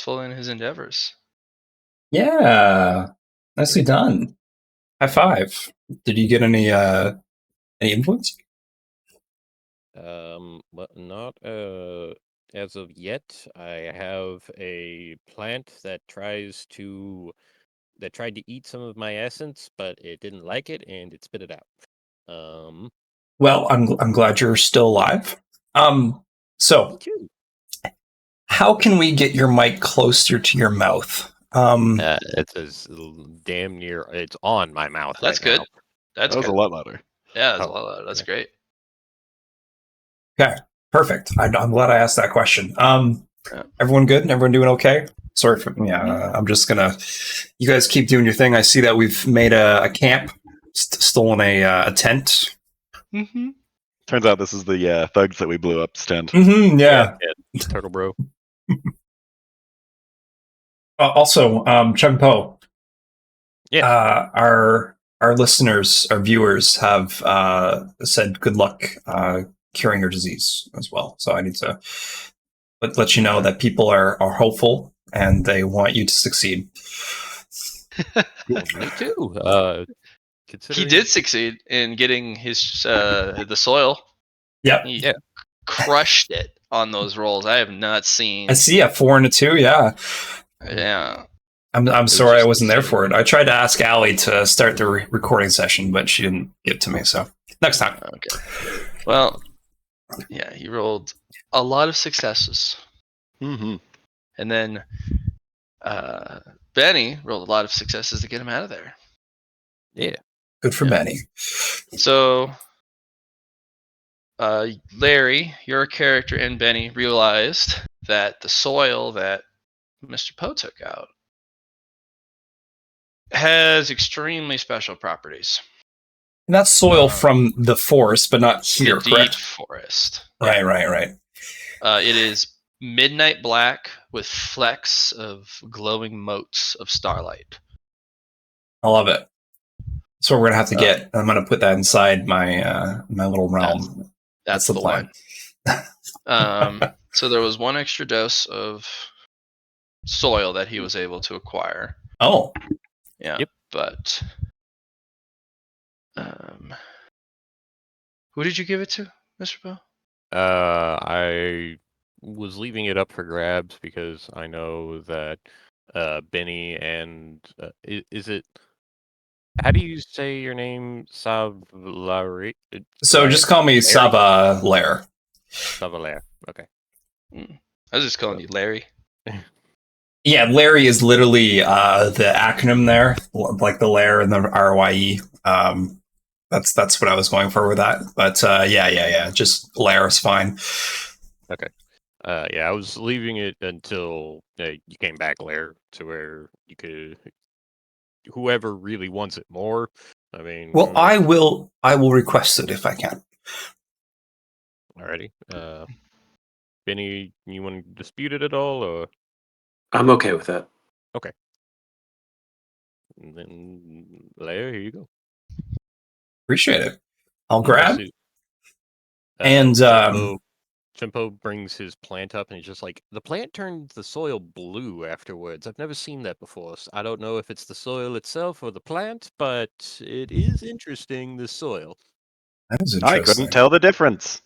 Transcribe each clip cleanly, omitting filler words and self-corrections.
successful in his endeavors. Yeah, nicely done. High five. Did you get any influence? But not as of yet. I have a plant that tried to eat some of my essence, but it didn't like it and it spit it out. Well, I'm glad you're still alive. So Thank you. how can we get your mic closer to your mouth? It's damn near. It's on my mouth That's right good. now. That's That was good. a lot louder. Yeah, that's Oh, a lot louder. That's yeah. great. Okay, perfect. I'm glad I asked that question. Yeah. Everyone good? Everyone doing okay? Sorry for I'm just gonna. You guys keep doing your thing. I see that we've made a camp, stolen a tent. Mm-hmm. Turns out this is the thugs that we blew up stand. Mm-hmm, yeah. Turtle Bro. Also, Chun Po. Yeah. Our listeners, our viewers have said good luck curing your disease as well. So I need to let you know that people are hopeful and they want you to succeed. Cool. Me too. He Considering did succeed in getting his the soil. Yep. He Yeah. crushed it on those rolls. I have not seen. I see a 4 and a 2. Yeah. Yeah. I'm was sorry I just wasn't there insane. for it. I tried to ask Allie to start the recording session, but she didn't get to me. So next time. Okay. Well, yeah, he rolled a lot of successes, Mm-hmm. and then Benny rolled a lot of successes to get him out of there. Yeah. Good for Yeah. Benny. So, Larry, your character, and Benny realized that the soil that Mr. Poe took out has extremely special properties. And that's soil from the forest, but not here, the deep correct? forest. Right. It is midnight black with flecks of glowing motes of starlight. I love it. That's what we're gonna have to get. I'm gonna put that inside my my little realm. That's the plan. So there was one extra dose of soil that he was able to acquire. Oh. Yeah. Yep. But who did you give it to, Mr. Poe? I was leaving it up for grabs because I know that Benny and is it? How do you say your name? Savalari? So just call me Sava Lair. Savalair. Okay. I was just calling you Larry. Yeah, Larry is literally the acronym there, like the Lair and the RYE. That's what I was going for with that. But yeah. Just Lair is fine. Okay. Yeah, I was leaving it until you came back, Lair, to where you could. Whoever really wants it more. I mean. Well, I will request it if I can. Alrighty. Benny, you want to dispute it at all, or? I'm okay with that. Okay. And then, Lair, here you go. Appreciate it. I'll grab. And Chimpo brings his plant up, and he's just like, the plant turns the soil blue afterwards. I've never seen that before. So I don't know if it's the soil itself or the plant, but it is interesting, the soil. That is interesting. I couldn't tell the difference.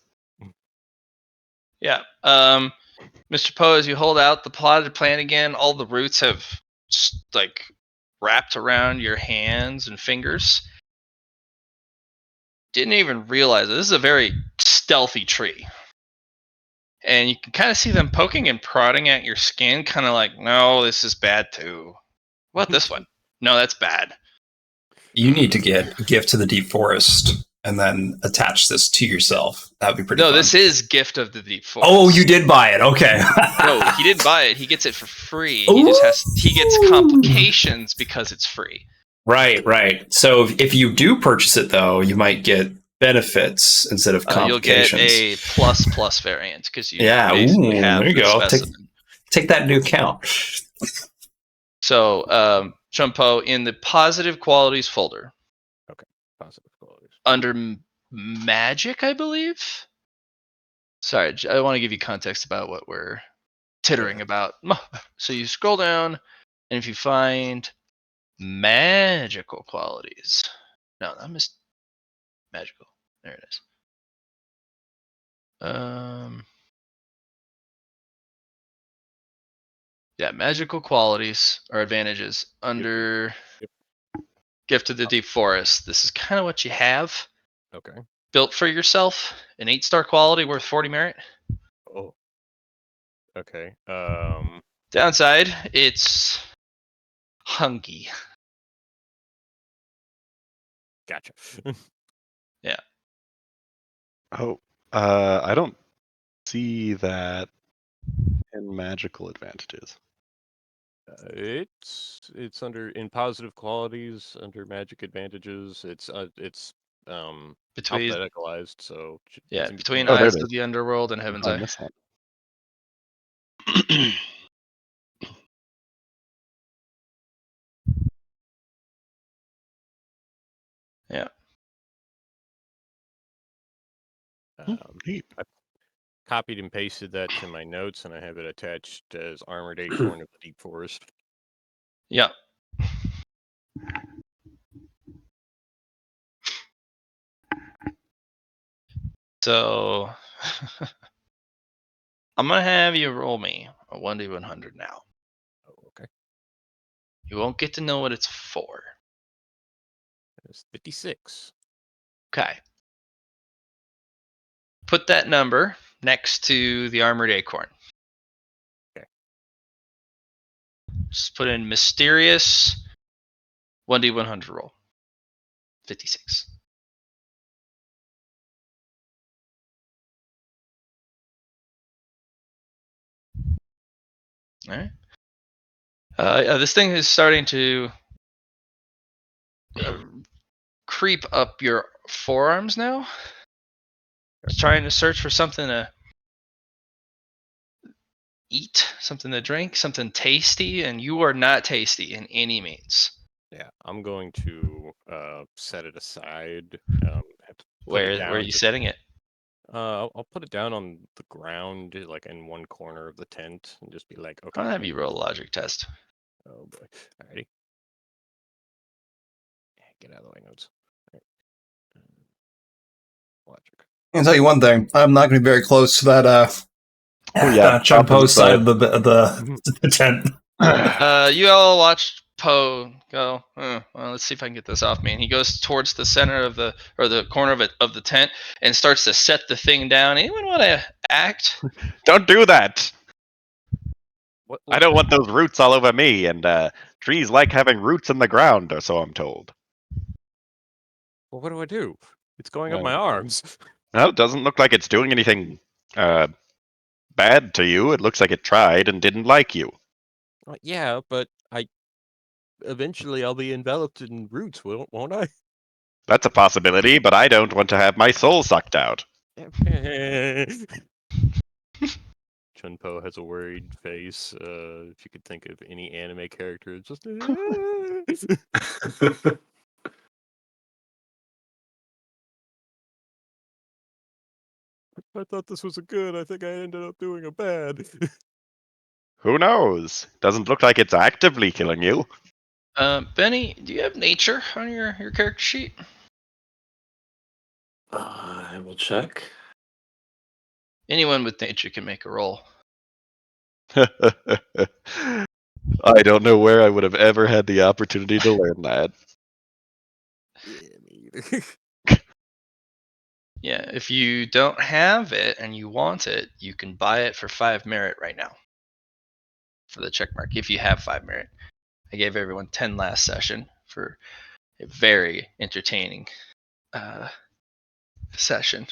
Yeah. Mr. Poe, as you hold out the potted plant again, all the roots have like wrapped around your hands and fingers. Didn't even realize it. This is a very stealthy tree. And you can kind of see them poking and prodding at your skin, kind of like, no, this is bad too. What, this one? No, that's bad. You need to get a gift to the deep forest and then attach this to yourself. That would be pretty fun. No, this is Gift of the Deep Forest. Oh, you did buy it. Okay. No, he didn't buy it. He gets it for free. He gets complications because it's free. Right. So if you do purchase it, though, you might get benefits instead of complications. You'll get a plus variant because you have there you go. Specimen. Take that into account. So, Chumpo, in the positive qualities folder. Okay, positive qualities. Under magic, I believe. Sorry, I want to give you context about what we're tittering about. So you scroll down, and if you find magical qualities, no, I missed magical. There it is. Yeah, magical qualities or advantages under Yep. Gift of the Deep Forest. This is kind of what you have Okay. built for yourself. An 8-star quality worth 40 merit. Oh. Okay. Downside, it's hunky. Gotcha. Yeah. Oh, I don't see that in magical advantages. It's under in positive qualities under magic advantages. It's Between alphabeticalized, so yeah, it's in between between. Oh, there Eyes it of is. the Underworld and Heaven's Oh, I Eye. missed that. Yeah. Neat. I copied and pasted that to my notes, and I have it attached as Armored Acorn of the Deep Forest. Yeah. So I'm gonna have you roll me a 1d100 now. Oh, okay. You won't get to know what it's for. It's 56. Okay. Put that number next to the Armored Acorn. Okay. Just put in mysterious 1d100 roll. 56. All right. This thing is starting to creep up your forearms now. It's trying to search for something to eat, something to drink, something tasty, and you are not tasty in any means. Yeah, I'm going to set it aside. Have to put it Where are down. you setting it? I'll put it down on the ground, like in one corner of the tent, and just be like, okay. I'll have you roll a logic test. Oh boy. Alrighty. Get out of the way, notes. All right. Logic. I can tell you one thing. I'm not going to be very close to that Oh, yeah, Chumpo opposite side side. of the tent. You all watched Poe go. Well, let's see if I can get this off me. And he goes towards the center of the corner of the tent and starts to set the thing down. Anyone want to act? Don't do that. What? I don't want those roots all over me, and trees like having roots in the ground, or so I'm told. Well, what do I do? It's going up my arms. Well, it doesn't look like it's doing anything bad to you. It looks like it tried and didn't like you. Yeah, but eventually I'll be enveloped in roots, won't I? That's a possibility, but I don't want to have my soul sucked out. Chunpo has a worried face. If you could think of any anime character, it's just. I thought this was a good. I think I ended up doing a bad. Who knows? Doesn't look like it's actively killing you. Benny, do you have nature on your character sheet? I will check. Anyone with nature can make a roll. I don't know where I would have ever had the opportunity to learn that. Yeah, me either. Yeah, if you don't have it and you want it, you can buy it for 5 merit right now. For the check mark, if you have 5 merit. I gave everyone 10 last session for a very entertaining session.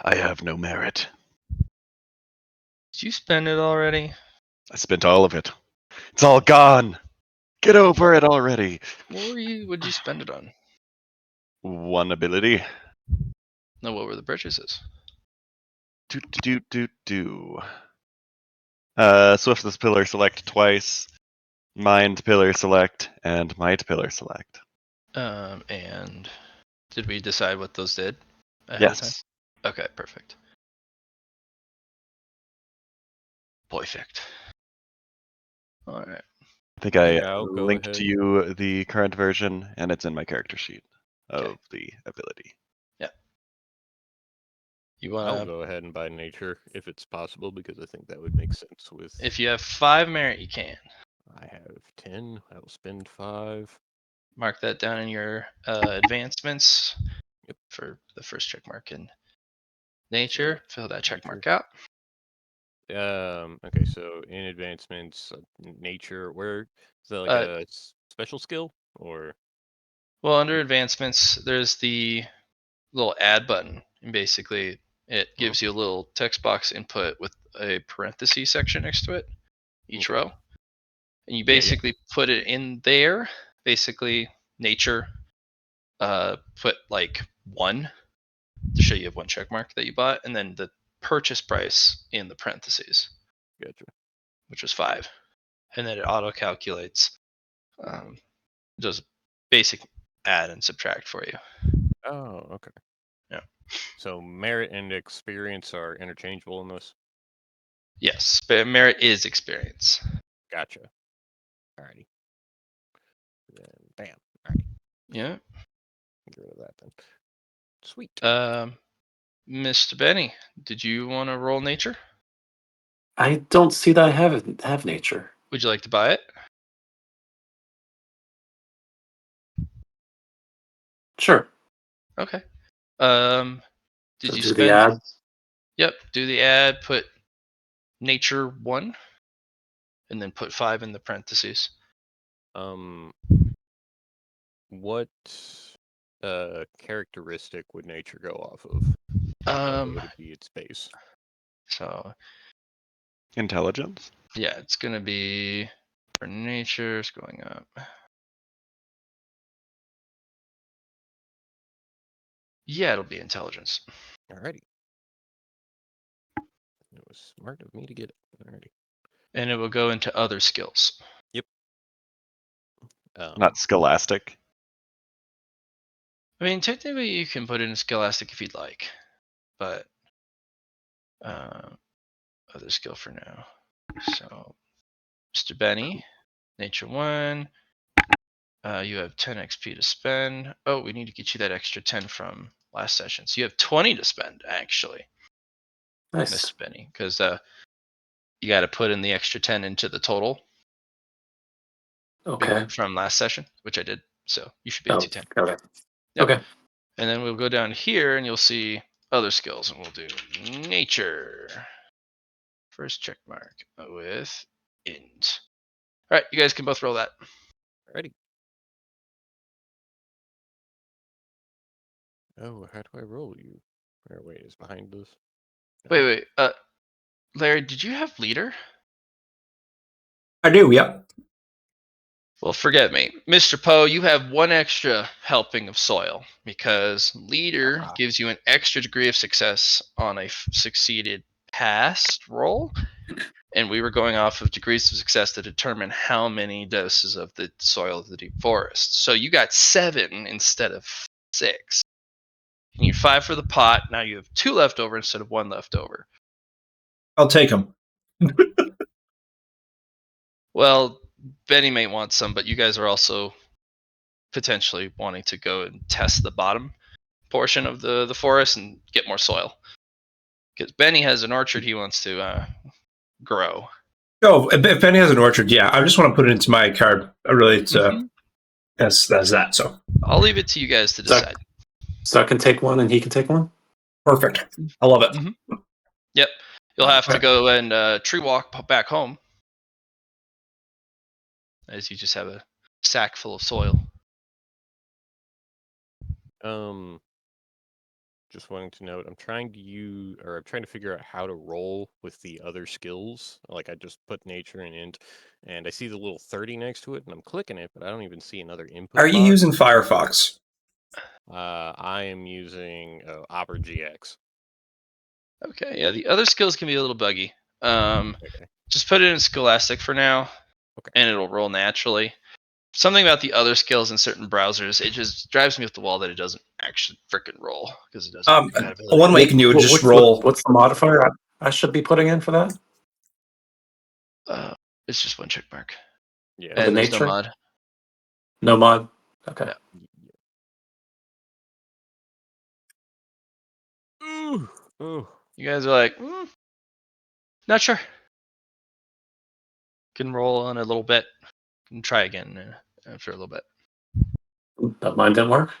I have no merit. Did you spend it already? I spent all of it. It's all gone. Get over it already. What'd you spend it on? One ability. No, what were the purchases? Swiftness pillar select twice. Mind pillar select and might pillar select. And did we decide what those did ahead of time? Yes. Okay, perfect. Perfect. All right. I think I Yeah, I'll go linked ahead. to you the current version, and it's in my character sheet of the ability. You I'll want to? go ahead and buy nature if it's possible, because I think that would make sense with. If you have 5 merit, you can. I have 10. I will spend 5. Mark that down in your advancements. Yep. For the first check mark in nature. Fill that check nature. mark out. Okay, so in advancements, nature, where is that like a special skill or? Well, under advancements, there's the little add button, and basically it gives you a little text box input with a parenthesis section next to it, each row, and you basically put it in there. Basically, nature, put like 1 to show you have 1 check mark that you bought, and then the purchase price in the parentheses, Gotcha. which was 5, and then it auto calculates, does basic add and subtract for you. Oh, okay. Yeah. So merit and experience are interchangeable in this? Yes, but merit is experience. Gotcha. Alrighty. Then, bam. Alrighty. Yeah. Get rid of that then. Sweet. Mr. Benny, did you want to roll nature? I don't see that I have nature. Would you like to buy it? Sure. Okay. Did So you do the spend? ad. Yep. Do the ad. Put nature 1, and then put 5 in the parentheses. What characteristic would nature go off of? What would it be its base? So Intelligence? yeah, it's gonna be for nature. It's going up. Yeah, it'll be intelligence. Alrighty. It was smart of me to get it. Alrighty. And it will go into other skills. Yep. Not scholastic. I mean, technically, you can put in scholastic if you'd like, but other skill for now. So, Mr. Benny, nature 1. You have 10 XP to spend. Oh, we need to get you that extra 10 from last session. So you have 20 to spend, actually, Nice. Mr. Benny, because you got to put in the extra 10 into the total Okay. from last session, which I did. So you should be at Oh, 210. okay. Yep. Okay. And then we'll go down here and you'll see other skills, and we'll do nature. First check mark with int. All right, you guys can both roll that. Alrighty. Oh, how do I roll you? Or wait, is behind this? No. Wait. Larry, did you have leader? I do, yep. Well, forget me. Mr. Poe, you have 1 extra helping of soil because leader gives you an extra degree of success on a succeeded past roll. And we were going off of degrees of success to determine how many doses of the soil of the deep forest. So you got 7 instead of 6. You need 5 for the pot. Now you have 2 left over instead of 1 left over. I'll take them. Well, Benny may want some, but you guys are also potentially wanting to go and test the bottom portion of the forest and get more soil. Because Benny has an orchard he wants to grow. Oh, if Benny has an orchard, yeah, I just want to put it into my card. I really, as that. So I'll leave it to you guys to decide. So I can take 1 and he can take 1? perfect. I love it. Mm-hmm. Yep. You'll have to go and tree walk back home, as you just have a sack full of soil. Just wanting to note, I'm trying to figure out how to roll with the other skills. Like I just put nature and int, and I see the little 30 next to it, and I'm clicking it, but I don't even see another input. Are you box. using Firefox? I am using Opera GX. Okay, yeah, the other skills can be a little buggy. Okay. Just put it in Scholastic for now, Okay. and it'll roll naturally. something about the other skills in certain browsers, it just drives me up the wall that it doesn't actually frickin' roll because it doesn't have compatibility. One way you can do it, just roll. What's the modifier I should be putting in for that? It's just one check mark. Yeah. The And there's no nature? mod. No mod. Okay. Yeah. Ooh. You guys are like, not sure. Can roll on a little bit. Can try again after a little bit. But mine didn't work.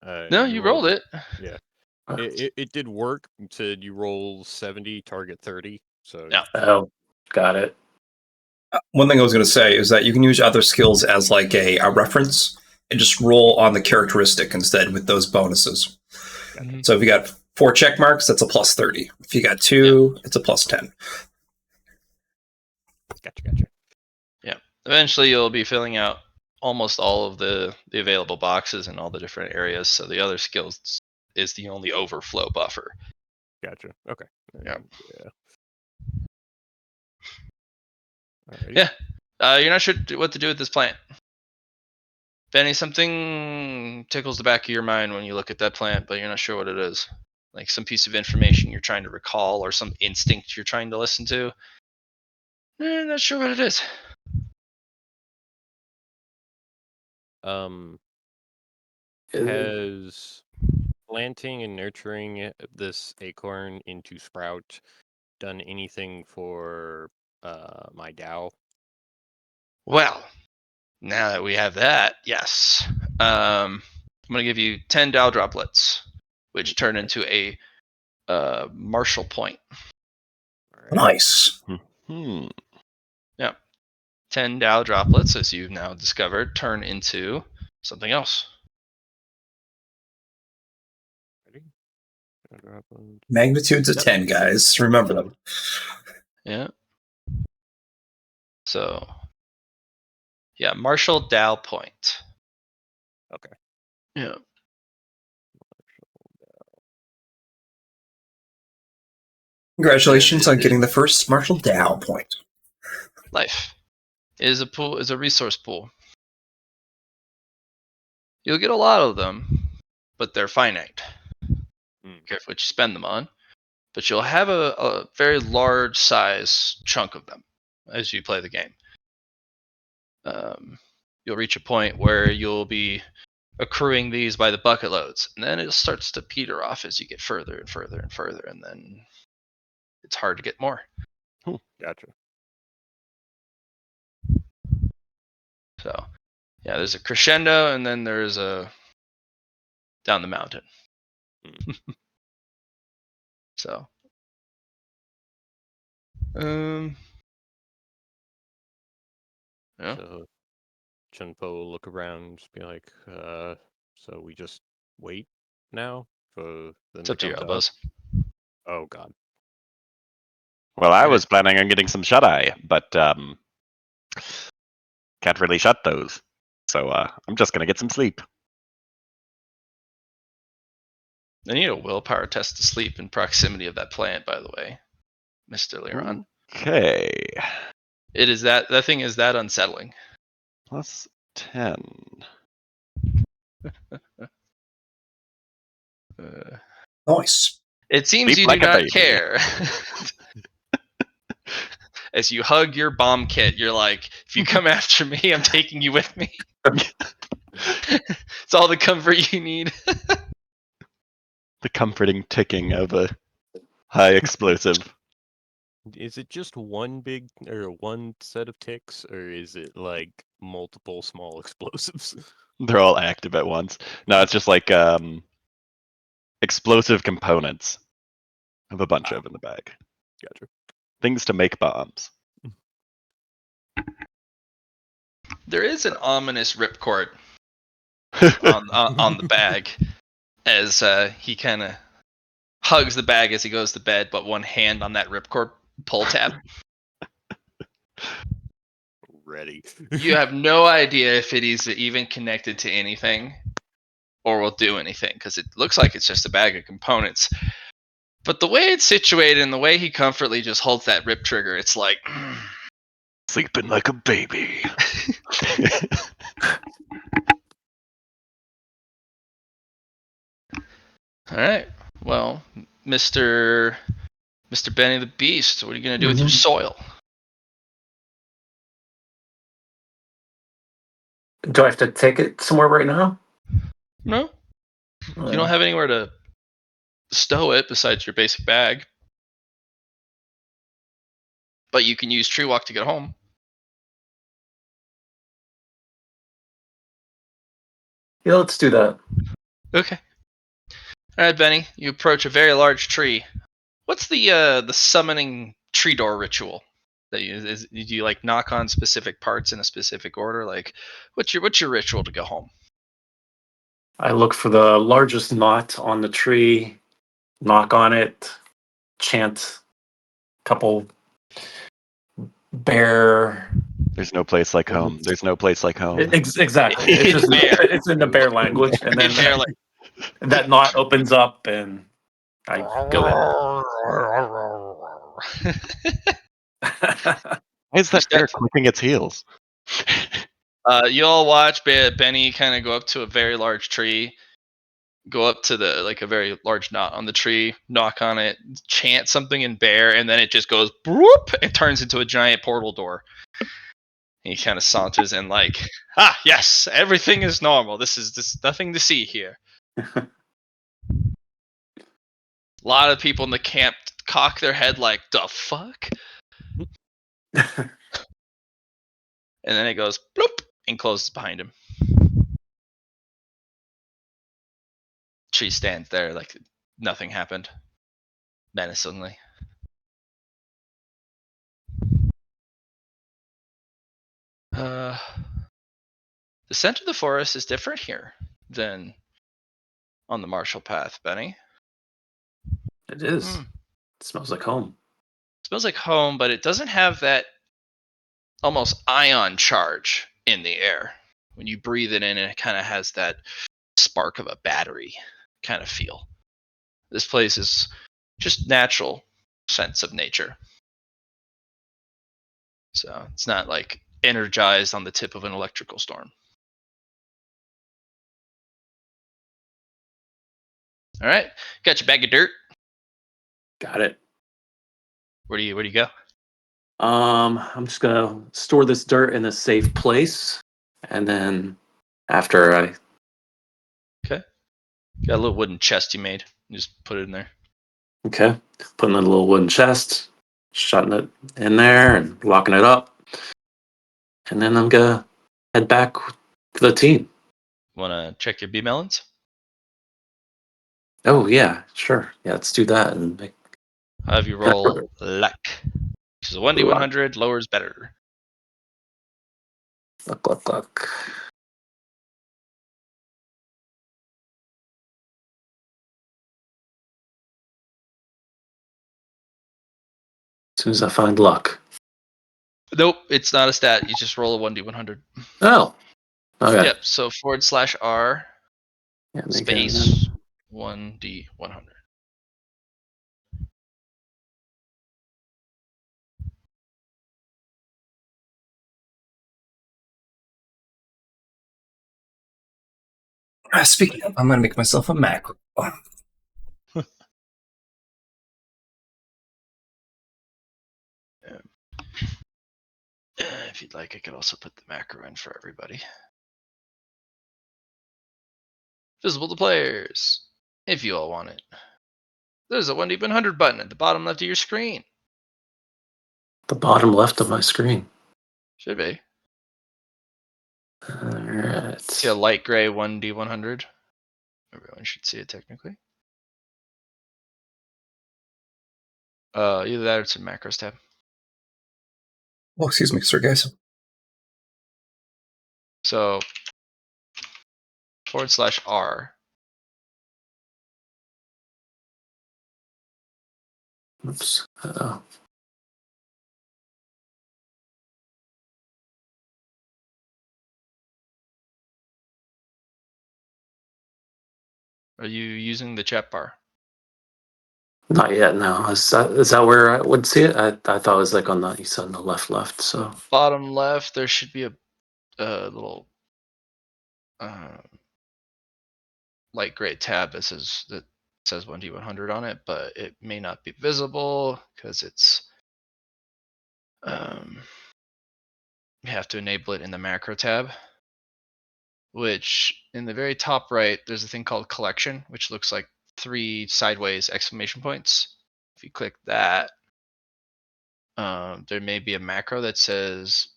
No, you rolled it. Yeah. It did work. It said you roll 70, target 30. So Yeah. Oh, got it. One thing I was going to say is that you can use other skills as like a reference and just roll on the characteristic instead with those bonuses. Mhm. So if you got 4 check marks, that's a plus 30. If you got 2, it's a plus 10. Gotcha. Yeah. Eventually, you'll be filling out almost all of the available boxes in all the different areas. So the other skills is the only overflow buffer. Gotcha. Okay. Yeah. Alrighty. Yeah. You're not sure what to do with this plant. Benny, something tickles the back of your mind when you look at that plant, but you're not sure what it is. Like some piece of information you're trying to recall or some instinct you're trying to listen to. Not sure what it is. Has planting and nurturing this acorn into sprout done anything for my Dow? Well, now that we have that, yes. I'm going to give you 10 Dow droplets, which turn into a martial point. Alright. Nice. 10 Dow droplets, as you've now discovered, turn into something else. Ready? Magnitudes of Yep. 10, guys. Remember them. Yeah. So, yeah, martial Dow point. Okay. Yeah. Congratulations on getting the first Marshall Dow point. Life is a resource pool. You'll get a lot of them, but they're finite. Careful what you spend them on. But you'll have a very large size chunk of them as you play the game. You'll reach a point where you'll be accruing these by the bucket loads, and then it starts to peter off as you get further and further and further, and then it's hard to get more. Gotcha. So, yeah, there's a crescendo, and then there's a down the mountain. So, yeah. So Chunpo will look around, just be like, so we just wait now for them It's to up to your come elbows. Oh god. Well, I Okay. was planning on getting some shut-eye, but can't really shut those. So I'm just going to get some sleep. I need a willpower test to sleep in proximity of that plant, by the way, Mr. Leron. Okay. It is that thing is that unsettling. Plus 10. Nice. It seems Sleep you like do a not baby. care. As you hug your bomb kit, you're like, if you come after me, I'm taking you with me. It's all the comfort you need. The comforting ticking of a high explosive. Is it just one big or one set of ticks, or is it like multiple small explosives? They're all active at once. No, it's just like explosive components. I have a bunch of in the bag. Gotcha. Things to make bombs. There is an ominous ripcord on the bag as he kind of hugs the bag as he goes to bed, but one hand on that ripcord pull tab. Ready. You have no idea if it is even connected to anything or will do anything because it looks like it's just a bag of components. But the way it's situated and the way he comfortably just holds that rip trigger, it's like Sleeping like a baby. All right. Well, Mr. Benny the Beast, what are you gonna do with your soil? Do I have to take it somewhere right now? No, you don't have anywhere to stow it besides your basic bag. But you can use Tree Walk to get home. Yeah, let's do that. Okay. All right, Benny. You approach a very large tree. What's the summoning tree door ritual? That do you like knock on specific parts in a specific order? Like, what's your ritual to go home? I look for the largest knot on the tree, knock on it, chant a couple bear. There's no place like home. There's no place like home. Exactly. It's just Bear. it's in the bear language, and then Bear, like, that knot opens up, and I go in. Why is that bear clicking its heels? You all watch Benny kind of go up to a very large tree, go up to a very large knot on the tree, knock on it, chant something in bear, and then it just goes whoop and turns into a giant portal door. He kind of saunters in like, yes, everything is normal. This is nothing to see here. A lot of people in the camp cock their head like, the fuck? And then it goes bloop and closes behind him. Tree stands there like nothing happened, menacingly. The scent of the forest is different here than on the Marshall Path, Benny. It is. It smells like home. It smells like home, but it doesn't have that almost ion charge in the air. When you breathe it in, it kind of has that spark of a battery kind of feel. This place is just natural sense of nature. So it's not like energized on the tip of an electrical storm. All right, got your bag of dirt. Got it. Where do you go? I'm just gonna store this dirt in a safe place, and then after I Okay, got a little wooden chest you made. You just put it in there. put in a little wooden chest, shutting it in there and locking it up, and then I'm gonna head back to the team. Want to check your bee melons? Oh yeah, sure. Yeah, let's do that. And I'll have you roll luck. Because a 1d100, lower is better. Luck. As soon as I find luck. Nope, it's not a stat. You just roll a 1d100. Oh, okay. Yep, so /R Yeah, space 1d100. Speaking of, I'm going to make myself a macro. If you'd like, I could also put the macro in for everybody. Visible to players, if you all want it. There's a 1d100 button at the bottom left of your screen. The bottom left of my screen. Should be. Alright. See a light gray 1d100. Everyone should see it technically. Either that or it's in macros tab. Oh, excuse me, sorry, guys. So /R. Oops. Are you using the chat bar? Not yet. No. Is that where I would see it? I thought it was like on the, you said on the left. So Bottom left, there should be a little light gray tab that says 1D100 on it, but it may not be visible because it's you have to enable it in the macro tab. Which in the very top right, there's a thing called collection, which looks like 3 sideways exclamation points. If you click that, there may be a macro that says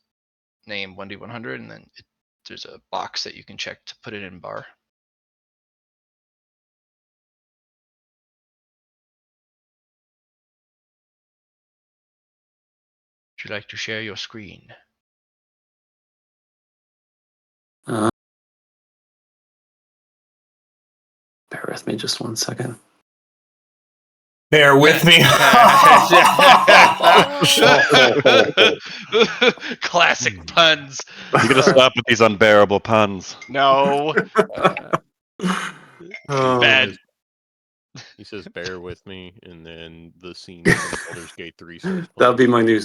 name 1D100, and then there's a box that you can check to put it in bar. Would you like to share your screen? bear with me just 1 second. Bear with me. Classic puns. You gotta stop with these unbearable puns. No. Bad. He says, "Bear with me," and then the scene from Baldur's Gate 3 starts That would playing. be my new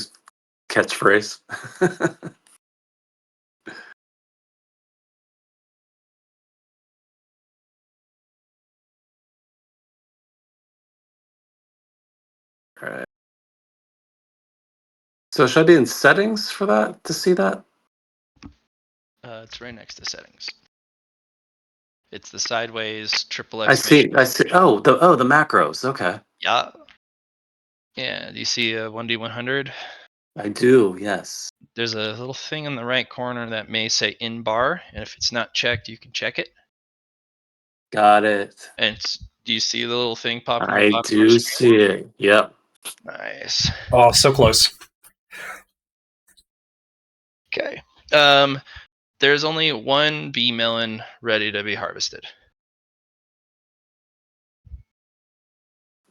catchphrase. All right. So should I be in settings for that to see that? It's right next to settings. It's the sideways triple I see. exclamation. Oh, the macros. Okay. Yeah. Yeah. Do you see a 1D100? I do. Yes. There's a little thing in the right corner that may say in bar, and if it's not checked, you can check it. Got it. And do you see the little thing popping I up? do see it. Yep. Nice. Oh, so close. Okay. There's only 1 bee melon ready to be harvested.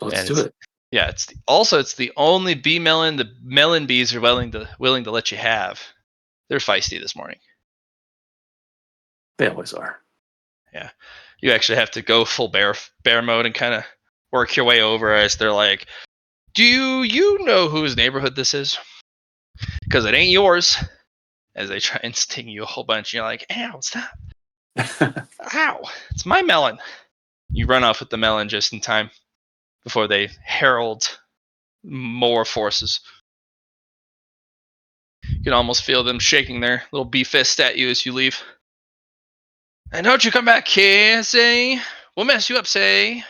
Let's And do it. Yeah, it's the only bee melon the melon bees are willing to let you have. They're feisty this morning. They always are. Yeah, you actually have to go full bear mode and kind of work your way over as they're like, "Do you know whose neighborhood this is? Because it ain't yours." As they try and sting you a whole bunch, you're like, "Ow, stop! Ow, it's my melon." You run off with the melon just in time before they herald more forces. You can almost feel them shaking their little bee fist at you as you leave. And don't you come back here, say. We'll mess you up, say.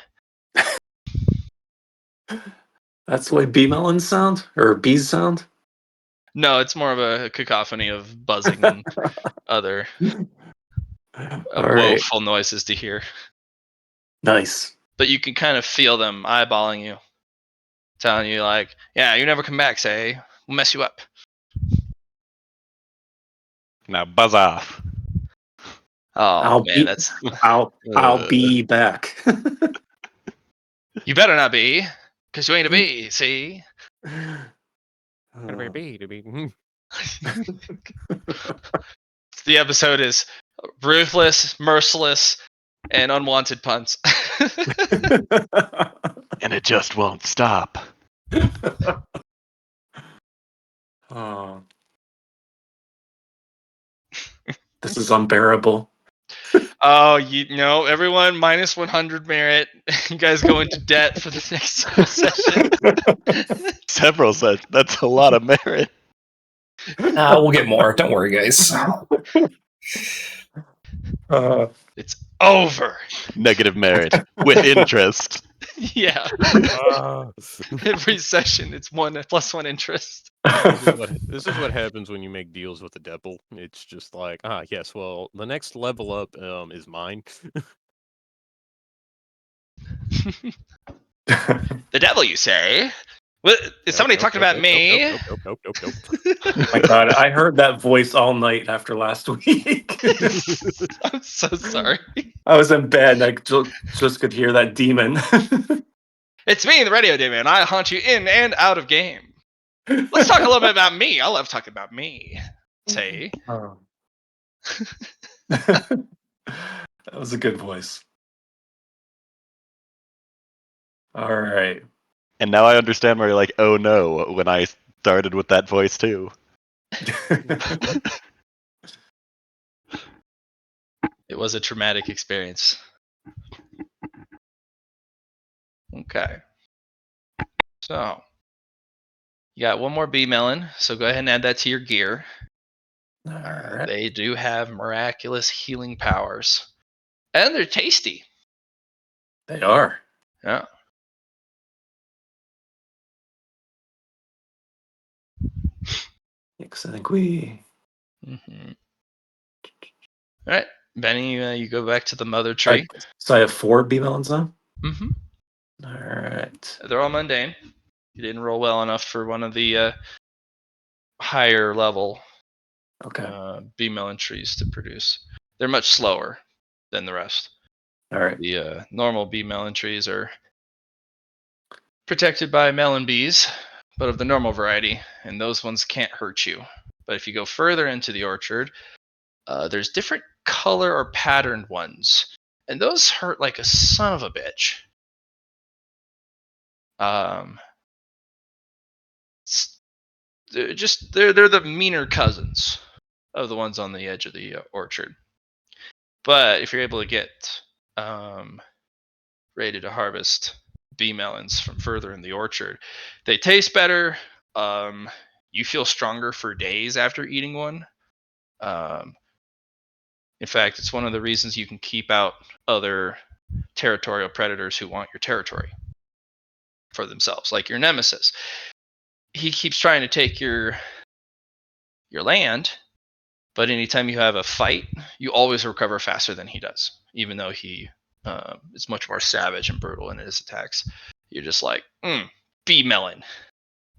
That's the way bee melons sound, or bees sound. No, it's more of a cacophony of buzzing and other All right. woeful noises to hear. Nice. But you can kind of feel them eyeballing you, telling you like, "Yeah, you never come back, say. We'll mess you up." Now buzz off. Oh man, that's I'll be back. you better not be, because you ain't a bee. See. The episode is ruthless, merciless, and unwanted puns. And it just won't stop. Oh. This is unbearable. Oh, you know, everyone minus 100 merit. You guys go into debt for the next session. Several such. That's a lot of merit. We'll get more. Don't worry, guys. It's over. Negative merit with interest. Yeah. Every session, it's +1 interest. This is what happens when you make deals with the devil. It's just like, yes, well, the next level up is mine. The devil, you say? Is somebody talking about me? Nope. Oh my god, I heard that voice all night after last week. I'm so sorry. I was in bed and I just could hear that demon. It's me, the radio demon. I haunt you in and out of game. Let's talk a little bit about me. I love talking about me. Say. Oh. That was a good voice. All right. And now I understand why you're like, oh no, when I started with that voice too. It was a traumatic experience. Okay. So, you got one more bee melon, so go ahead and add that to your gear. All right. They do have miraculous healing powers. And they're tasty. They are. Yeah. Because I think we. Mm-hmm. All right, Benny, you go back to the mother All tree. right, so I have 4 bee melons now. Mm-hmm. All right. They're all mundane. You didn't roll well enough for one of the higher level Okay. bee melon trees to produce. They're much slower than the rest. All right. The normal bee melon trees are protected by melon bees, but of the normal variety, and those ones can't hurt you. But if you go further into the orchard, there's different color or patterned ones, and those hurt like a son of a bitch. They're the meaner cousins of the ones on the edge of the orchard. But if you're able to get ready to harvest bee melons from further in the orchard, they taste better. You feel stronger for days after eating one. In fact, it's one of the reasons you can keep out other territorial predators who want your territory for themselves, like your nemesis. He keeps trying to take your land, but anytime you have a fight, you always recover faster than he does, even though he is much more savage and brutal in his attacks. You're just like, bee melon.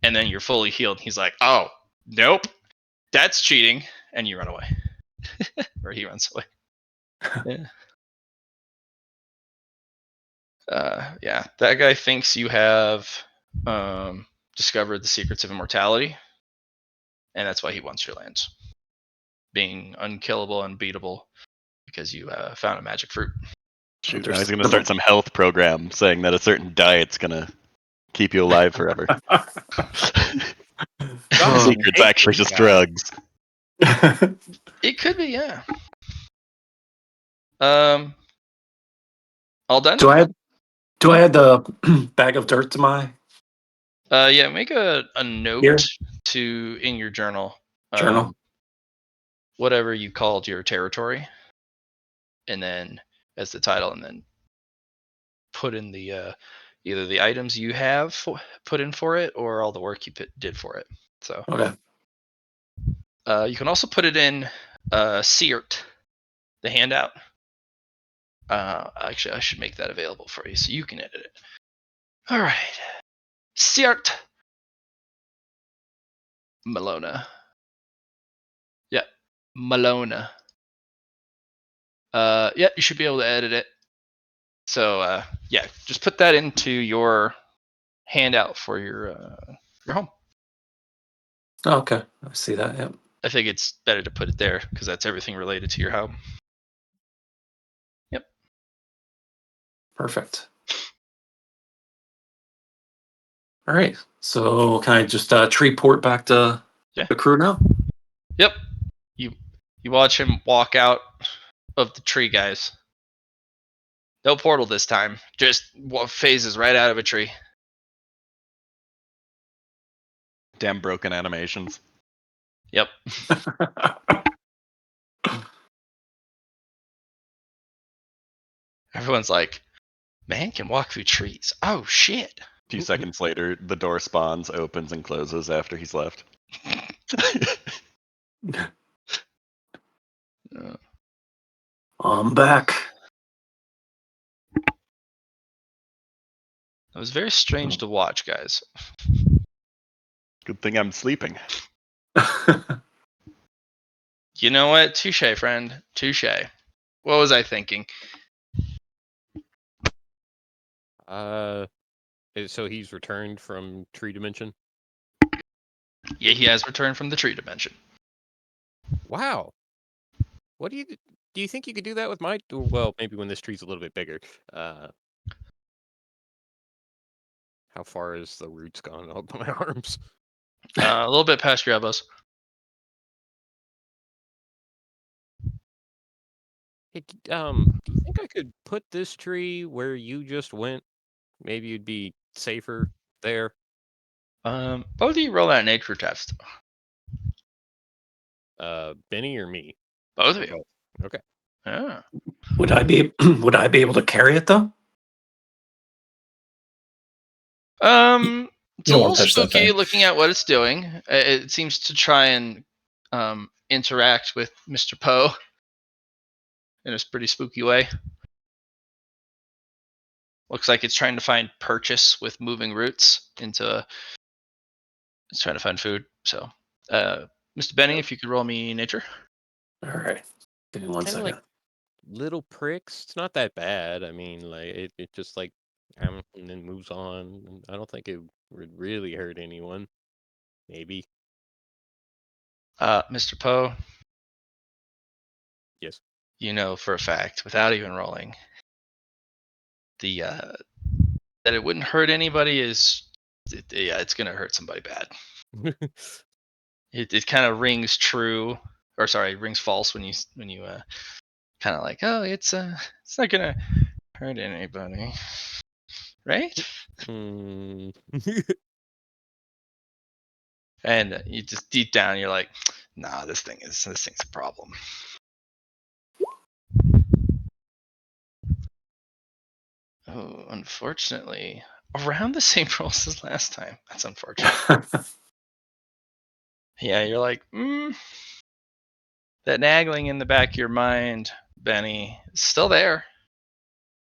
And then you're fully healed. He's like, oh, nope, that's cheating. And you run away. Or he runs away. Yeah. Yeah, that guy thinks you have discovered the secrets of immortality, and that's why he wants your lands. Being unkillable, unbeatable, because you found a magic fruit. Shoot, now he's going to start some health program saying that a certain diet's going to keep you alive forever. Secret's actually just drugs. It could be, yeah. All done? Do I add the bag of dirt to my Yeah, make a note Here? in your journal. journal? Whatever you called your territory, and then as the title, and then put in the either the items you have put in for it or all the work you did for it. So Okay. you can also put it in Seert, the handout. Actually, I should make that available for you so you can edit it. All right, Seert Malona. Yeah, Malona. Yeah, you should be able to edit it. So yeah, just put that into your handout for your home. Oh, okay. I see that. Yep. I think it's better to put it there because that's everything related to your home. Yep. Perfect. All right. So can I just tree port back to the crew now? Yep. You watch him walk out of the tree, guys. No portal this time. Just phases right out of a tree. Damn broken animations. Yep. Everyone's like, man can walk through trees. Oh shit. A few seconds later, the door spawns, opens, and closes after he's left. I'm back. It was very strange to watch, guys. Good thing I'm sleeping. You know what? Touche, friend. Touche. What was I thinking? So he's returned from tree dimension. Yeah, he has returned from the tree dimension. Wow. What do you think you could do that with my? Well, maybe when this tree's a little bit bigger. How far is the roots gone up my arms? A little bit past your elbows. Hey, do you think I could put this tree where you just went? Maybe you'd be safer there. Both of you roll that nature test. Benny or me? Both Or of you. both? Okay. Yeah. Would I be able to carry it though? It's You a don't little wanna touch that spooky thing. looking at what it's doing. It seems to try and interact with Mr. Poe in a pretty spooky way. Looks like it's trying to find purchase with moving roots into. It's trying to find food. So, Mr. Benny, if you could roll me nature. All right. Give me one Kind of second. like little pricks. It's not that bad. I mean, like it just like and then moves on. I don't think it would really hurt anyone. Maybe. Mr. Poe, Yes. you know for a fact, without even rolling, the that it wouldn't hurt anybody is, yeah, it's gonna hurt somebody bad. It kind of rings true, or sorry, rings false when you kind of like, oh, it's not gonna hurt anybody, right? Hmm. And you just deep down, you're like, nah, this thing's a problem. Oh, unfortunately, around the same rolls as last time. That's unfortunate. Yeah, you're like, that nagging in the back of your mind, Benny, is still there.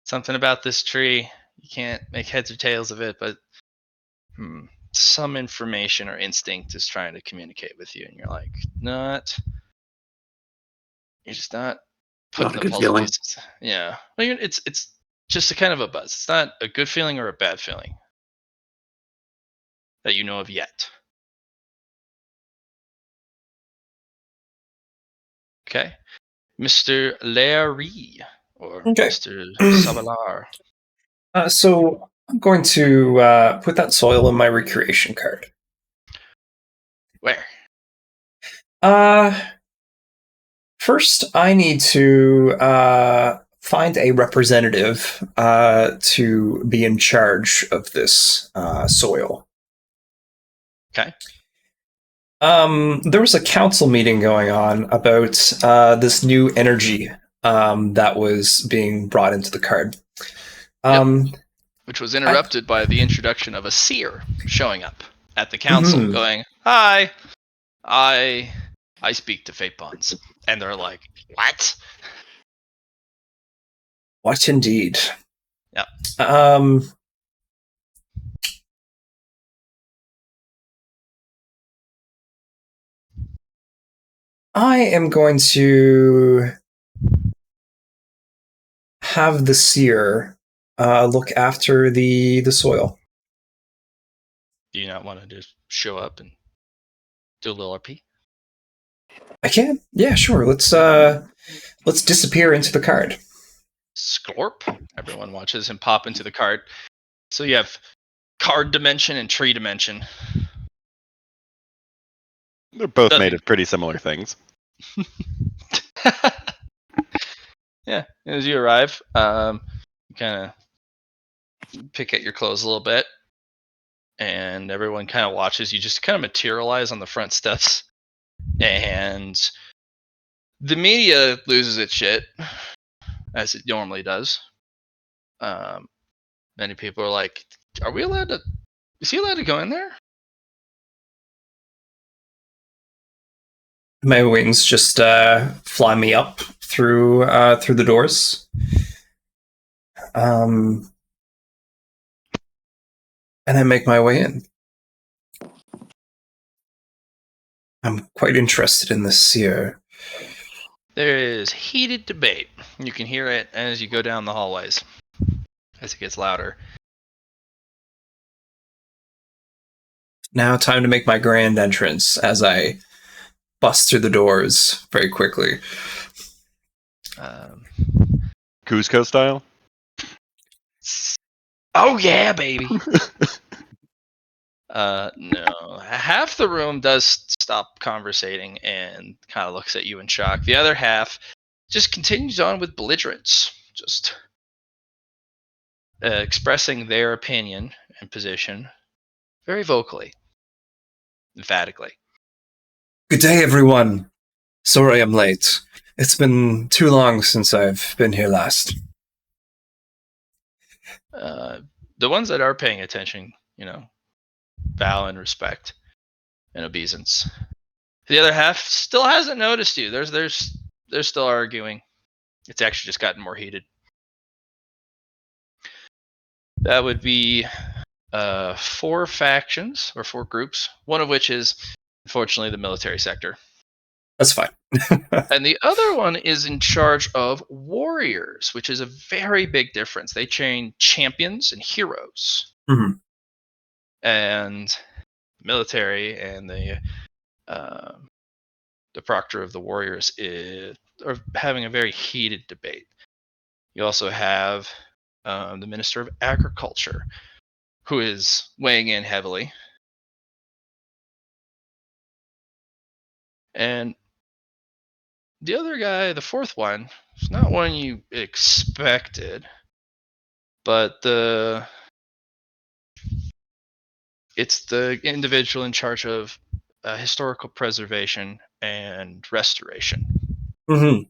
Something about this tree, you can't make heads or tails of it, but some information or instinct is trying to communicate with you, and you're like, you're just not putting Not a the good puzzle feeling. pieces. Yeah, well, it's just a kind of a buzz. It's not a good feeling or a bad feeling that you know of yet. Okay, Mr. Larry or Okay. Mr. Sabalar. So I'm going to put that soil in my recreation card. Where? First, I need to find a representative to be in charge of this soil. Okay. There was a council meeting going on about this new energy that was being brought into the card. Which was interrupted by the introduction of a seer showing up at the council, going, "Hi, I speak to fate bonds," and they're like, "What?" What indeed? Yep. I am going to have the seer look after the soil. Do you not want to just show up and do a little RP? I can. Yeah, sure. Let's disappear into the card. Scorp. Everyone watches him pop into the card. So you have card dimension and tree dimension. They're both made of pretty similar things. Yeah, as you arrive, you kind of pick at your clothes a little bit, and everyone kind of watches you just kind of materialize on the front steps, and the media loses its shit, as it normally does. Many people are like, "Are we allowed to? Is he allowed to go in there?" My wings just fly me up through the doors. And I make my way in. I'm quite interested in this seer. There is heated debate. You can hear it as you go down the hallways, as it gets louder. Now, time to make my grand entrance as I bust through the doors very quickly. Cusco style? Oh yeah, baby. No. Half the room does stop conversating and kind of looks at you in shock. The other half just continues on with belligerence, just expressing their opinion and position very vocally, emphatically. Good day, everyone. Sorry I'm late. It's been too long since I've been here last. The ones that are paying attention, bow in respect and obeisance. The other half still hasn't noticed you. They're still arguing. It's actually just gotten more heated. That would be 4 factions or 4 groups, one of which is unfortunately the military sector. That's fine. And the other one is in charge of warriors, which is a very big difference. They train champions and heroes. Mhm. And the military and the proctor of the warriors are having a very heated debate. You also have the minister of agriculture, who is weighing in heavily. And the other guy, the 4th one, is not one you expected, but it's the individual in charge of historical preservation and restoration. Mm-hmm.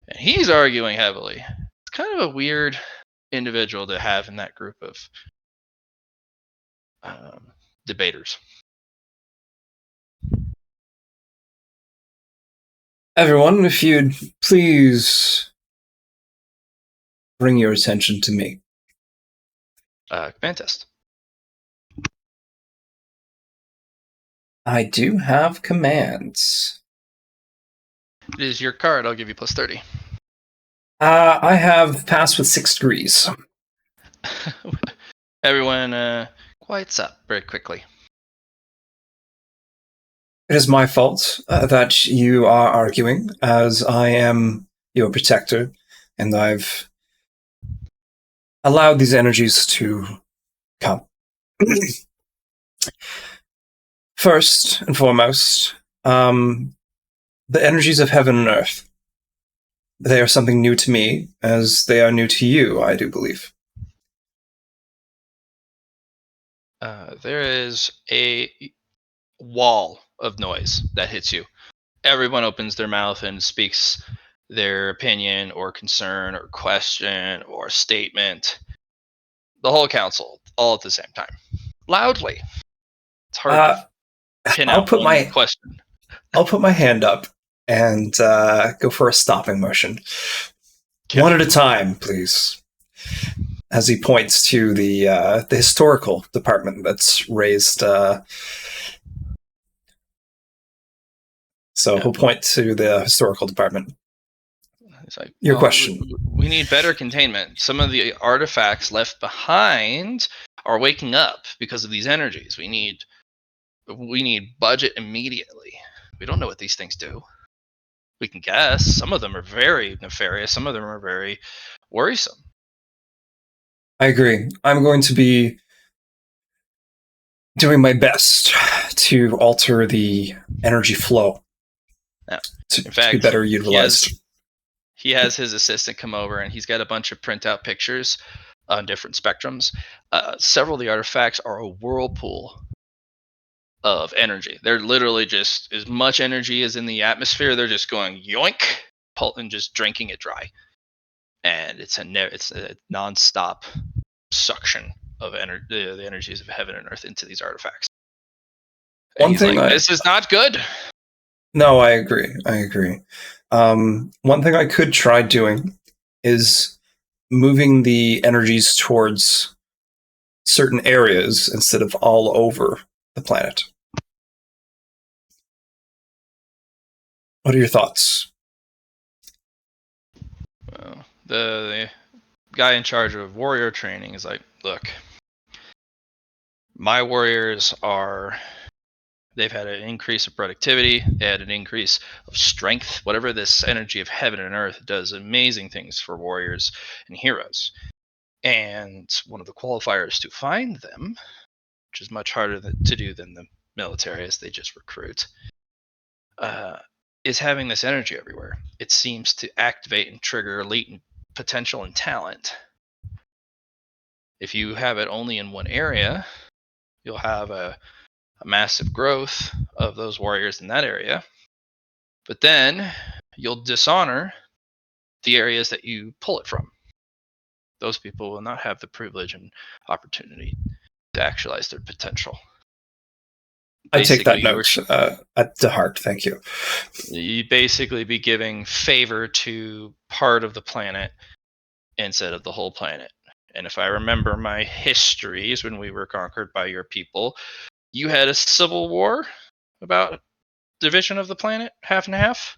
And he's arguing heavily. It's kind of a weird individual to have in that group of debaters. Everyone, if you'd please bring your attention to me. Command test. I do have commands. It is your card. I'll give you plus 30. I have passed with 6 degrees. Everyone quiets up very quickly. It is my fault that you are arguing, as I am your protector, and I've allowed these energies to come. First and foremost, the energies of heaven and earth. They are something new to me, as they are new to you, I do believe. There is a wall of noise that hits you. Everyone opens their mouth and speaks their opinion or concern or question or statement. The whole council, all at the same time. Loudly. It's hard to pin out one question. I'll put my hand up and go for a stopping motion. Okay. One at a time, please. As he points to the historical department that's raised. So he'll point to the historical department. It's like, Your question. We need better containment. Some of the artifacts left behind are waking up because of these energies. We need budget immediately. We don't know what these things do. We can guess. Some of them are very nefarious. Some of them are very worrisome. I agree. I'm going to be doing my best to alter the energy flow to be better utilized. He has his assistant come over, and he's got a bunch of printout pictures on different spectrums. Several of the artifacts are a whirlpool of energy. They're literally just as much energy as in the atmosphere. They're just going yoink, and just drinking it dry. And it's a non-stop suction of the energies of heaven and earth into these artifacts. This is not good. No, I agree. One thing I could try doing is moving the energies towards certain areas instead of all over the planet. What are your thoughts? Well, the guy in charge of warrior training is like, look, my warriors they've had an increase of productivity, they had an increase of strength. Whatever this energy of heaven and earth does amazing things for warriors and heroes. And one of the qualifiers to find them, which is much harder to do than the military, as they just recruit, is having this energy everywhere. It seems to activate and trigger latent potential and talent. If you have it only in one area, you'll have a massive growth of those warriors in that area. But then you'll dishonor the areas that you pull it from. Those people will not have the privilege and opportunity to actualize their potential. I take that Basically, note to heart. Thank you. you basically be giving favor to part of the planet instead of the whole planet. And if I remember my histories when we were conquered by your people, you had a civil war about division of the planet, half and half.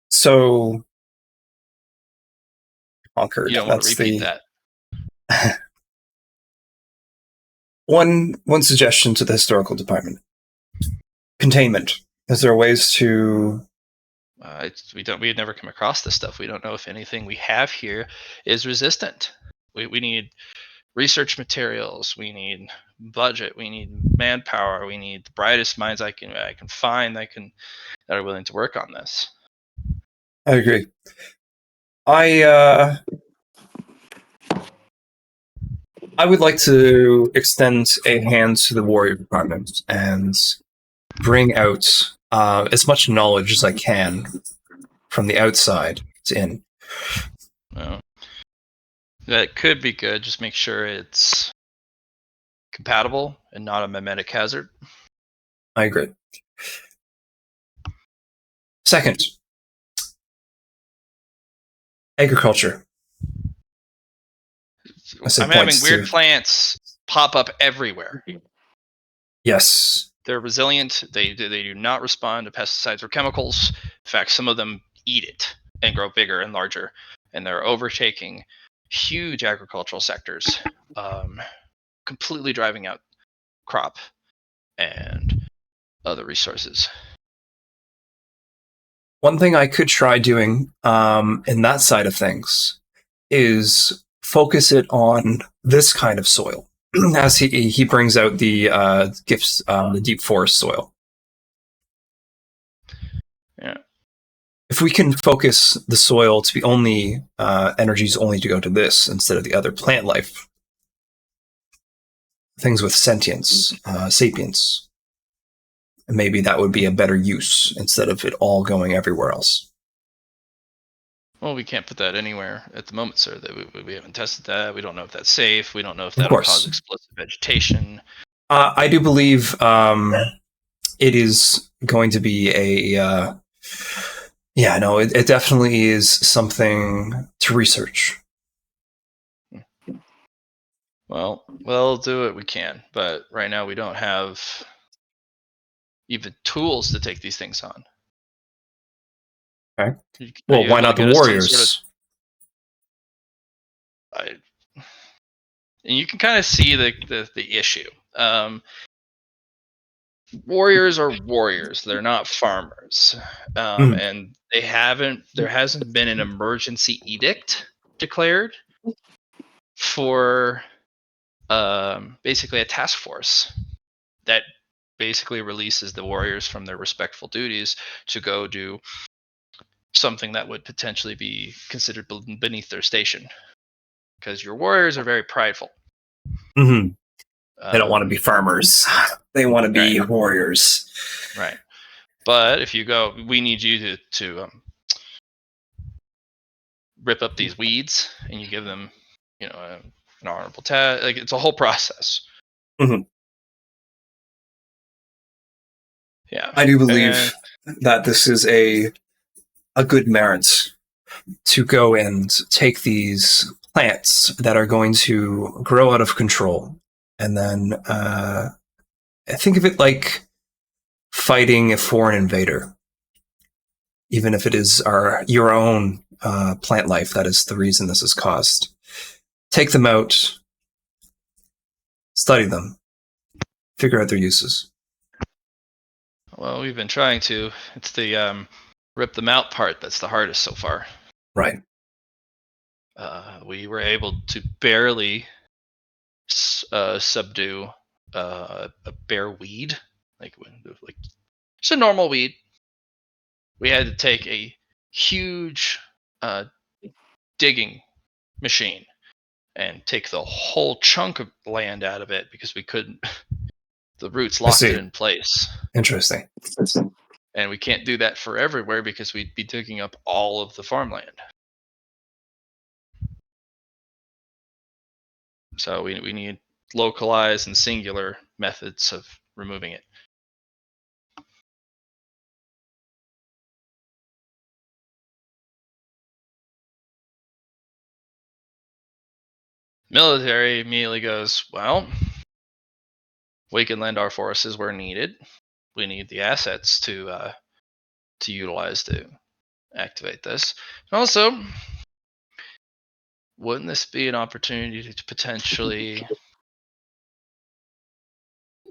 So conquered. You don't want to That's repeat the that. one suggestion to the historical department. Containment. Is there ways to? We've never come across this stuff. We don't know if anything we have here is resistant. We need research materials. We need budget. We need manpower. We need the brightest minds I can find that are willing to work on this. I agree. I would like to extend a hand to the warrior department and bring out as much knowledge as I can from the outside to in. Well, that could be good. Just make sure it's compatible and not a mimetic hazard. I agree. Second, agriculture. I'm having weird plants pop up everywhere. Yes. They're resilient. They do not respond to pesticides or chemicals. In fact, some of them eat it and grow bigger and larger, and they're overtaking huge agricultural sectors, completely driving out crop and other resources. One thing I could try doing in that side of things is focus it on this kind of soil. As he brings out the gifts, the deep forest soil. Yeah. If we can focus the soil to be only energies only to go to this instead of the other plant life, things with sentience, sapience, maybe that would be a better use instead of it all going everywhere else. Well, we can't put that anywhere at the moment, sir. That we haven't tested that. We don't know if that's safe. We don't know if that'll cause explosive vegetation. I do believe it is going to be a. It definitely is something to research. Well, we'll do what we can, but right now we don't have even tools to take these things on. Okay. Well, why not the warriors? And you can kind of see the issue. Warriors are warriors. They're not farmers, and there hasn't been an emergency edict declared for basically a task force that basically releases the warriors from their respectful duties to go do something that would potentially be considered beneath their station, because your warriors are very prideful. Mm-hmm. They don't want to be farmers. They want to be warriors. Right. But if you go, we need you to rip up these weeds, and you give them, an honorable task. Like, it's a whole process. Mm-hmm. Yeah. I do believe that this is a good merit to go and take these plants that are going to grow out of control, and then think of it like fighting a foreign invader. Even if it is your own plant life, that is the reason this is caused. Take them out, study them, figure out their uses. Well, we've been trying to. It's the rip them out part that's the hardest so far. Right. We were able to barely subdue a bear weed, like just a normal weed. We had to take a huge digging machine and take the whole chunk of land out of it because we couldn't. The roots locked it in place. Interesting. And we can't do that for everywhere because we'd be digging up all of the farmland. So we need localized and singular methods of removing it. Military immediately goes, well, we can lend our forces where needed. We need the assets to utilize to activate this. And also, wouldn't this be an opportunity to potentially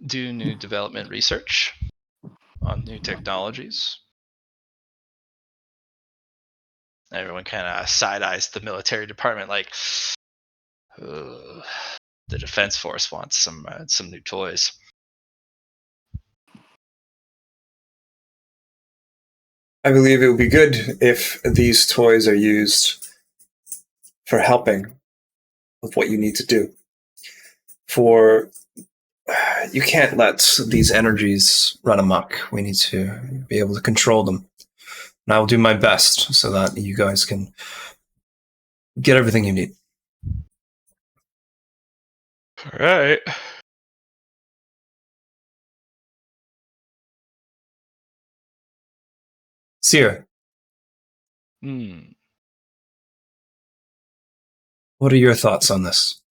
do new development research on new technologies? Everyone kind of side eyes the military department, like the defense force wants some new toys. I believe it would be good if these toys are used for helping with what you need to do. You can't let these energies run amok. We need to be able to control them. And I will do my best so that you guys can get everything you need. All right. Seer, Hmm. what are your thoughts on this?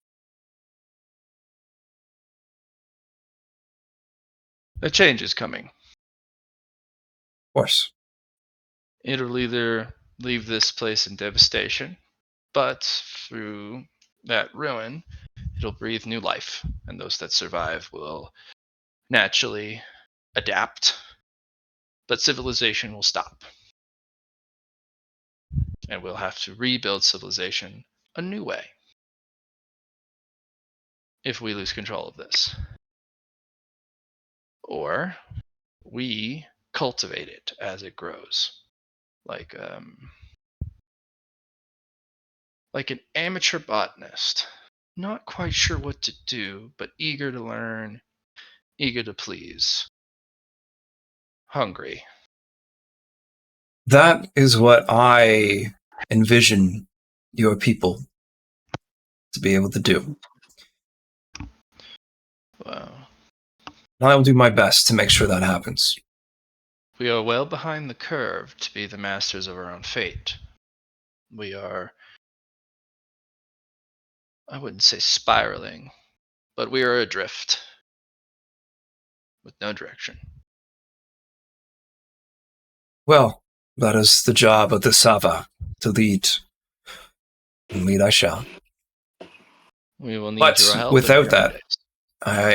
A change is coming. Of course. It'll either leave this place in devastation, but through that ruin, it'll breathe new life, and those that survive will naturally adapt, but civilization will stop. And we'll have to rebuild civilization a new way if we lose control of this. Or we cultivate it as it grows. Like an amateur botanist. Not quite sure what to do, but eager to learn, eager to please. Hungry. That is what I envision your people to be able to do. Well, And I will do my best to make sure that happens. we are well behind the curve to be the masters of our own fate. We are, I wouldn't say spiraling, but we are adrift with no direction. Well, that is the job of the Sava, to lead. And lead I shall. We will need But your help without in the early that, days.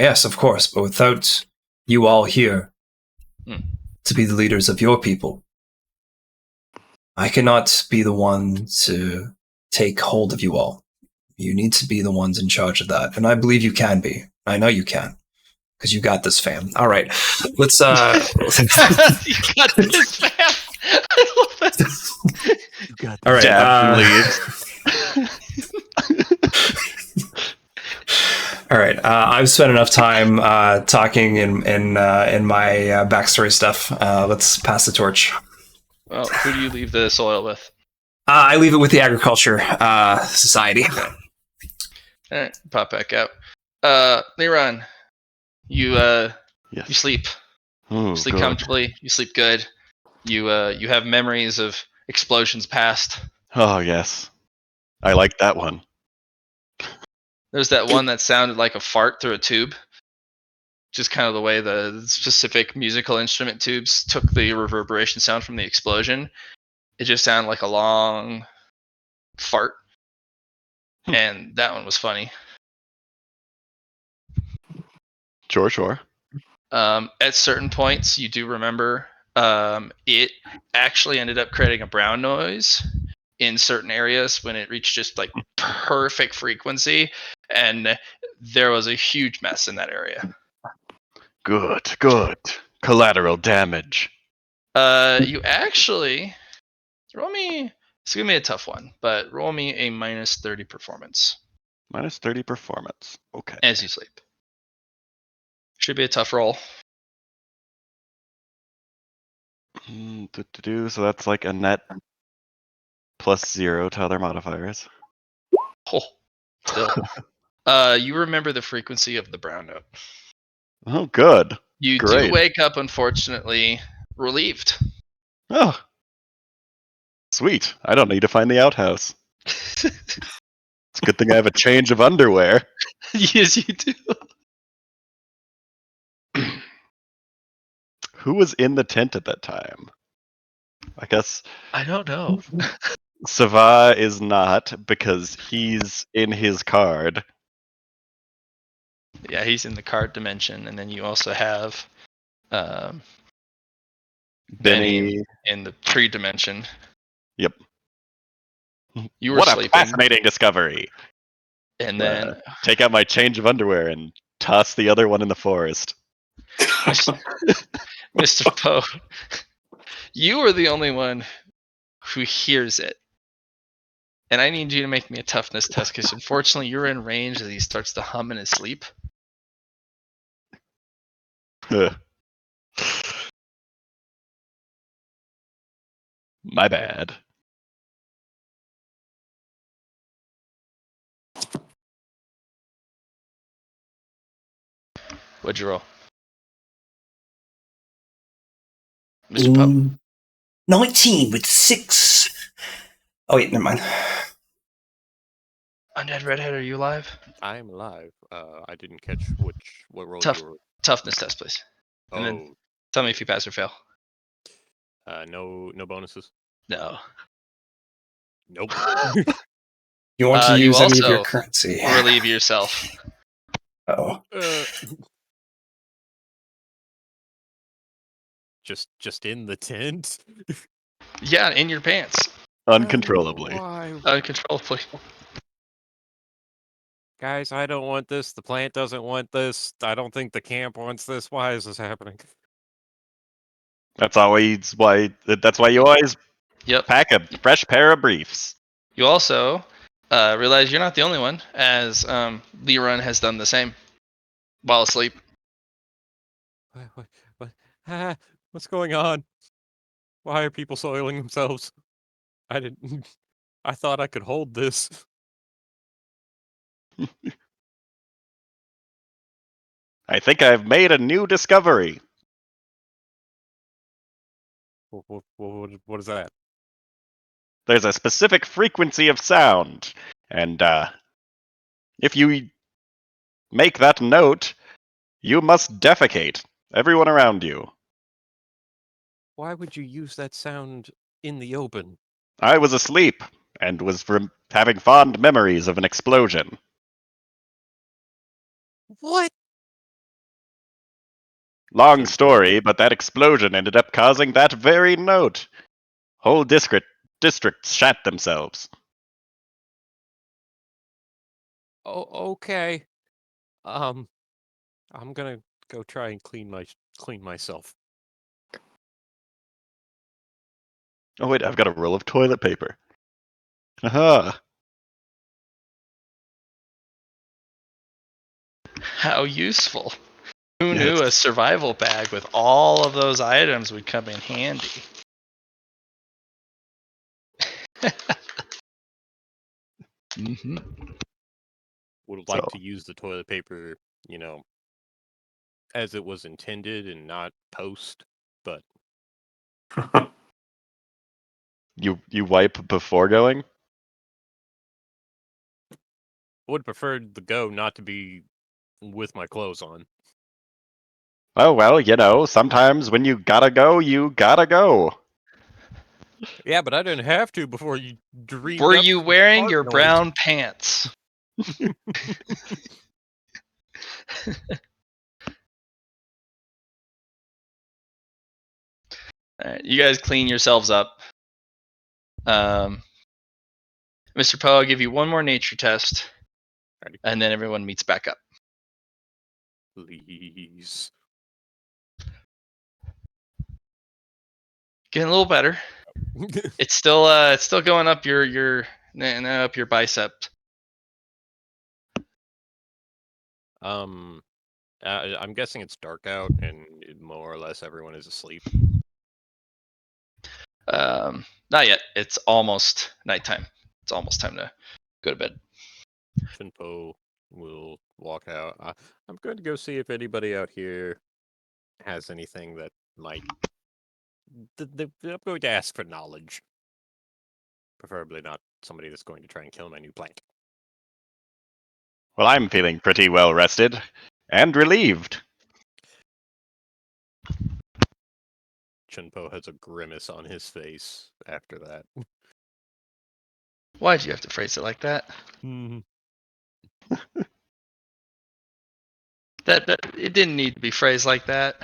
Yes, of course, but without you all here to be the leaders of your people, I cannot be the one to take hold of you all. You need to be the ones in charge of that. And I believe you can be. I know you can. Because you got this, fam. All right. Let's You got this, fam. I love that. You got all right. Dabs and leaves. All right. I've spent enough time talking in my backstory stuff. Let's pass the torch. Well, who do you leave the soil with? I leave it with the Agriculture Society. Okay. All right, pop back out. Liron, you Yes. you sleep. Oh, You sleep God. comfortably. You sleep good. You have memories of explosions past. Oh, yes. I like that one. There's that one that sounded like a fart through a tube. Just kind of the way the specific musical instrument tubes took the reverberation sound from the explosion. It just sounded like a long fart. And that one was funny. Sure. At certain points, you do remember it actually ended up creating a brown noise in certain areas when it reached just like perfect frequency, and there was a huge mess in that area. Good. Collateral damage. You actually roll me. It's gonna be a tough one, but roll me a minus 30 performance Minus 30 performance. Okay. as you sleep. Should be a tough roll. So that's like a net +0 to other modifiers. Oh, still. You remember the frequency of the brown note. Oh, good. You do Great. wake up, unfortunately, relieved. Oh, sweet. I don't need to find the outhouse. It's a good thing I have a change of underwear. Yes, you do. Who was in the tent at that time? I guess I don't know. Sava is not because he's in his card. Yeah, he's in the card dimension, and then you also have um, Benny in the tree dimension. Yep. You were What a sleeping, fascinating discovery. and then Take out my change of underwear and toss the other one in the forest. Mr. Poe, you are the only one who hears it. And I need you to make me a toughness test because unfortunately you're in range as he starts to hum in his sleep. My bad. What'd you roll? Mr. Poe? 19 with 6. Oh, wait, never mind. Undead Redhead, are you alive? I am alive. I didn't catch what role Tough. you were. Toughness test, please. And then tell me if you pass or fail. No bonuses. No. Nope. You want to you use any of your also currency? relieve yourself. Oh. Just in the tent. Yeah, in your pants. Uncontrollably. Why? Uncontrollably. Guys, I don't want this. The plant doesn't want this. I don't think the camp wants this. Why is this happening? That's always why. That's why you always Yep. pack a fresh pair of briefs. You also realize you're not the only one, as Lerun has done the same while asleep. What? What's going on? Why are people soiling themselves? I didn't. I thought I could hold this. I think I've made a new discovery. What is that? There's a specific frequency of sound, and if you make that note, you must defecate everyone around you. Why would you use that sound in the open? I was asleep and was having fond memories of an explosion. What? Long story, but that explosion ended up causing that very note. Whole districts shat themselves. Oh, okay. I'm gonna go try and clean myself. Oh wait, I've got a roll of toilet paper. Aha! How useful. Who Yes. knew a survival bag with all of those items would come in handy? Mm-hmm. Would like to use the toilet paper, as it was intended and not post, but You wipe before going? would prefer the go not to be with my clothes on. Oh well, sometimes when you gotta go, you gotta go. Yeah, but I didn't have to before you dreamed Were up you some wearing fart your noise. brown pants? All right, you guys clean yourselves up. Mr. Poe, I'll give you one more nature test, Alrighty. and then everyone meets back up. Please. Getting a little better. It's still going up your up your bicep. I'm guessing it's dark out and more or less everyone is asleep. Not yet. It's almost nighttime. It's almost time to go to bed. Chinpo will walk out. I'm going to go see if anybody out here has anything that might. I'm going to ask for knowledge. Preferably not somebody that's going to try and kill my new plant. Well, I'm feeling pretty well rested and relieved. Chinpo has a grimace on his face after that. Why'd you have to phrase it like that? That it didn't need to be phrased like that.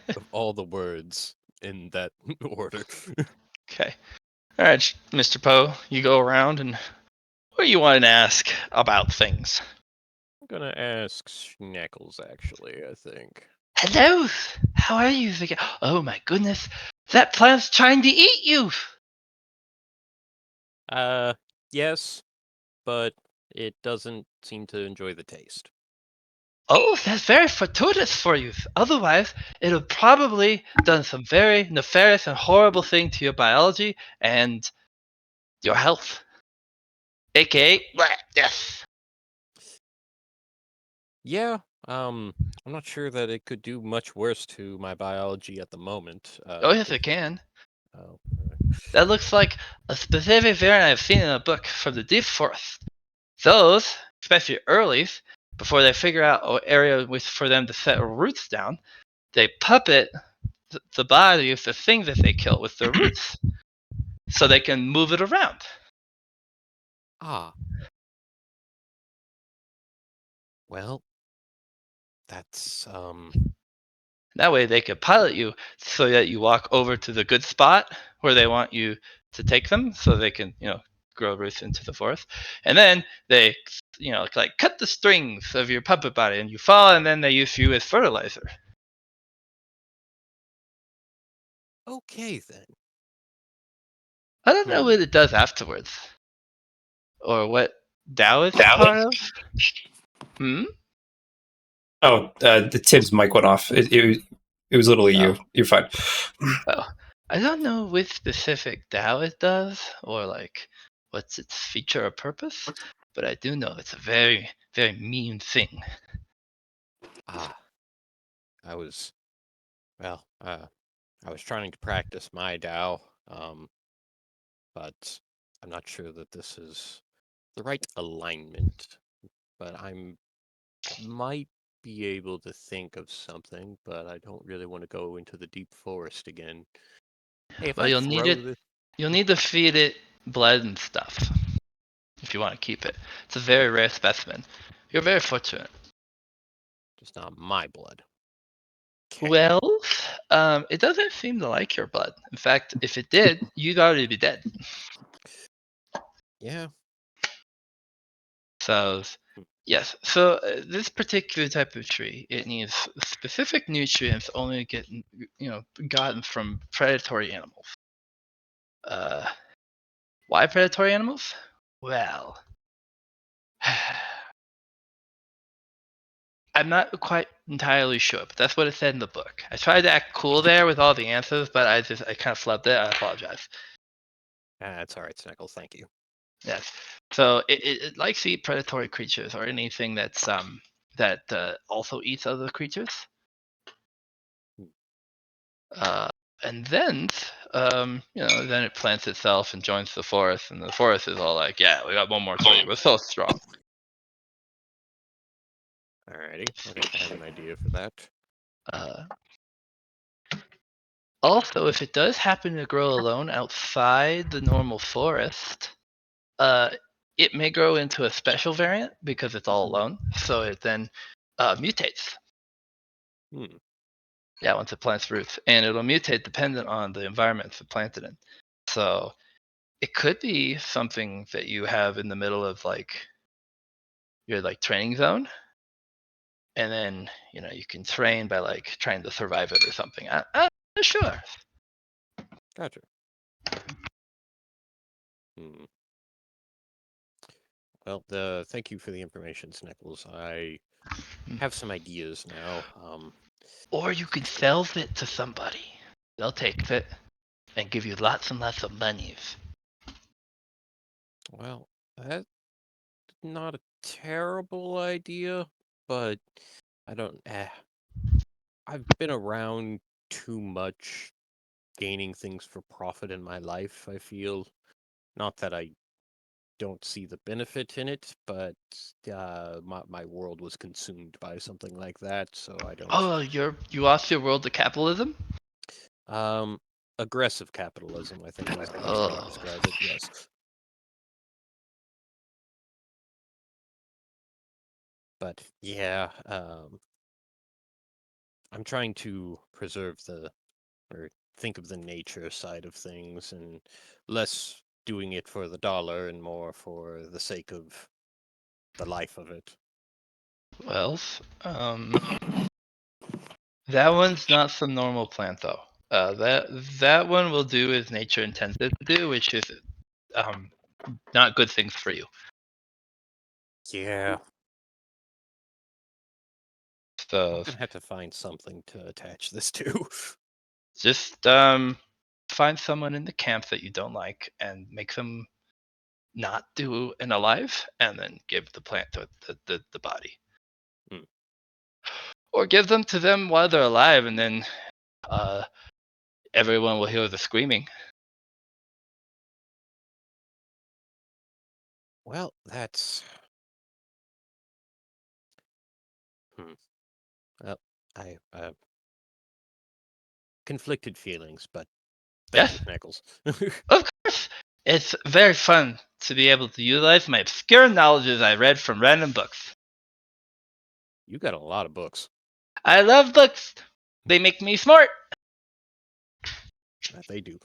Of all the words in that order. Okay. All right, Mr. Poe, you go around and what do you want to ask about things? I'm gonna ask Schneckles, actually, I think. Hello, how are you? Oh my goodness, that plant's trying to eat you. Yes, but it doesn't seem to enjoy the taste. Oh, that's very fortuitous for you. Otherwise, it would probably done some very nefarious and horrible thing to your biology and your health, aka death. Yeah, I'm not sure that it could do much worse to my biology at the moment. Oh yes, it can. Oh, That looks like a specific variant I've seen in a book from the deep forest. Those, especially earlies, before they figure out an area for them to set roots down, they puppet the body of the thing that they kill with their roots, so they can move it around. Ah. Well, that's That way they could pilot you so that you walk over to the good spot where they want you to take them so they can, grow roots into the forest. And then they, like cut the strings of your puppet body and you fall and then they use you as fertilizer. okay then. I don't know what it does afterwards. Or what Dao is part of. Hmm? Oh, the Tim's mic went off. It was literally you. You're fine. Oh, I don't know which specific DAO it does, or like what's its feature or purpose, but I do know it's a very, very mean thing. Ah, I was trying to practice my Tao, but I'm not sure that this is the right alignment. But I might be able to think of something, but I don't really want to go into the deep forest again. Hey, if Well, I you'll need throw it. this, You'll need to feed it blood and stuff if you want to keep it. It's a very rare specimen. You're very fortunate. just not my blood. Okay. Well, it doesn't seem to like your blood. In fact, if it did, you'd already be dead. Yeah. So, yes. So this particular type of tree, it needs specific nutrients only gotten from predatory animals. Why predatory animals? Well, I'm not quite entirely sure, but that's what it said in the book. I tried to act cool there with all the answers, but I kind of flubbed it. I apologize. That's all right, Sneckles. Thank you. Yes. So it likes to eat predatory creatures or anything that's that also eats other creatures. And then then it plants itself and joins the forest, and the forest is all like, "Yeah, we got one more tree. We're so strong." Alrighty. I think I have an idea for that. Also, if it does happen to grow alone outside the normal forest, it may grow into a special variant because it's all alone. So it then mutates. Hmm. Yeah, once it plants roots, and it'll mutate dependent on the environment it's planted in. So it could be something that you have in the middle of like your like training zone, and then you can train by like trying to survive it or something. I'm not sure. Gotcha. Hmm. Well, thank you for the information, Snickles. I have some ideas now. Or you could sell it to somebody. They'll take it and give you lots and lots of monies. Well, that's not a terrible idea, but I don't. I've been around too much gaining things for profit in my life, I feel. Not that I don't see the benefit in it, but my world was consumed by something like that, so I don't. Oh, you lost your world to capitalism? Um, aggressive capitalism, I think, is the best way to describe it. Yes. But yeah, I'm trying to preserve or think of the nature side of things, and less doing it for the dollar and more for the sake of the life of it. Well, that one's not some normal plant though. That one will do as nature intends it to do, which is not good things for you. Yeah, So I'm gonna have to find something to attach this to. just find someone in the camp that you don't like and make them not do an alive, and then give the plant to the body. Hmm. Or give them to them while they're alive, and then uh, everyone will hear the screaming. Well, that's. Well, I conflicted feelings, but thank you, Yes, Knuckles. of course. It's very fun to be able to utilize my obscure knowledges I read from random books. You got a lot of books. I love books. They make me smart. That they do.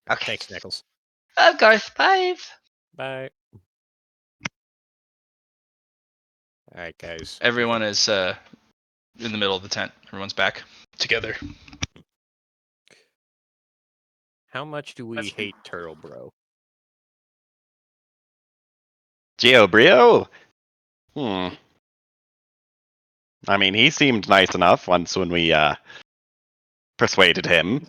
Okay. Thanks, Knuckles. Of course. Bye. Bye. All right, guys. Everyone is in the middle of the tent. Everyone's back together. How much do we hate Turtle Bro? Gio Brio? I mean, he seemed nice enough once when we persuaded him.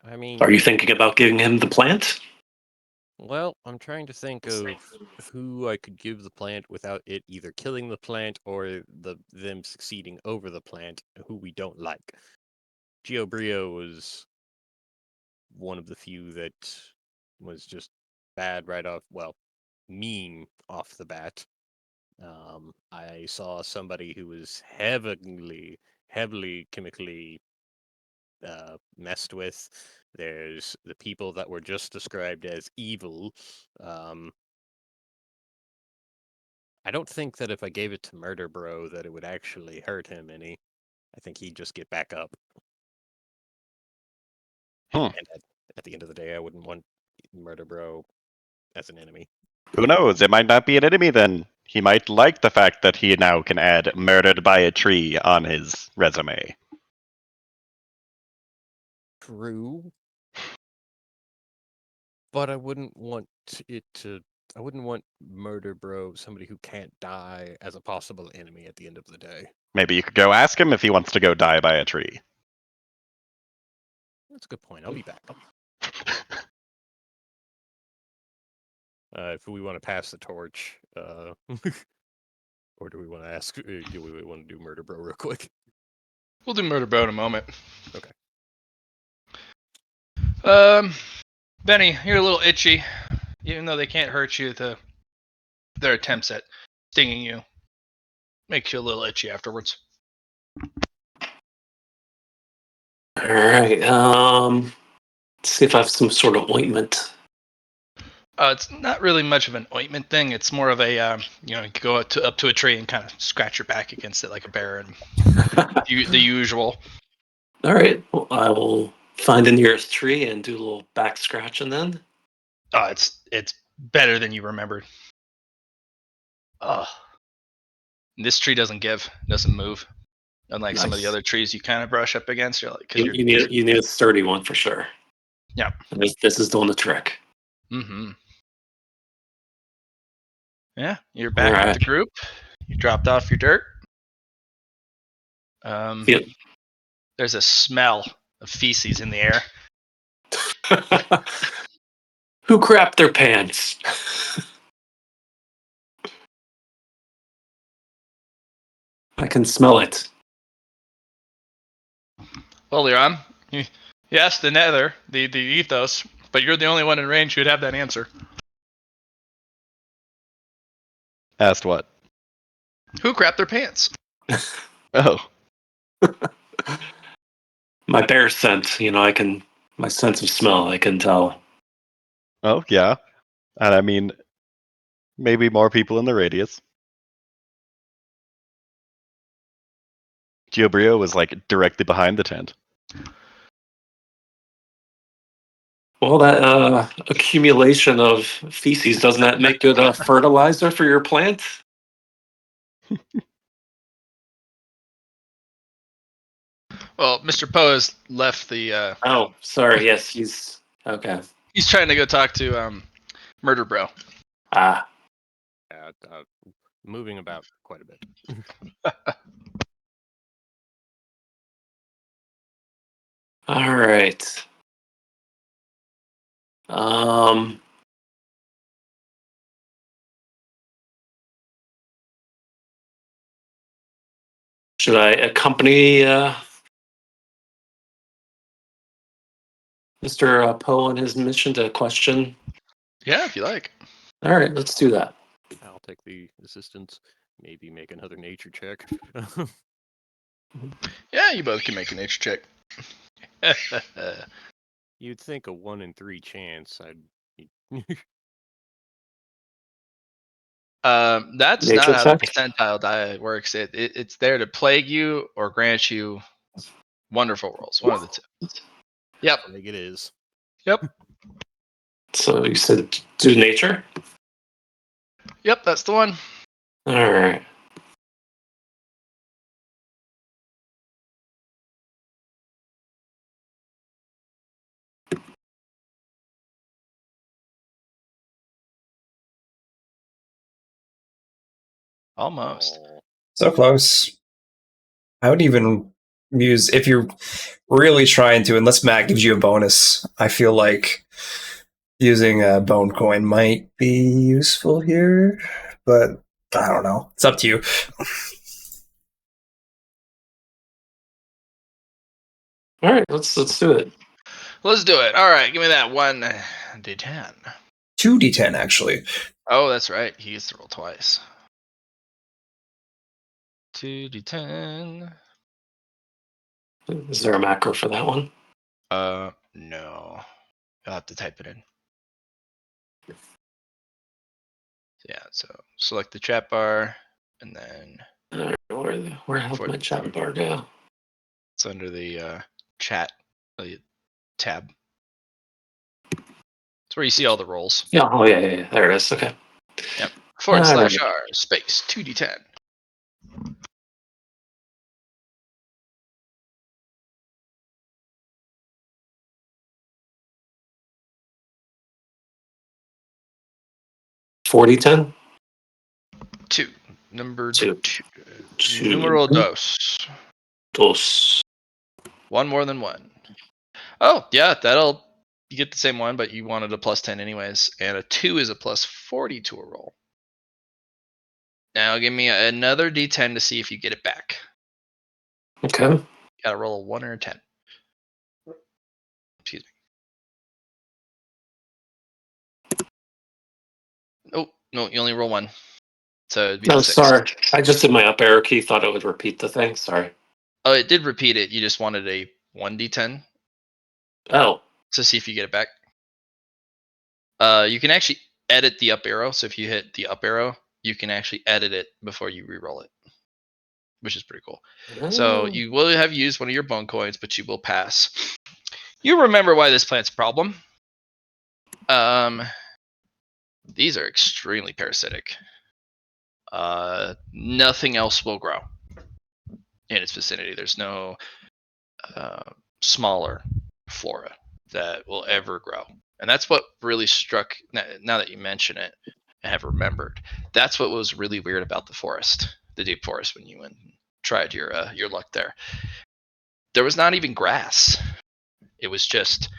I mean, Are you thinking about giving him the plant? well, I'm trying to think of who I could give the plant without it either killing the plant or them succeeding over the plant, who we don't like. Gio Brio was one of the few that was just bad right off, well, mean off the bat. I saw somebody who was heavily chemically messed with. There's the people that were just described as evil. I don't think that if I gave it to Murder Bro that it would actually hurt him any. I think he'd just get back up. Hmm. And at the end of the day, I wouldn't want Murder Bro as an enemy. Who knows? It might not be an enemy then. He might like the fact that he now can add murdered by a tree on his resume. True. But I wouldn't want it to. I wouldn't want Murder Bro, somebody who can't die, as a possible enemy at the end of the day. Maybe you could go ask him if he wants to go die by a tree. That's a good point. I'll be back. If we want to pass the torch, or do we want to ask? Do we want to do Murder Bro real quick? We'll do Murder Bro in a moment. Okay. Benny, you're a little itchy, even though they can't hurt you. Their attempts at stinging you makes you a little itchy afterwards. All right. Let's see if I have some sort of ointment. It's not really much of an ointment thing. It's more of a you can go up to a tree and kind of scratch your back against it like a bear, and the usual. All right. Well, I will find the nearest tree and do a little back scratching then. Oh, it's better than you remembered. Oh, this tree doesn't move, unlike some of the Nice. other trees you kind of brush up against. You're like, because You need a sturdy one for sure. Yeah. This is doing the trick. Mm-hmm. Yeah, you're All back with right. the group. You dropped off your dirt. Feel- There's a smell of feces in the air. Who crapped their pants? I can smell it. Well, Leon, you asked the Nether, the ethos, but you're the only one in range who'd have that answer. Asked what? Who crapped their pants? Oh, My bear scent, my sense of smell, I can tell. oh yeah. And I mean, maybe more people in the radius. Giobrio was like directly behind the tent. Well, that accumulation of feces, doesn't that make good fertilizer for your plant? Well, Mr. Poe has left the. Oh, sorry. Yes, he's okay. He's trying to go talk to Murder Bro. Ah, Moving about quite a bit. all right. Um, should I accompany Mr. Poe on his mission to question? Yeah, if you like. All right, let's do that. I'll take the assistance. Maybe make another nature check. Yeah, you both can make a nature check. You'd think a 1 in 3 chance. That's Nature not how the check? percentile die works. It's there to plague you or grant you wonderful rolls. One of the two. Yep. I think it is. Yep. So you said do nature? Yep. That's the one. All right. Almost. Oh, So close. I would even use if you're really trying to, unless Matt gives you a bonus. I feel like using a bone coin might be useful here, but I don't know. It's up to you. All right, let's do it. Let's do it. All right. Give me that 1d10. 2d10 actually. Oh, that's right. He gets to roll twice. 2d10. Is there a macro for that one? No. You'll have to type it in. Yeah, so select the chat bar, and then Where have For- my chat bar go? it's under the chat tab. It's where you see all the rolls. Yeah. Oh yeah. There it is. Okay. Yep. / All R right. space 2d10. $40.10. 2. Number Two. 2. Numero dos. Dos. One more than one. Oh, yeah, you get the same one, but you wanted a plus 10 anyways, and a 2 is a plus 40 to a roll. Now give me another d10 to see if you get it back. Okay. You gotta roll a 1 or a 10. Excuse me. Oh, no, you only roll 1. So it'd be No, the 6. sorry. I just did my up arrow key. Thought it would repeat the thing. Sorry. Oh, it did repeat it. You just wanted a 1d10 Oh. to see if you get it back. You can actually edit the up arrow. So if you hit the up arrow, you can actually edit it before you re-roll it, which is pretty cool. So you will have used one of your bone coins, but you will pass. You remember why this plant's a problem. These are extremely parasitic. Nothing else will grow in its vicinity. There's no smaller flora that will ever grow. And that's what really struck, now that you mention it, I have remembered. That's what was really weird about the forest, the deep forest, when you went and tried your luck there. There was not even grass. It was just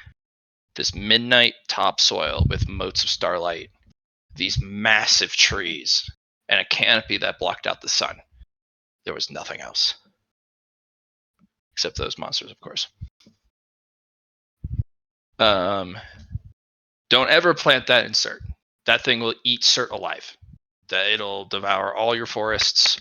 this midnight topsoil with motes of starlight, these massive trees, and a canopy that blocked out the sun. There was nothing else. Except those monsters, of course. Don't ever plant that in Cert. That thing will eat Cert alive. It'll devour all your forests,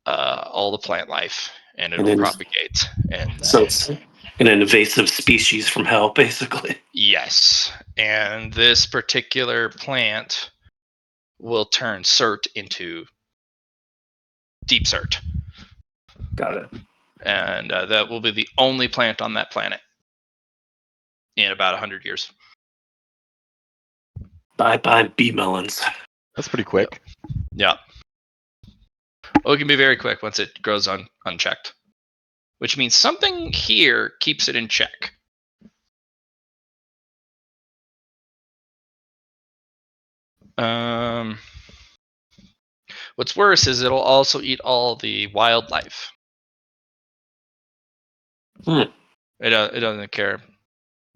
all the plant life, and it'll propagate. And So it's an invasive species from hell, basically. yes, and this particular plant will turn Cert into deep Cert. Got it. And that will be the only plant on that planet in about 100 years. Bye-bye bee melons. That's pretty quick. Yeah. Well, it can be very quick once it grows unchecked, which means something here keeps it in check. What's worse is it'll also eat all the wildlife. It doesn't care.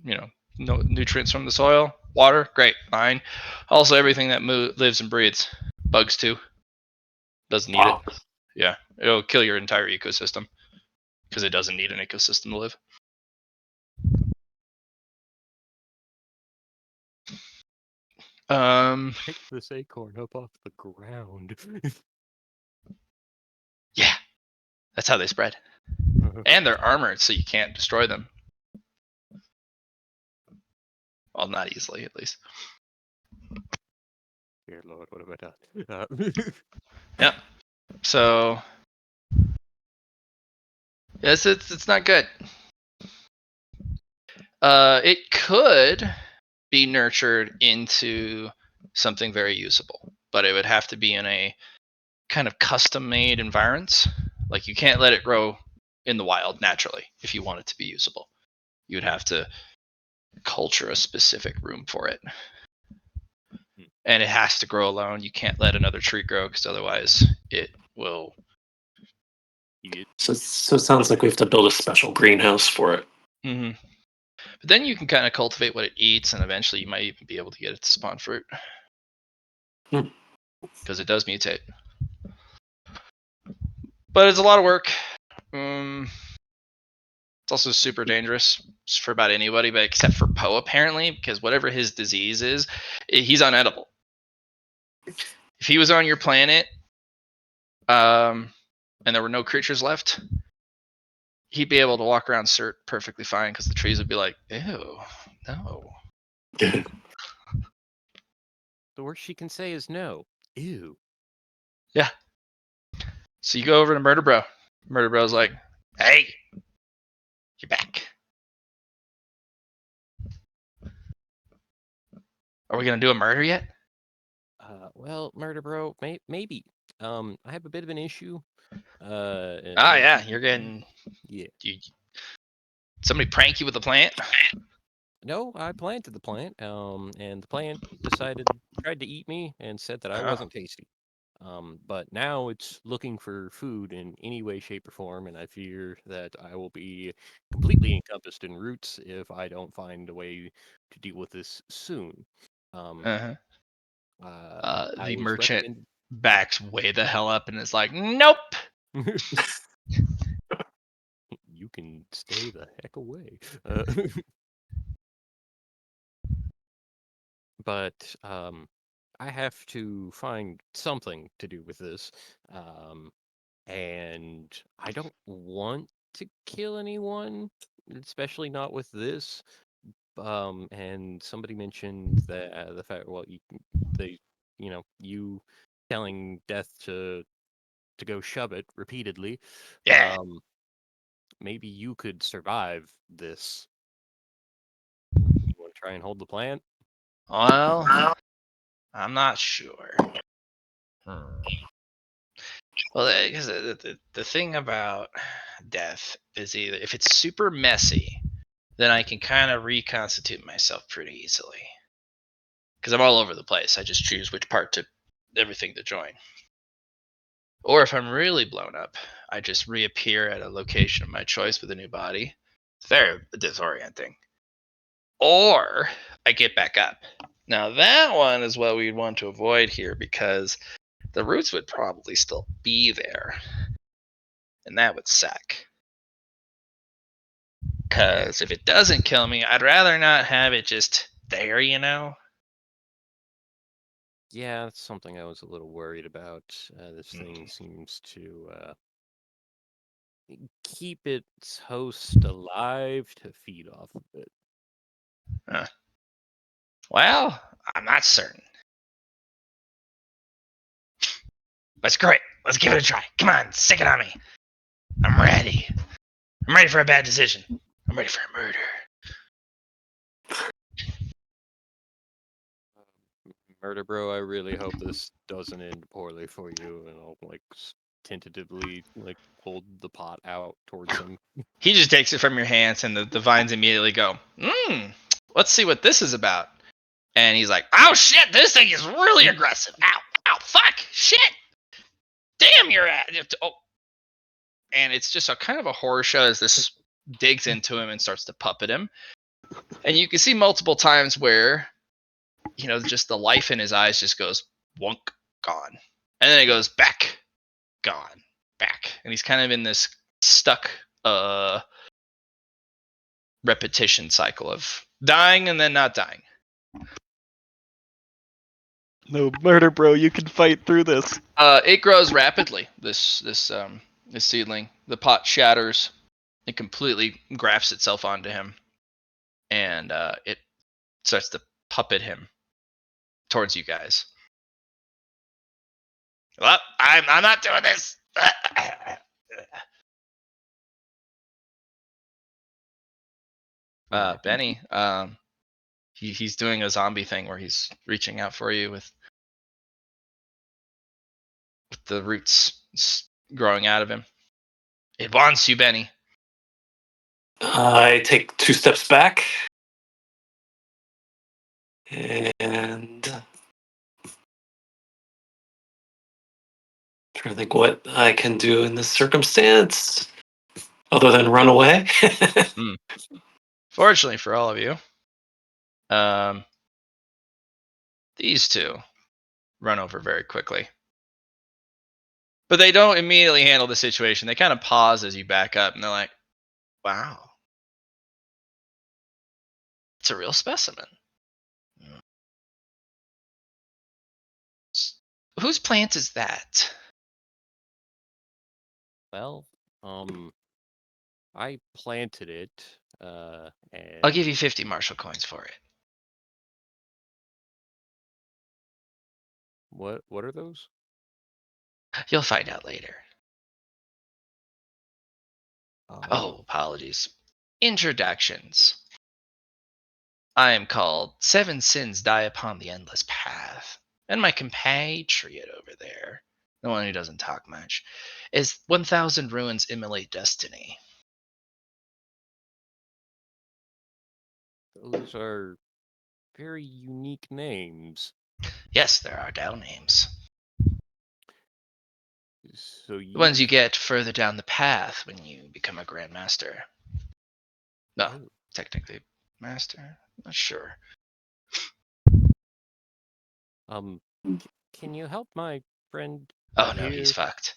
No nutrients from the soil, water, great, fine. Also, everything that lives and breathes, bugs too, doesn't need it. Yeah, it'll kill your entire ecosystem because it doesn't need an ecosystem to live. Pick this acorn up off the ground. Yeah, that's how they spread. And they're armored, so you can't destroy them. Well, not easily, at least. Dear Lord, what have I done? Yep. So, yes, it's not good. It could be nurtured into something very usable, but it would have to be in a kind of custom-made environment. Like, you can't let it grow in the wild naturally if you want it to be usable. You would have to culture a specific room for it. And it has to grow alone. You can't let another tree grow because otherwise it will. So it sounds like we have to build a special greenhouse for it. Mm-hmm. But then you can kind of cultivate what it eats, and eventually you might even be able to get it to spawn fruit. Because it does mutate. But it's a lot of work. It's also super dangerous for about anybody, but except for Poe apparently, because whatever his disease is, he's unedible. If he was on your planet, and there were no creatures left, he'd be able to walk around Cert perfectly fine because the trees would be like, ew, no. The worst she can say is no. Ew. Yeah. So you go over to Murder Bro. Murder Bro's like, hey, you're back. Are we going to do a murder yet? Well, Murder Bro, maybe. I have a bit of an issue. Yeah, you're getting. Yeah. Somebody prank you with a plant? No, I planted the plant. And the plant tried to eat me and said that I wasn't tasty. But now it's looking for food in any way, shape, or form, and I fear that I will be completely encompassed in roots if I don't find a way to deal with this soon. The I was merchant backs way the hell up and is like, nope. You can stay the heck away. But I have to find something to do with this. And I don't want to kill anyone, especially not with this. and somebody mentioned that the fact, well, you telling Death to go shove it repeatedly. Yeah. Maybe you could survive this. You want to try and hold the plant? Well, I'm not sure. Well, because the thing about death is either if it's super messy, then I can kind of reconstitute myself pretty easily. Because I'm all over the place. I just choose which part to everything to join. Or if I'm really blown up, I just reappear at a location of my choice with a new body. It's very disorienting. Or I get back up. Now that one is what we'd want to avoid here because the roots would probably still be there. And that would suck. Because if it doesn't kill me, I'd rather not have it just there, you know? Yeah, that's something I was a little worried about. This thing seems to keep its host alive to feed off of it. Well, I'm not certain. But it's great. Let's give it a try. Come on, stick it on me. I'm ready. I'm ready for a bad decision. I'm ready for a murder. Murder Bro, I really hope this doesn't end poorly for you, and I'll tentatively hold the pot out towards him. He just takes it from your hands, and the vines immediately go, let's see what this is about. And he's like, oh shit, this thing is really aggressive. Ow, ow, fuck, shit. Damn, you're at it. Oh. And it's just a kind of a horror show as this digs into him and starts to puppet him. And you can see multiple times where, just the life in his eyes just goes wonk, gone. And then it goes back, gone, back. And he's kind of in this stuck repetition cycle of dying and then not dying. No, Murder Bro, you can fight through this. It grows rapidly. This seedling. The pot shatters. It completely grafts itself onto him, and it starts to puppet him towards you guys. Well, I'm not doing this. Benny, he's doing a zombie thing where he's reaching out for you with the roots growing out of him. It wants you, Benny. I take 2 steps back and trying to think what I can do in this circumstance other than run away. Fortunately for all of you, these two run over very quickly. But they don't immediately handle the situation. They kind of pause as you back up, and they're like, wow. It's a real specimen. Whose plant is that? Well, I planted it, and I'll give you 50 Marshall coins for it. What are those? You'll find out later. Oh, apologies. Introductions. I am called Seven Sins Die Upon the Endless Path, and my compatriot over there, the one who doesn't talk much, is 1,000 Ruins Immolate Destiny. Those are very unique names. Yes, there are Dell names. So The ones you get further down the path when you become a Grandmaster. No, technically Master? Not sure. Can you help my friend? Oh no, here? he's fucked.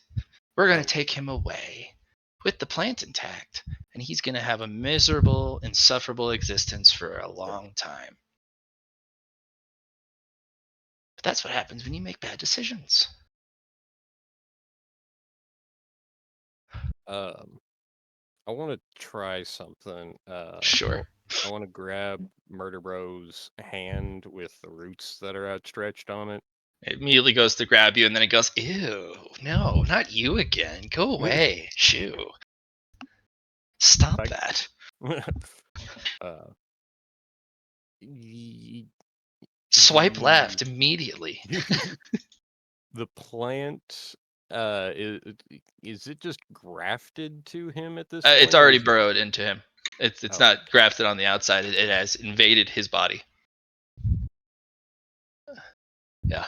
We're gonna take him away with the plant intact, and he's gonna have a miserable, insufferable existence for a long time. But that's what happens when you make bad decisions. I want to try something. Sure. I want to grab Murder Bro's hand with the roots that are outstretched on it. It immediately goes to grab you, and then it goes, ew, no, not you again. Go away. Shoo. Stop Like- that. Y- Swipe left immediately. The plant, is it just grafted to him at this point? It's or already is it- burrowed into him. It's Oh, not grafted on the outside. It has invaded his body. Yeah.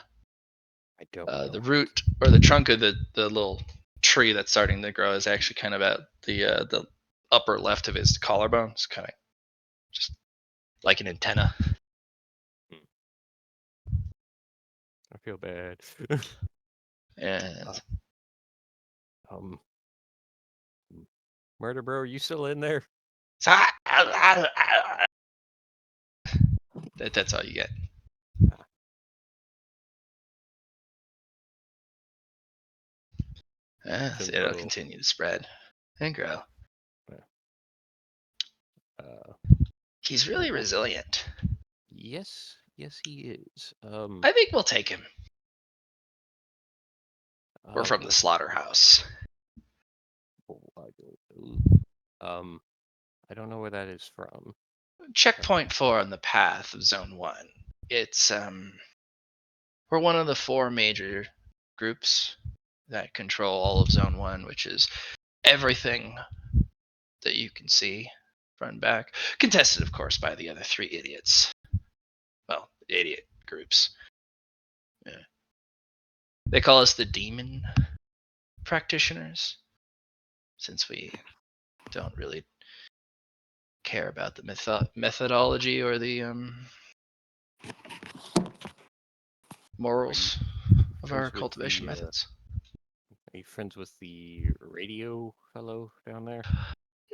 I don't know. The root or the trunk of the little tree that's starting to grow is actually kind of at the upper left of his collarbone. It's kind of just like an antenna. I feel bad. And um, Murder Bro, are you still in there? that's all you get. So it'll Simple. continue to spread and grow. He's really resilient. Yes, he is. I think we'll take him. We're from the well, slaughterhouse. I don't know where that is from. Checkpoint 4 on the path of Zone 1. It's we're one of the 4 major groups that control all of Zone 1, which is everything that you can see front and back. Contested, of course, by the other 3 idiots. Well, idiot groups. Yeah. They call us the demon practitioners, since we don't really care about the methodology or the morals of our friends with cultivation the, methods. Are you friends with the radio fellow down there?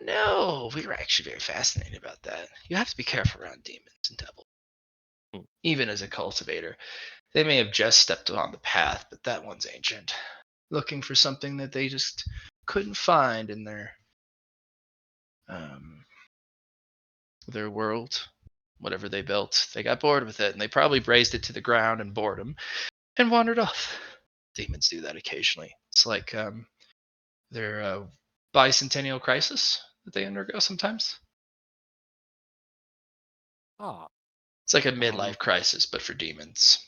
No, we were actually very fascinated about that. You have to be careful around demons and devils. Even as a cultivator, they may have just stepped on the path, but that one's ancient, looking for something that they just couldn't find in their world, whatever they built. They got bored with it, and they probably brazed it to the ground in boredom and wandered off. Demons do that occasionally. It's like their bicentennial crisis that they undergo sometimes. Ah, It's like a midlife crisis, but for demons.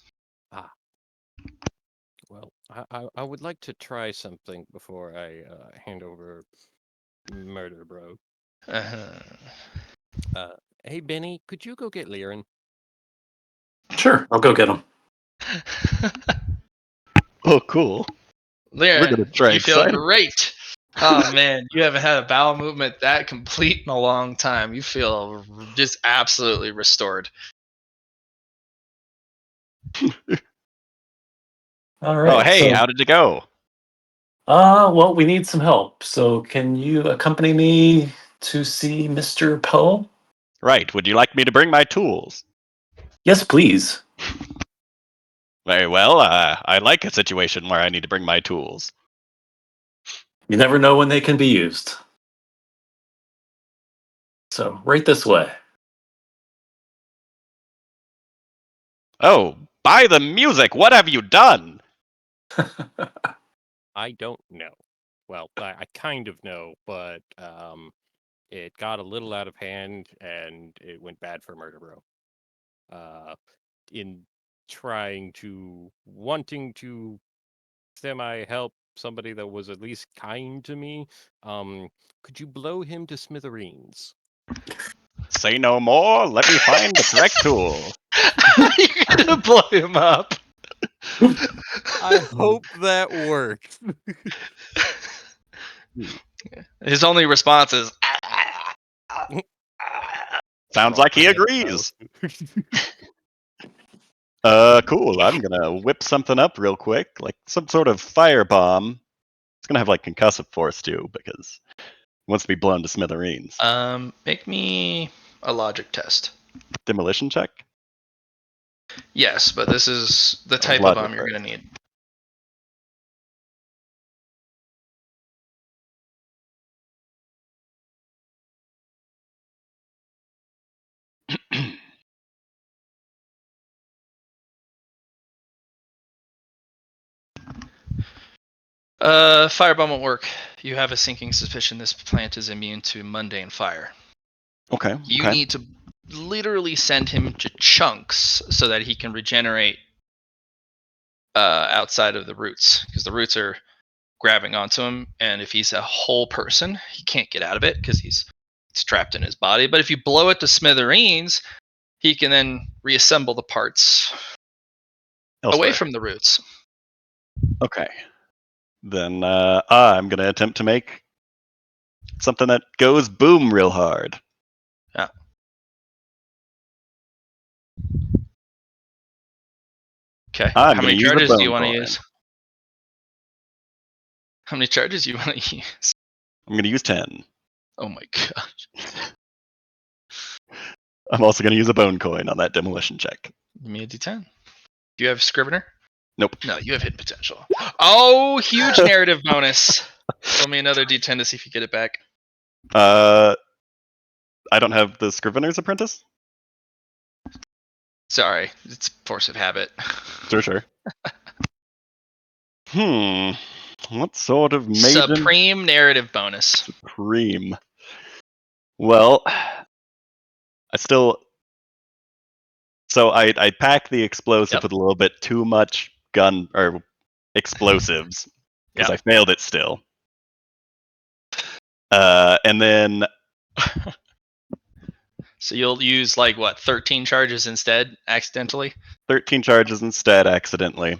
well, I would like to try something before I hand over Murder Bro. Hey Benny, could you go get Liren? Sure, I'll go get them. Oh, cool. We're gonna Liren, try you feel exciting. great. Oh man, you haven't had a bowel movement that complete in a long time. You feel just absolutely restored. All right. Oh, hey, so, how did it go? well, we need some help. So, can you accompany me to see Mr. Poe? Right, would you like me to bring my tools? Yes, please. Very well, I like a situation where I need to bring my tools. You never know when they can be used. So, right this way. Oh, by the music, what have you done? I don't know. Well, I kind of know, but it got a little out of hand and it went bad for Murder Bro. In wanting to semi help somebody that was at least kind to me, could you blow him to smithereens? Say no more, let me find the correct tool. You're gonna blow him up. I hope that works. His only response is. Sounds like he agrees. Cool, I'm gonna whip something up real quick, like some sort of firebomb. It's gonna have like concussive force too, because it wants to be blown to smithereens. Make me a logic test. Demolition check? Yes, but this is the Oh, type of logic bomb you're first. gonna need. Firebomb won't work. You have a sinking suspicion this plant is immune to mundane fire. Okay. You need to literally send him to chunks so that he can regenerate outside of the roots, because the roots are grabbing onto him, and if he's a whole person, he can't get out of it because he's trapped in his body. But if you blow it to smithereens, he can then reassemble the parts Elsewhere. away from the roots. Okay. Then I'm going to attempt to make something that goes boom real hard. Yeah. Okay. I'm How going many to use a charges do you bone want to coin. use? How many charges do you want to use? I'm going to use 10. Oh my gosh. I'm also going to use a bone coin on that demolition check. Give me a d10. Do you have Scrivener? Nope. No, you have hidden potential. Oh, huge narrative bonus. Roll me another d10 to see if you get it back. I don't have the Scrivener's Apprentice? Sorry, it's force of habit. Sure. What sort of maiden? Supreme narrative bonus. Supreme. Well, I still... So I pack the explosive with a little bit too much gun or explosives because I failed it still. And then So you'll use like what, 13 charges instead, accidentally? 13 charges instead, accidentally.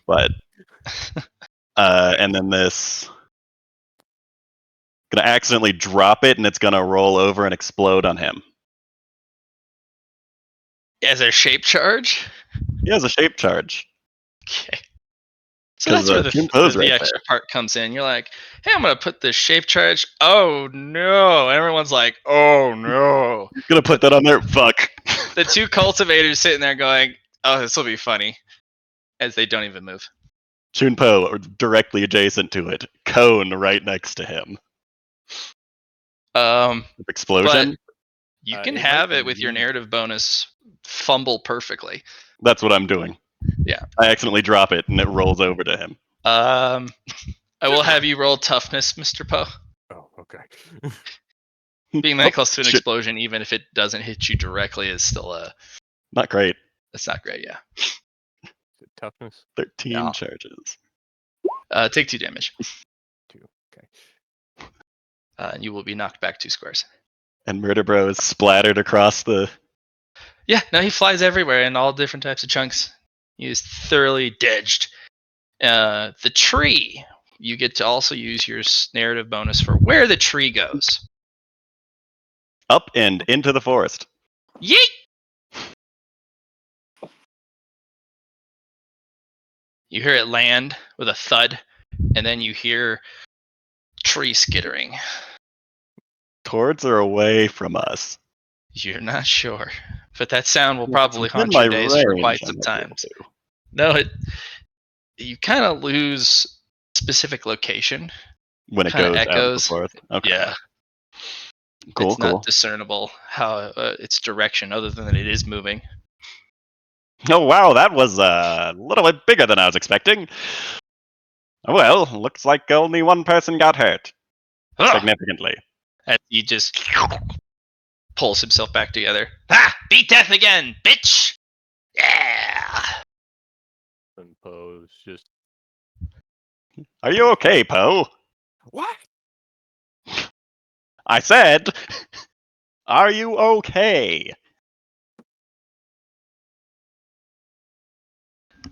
But and then this gonna accidentally drop it, and it's gonna roll over and explode on him. As a shape charge? He has a shape charge. Okay. So that's where the right extra part comes in. You're like, hey, I'm going to put this shape charge. Oh, no. Everyone's like, oh, no. Gonna put that on there. Fuck. The two cultivators sitting there going, oh, this will be funny. As they don't even move. Chunpo directly adjacent to it. Cone right next to him. Explosion. But you can it have might it be with your me. narrative bonus fumble perfectly. That's what I'm doing. Yeah. I accidentally drop it, and it rolls over to him. I will have you roll toughness, Mr. Poe. Oh, okay. Being that close to an Shit. explosion, even if it doesn't hit you directly, is still Not great. that's not great. Yeah. Toughness 13 Yeah. charges. Take 2 damage. 2. Okay. And you will be knocked back 2 squares. And Murder Bro is splattered across the... Yeah, no, he flies everywhere in all different types of chunks. He is thoroughly dedged. The tree, you get to also use your narrative bonus for where the tree goes. Up and into the forest. Yeet! You hear it land with a thud, and then you hear tree skittering. Towards or away from us? You're not sure, but that sound will If probably it's within haunt your my days for range, quite I some might be able times. to. No, you kind of lose specific location. When it Kinda goes out of the echoes. forest. Okay. Yeah, Cool, it's not discernible how its direction, other than that it is moving. Oh, wow, that was a little bit bigger than I was expecting. Well, looks like only one person got hurt. Ugh! Significantly. And he just pulls himself back together. Ah! Beat death again, bitch! Yeah! And Poe's just Are you okay, Poe? what? I said, are you okay?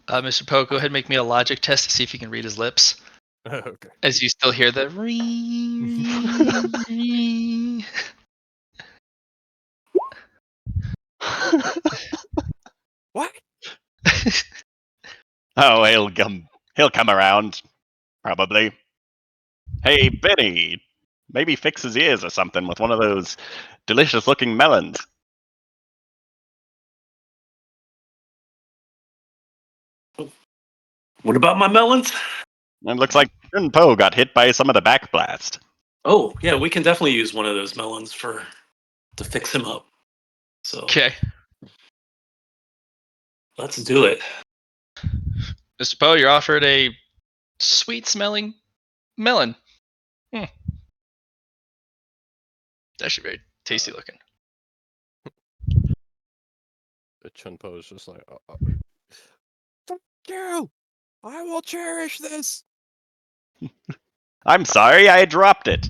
Mr. Poe, go ahead and make me a logic test to see if you can read his lips. Okay. As you still hear the ring. What? Oh, he'll come around. Probably. Hey, Benny. Maybe fix his ears or something with one of those delicious looking melons. What about my melons? It looks like Jun Po got hit by some of the backblast. Oh, yeah, we can definitely use one of those melons to fix him up. So Okay. let's do it. Mr. Poe, you're offered a sweet smelling melon. It's actually very tasty looking. Chunpo is just like, "Fuck you! I will cherish this." I'm sorry, I dropped it.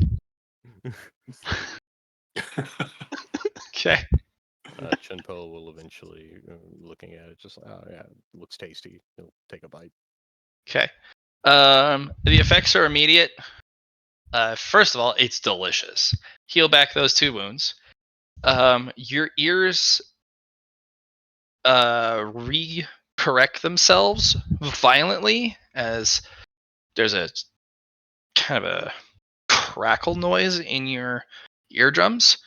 Okay. Chunpo will eventually, looking at it, just like, oh yeah, it looks tasty. He'll take a bite. Okay. The effects are immediate. First of all, it's delicious. Heal back those 2 wounds. Your ears re-correct themselves violently as there's a kind of a crackle noise in your eardrums,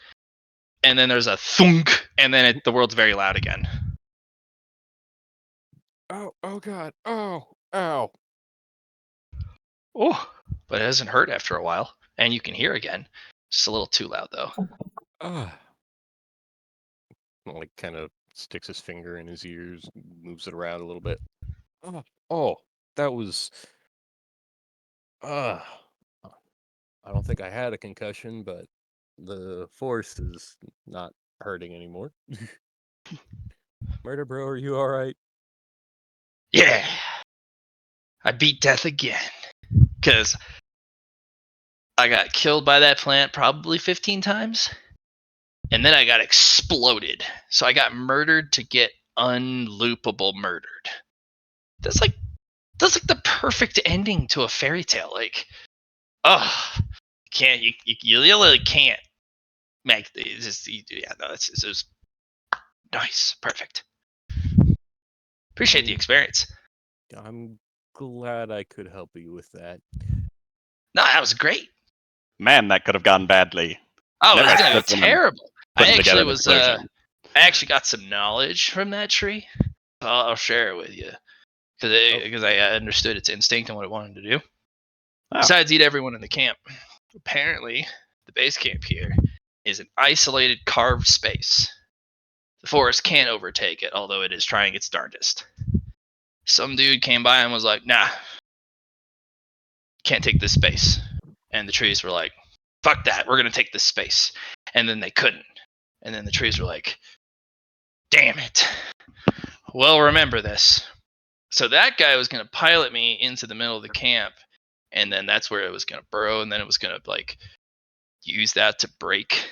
and then there's a thunk, and then the world's very loud again. Oh god, ow. Oh, but it hasn't hurt after a while, and you can hear again. Just a little too loud though. Like, kind of sticks his finger in his ears, moves it around a little bit. Oh, that was. I don't think I had a concussion, but the force is not hurting anymore. Murder bro, are you alright? Yeah, I beat death again because I got killed by that plant probably 15 times, and then I got exploded. So I got murdered to get unloopable murdered. That's like the perfect ending to a fairy tale. Like, oh, you really can't make these. It's just nice, perfect. Appreciate the experience. I'm glad I could help you with that. No, that was great. Man, that could have gone badly. Oh, Never it was gonna be slip them and terrible. putting I together actually an was. explosion. I actually got some knowledge from that tree. I'll share it with you because I understood its instinct and what it wanted to do. Oh. Besides, eat everyone in the camp. Apparently, the base camp here is an isolated carved space. The forest can't overtake it, although it is trying its darndest. Some dude came by and was like, nah, can't take this space. And the trees were like, fuck that, we're going to take this space. And then they couldn't. And then the trees were like, damn it. Well, remember this. So that guy was going to pilot me into the middle of the camp, and then that's where it was going to burrow, and then it was going to like use that to break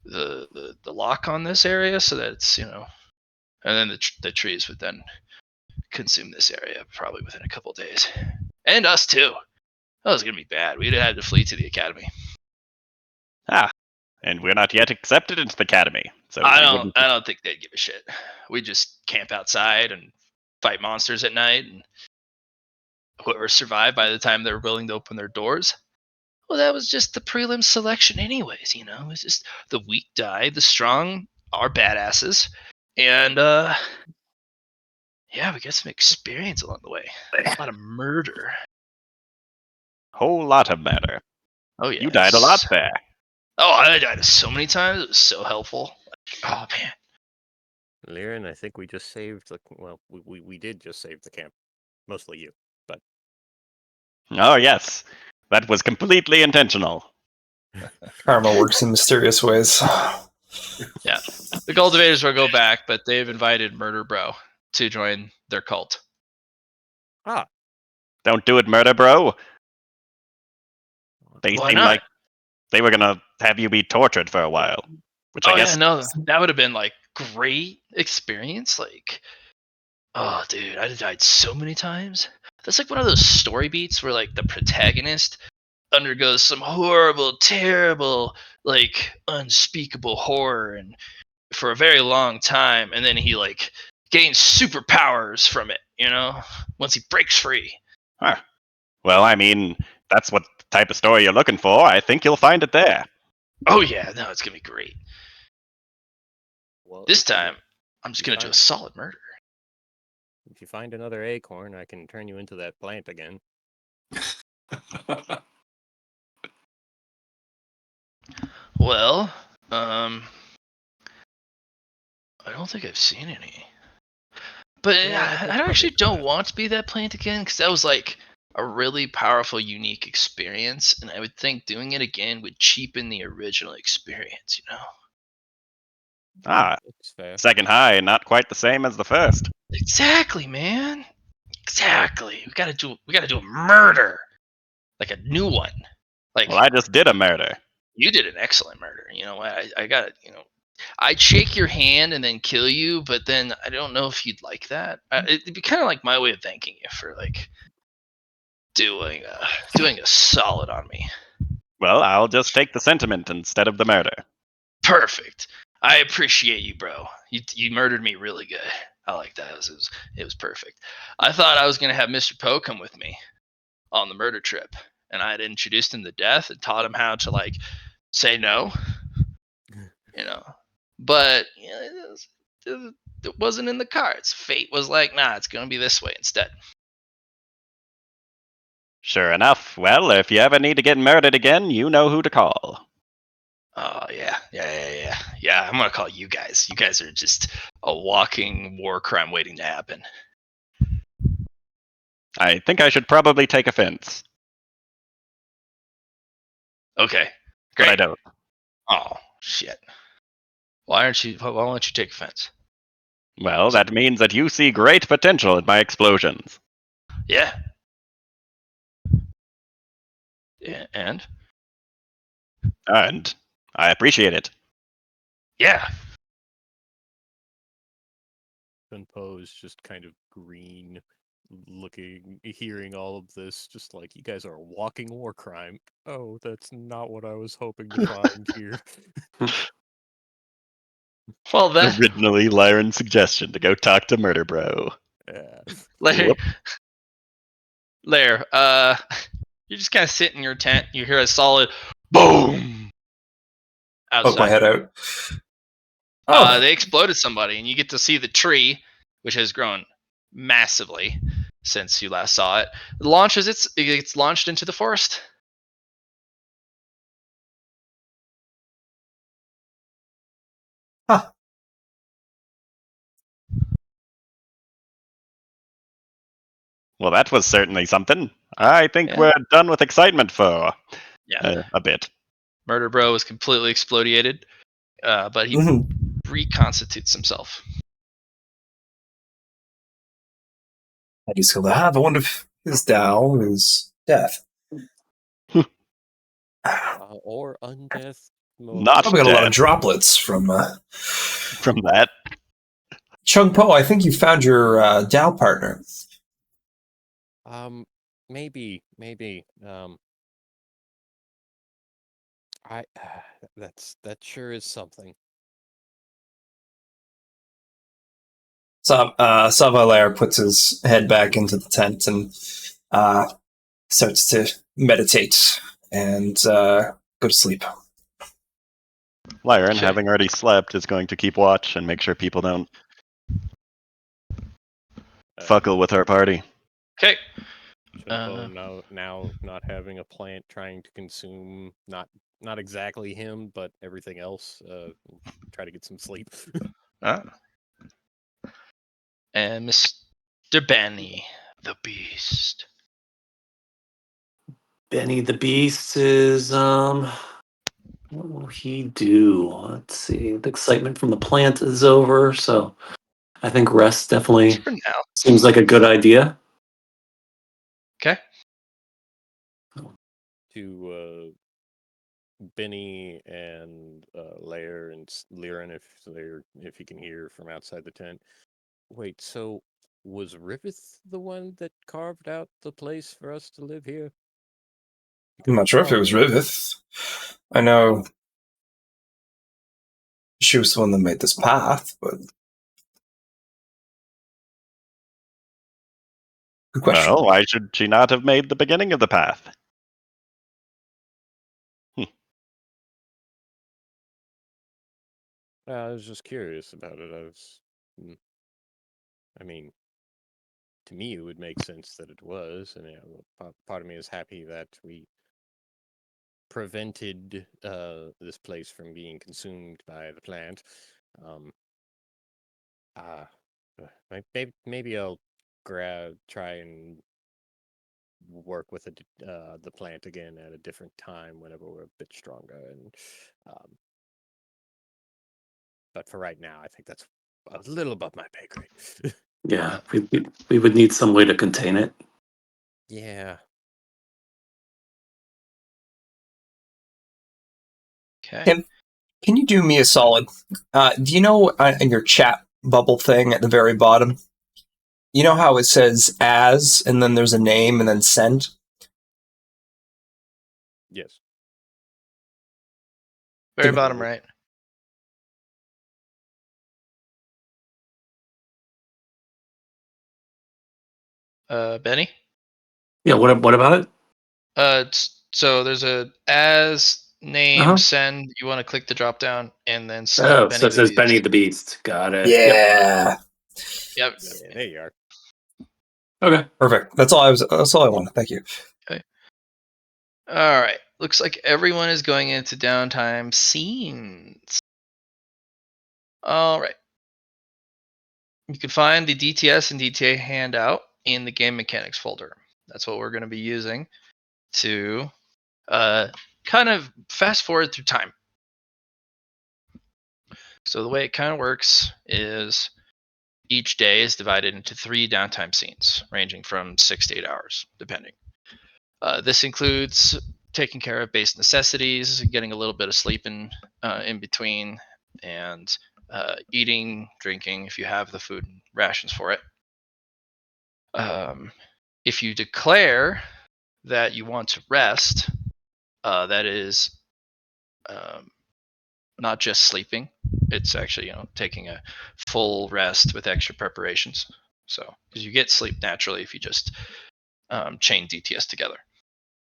the lock on this area, so that it's and then the trees would then consume this area probably within a couple days, and us too. That was going to be bad. We'd have had to flee to the academy. And we're not yet accepted into the academy, so I we don't wouldn't. I don't think they'd give a shit. We just camp outside and fight monsters at night, and whoever survived by the time they were willing to open their doors, well, that was just the prelim selection anyways, It was just the weak die, the strong are badasses, and yeah, we got some experience along the way. A lot of murder. Whole lot of matter. Oh yeah. You died a lot there. Oh, I died so many times. It was so helpful. Oh man. Liren, I think we just saved the. Well, we did just save the camp. Mostly you, but. Oh, yes. That was completely intentional. Karma works in mysterious ways. Yeah. The cultivators will go back, but they've invited Murder Bro to join their cult. Don't do it, murder bro. They Why seem not? like they were gonna have you be tortured for a while. Which I guess. Yeah, no, that would have been like great experience. Like, oh, dude, I died so many times. That's like one of those story beats where like the protagonist undergoes some horrible, terrible, like unspeakable horror, and for a very long time, and then he like gains superpowers from it. Once he breaks free. Huh. Well, I mean, that's what type of story you're looking for. I think you'll find it there. Oh yeah, no, it's gonna be great. Well, This time, I'm just gonna do a solid murder. If you find another acorn, I can turn you into that plant again. Well, I don't think I've seen any. But Yeah, I actually don't want to be that plant again, because that was like a really powerful, unique experience, and I would think doing it again would cheapen the original experience. Ah, That's fair. second high, not quite the same as the first. Exactly, man. Exactly. We gotta do a murder, like a new one. Like Well, I just did a murder. you did an excellent murder. You know what? I got it. I'd shake your hand and then kill you, but then I don't know if you'd like that. It'd be kind of like my way of thanking you for like doing a solid on me. Well, I'll just take the sentiment instead of the murder. Perfect. I appreciate you, bro. You murdered me really good. I like that. It was perfect. I thought I was gonna have Mr. Poe come with me on the murder trip, and I had introduced him to death and taught him how to like say no, you know. But it wasn't in the cards. Fate was like, nah, it's gonna be this way instead. Sure enough. Well, if you ever need to get murdered again, you know who to call. Oh yeah. I'm gonna call you guys. You guys are just a walking war crime waiting to happen. I think I should probably take offense, Okay, but I great. don't. Oh shit. Why won't you take offense? Well, that means that you see great potential in my explosions. Yeah. Yeah, and And I appreciate it. yeah. Poe is just kind of green, looking, hearing all of this, just like, you guys are a walking war crime. Oh, that's not what I was hoping to find here. Well then, Originally, Lyron's suggestion to go talk to Murder Bro. Yeah. Larry, Whoop. Lair, you just kind of sit in your tent. You hear a solid boom Poke my outside. head out. Oh, They exploded somebody, and you get to see the tree, which has grown massively since you last saw it. It gets launched into the forest. huh. Well, that was certainly something. I think Yeah. we're done with excitement for Yeah. a bit. Murder Bro is completely explodiated, but he Mhm. reconstitutes himself. How do you skill to have? I wonder if his Tao is death. Or undeath mode. Not Probably got a lot of death droplets from from that. Chung Po. I think you found your Tao partner. Maybe. I that sure is something. Savalair puts his head back into the tent and starts to meditate and go to sleep. Lyron, Okay. having already slept, is going to keep watch and make sure people don't fuckle with our party. Okay. Chimpo now not having a plant trying to consume not exactly him, but everything else. Try to get some sleep. And Mr. Benny, the Beast. Benny the Beast is what will he do? Let's see. The excitement from the plant is over, so I think rest definitely For now. seems like a good idea. Okay. To Benny and Lair and Liren, if he can hear from outside the tent. Wait, so was Riveth the one that carved out the place for us to live here? I'm not sure if it was Riveth. I know she was the one that made this path, but good question. Well, why should she not have made the beginning of the path? I was just curious about it. I mean, to me, it would make sense that it was, and part of me is happy that we prevented this place from being consumed by the plant. Um, maybe I'll try and work with the plant again at a different time whenever we're a bit stronger. And but for right now, I think that's a little above my pay grade. Yeah, we would need some way to contain it. Yeah. Okay. Tim, can you do me a solid? Do you know in your chat bubble thing at the very bottom, you know how it says as, and then there's a name, and then send? Yes. Very bottom right. Benny? Yeah, what about it? So there's a as name Uh-huh. send. You want to click the drop down and then select Oh, Benny so it the says Beast. Benny the Beast. Got it. Yep. Yeah. Yep. Yeah, there you are. Okay. Perfect. That's all I wanted. Thank you. All right. Looks like everyone is going into downtime scenes. All right. You can find the DTS and DTA handout in the game mechanics folder. That's what we're going to be using to kind of fast forward through time. So the way it kind of works is each day is divided into 3 downtime scenes, ranging from 6 to 8 hours, depending. This includes taking care of base necessities, getting a little bit of sleep in between, and eating, drinking if you have the food and rations for it. If you declare that you want to rest, that is not just sleeping. It's actually taking a full rest with extra preparations. So because you get sleep naturally if you just chain DTS together.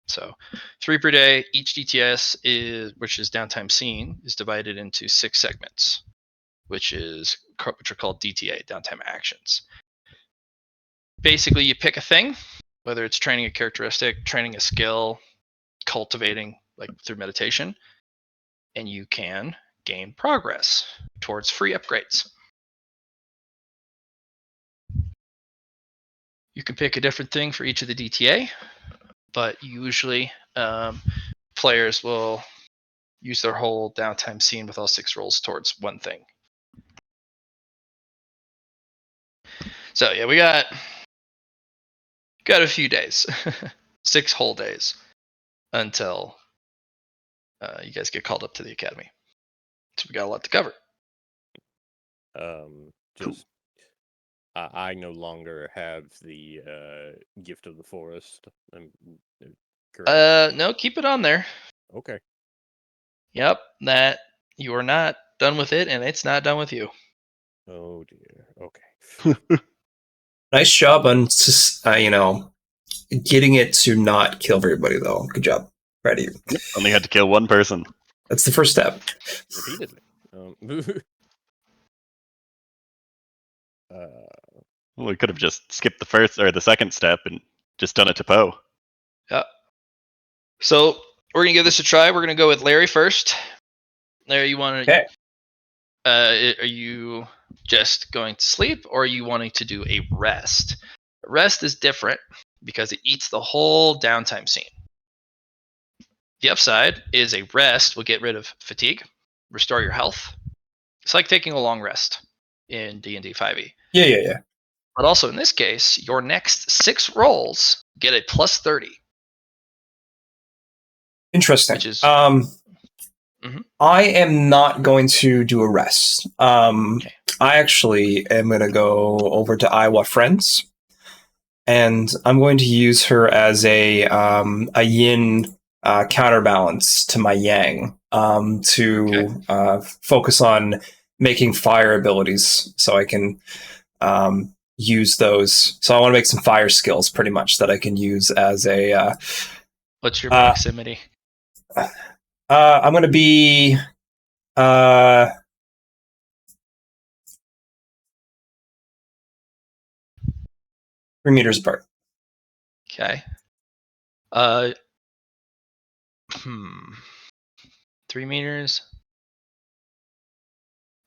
So 3 per day. Each DTS which is downtime scene, is divided into 6 segments, which are called DTA, downtime actions. Basically, you pick a thing, whether it's training a characteristic, training a skill, cultivating like through meditation, and you can gain progress towards free upgrades. You can pick a different thing for each of the DTA, but usually players will use their whole downtime scene with all 6 rolls towards one thing. So yeah, we got a few days, 6 whole days until you guys get called up to the academy. So we got a lot to cover. Just I no longer have the gift of the forest. Correct. No, keep it on there. Okay. Yep, that you are not done with it, and it's not done with you. Oh dear. Okay. Nice job on getting it to not kill everybody, though. Good job. Proud of you. Only had to kill one person. That's the first step. Repeatedly. Well, we could have just skipped the first or the second step and just done it to Poe. Yeah. So we're gonna give this a try. We're gonna go with Larry first. Larry, you want to? Okay. Are you just going to sleep, or are you wanting to do a rest? Rest is different because it eats the whole downtime scene. The upside is a rest will get rid of fatigue, restore your health. It's like taking a long rest in D&D 5e. Yeah. But also in this case, your next 6 rolls get a plus 30. Interesting. Which is I am not going to do a rest. Okay. I actually am going to go over to Iowa Friends, and I'm going to use her as a yin counterbalance to my yang to focus on making fire abilities, so I can use those. So I want to make some fire skills, pretty much, that I can use as a. What's your proximity? I'm going to be 3 meters apart. Okay. 3 meters.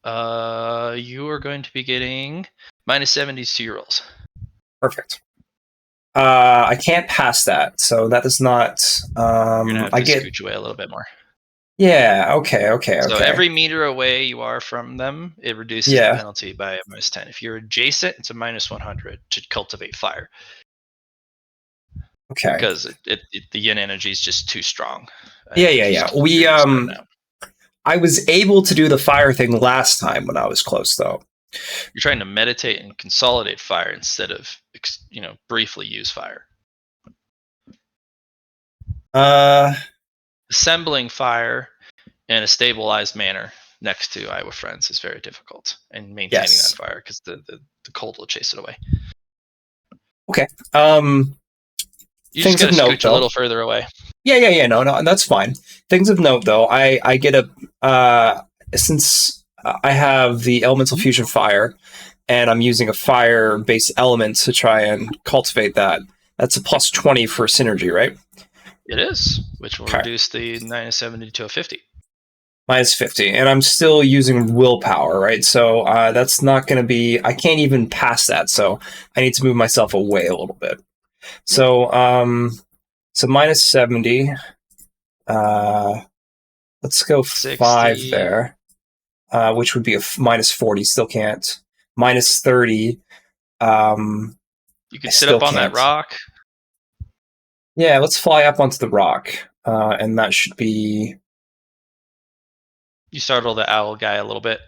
You are going to be getting -70s to your rolls. Perfect. I can't pass that, so that is not. You're gonna have I to get. scooch away a little bit more. Yeah. Okay. So every meter away you are from them, it reduces the penalty by a -10. If you're adjacent, it's a -100 to cultivate fire. Okay. Because the yin energy is just too strong. Yeah. I was able to do the fire thing last time when I was close, though. You're trying to meditate and consolidate fire instead of briefly use fire. Assembling fire in a stabilized manner next to Iowa Friends is very difficult, and maintaining that fire because the cold will chase it away. Okay. You just gotta scooch a little further away. Yeah. No, that's fine. Things of note, though, I get a since I have the elemental fusion fire, and I'm using a fire-based element to try and cultivate that. That's a +20 for synergy, right? It is, which will reduce the -70 to a 50. -50, and I'm still using willpower, right? So that's not going to be. I can't even pass that, so I need to move myself away a little bit. So so -70. Let's go 5 60. there, which would be a -40. Still can't. -30. You can sit up on that rock. Yeah, let's fly up onto the rock, and that should be. You startle the owl guy a little bit.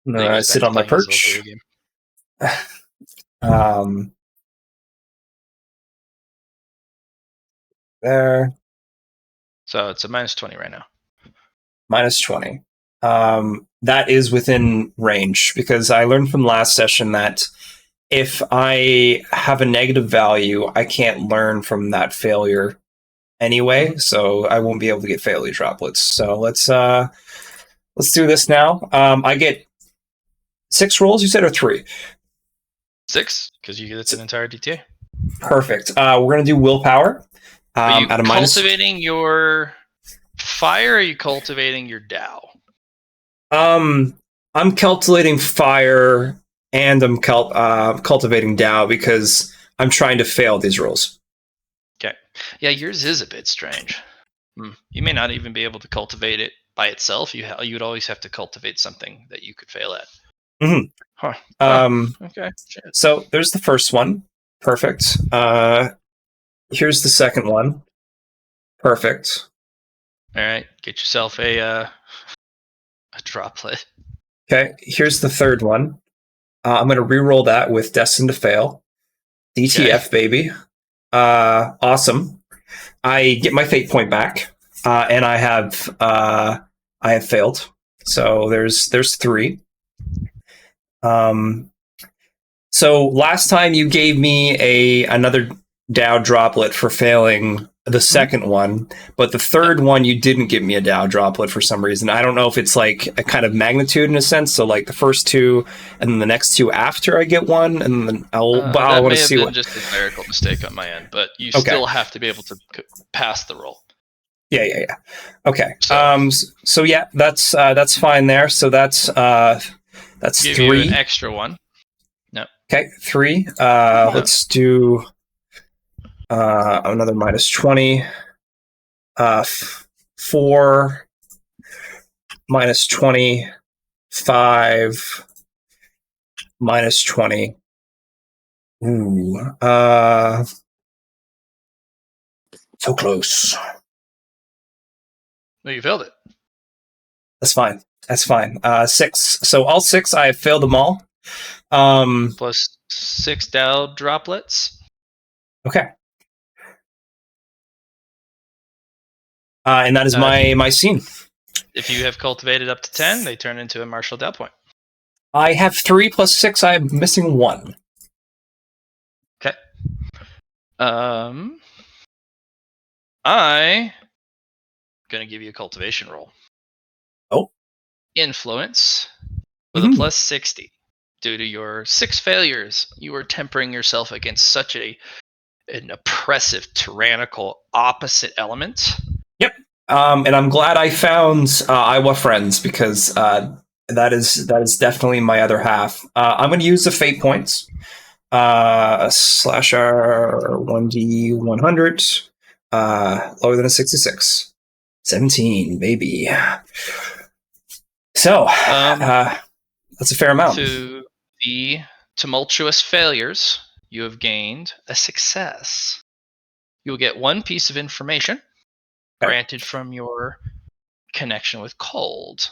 I sit on my perch. There. So it's a -20 right now. -20. That is within range because I learned from last session that if I have a negative value, I can't learn from that failure anyway, so I won't be able to get failure droplets. So let's do this now. I get 6 rolls, you said, or 3? 6, because you get an entire DTA. Perfect. We're gonna do willpower. Are you cultivating your fire, or are you cultivating your Tao? I'm cultivating fire, and I'm cultivating Tao because I'm trying to fail these rolls. Okay. Yeah, yours is a bit strange. You may not even be able to cultivate it by itself. You would always have to cultivate something that you could fail at. Mm-hmm. Huh. Okay. Shit. So there's the first one. Perfect. Here's the second one. Perfect. All right. Get yourself a droplet. Okay. Here's the third one. I'm going to re-roll that with Destined to Fail. DTF, baby. Awesome. I get my fate point back, and I have failed. So there's 3. So last time you gave me another Tao droplet for failing the second one, but the third one you didn't give me a Tao droplet for some reason. I don't know if it's like a kind of magnitude in a sense. So like the first 2, and then the next 2 after I get 1, and then I want to see what. Just a clerical mistake on my end, but you still have to be able to pass the roll. Yeah. Okay. So yeah, that's fine there. So that's give 3. You an extra one. No. Okay, 3. Let's do another -20. 4 -20. 5 -20. Ooh. So close. No, you failed it. That's fine. 6. So all 6, I have failed them all. Plus 6 Tao droplets. Okay. And that is my scene. If you have cultivated up to 10, they turn into a martial Tao point. I have 3 plus 6. I am missing 1. Okay. I gonna give you a cultivation roll. Oh. Influence with a +60. Due to your 6 failures, you are tempering yourself against such an oppressive, tyrannical, opposite element. Yep. And I'm glad I found Iowa Friends because That is definitely my other half. I'm going to use the fate points. Slash R 1D 100. Lower than a 66. 17, baby. So, that's a fair amount. To the tumultuous failures, you have gained a success. You will get one piece of information granted from your connection with cold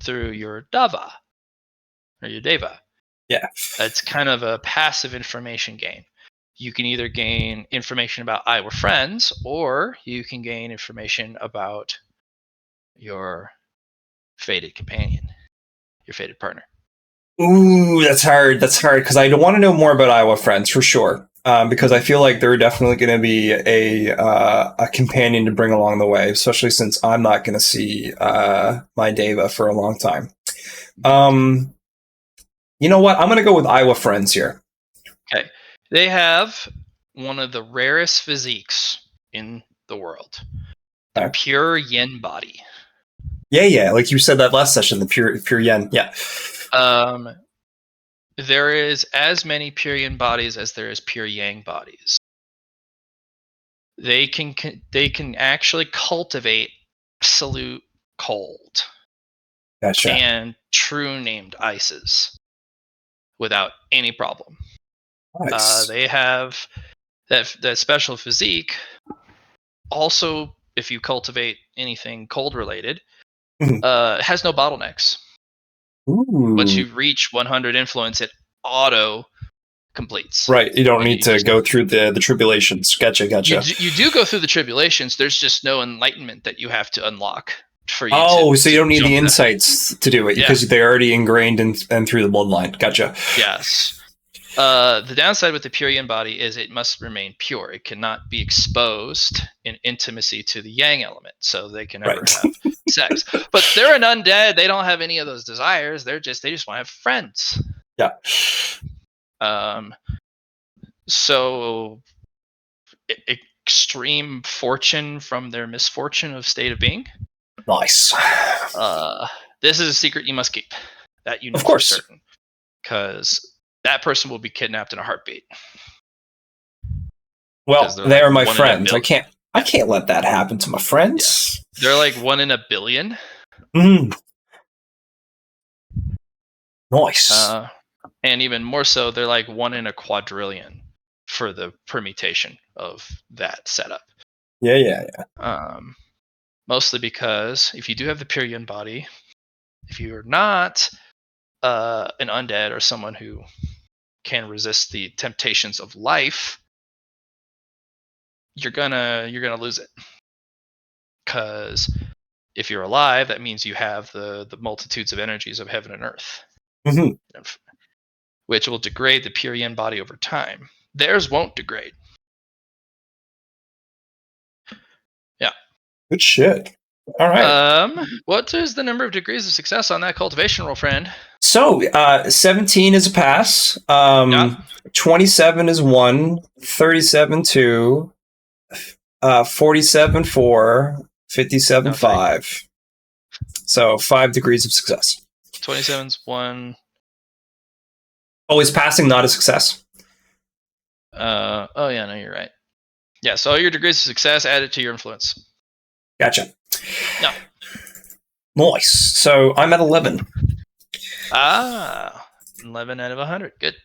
through your dava or your deva. Yeah. It's kind of a passive information gain. You can either gain information about I were friends, or you can gain information about your fated companion, your fated partner. Ooh, that's hard. That's hard because I want to know more about Iowa friends for sure. Because I feel like they're definitely going to be a companion to bring along the way, especially since I'm not going to see my Deva for a long time. You know what? I'm going to go with Iowa friends here. Okay, they have one of the rarest physiques in the world, the pure yen body. Yeah, like you said that last session, the pure yen. Yeah. There is as many pure yin bodies as there is pure yang bodies. They can actually cultivate absolute cold. Gotcha. And true named ices without any problem. Nice. They have that special physique. Also, if you cultivate anything cold related, it has no bottlenecks. Ooh. Once you reach 100 influence, it auto completes. Right, you don't need to go through the tribulations. Gotcha. You do go through the tribulations. There's just no enlightenment that you have to unlock for you. So you don't need the insights to do it because they're already ingrained and through the bloodline. Gotcha. Yes. The downside with the pure yin body is it must remain pure. It cannot be exposed in intimacy to the yang element, so they can never have sex. But they're an undead. They don't have any of those desires. They just want to have friends. Yeah. So extreme fortune from their misfortune of state of being. Nice. This is a secret you must keep. That you know of course. For certain, because that person will be kidnapped in a heartbeat. Well, they are my friends. I can't let that happen to my friends. Yeah. They're like 1 in a billion. Nice. And even more so, they're like 1 in a quadrillion for the permutation of that setup. Yeah. Mostly because if you do have the pure yin body, if you're not an undead or someone who can resist the temptations of life, you're gonna lose it. Because if you're alive, that means you have the multitudes of energies of heaven and earth, which will degrade the pure yin body over time. Theirs won't degrade. Yeah. Good shit. All right. What is the number of degrees of success on that cultivation roll, friend? So, 17 is a pass. 27 is 1. 37 2. 47 4. 57 5. So 5 degrees of success. 27's 1. Always passing, not a success. Oh yeah, no, you're right. Yeah, so all your degrees of success added to your influence. Gotcha. No. Nice. So I'm at 11. 11 out of 100. Good.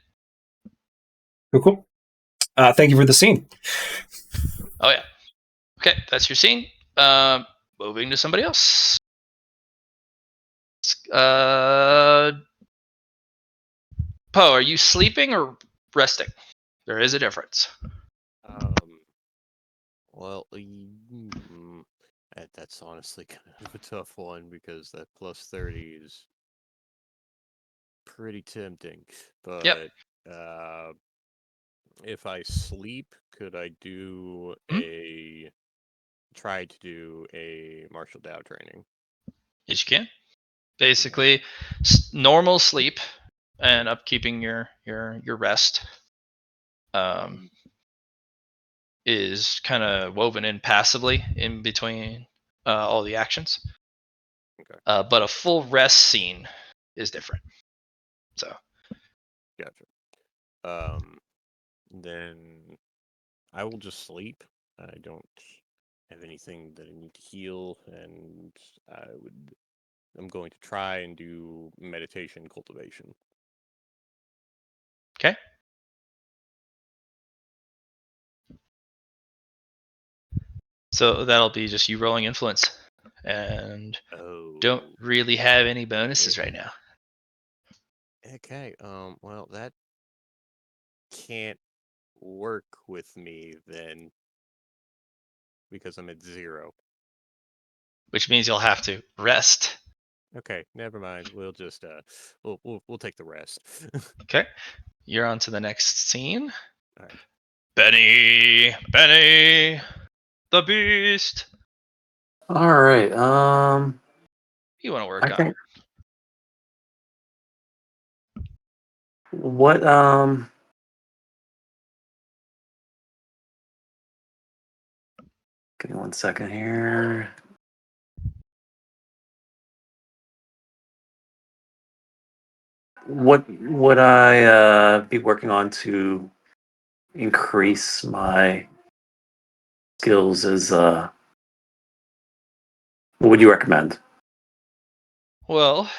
Cool. Thank you for the scene. Oh yeah. Okay, that's your scene. Moving to somebody else. Poe, are you sleeping or resting? There is a difference. Well, that's honestly kind of a tough one because that plus 30 is pretty tempting. But if I sleep, could I do try to do a martial Dao training? Yes, you can. Basically, normal sleep and upkeeping your rest is kind of woven in passively in between all the actions. Okay. But a full rest scene is different. So Gotcha. Then I will just sleep. I don't have anything that I need to heal, and I'm going to try and do meditation cultivation. okay. So that'll be just you rolling influence, and Oh. don't really have any bonuses right now. Okay. Well, that can't work with me then, because I'm at 0. Which means you'll have to rest. Okay, never mind. We'll just we'll take the rest. Okay. You're on to the next scene. All right. Benny, the beast. All right. You want to work I on? think what Give me 1 second here. What would I be working on to increase my skills as what would you recommend? Well,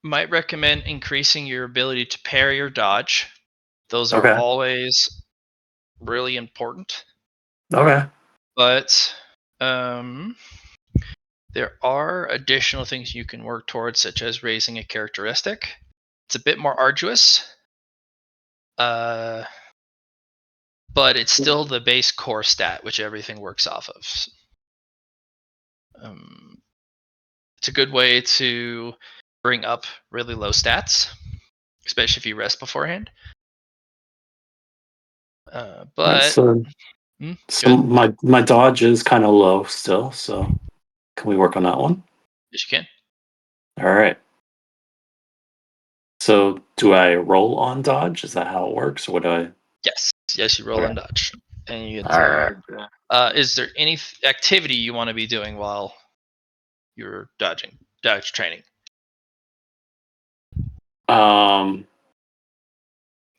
might recommend increasing your ability to parry or dodge. Those are Okay. always really important. Okay. But there are additional things you can work towards, such as raising a characteristic. It's a bit more arduous, but it's still the base core stat, which everything works off of. It's a good way to bring up really low stats, especially if you rest beforehand. Right, But so my dodge is kind of low still, so can we work on that one? yes, you can. All right. So do I roll on dodge? Is that how it works, or what do I? Yes, you roll Okay. and dodge, and you get All to. right. Is there any activity you want to be doing while you're dodge training?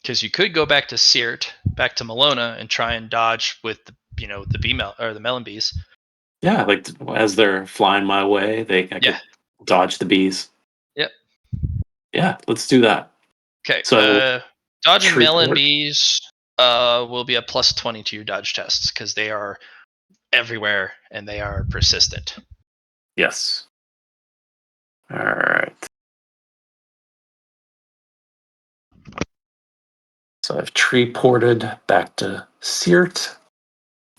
Because you could go back to Seart, back to Malona, and try and dodge with the bee or the melon bees. Yeah, like as they're flying my way, I Yeah. could dodge the bees. Yep. Yeah, let's do that. Okay. So Dodging tree melon port. bees will be a plus 20 to your dodge tests because they are everywhere and they are persistent. Yes. All right. So I've tree ported back to Seart,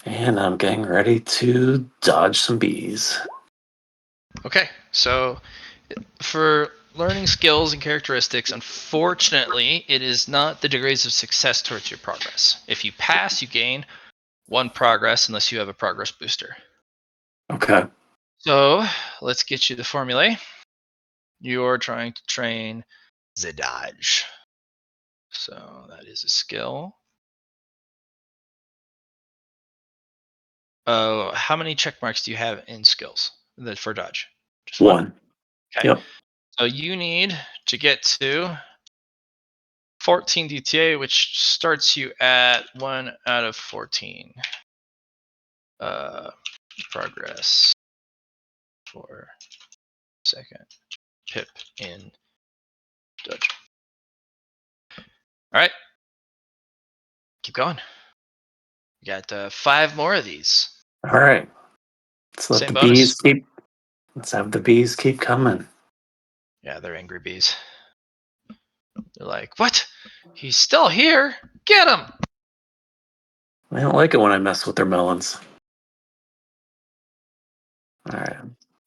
and I'm getting ready to dodge some bees. Okay, so for learning skills and characteristics, unfortunately, it is not the degrees of success towards your progress. If you pass, you gain 1 progress unless you have a progress booster. Okay. So let's get you the formulae. You're trying to train the dodge. So that is a skill. Oh, how many check marks do you have in skills for dodge? Just 1? 1. Okay. Yep. So you need to get to 14 DTA, which starts you at 1 out of 14. Progress for second pip in dodge. All right. Keep going. You got 5 more of these. All right. Same bonus. Let's have the bees keep coming. Yeah, they're angry bees. They're like, what? He's still here? Get him! I don't like it when I mess with their melons. All right.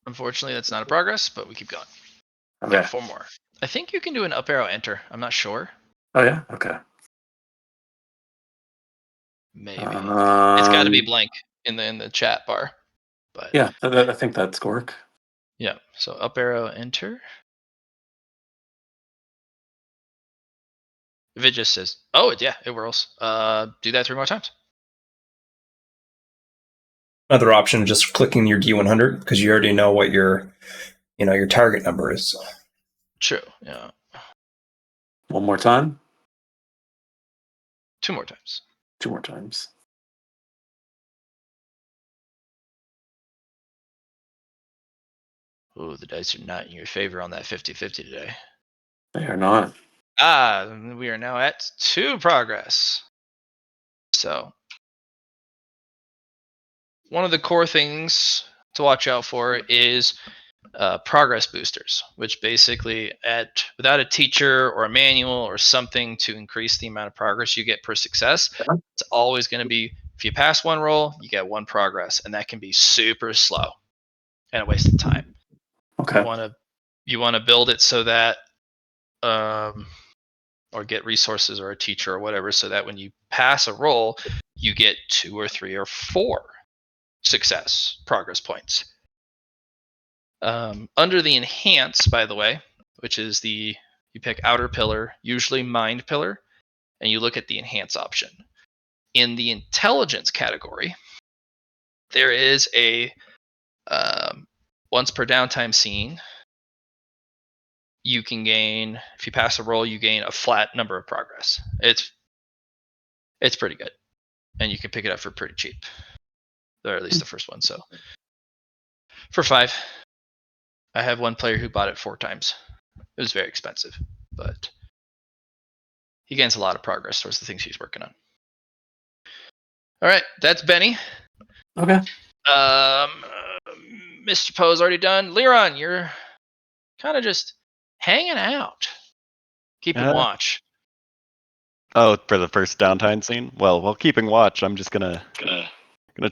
Unfortunately, that's not a progress, but we keep going. Okay. Got 4 more. I think you can do an up arrow enter. I'm not sure. Oh yeah. Okay. Maybe. It's got to be blank in the chat bar. But yeah, I think that's work. yeah. So up arrow enter. If it just says, oh, it whirls. Do that 3 more times. Another option, just clicking your D100 because you already know what your target number is. True. Yeah. One more time. 2 more times. 2 more times. Ooh, the dice are not in your favor on that 50-50 today. They are not. We are now at 2 progress. So, one of the core things to watch out for is progress boosters, which basically, without a teacher or a manual or something to increase the amount of progress you get per success, it's always going to be, if you pass 1 roll, you get 1 progress, and that can be super slow and a waste of time. Okay. You want to build it so that or get resources or a teacher or whatever, so that when you pass a roll, you get 2 or 3 or 4 success progress points. Under the enhance, by the way, which is you pick outer pillar, usually mind pillar, and you look at the enhance option. In the intelligence category, there is a once per downtime scene. You can gain, if you pass a roll, you gain a flat number of progress. It's pretty good, and you can pick it up for pretty cheap, or at least the first one. So for 5, I have one player who bought it 4 times. It was very expensive, but he gains a lot of progress towards the things he's working on. All right, that's Benny. Okay. Mr. Poe's already done. Liron, you're kind of just hanging out, keeping watch. Oh, for the first downtime scene? Well, while keeping watch, I'm just gonna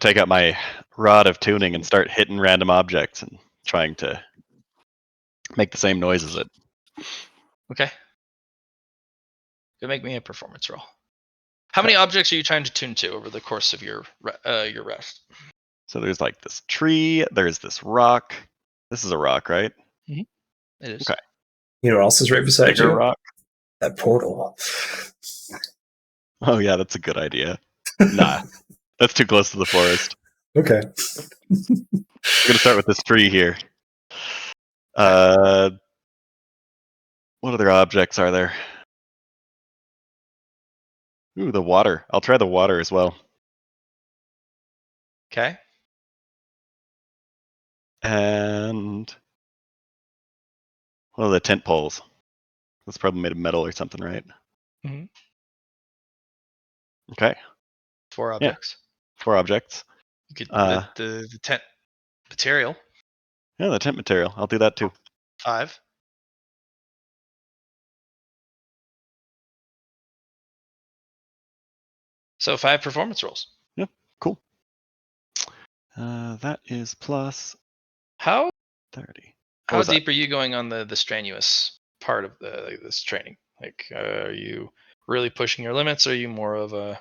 take out my rod of tuning and start hitting random objects and trying to make the same noise as it. Okay. Go make me a performance roll. How many objects are you trying to tune to over the course of your rest? So there's like this tree, there's this rock. This is a rock, right? It is. Okay. You know what else is right beside Bigger you? rock. That portal. Oh yeah, that's a good idea. Nah, that's too close to the forest. Okay. We're gonna start with this tree here. What other objects are there? Ooh, the water. I'll try the water as well. Okay. And what are the tent poles? That's probably made of metal or something, right? Mhm. Okay. 4 objects. 4 objects. You could the tent material. Yeah, the tent material. I'll do that too. 5. So 5 performance rolls. Cool. That is plus How 30. how deep are you going on the strenuous part of this training? Like, are you really pushing your limits, or are you more of a?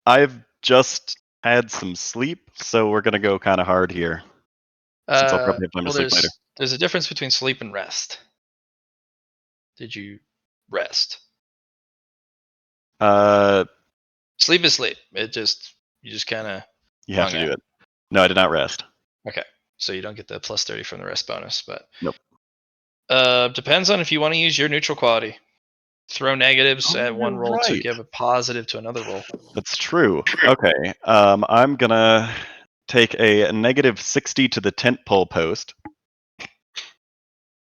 I've just had some sleep, so we're gonna go kind of hard here. Since I'll probably have time to sleep later. There's a difference between sleep and rest. Did you rest? Sleep is sleep. You just kind of. You have to do it. No, I did not rest. Okay, so you don't get the plus 30 from the rest bonus, but Nope. Depends on if you want to use your neutral quality. Throw negatives at one roll to right. give a positive to another roll. That's true. Okay. I'm gonna take a negative 60 to the tent pole post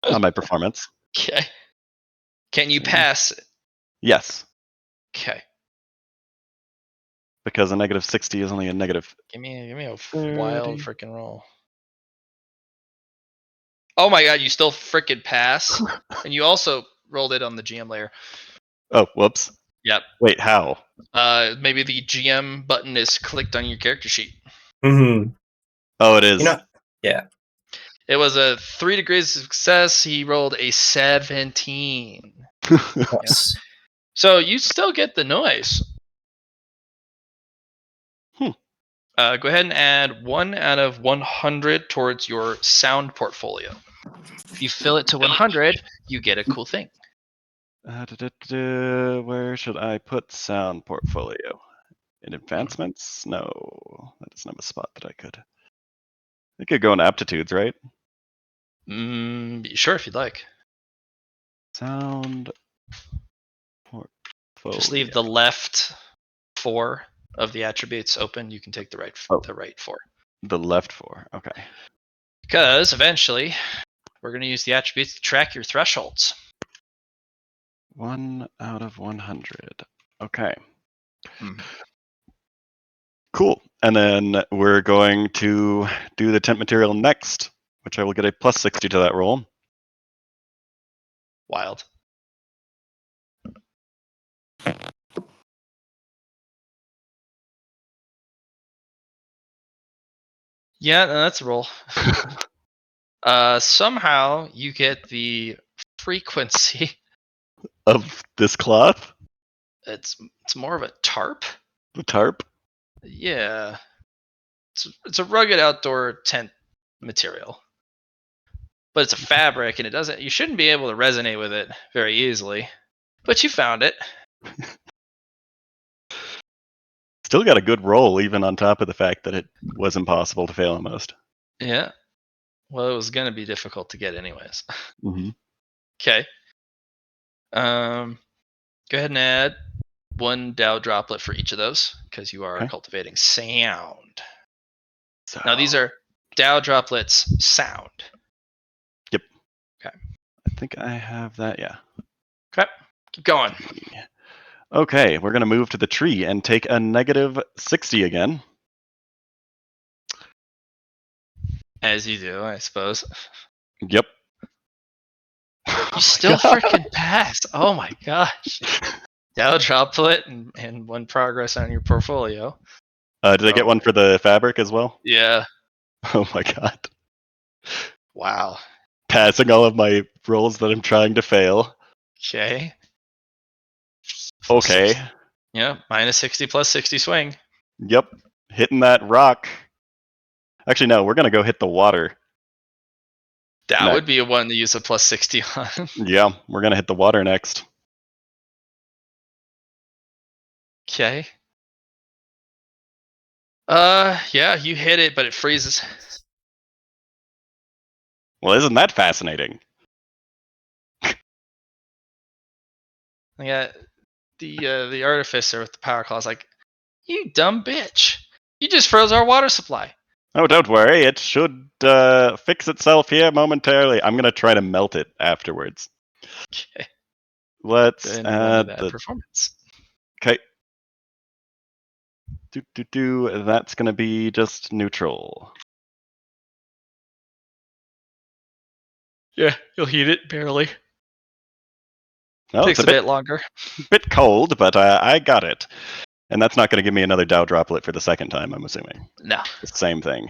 on my performance. Okay. Can you pass it? Yes, Okay. because a negative 60 is only a negative. Give me a 30. wild freaking roll. Oh my god, you still freaking pass. And you also rolled it on the GM layer. Oh, whoops. Yep. Wait, how? Maybe the GM button is clicked on your character sheet. Mm-hmm. Oh, it is. Yeah. It was a 3 degrees of success. He rolled a 17. Nice. So you still get the noise. Go ahead and add 1 out of 100 towards your sound portfolio. If you fill it to 100, you get a cool thing. Where should I put sound portfolio? In advancements? No, that doesn't have a spot that I could. It could go in aptitudes, right? Sure, if you'd like. Sound portfolio. Just leave the left 4 of the attributes open. You can take the right Oh. the right 4. The left 4. Okay. Because eventually, we're going to use the attributes to track your thresholds. 1 out of 100. Okay. Mhm. Cool. And then we're going to do the temp material next, which I will get a plus 60 to that roll. Wild. Yeah, no, that's a roll. Somehow you get the frequency. Of this cloth, It's more of a tarp. the tarp. Yeah, it's a rugged outdoor tent material, but it's a fabric, and it doesn't. You shouldn't be able to resonate with it very easily, but you found it. Still got a good roll, even on top of the fact that it was impossible to fail almost. Yeah. Well, it was gonna be difficult to get anyways. Mm-hmm. Okay. Go ahead and add 1 Dow droplet for each of those because you are Okay. cultivating sound. So Now these are Dow droplets sound. Yep. Okay. I think I have that. Yeah. Okay. Keep going. Okay, we're gonna move to the tree and take a negative 60 again. As you do, I suppose. Yep. You Oh my still God. freaking pass. Oh my gosh. Dow droplet and 1 progress on your portfolio. Did I get one for the fabric as well? Yeah. Oh my God. Wow. Passing all of my rolls that I'm trying to fail. Okay. Okay. Yeah, minus 60 plus 60 swing. Yep. Hitting that rock. Actually, no, we're gonna go hit the water. That No. would be a one to use a plus 60 on. Yeah, we're gonna hit the water next. Okay. Yeah, you hit it, but it freezes. Well, isn't that fascinating? Yeah, the artificer with the power claw is like, you dumb bitch! You just froze our water supply. Oh, don't worry. It should fix itself here momentarily. I'm gonna try to melt it afterwards. Okay. Let's Then run me add that the. performance. Okay. That's gonna be just neutral. Yeah, you'll heat it barely. No, Takes it's a bit longer. bit cold, but I got it. And that's not gonna give me another Dow droplet for the second time. I'm assuming No. the same thing.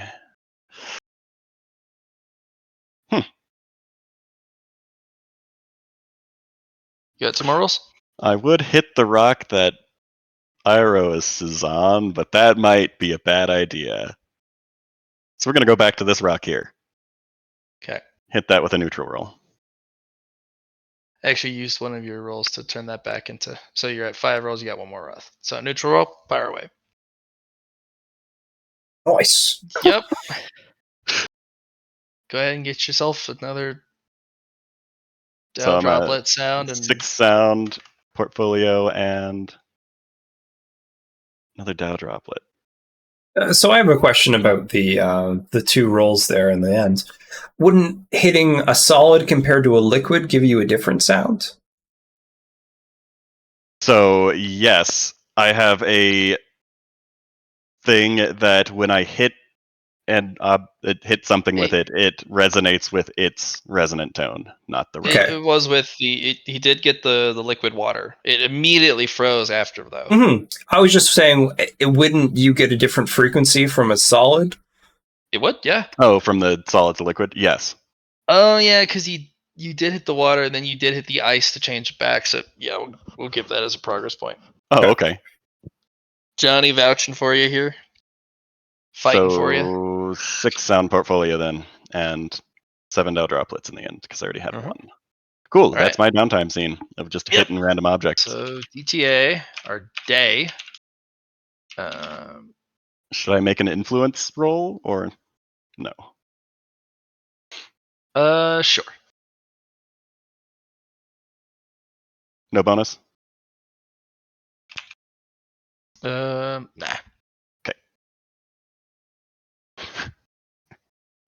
You got some more rolls? I would hit the rock that Iros is on, but that might be a bad idea. So we're gonna go back to this rock here. Okay. Hit that with a neutral roll. I actually used one of your rolls to turn that back into. So you're at 5 rolls, you got 1 more Wrath. So neutral roll, fire away. Nice. Yep. Go ahead and get yourself another So Dow I'm at droplet sound and 6 sound portfolio and another Dow droplet. So I have a question about the 2 rolls there in the end. Wouldn't hitting a solid compared to a liquid give you a different sound? So yes, I have a thing that when I hit and it hits something with it resonates with its resonant tone, not the Okay. it was with the. He did get the liquid water. It immediately froze after though. Mm-hmm. I was just saying, wouldn't you get a different frequency from a solid? It would, yeah. Oh, from the solid to liquid? Yes. Oh yeah, because you did hit the water, and then you did hit the ice to change it back. So yeah, we'll give that as a progress point. Oh, okay. Johnny vouching for you here, fighting for you. So 6 sound portfolio then, and 7 Dow droplets in the end because I already had Mhm. one. Cool. All That's my downtime scene of just Yep. hitting random objects. So DTA our day. Should I make an influence roll or no? Sure. No bonus? Nah.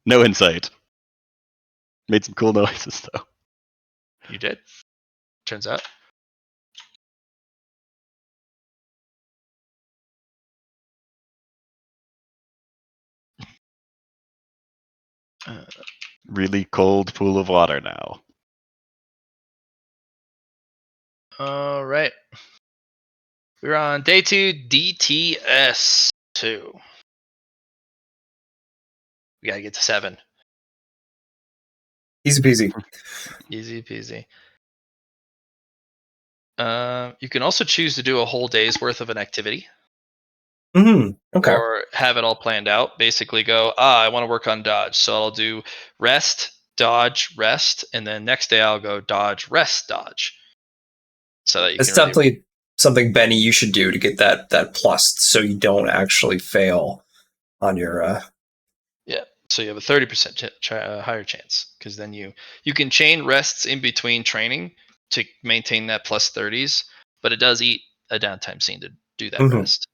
No insight. Made some cool noises, though. You did. Turns out. Really cold pool of water now. All right. We're on day 2, DTS 2. We gotta get to 7. Easy peasy. Easy peasy. You can also choose to do a whole day's worth of an activity. Okay. Or have it all planned out. Basically go, I want to work on dodge. So I'll do rest, dodge, rest, and then next day I'll go dodge, rest, dodge. So that you It's can really, definitely something, Benny, you should do to get that plus, so you don't actually fail on your. yeah. So you have a 30% higher chance, because then you can chain rests in between training to maintain that plus 30s, but it does eat a downtime scene to do that rest.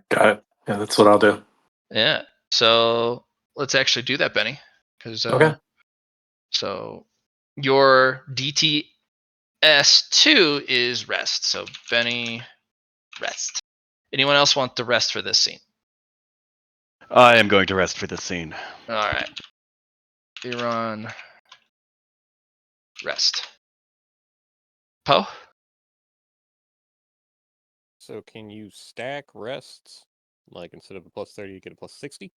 Got it. Yeah, that's what I'll do. Yeah. So let's actually do that, Benny. Because Okay. so your DTS2 is rest. So Benny, rest. Anyone else want the rest for this scene? I am going to rest for this scene. All right. You're on rest. Poe? So can you stack rests? Like instead of a plus 30, you get a plus 60?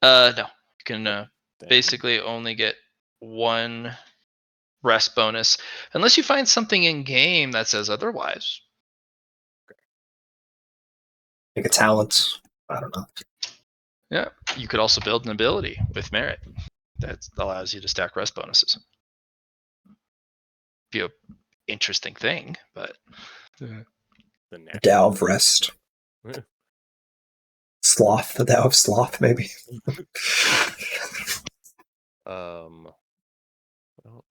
No. You can Then- basically only get one rest bonus unless you find something in game that says otherwise. Like a talent. I don't know. Yeah. You could also build an ability with merit that allows you to stack rest bonuses. Be a interesting thing, but the The natural. Tao of Rest. Sloth, the Tao of Sloth, maybe. Well,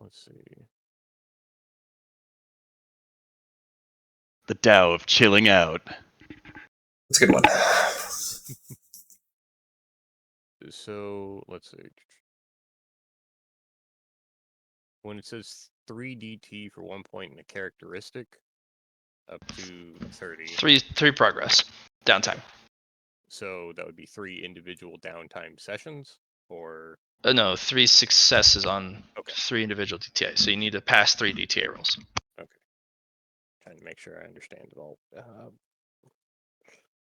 let's see. The Tao of chilling out. That's a good one. So let's see. When it says 3 DT for 1 point in a characteristic, up to 30. three progress downtime. So that would be 3 individual downtime sessions, or No, 3 successes on Okay. 3 individual DTA. So you need to pass 3 DTA rolls. trying to make sure I understand it all.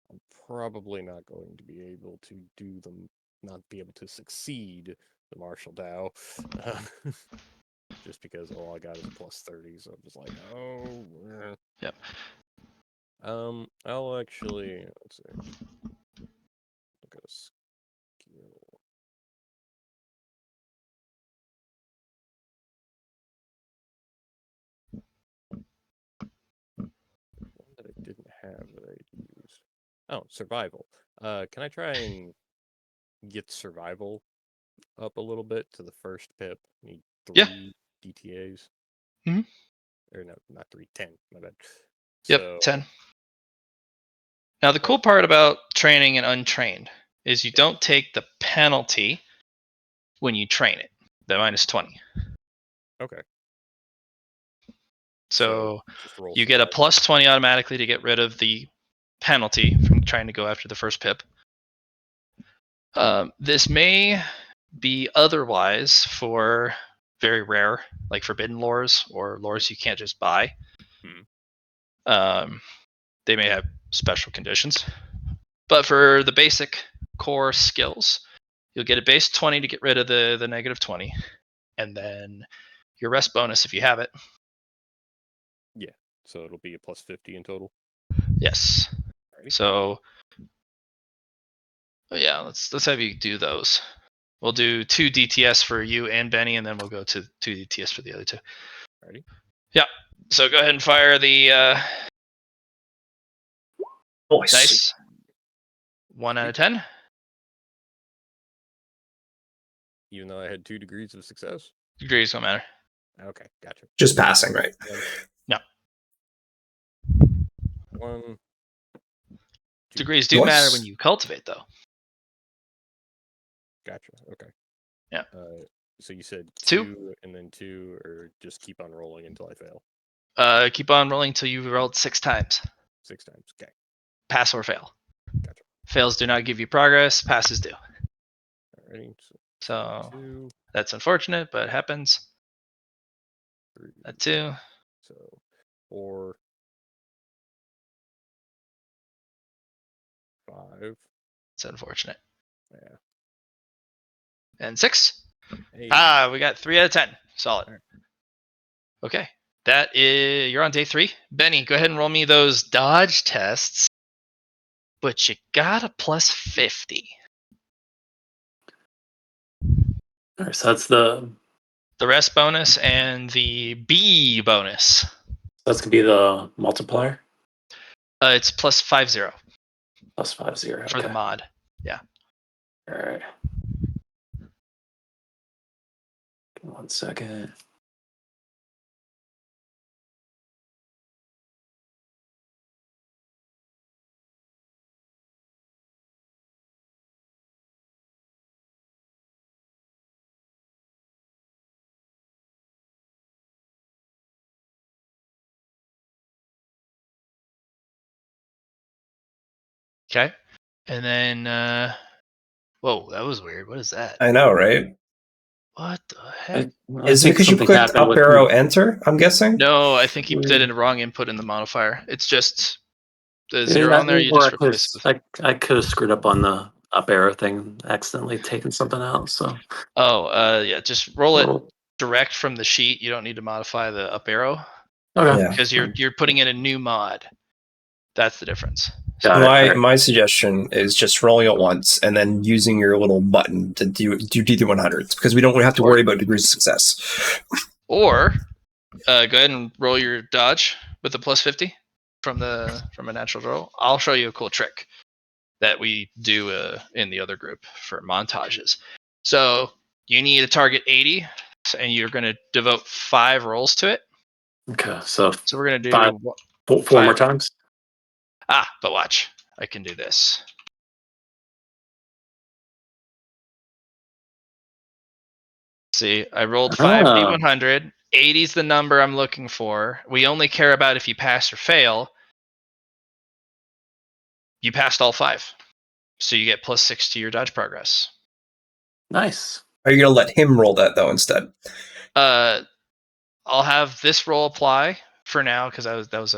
I'm probably not going to be able to do them, not be able to succeed the Martial Dow. Just because all I got is a plus 30, so I'm just like, oh. Yep. I'll actually, let's see. Look at a skill. One that I didn't have that I'd use. Oh, survival. Can I try and get survival up a little bit to the first pip? Need 3 DTAs. Mhm. Or no, not 3, 10. My bad. Yep, So, 10. Now the cool part about training and untrained is you don't take the penalty when you train it, the minus 20. Okay. So just roll you get a survival. plus 20 automatically to get rid of the penalty from trying to go after the first pip. This may be otherwise for very rare, like forbidden lores or lores you can't just buy. They may have special conditions. But for the basic core skills, you'll get a base 20 to get rid of the negative 20. And then your rest bonus if you have it. Yeah. So it'll be a plus 50 in total. Yes. Alrighty. So yeah, let's have you do those. We'll do 2 DTS for you and Benny, and then we'll go to 2 DTS for the other 2. Alrighty. Yeah. So go ahead and fire the dice. 1 out of 10. Even though I had 2 degrees of success. Degrees don't matter. Okay, gotcha. Just passing, right? No. 1, 2. Degrees do matter when you cultivate, though. Gotcha. Okay. Yeah. So you said 2. 2 and then 2, or just keep on rolling until I fail? Keep on rolling until you've rolled 6 times. 6 times. Okay. Pass or fail. Gotcha. Fails do not give you progress. Passes do. Alrighty. So 2, that's unfortunate, but it happens. 3. A 2. So 4, 5. It's unfortunate. Yeah. And 6. 8. We got 3 out of 10. Solid. Alright. Okay. That is, you're on day 3. Benny, go ahead and roll me those dodge tests. But you got a plus 50. All right, so that's the The rest bonus and the B bonus. that's gonna be the multiplier. It's plus 50 Plus 50. for the Okay. mod. All right. Give me 1 second. Okay. And then, whoa, that was weird. What is that? I know, right? What the heck? I Is it think because you something clicked happened up with arrow enter? I'm guessing. No, I think you did a wrong input in the modifier. It's just the 0 Yeah, on there. You or just replace it with. I could have screwed up on the up arrow thing, accidentally taken something out. So Oh, yeah. Just roll it well, direct from the sheet. You don't need to modify the up arrow okay. Yeah. because you're putting in a new mod. That's the difference. Got it. All right. My suggestion is just rolling it once and then using your little button to do D100s because we don't have to worry about degrees of success. Or go ahead and roll your dodge with the plus 50 from a natural draw. I'll show you a cool trick that we do in the other group for montages. So you need to target 80, and you're going to devote 5 rolls to it. Okay. So So we're going to five, do 4 more 5. times. But watch. I can do this. See, I rolled 5 D100. 80 is the number I'm looking for. We only care about if you pass or fail. You passed all 5. So you get plus 6 to your dodge progress. Nice. Are you gonna let him roll that though instead? I'll have this roll apply for now because that was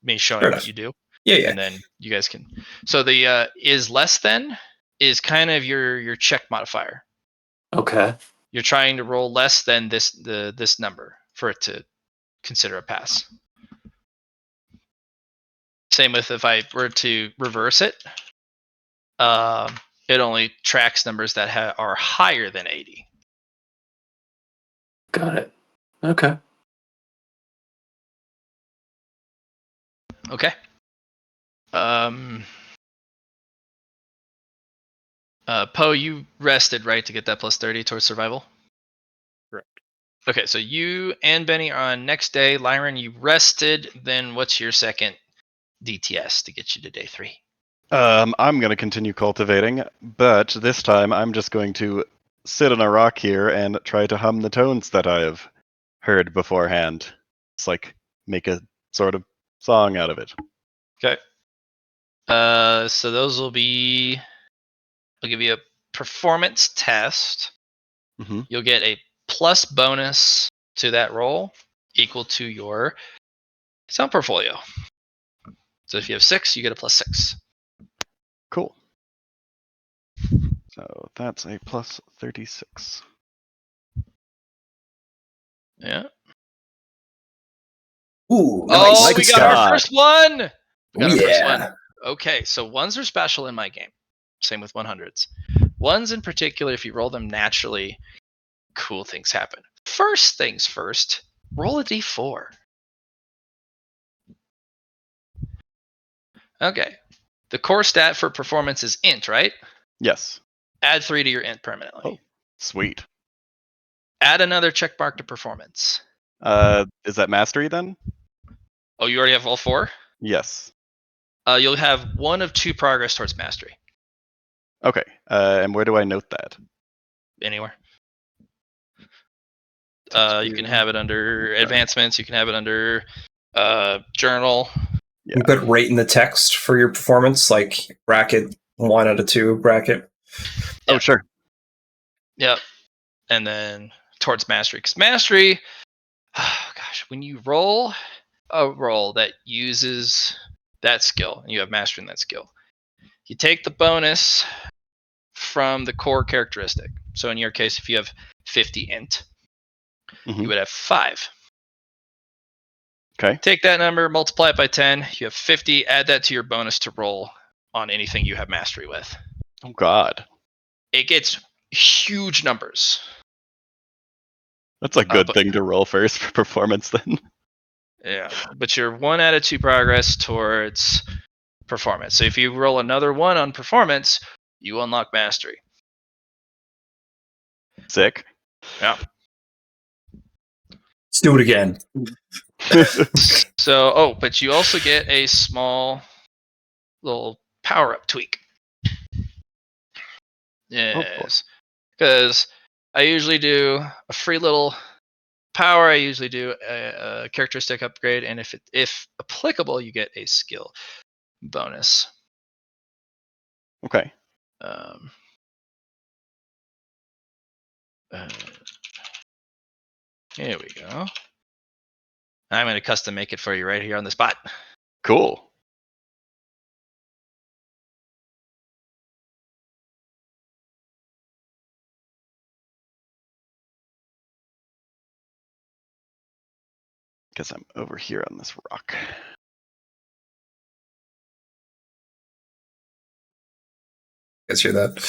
me showing Fair what enough. you do. Yeah. And then you guys can. So the is less than is kind of your check modifier. Okay. You're trying to roll less than this number for it to consider a pass. Same with if I were to reverse it, it only tracks numbers that are higher than 80. Got it. Okay. Okay. Poe, you rested, right, to get that plus 30 towards survival? Correct. Okay, so you and Benny are on next day. Lyron, you rested. Then what's your second DTS to get you to day 3? I'm going to continue cultivating, but this time I'm just going to sit on a rock here and try to hum the tones that I have heard beforehand. It's like make a sort of song out of it. Okay. So those will be. I'll give you a performance test. Mm-hmm. You'll get a plus bonus to that roll equal to your sound portfolio. So if you have 6, you get a plus 6. Cool. So that's a plus 36. Yeah. Ooh, Oh, nice. we Good got our stuff. first one. We got our first one. Yeah. Okay, so 1s are special in my game. Same with 100s. 1s in particular, if you roll them naturally, cool things happen. First things first, roll a d4. Okay. The core stat for performance is int, right? Yes. Add 3 to your int permanently. Oh, sweet. Add another check mark to performance. Is that mastery then? Oh, you already have all 4? Yes. You'll have 1 of 2 progress towards mastery. Okay. And where do I note that? Anywhere. Text You can view. have it under advancements. You can have it under journal. You put rate in the text for your performance, like bracket 1 out of 2 bracket. Oh, Yeah. sure. Yep. And then towards mastery. Because mastery, oh gosh, when you roll a roll that uses that skill, and you have mastery in that skill, you take the bonus from the core characteristic. So in your case, if you have 50 int, you would have 5. Okay. Take that number, multiply it by 10. You have 50. Add that to your bonus to roll on anything you have mastery with. Oh God. It gets huge numbers. That's a good but- thing to roll first for performance then. Yeah, but you're 1 out of 2 progress towards performance. So if you roll another 1 on performance, you unlock mastery. Sick. Yeah. Let's do it again. So, but you also get a small little power-up tweak. Yes. Because I usually do a free little power. I usually do a characteristic upgrade, and if applicable, you get a skill bonus. Okay. Here we go. I'm going to custom make it for you right here on the spot. Cool. Guess I'm over here on this rock. You guys hear that?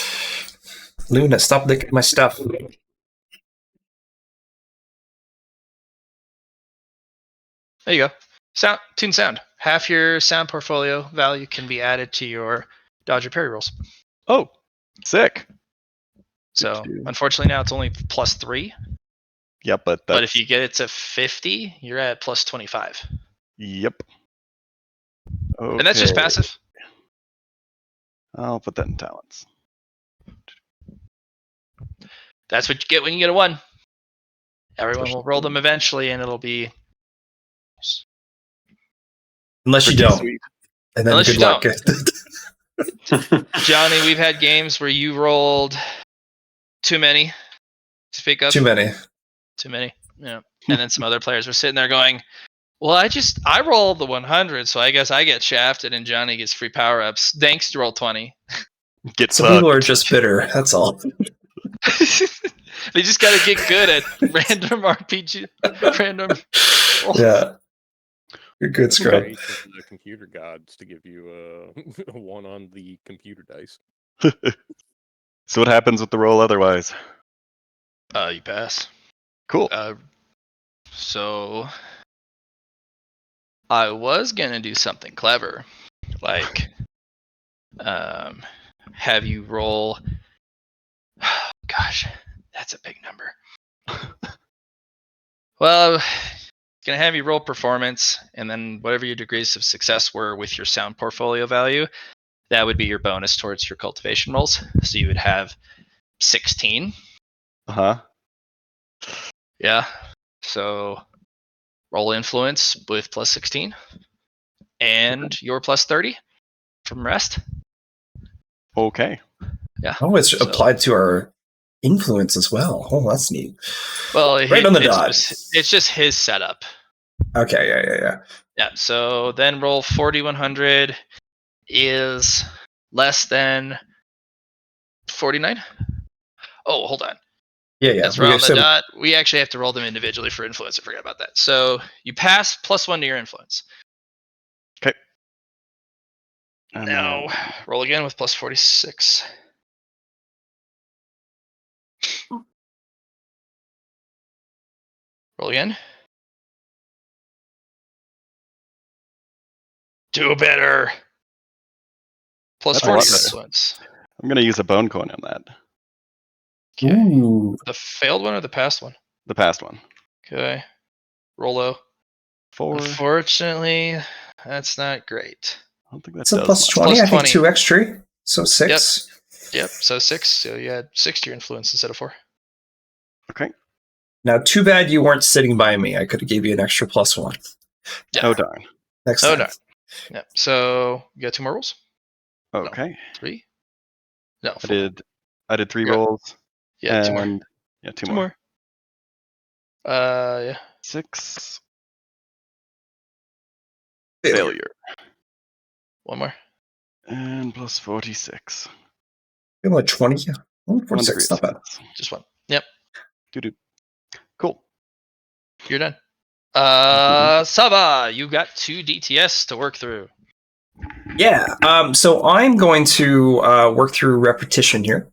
Luna, stop licking my stuff. There you go. Tune sound. Half your sound portfolio value can be added to your dodge or parry rolls. Oh, sick. So Doo-doo. unfortunately now it's only +3. Yep, but But if you get it to 50, you're at +25. Yep. Okay. And that's just passive. I'll put that in talents. That's what you get when you get a 1. Everyone Especially will roll them eventually, and it'll be. Unless you pretty don't. sweet. And then Unless good you luck. Johnny, we've had games where you rolled too many to speak of. Too many. Too many. Yeah. And then some other players were sitting there going, well, I rolled the 100, so I guess I get shafted and Johnny gets free power ups. Thanks to roll 20. Get Some people are fucked. just bitter. That's all. They just got to get good at random RPG, random. rolls. Yeah. You're good, Scrub. Wait for the computer gods to give you a 1 on the computer dice. So what happens with the roll otherwise? You pass. Cool. So I was gonna do something clever, like have you roll. Gosh, that's a big number. Well, gonna have you roll performance, and then whatever your degrees of success were with your sound portfolio value, that would be your bonus towards your cultivation rolls. So you would have 16. Uh-huh. Yeah. So roll influence with +16, and your +30 from rest. Okay. Yeah. Oh, it's So- applied to our influence as well. Oh, that's neat. Well, Right on the it's dot. it's just his setup. Okay, yeah. Yeah. So then roll 4100 is less than 49. Oh, hold on. Yeah. That's right on the dot. We actually have to roll them individually for influence. I forgot about that. So you pass +1 to your influence. Okay. And Now roll again with +46. Roll again. Do better. That's a lot +40 better. influence. I'm gonna use a bone coin on that. Okay. Ooh. The failed one or the past one? The past one. Okay. Roll low. 4. Unfortunately, that's not great. I don't think that It's a does plus much. 20. Plus I think 20. 2 extra. So 6. Yep. So 6. So you had 6 to your influence instead of 4. Okay. Now, too bad you weren't sitting by me. I could have gave you an extra plus 1. Yeah. Oh, darn. Next Oh, time. darn. Yeah. So you got 2 more rolls? Okay. 3? No. 4. I did 3 Yeah. rolls. Yeah, 2 and more. Yeah, 2 2 more. more. Yeah. 6. Failure. Failure. 1 more. And plus 46. Give him a 20. Oh, 1 degree 46. of Not bad. success. Just 1. Yep. Doo-doo. Cool. You're done. Mhm. Saba, you got 2 DTS to work through. Yeah. So I'm going to work through repetition here.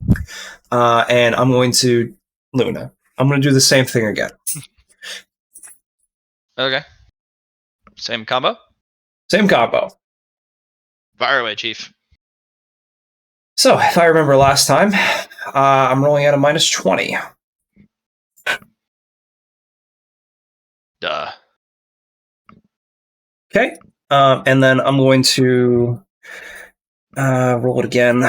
And I'm going to Luna. I'm going to do the same thing again. Okay. Same combo? Same combo. Fire away, Chief. So if I remember last time, I'm rolling at a minus 20. Duh. Okay. And then I'm going to roll it again.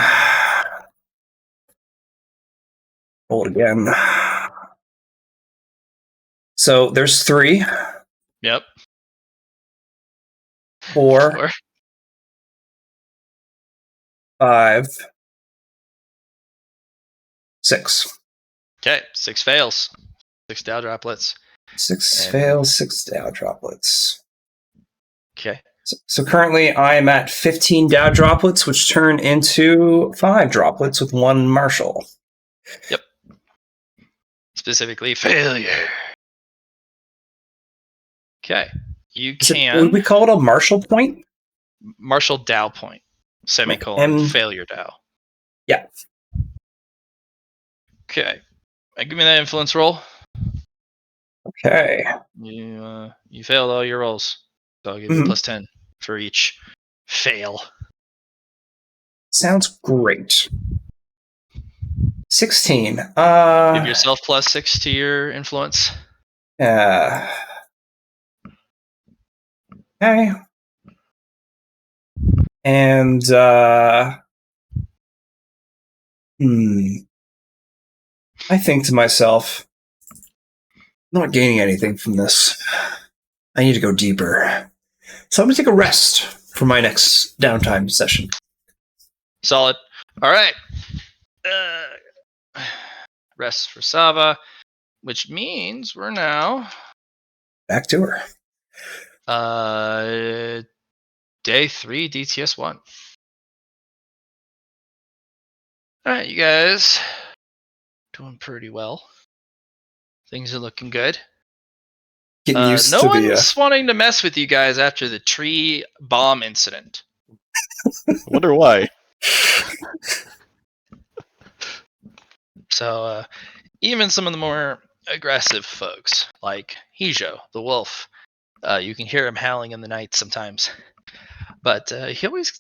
Roll it again. So there's 3, Yep. 4, 4. 5, 6. Okay. 6 fails. 6 dow droplets. 6 And- fails, 6 dow droplets. Okay. So currently I'm at 15 dow droplets, which turn into 5 droplets with 1 marshal. Specifically, failure. Okay. You Is it, can would we call it a marshal point? marshal Dow point. Semicolon. M- Failure Dow. Yeah. Okay. Give me that influence roll. Okay. You failed all your rolls. So I'll give you Mhm. plus 10 for each fail. Sounds great. 16. Give yourself plus 6 to your influence. Okay. And I think to myself, I'm not gaining anything from this. I need to go deeper. So I'm gonna take a rest for my next downtime session. Solid. All right. Rest for Sava, which means we're now Back to her. day 3 DTS 1. All right, you guys doing pretty well. Things are looking good. Getting used No to the. one's wanting to mess with you guys after the tree bomb incident. I wonder why. So even some of the more aggressive folks, like Hijo, the wolf, you can hear him howling in the night sometimes. But he always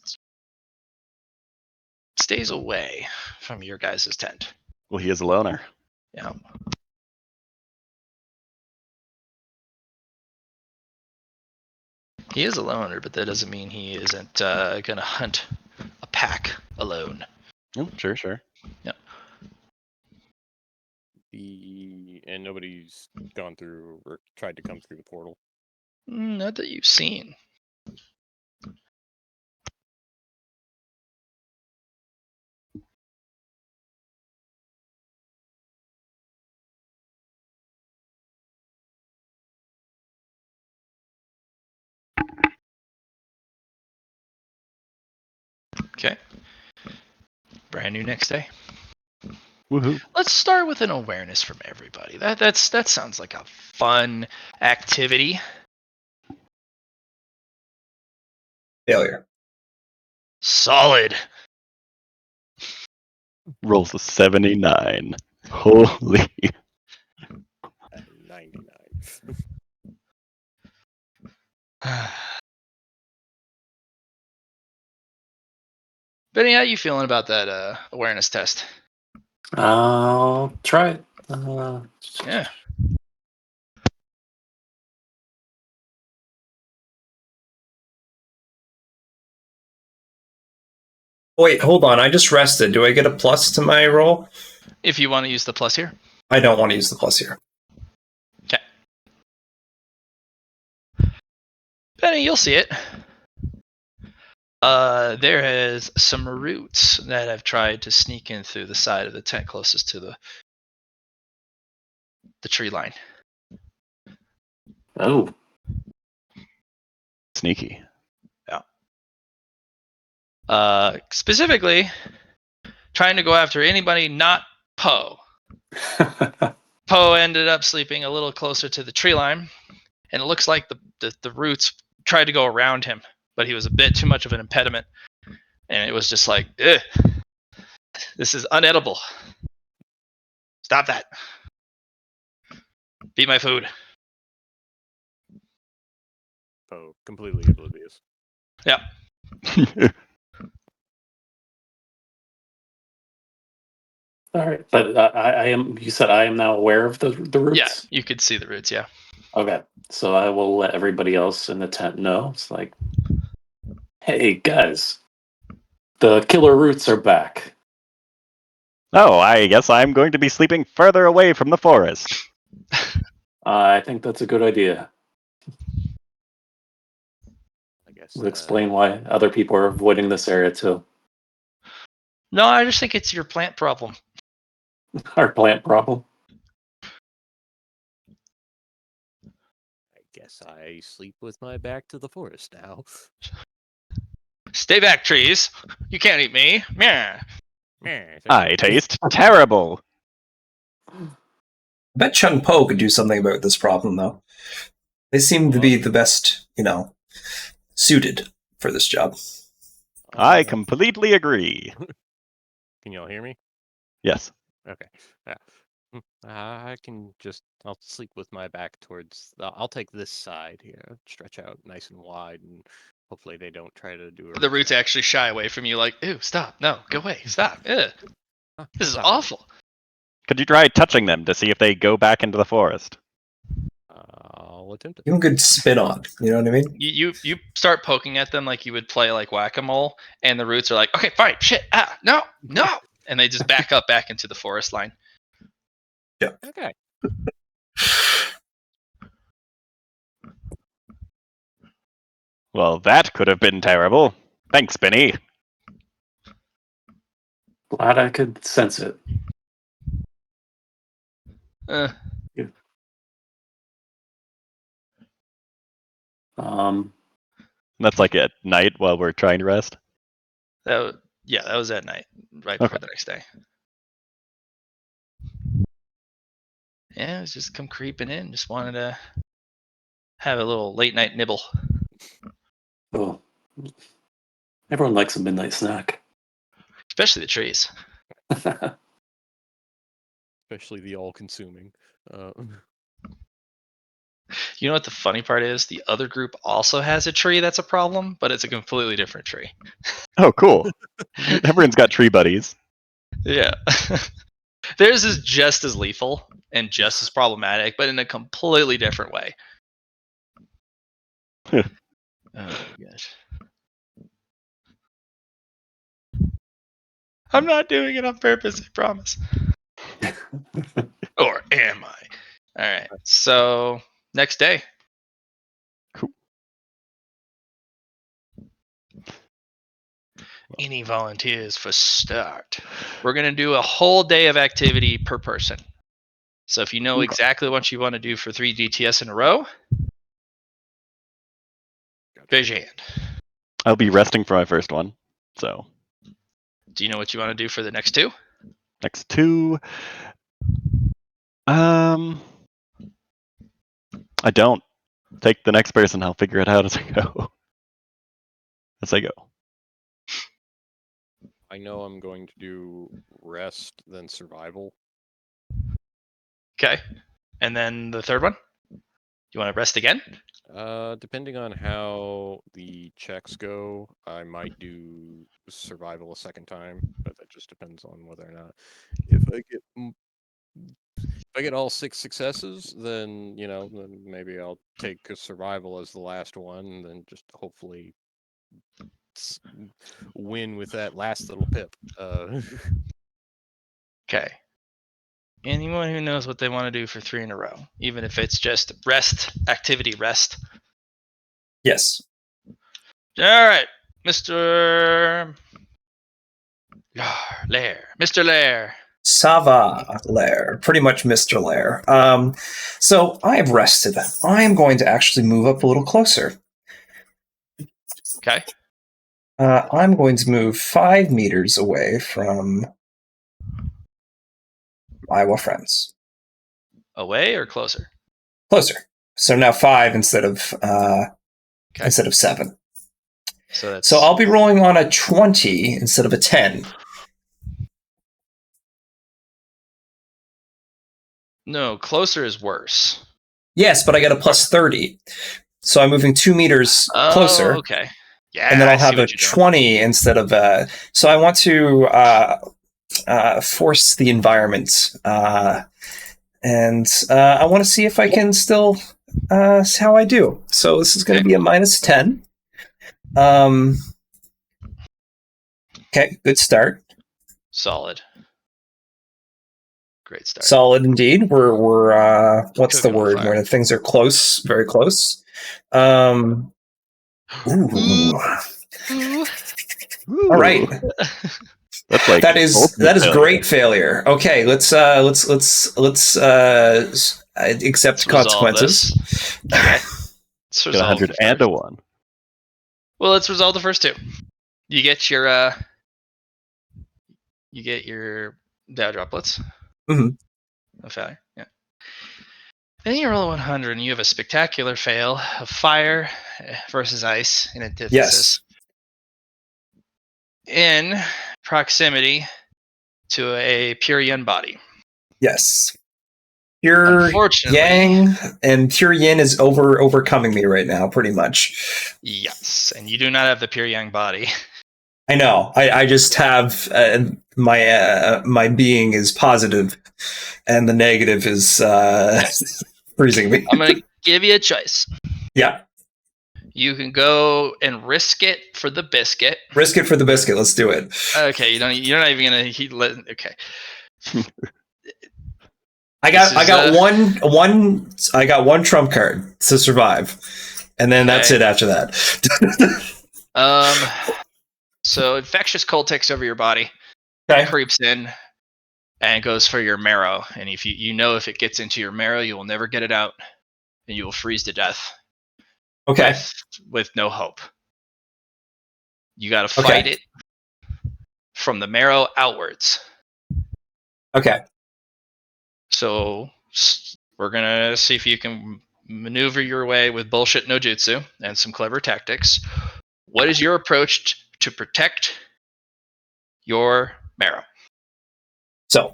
stays away from your guys' tent. Well, he is a loner. Yeah. He is a loner, but that doesn't mean he isn't going to hunt a pack alone. Oh, sure. And nobody's gone through or tried to come through the portal. Not that you've seen. Okay. Brand new next day. Woohoo. Let's start with an awareness from everybody. That sounds like a fun activity. Failure. Solid. Rolls a 79. Holy. 99. Benny, how you feeling about that awareness test? I'll try it. Yeah. Wait, hold on. I just rested. Do I get a plus to my roll? If you want to use the plus here. I don't want to use the plus here. Okay. Benny, you'll see it. There is some roots that have tried to sneak in through the side of the tent closest to the tree line. Oh, Sneaky. Specifically, trying to go after anybody not Poe. Poe ended up sleeping a little closer to the tree line, and it looks like the roots tried to go around him, but he was a bit too much of an impediment, and it was just like, ugh, this is unedible. Stop that. Beat my food. Oh, completely oblivious. Yep. all right. But I am. You said I am now aware of the roots. Yeah, you could see the roots. Yeah. Okay. So I will let everybody else in the tent know. It's like, hey guys, the killer roots are back. Oh, I guess I'm going to be sleeping further away from the forest. I think that's a good idea. I guess. Would explain why other people are avoiding this area too. No, I just think it's your plant problem. Our plant problem. I guess I sleep with my back to the forest now. Stay back, trees. You can't eat me. Yeah. I taste terrible. I bet Chung Po could do something about this problem, though. They seem to be the best, suited for this job. I completely agree. Can y'all hear me? Yes. Okay. Yeah. I can just. I'll sleep with my back towards. I'll take this side here, stretch out nice and wide, and hopefully they don't try to do a. The roots actually shy away from you, like, ew, stop, no, go away, stop. Ew. This is awful. Could you try touching them to see if they go back into the forest? I'll attempt it. Give them good spin on. You know what I mean? You start poking at them like you would play like whack-a-mole, and the roots are like, okay, fine, shit, no, and they just back up back into the forest line. Yeah. Okay. Well, that could have been terrible. Thanks, Benny. Glad I could sense it. Uh, That's like at night while we're trying to rest. that was at night, right before the next day. Yeah, it was just come creeping in. Just wanted to have a little late night nibble. Oh, everyone likes a midnight snack. Especially the trees. Especially the all-consuming. You know what the funny part is? The other group also has a tree that's a problem, but it's a completely different tree. Oh, cool. Everyone's got tree buddies. Yeah. Theirs is just as lethal and just as problematic, but in a completely different way. Oh my gosh. I'm not doing it on purpose, I promise. Or am I? Alright, so next day. Cool. Any volunteers for start? We're going to do a whole day of activity per person. So if you know exactly what you want to do for 3 DTS in a row, raise your hand. I'll be resting for my first one. So Do you know what you want to do for the next 2? next 2. I don't. Take the next person. I'll figure it out as I go. I know I'm going to do rest, then survival. Okay. And then the third one? You want to rest again? Depending on how the checks go, I might do survival a second time, but that just depends on whether or not. If I get all 6 successes, then then maybe I'll take a survival as the last one, and then just hopefully win with that last little pip. Okay. Anyone who knows what they want to do for 3 in a row, even if it's just rest, activity, rest. Yes. All right, Mr. Lair. Mr. Lair. Sava Lair, pretty much Mr. Lair. So I have rested. I am going to actually move up a little closer. Okay. I'm going to move 5 meters away from Iowa friends. Away or closer? Closer. So now 5 instead of 7. So I'll be rolling on a 20 instead of a 10. No, closer is worse. Yes, but I get a plus 30. So I'm moving 2 meters closer. Oh, okay. Yeah, and then I'll I see have a what you're doing. 20 instead of a... So I want to force the environment. And I want to see if I can still... how I do. So this is going to be a minus 10. Okay, good start. Solid. Great start. Solid indeed. We're what's the Cooking with word fire. when things are close, very close. Ooh. All right. That's like that is great failure. Okay, let's accept consequences. Okay. Let's Get 100 and a 1. Well, let's resolve the first 2. You get your dow droplets. Mm-hmm. A failure. Yeah. Then you roll a 100 and you have a spectacular fail of fire versus ice in antithesis. Yes. In proximity to a pure yin body. Yes. Pure Unfortunately, yang and pure yin is overcoming me right now, pretty much. Yes, and you do not have the pure yang body. I know. I just have my being is positive, and the negative is freezing me. I'm gonna give you a choice. Yeah. You can go and risk it for the biscuit. Risk it for the biscuit. Let's do it. Okay, you're not even gonna. Okay. I got one trump card to survive, and then that's it after that. So infectious cold takes over your body, creeps in, and goes for your marrow. And if if it gets into your marrow, you will never get it out, and you will freeze to death. Okay. With no hope. You got to fight it from the marrow outwards. Okay. So we're gonna see if you can maneuver your way with bullshit no jutsu and some clever tactics. What is your approach to protect your marrow? So,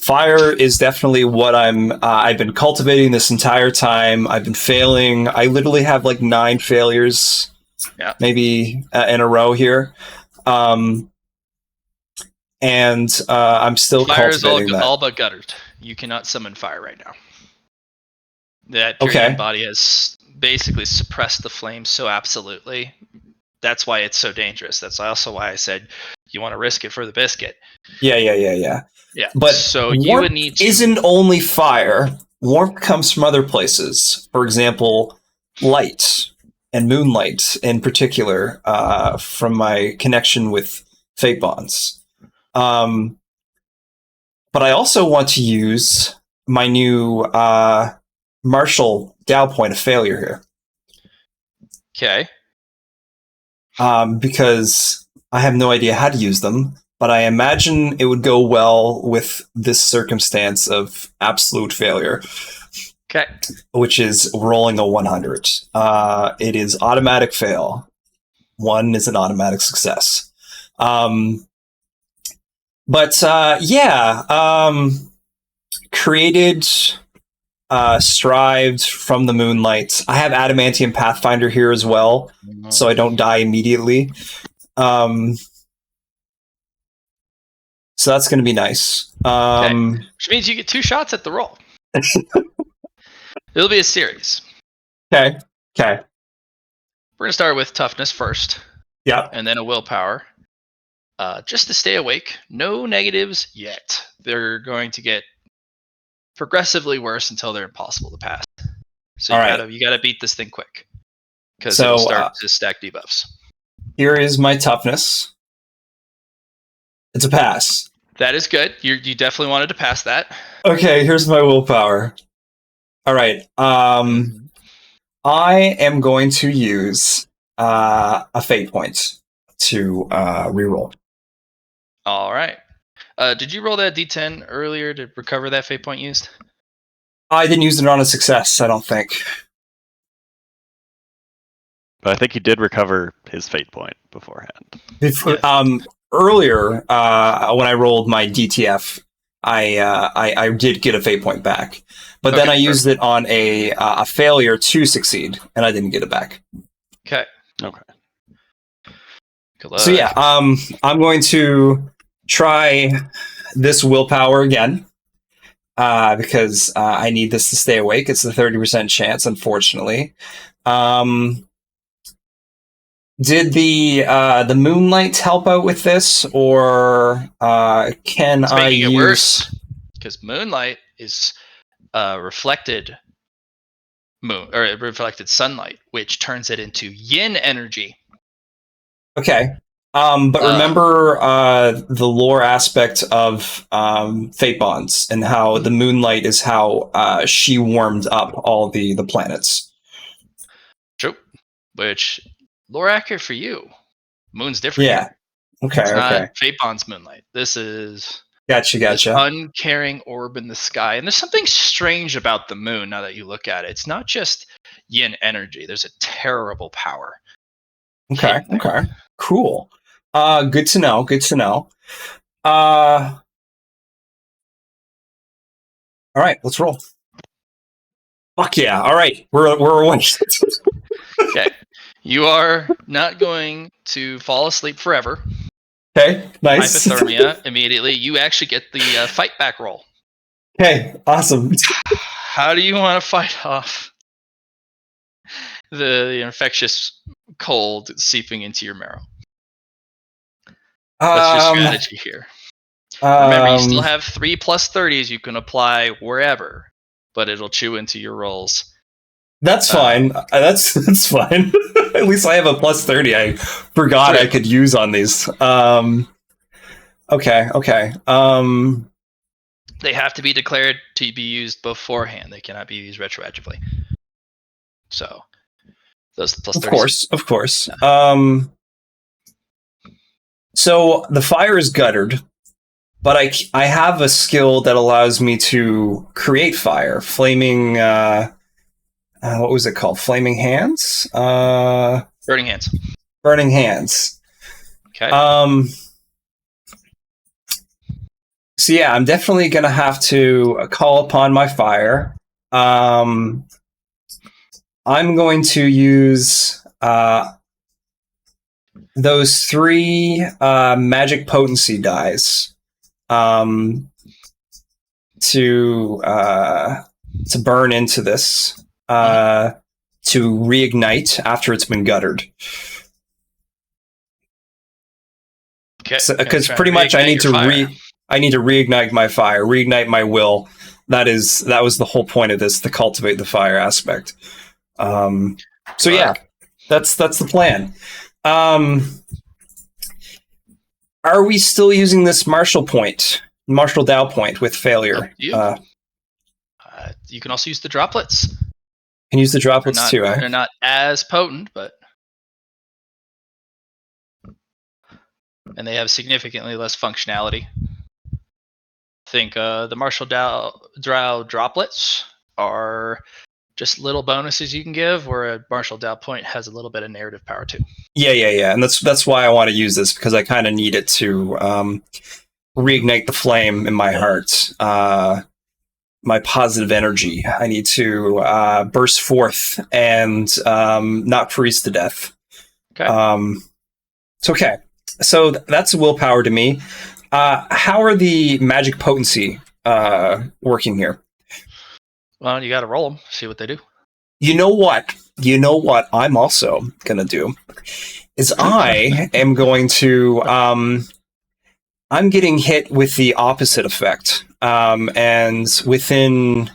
fire is definitely what I've been cultivating this entire time. I've been failing. I literally have like 9 failures, maybe in a row here. And I'm still fire cultivating is that. all but guttered. You cannot summon fire right now. That pure body has basically suppressed the flame so absolutely. That's why it's so dangerous. That's also why I said you want to risk it for the biscuit. Yeah. Yeah. But so warmth you would need to... isn't only fire. Warmth comes from other places. For example, light and moonlight in particular, from my connection with fate bonds. But I also want to use my new martial Dow point of failure here. Okay. Because I have no idea how to use them, but I imagine it would go well with this circumstance of absolute failure. Okay. Which is rolling a 100. It is automatic fail. 1 is an automatic success. Created strived from the moonlight. I have Adamantium Pathfinder here as well, so I don't die immediately. So that's going to be nice. Which means you get 2 shots at the roll. It'll be a series. Okay. We're going to start with toughness first. Yeah. And then a willpower. Just to stay awake. No negatives yet. They're going to get progressively worse until they're impossible to pass. So you gotta beat this thing quick. Because it'll start to stack debuffs. Here is my toughness. It's a pass. That is good. You definitely wanted to pass that. Okay, here's my willpower. All right. I am going to use a fate point to reroll. All right. Did you roll that d10 earlier to recover that fate point used? I didn't use it on a success, I don't think. But I think he did recover his fate point beforehand. Earlier, when I rolled my DTF, I did get a fate point back, but then I used it on a failure to succeed, and I didn't get it back. Okay. So yeah, I'm going to try this willpower again because I need this to stay awake. It's a 30% chance, unfortunately. Did the moonlight help out with this, or can it's I making use? It worse because moonlight is reflected reflected sunlight, which turns it into yin energy. Okay, but remember the lore aspect of fate bonds and how the moonlight is how she warmed up all the planets. True, which. Lore accurate for you. Moon's different. Yeah. Okay. It's okay. not Fate Bond's moonlight. This is Gotcha. this uncaring orb in the sky. And there's something strange about the moon now that you look at it. It's not just yin energy. There's a terrible power. Okay. Cool. Good to know. All right, let's roll. Fuck yeah. All right. We're one. Okay. You are not going to fall asleep forever. Okay, nice. Hypothermia immediately. You actually get the fight back roll. Okay, awesome. How do you want to fight off the infectious cold seeping into your marrow? What's your strategy here? Remember, you still have 3 plus 30s you can apply wherever, but it'll chew into your rolls. That's fine. That's fine. At least I have a plus 30. I forgot I could use on these. Okay. They have to be declared to be used beforehand. They cannot be used retroactively. So, those plus 30s. Of course. So the fire is guttered, but I have a skill that allows me to create fire. Flaming. What was it called? Flaming Hands? Burning Hands. Burning Hands. Okay. So yeah, I'm definitely going to have to call upon my fire. I'm going to use those 3 magic potency dice to burn into this. To reignite after it's been guttered. Okay. Because pretty much I need to reignite my fire, reignite my will. That was the whole point of this, to cultivate the fire aspect. So yeah, that's the plan. Are we still using this Marshall Dow point with failure? You can also use the droplets. Can use the droplets too, eh? They're not as potent, and they have significantly less functionality. Think the Marshall Drow droplets are just little bonuses you can give, where a Marshall Dow point has a little bit of narrative power too. Yeah, and that's why I want to use this, because I kind of need it to reignite the flame in my heart. my positive energy. I need to burst forth and not freeze to death. Okay. It's okay. So that's willpower to me. How are the magic potency working here? Well, you got to roll them. See what they do. You know what? I'm also gonna do is I am going to I'm getting hit with the opposite effect. And within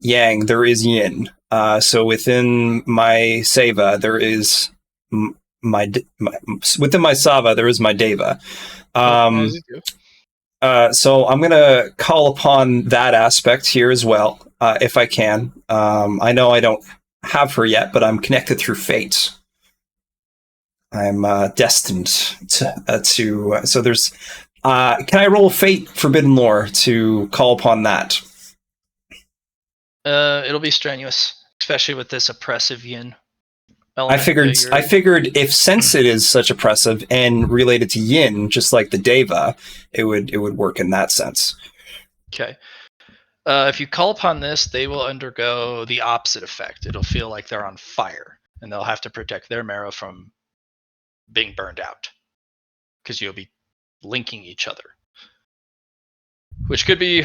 Yang there is Yin. So within my Seva there is within my Sava there is my Deva. So I'm gonna call upon that aspect here as well, if I can. I know I don't have her yet, but I'm connected through fate. I'm destined to. So there's. Can I roll Fate Forbidden Lore to call upon that? It'll be strenuous, especially with this oppressive yin element. I figured if since it is such oppressive and related to yin, just like the Deva, it would work in that sense. Okay. If you call upon this, they will undergo the opposite effect. It'll feel like they're on fire, and they'll have to protect their marrow from being burned out, because you'll be linking each other, which could be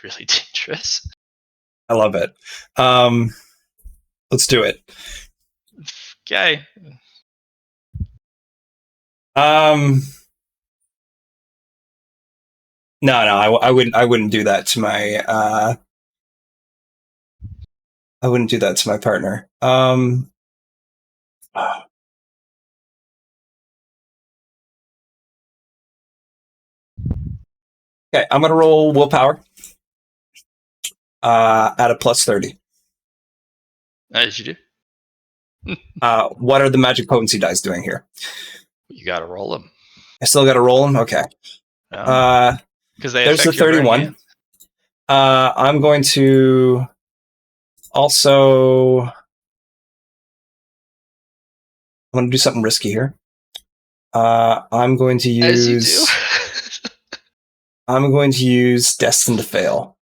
really dangerous. I love it. Let's do it. Okay. No, I wouldn't do that to my. I wouldn't do that to my partner. Okay, I'm gonna roll willpower. At a plus 30. As you do. What are the magic potency dice doing here? You got to roll them. I still got to roll them. Okay. Because there's the 31. I'm going to also. I'm going to do something risky here. I'm going to use. As you do. I'm going to use Destined to Fail.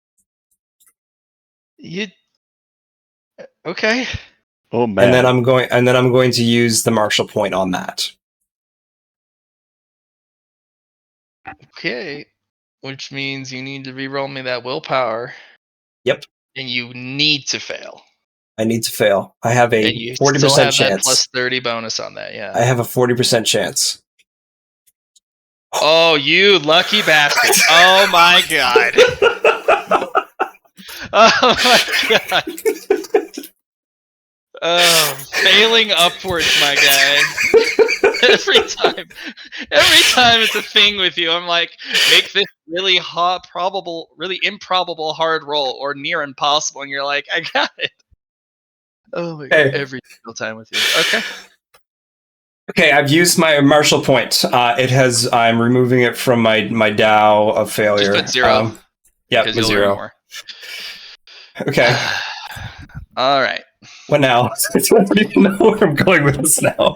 Okay. Oh man. And then I'm going to use the martial point on that. Okay. Which means you need to re-roll me that willpower. Yep. And you need to fail. I need to fail. I have a 40% still have chance. That plus 30 bonus on that, yeah. I have a 40% chance. Oh, you lucky bastard. Oh my god. Oh my god. Oh, failing upwards, my guy. Every time it's a thing with you, I'm like, make this really really improbable hard roll or near impossible, and you're like, I got it. Oh my god, every single time with you. Okay. Okay, I've used my martial point. I'm removing it from my Dow of failure. Just put 0. Yeah, with 0. Okay. All right. What now? I don't even know where I'm going with this now.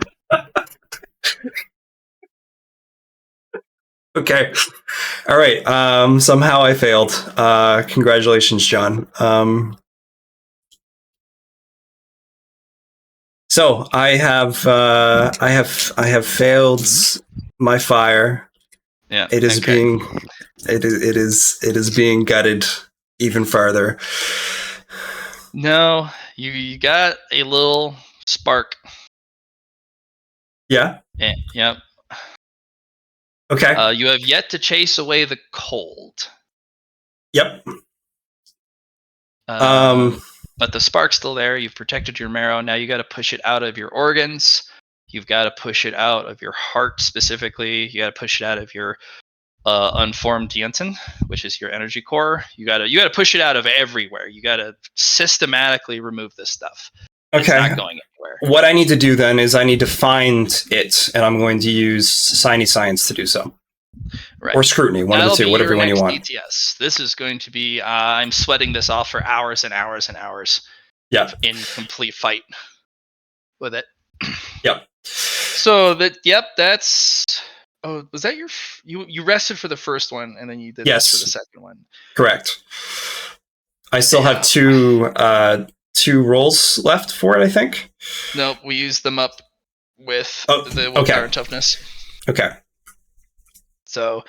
Okay. All right. Somehow I failed. Congratulations, John. So I have failed my fire. Yeah. It is being gutted even farther. No, you got a little spark. Yeah. Yep. Okay. You have yet to chase away the cold. Yep. But the spark's still there. You've protected your marrow. Now you got to push it out of your organs. You've got to push it out of your heart specifically. You got to push it out of your unformed Yuntin, which is your energy core. You got to push it out of everywhere. You got to systematically remove this stuff. Okay. It's not going anywhere. What I need to do then is I need to find it, and I'm going to use Shiny Science to do so. Right. Or Scrutiny, one of the two, whatever one you want. DTS. This is going to be, I'm sweating this off for hours and hours and hours. Yep. In complete fight with it. Yep. So that's Oh, was that you rested for the first one and then you did this for the Yes. second one? Correct. I still Yeah. have two rolls left for it, I think. Nope, we used them up with Oh, the willpower okay. and toughness. Okay. So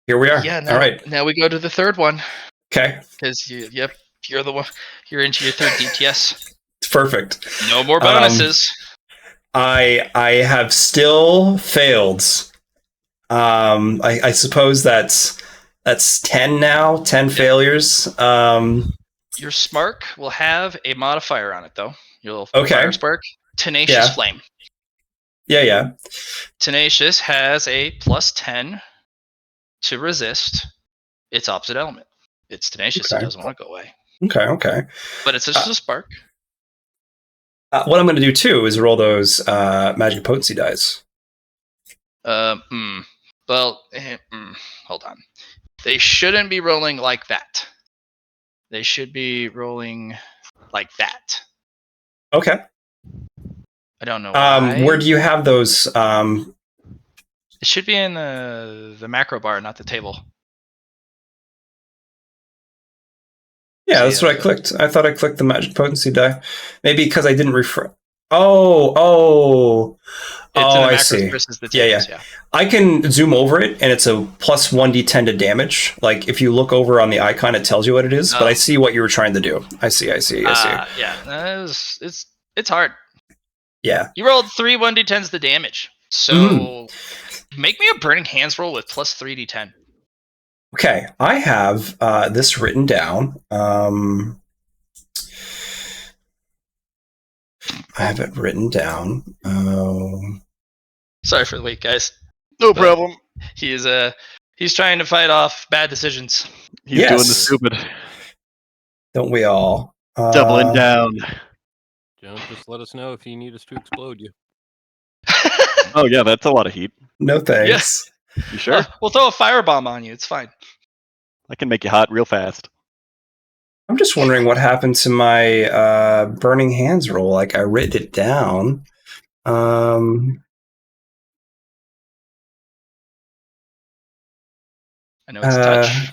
Here we are. yeah, All right. now we go to the third one Okay. because you're the one. You're into your third DTS. It's perfect. No more bonuses. I have still failed. I suppose that's 10 now. 10 failures. Your Spark will have a modifier on it, though. You'll Okay. Fire Spark. Tenacious Flame. Yeah. Tenacious has a +10 to resist its opposite element. It's tenacious. Okay. It doesn't want to go away. Okay. But it's just a spark. What I'm going to do too is roll those magic potency dice. Well, hold on. They shouldn't be rolling like that. They should be rolling like that. Okay. I don't know why. Where do you have those? It should be in the macro bar, not the table. Yeah, that's what I clicked. I thought I clicked the magic potency die. Maybe because I didn't refer. Oh, I see. Versus the tables, yeah. I can zoom over it, and it's a plus 1d10 to damage. Like if you look over on the icon, it tells you what it is. But I see what you were trying to do. I see. Yeah, it's hard. Yeah. You rolled 3 1d10s to damage, so make me a burning hands roll with plus 3d10. Okay, I have this written down. I have it written down. Sorry for the wait, guys. No problem. He's trying to fight off bad decisions. He's doing the stupid. Don't we all? Doubling down. Don't just let us know if you need us to explode you. Oh yeah, that's a lot of heat. No thanks. Yes. You sure? We'll throw a firebomb on you. It's fine. I can make you hot real fast. I'm just wondering what happened to my burning hands roll. Like I written it down. I know it's touch.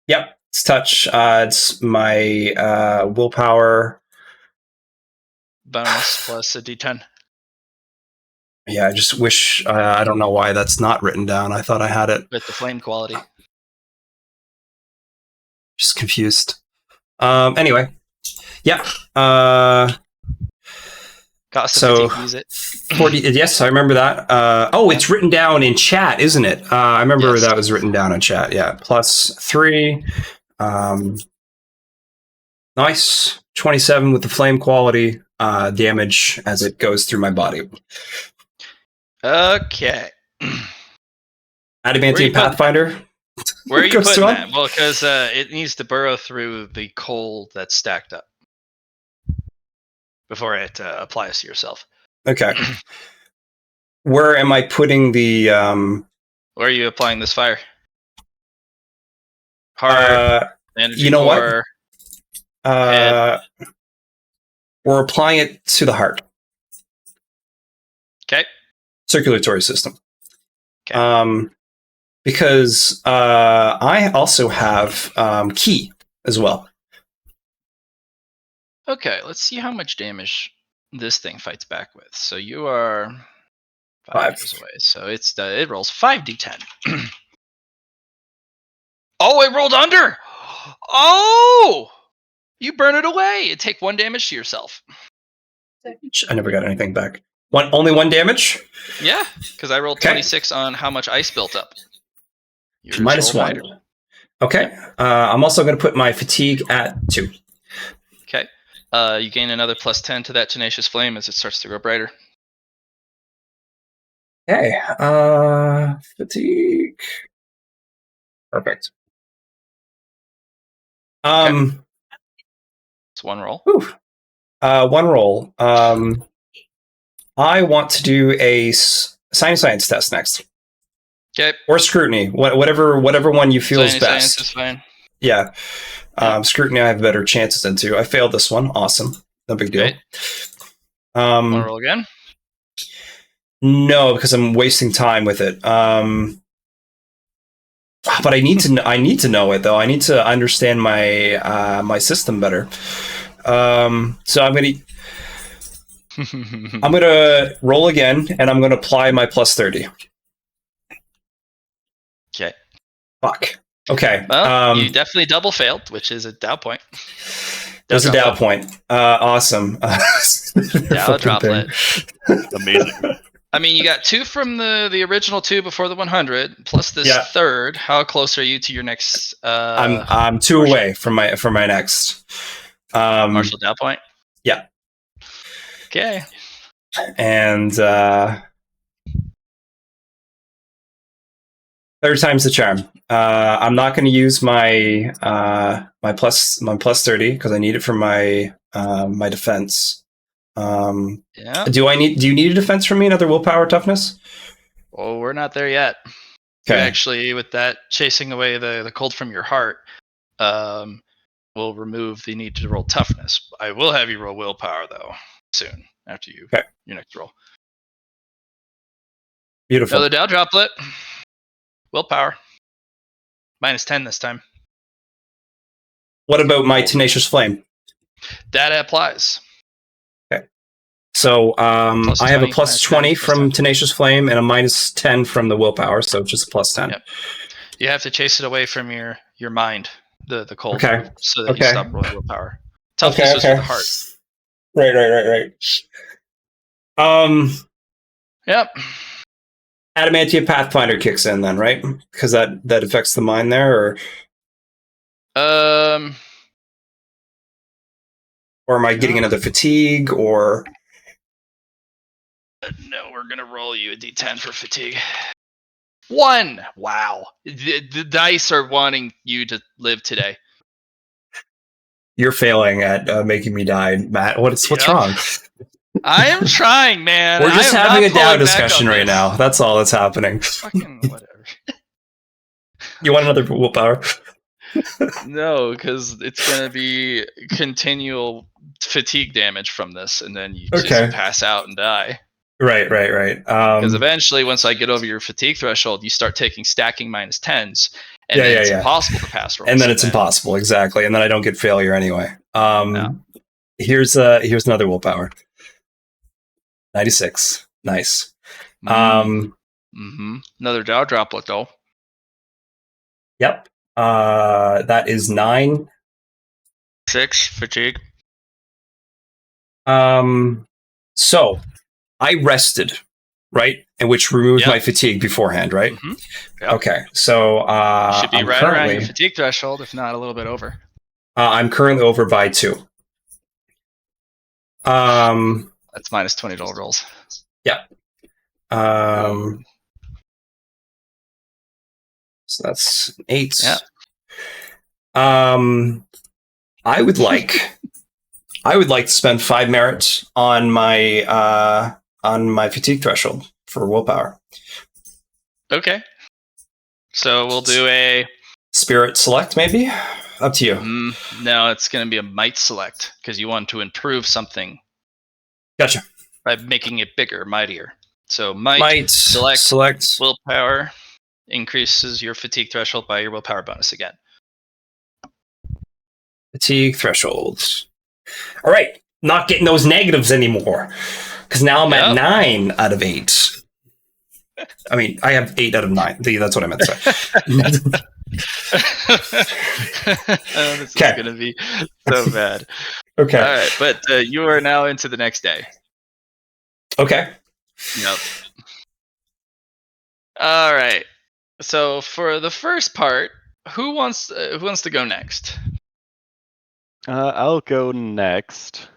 Yep, it's touch. It's my willpower bonus plus a d10. Yeah, I just wish I don't know why that's not written down. I thought I had it. With the flame quality. Just confused. Anyway, yeah. So use it. 40. Yes, I remember that. It's written down in chat, isn't it? I remember that was written down in chat. Yeah, plus 3. Nice. 27 with the flame quality damage as it goes through my body. Okay. Adamantium Pathfinder. Where are you putting that? Well, because it needs to burrow through the coal that's stacked up before it applies to yourself. Okay. Where am I putting the... Where are you applying this fire? Hard, energy you know core, what? We're applying it to the heart. Okay. Circulatory system. Okay. Because I also have ki as well. Okay, let's see how much damage this thing fights back with. So you are 5 meters away. So it rolls 5d10. Oh, it rolled under. Oh, you burn it away. You take 1 damage to yourself. I never got anything back. Only 1 damage? Yeah, because I rolled 26 on how much ice built up. Minus 1. Okay. I'm also going to put my fatigue at 2. Okay. You gain another plus 10 to that tenacious flame as it starts to grow brighter. Okay. Fatigue. Perfect. Okay. It's 1 roll. 1 roll. I want to do a science test next. Okay. Or scrutiny, whatever one you feel is best. Science is fine. Yeah. Scrutiny I have better chances into. I failed this one. Awesome. No big deal. Okay. 1 roll again. No, because I'm wasting time with it. But I need to. I need to know it though. I need to understand my my system better. So I'm gonna roll again, and I'm gonna apply my plus 30. Okay. Fuck. Okay. Well, you definitely double failed, which is a Dow point. There's a Dow point. Awesome. Dow droplet. Amazing. I mean, you got 2 from the original 2 before the 100, plus this Yeah. third. How close are you to your next? I'm 2 away from my next. Marshall Dow point. Yeah. Okay. And third time's the charm. I'm not going to use my my plus 30 because I need it for my my defense. Yeah. Do you need a defense from me? Another willpower toughness? Well, we're not there yet. You actually, with that chasing away the cold from your heart, will remove the need to roll toughness. I will have you roll willpower though soon after your next roll. Beautiful. Another Dow droplet. Willpower. -10 this time. What about my tenacious flame? That applies. So I have a plus 20 from time. tenacious flame and a -10 from the willpower, so just a plus 10. Yep. You have to chase it away from your mind, the cold, Okay. so that you stop rolling willpower. Toughness is Okay. for the heart. Right. Yep. Adamantium Pathfinder kicks in then, right? Because that affects the mind there, or am I getting another fatigue, or? No, we're gonna roll you a d10 for fatigue. 1. Wow. The dice are wanting you to live today. You're failing at making me die, Matt. What's wrong? I am trying, man. We're just having a Dow discussion right now. That's all that's happening. Fucking whatever. You want another willpower? No, because it's going to be continual fatigue damage from this, and then you just pass out and die. Right. Because eventually, once I get over your fatigue threshold, you start taking stacking -10s, and then it's impossible to pass rolls. And then it's impossible, exactly. And then I don't get failure anyway. Here's another willpower. 96. Nice. Another Dow droplet, though. Yep. That is 9. 6 fatigue. So I rested, right? And which removed my fatigue beforehand, right? Yep. Okay. So you should be right around your fatigue threshold, if not a little bit over. I'm currently over by 2. That's -20 to all rolls. Yeah. So that's 8. Yeah. I would like to spend 5 merit on my fatigue threshold for willpower. Okay. So we'll do a spirit select, maybe. Up to you. No, it's going to be a might select because you want to improve something. Gotcha. By making it bigger, mightier. So might select willpower increases your fatigue threshold by your willpower bonus again. Fatigue threshold. All right, not getting those negatives anymore because now I'm at 9 out of 8. I mean, I have 8 out of 9. That's what I meant to say. This is going to be so bad. Okay. All right, but you are now into the next day. Okay. Yep. All right. So for the first part, who wants to go next? I'll go next.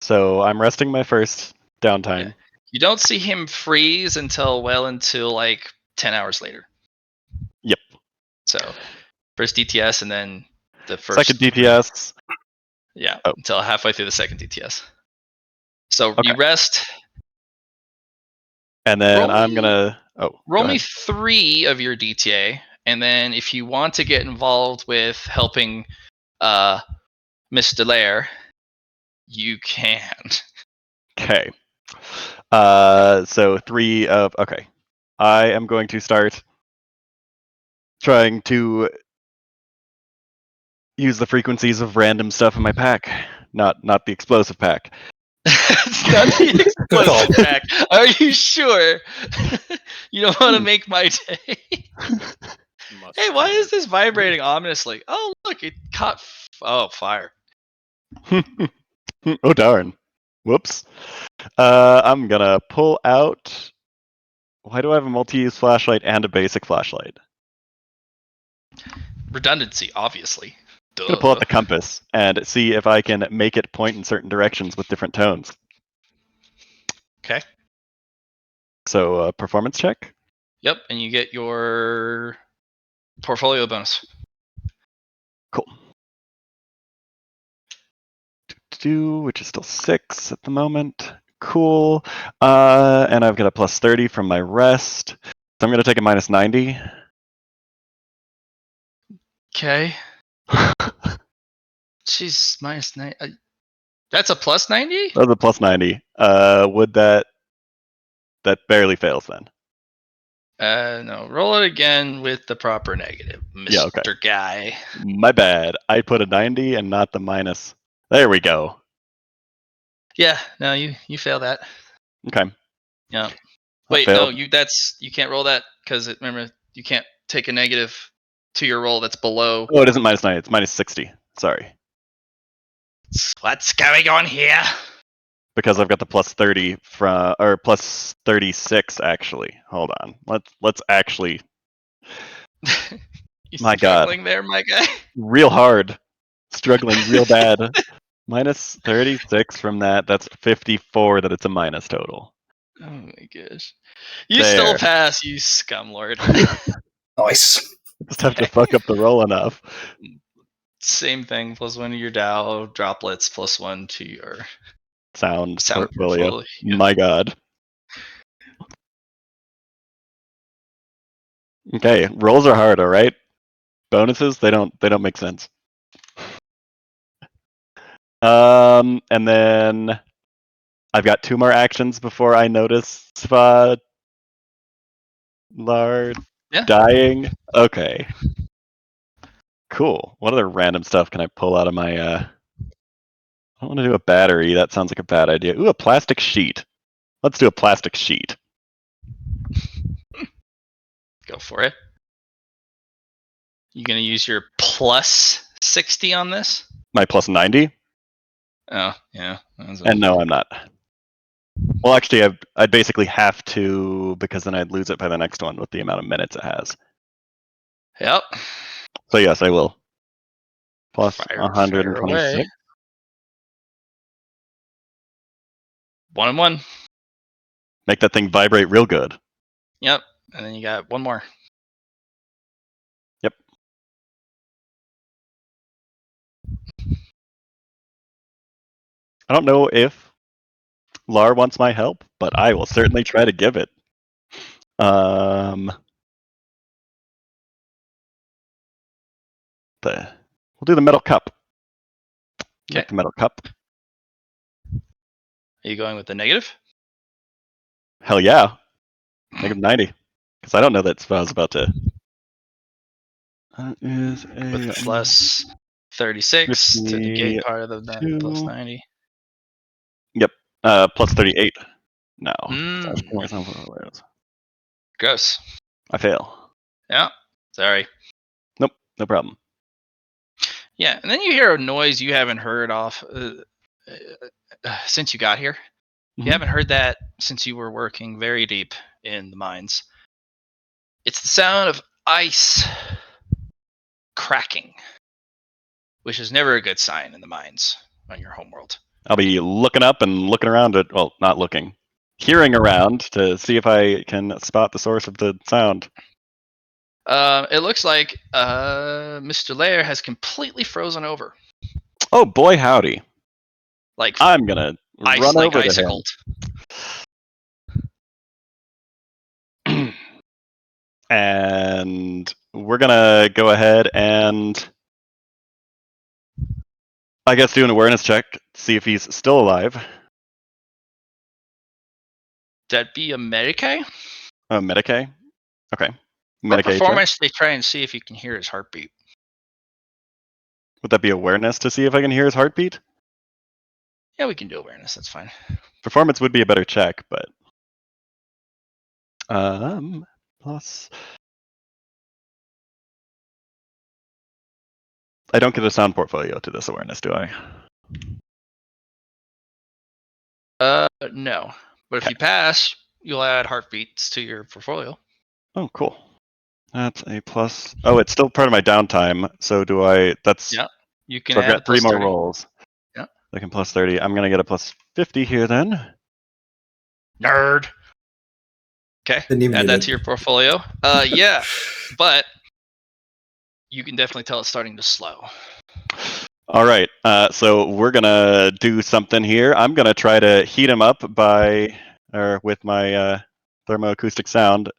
So I'm resting my first downtime. Yeah. You don't see him freeze until like 10 hours later. Yep. So first DTS and then the first second DTS. Yeah, until halfway through the second DTS. So you rest. And then I'm gonna roll me 3 of your DTA, and then if you want to get involved with helping Miss Delaire, you can. Okay. So 3 of okay. I am going to start trying to use the frequencies of random stuff in my pack, not the explosive pack. It's not the Good call. explosive pack. Are you sure? You don't want to make my day. Hey, why is this vibrating ominously? Oh, look, it caught. Oh, fire. Oh darn! Whoops. I'm gonna pull out. Why do I have a multi-use flashlight and a basic flashlight? Redundancy, obviously. I'm gonna pull out Duh. the compass and see if I can make it point in certain directions with different tones. Okay. So, performance check. Yep, and you get your portfolio bonus. Cool. Which is still 6 at the moment. Cool. And I've got a plus 30 from my rest. So I'm gonna take a minus 90. Okay. Jesus, minus 9. That's a plus 90? That was a plus 90. Would that barely fails then? No. Roll it again with the proper negative, Mr. Yeah, okay. Guy. My bad. I put a 90 and not the minus. There we go. Yeah, no, you fail that. Okay. Yeah. That Wait, no, failed. you can't roll that because remember you can't take a negative to your roll that's below. Oh, it isn't minus 90. It's minus 60. Sorry. What's going on here? Because I've got the plus 30 from, or plus 36 actually. Hold on. Let's actually. You My God. struggling there, my guy? Real hard. Struggling real bad. Minus 36 from that. That's 54 that it's a minus total. Oh my gosh. You There. still pass, you scumlord. Nice. Just have to fuck up the roll enough. Same thing, +1 to your Dow droplets, +1 to your Sound sound portfolio. Yeah. My God. Okay, rolls are hard, all right? Bonuses, they don't make sense. And then I've got 2 more actions before I notice Lard Yeah. dying. Okay. Cool. What other random stuff can I pull out of my I don't want to do a battery. That sounds like a bad idea. Ooh, a plastic sheet. Let's do a plastic sheet. Go for it. You gonna use your plus 60 on this? My plus 90? Oh, yeah. And no, I'm not. Well, actually, I'd basically have to, because then I'd lose it by the next one with the amount of minutes it has. Yep. So yes, I will. Plus Fire 126. away. 1 and 1. Make that thing vibrate real good. Yep. And then you got 1 more. Yep. I don't know if Lar wants my help, but I will certainly try to give it. We'll do the metal cup. Okay. Make the metal cup. Are you going with the negative? Hell yeah. Negative 90. Because I don't know that I was about to. That is a With plus 36 to negate part of the plus 90. Yep. Plus 38. No. Gross. I fail. Yeah. Sorry. Nope. No problem. Yeah, and then you hear a noise you haven't heard since you got here. You haven't heard that since you were working very deep in the mines. It's the sound of ice cracking, which is never a good sign in the mines on your homeworld. I'll be looking up and looking around at, well, not looking, hearing around to see if I can spot the source of the sound. It looks like Mr. Lair has completely frozen over. Oh boy, howdy! Like I'm gonna ice, run like over to icicled. him, and we're gonna go ahead and, I guess, do an awareness check, see if he's still alive. that be a Medicae? Medicae? Okay. For Medicae check. performance, they try and see if you can hear his heartbeat. Would that be awareness to see if I can hear his heartbeat? Yeah, we can do awareness. That's fine. Performance would be a better check, but plus. I don't get a sound portfolio to this awareness, do I? No. But if Okay. you pass, you'll add heartbeats to your portfolio. Oh, cool. That's a plus. Oh, it's still part of my downtime. So do I? That's Yeah. You can So I've add got 3 plus more 30. rolls. Yeah. I can plus 30. I'm gonna get a plus 50 here then. Nerd. Okay. Didn't even Add need that it. to your portfolio. Yeah. But you can definitely tell it's starting to slow. All right. So we're gonna do something here. I'm gonna try to heat him up with my thermoacoustic sound,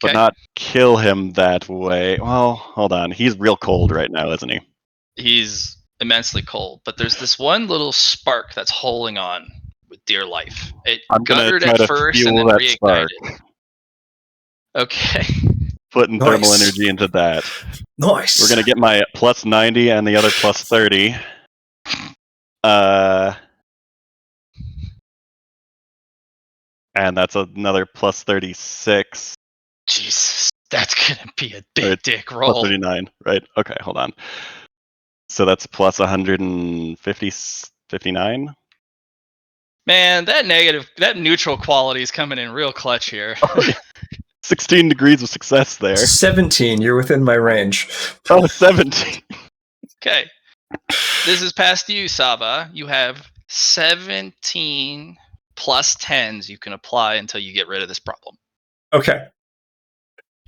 but Okay. not kill him that way. Well, hold on. He's real cold right now, isn't he? He's immensely cold, but there's this one little spark that's holding on with dear life. It I'm gonna guttered try at to first and fuel then that reignited. spark. Okay. Putting thermal Nice. energy into that. Nice. We're gonna get my plus 90 and the other plus 30. And that's another plus 36. Jesus, that's gonna be a big Or dick plus roll. 39, right? Okay, hold on. So that's plus 59. Man, that neutral quality is coming in real clutch here. Oh, yeah. 16 degrees of success there. 17. You're within my range. Oh, 17. Okay. This is past you, Saba. You have 17 plus 10s you can apply until you get rid of this problem. Okay.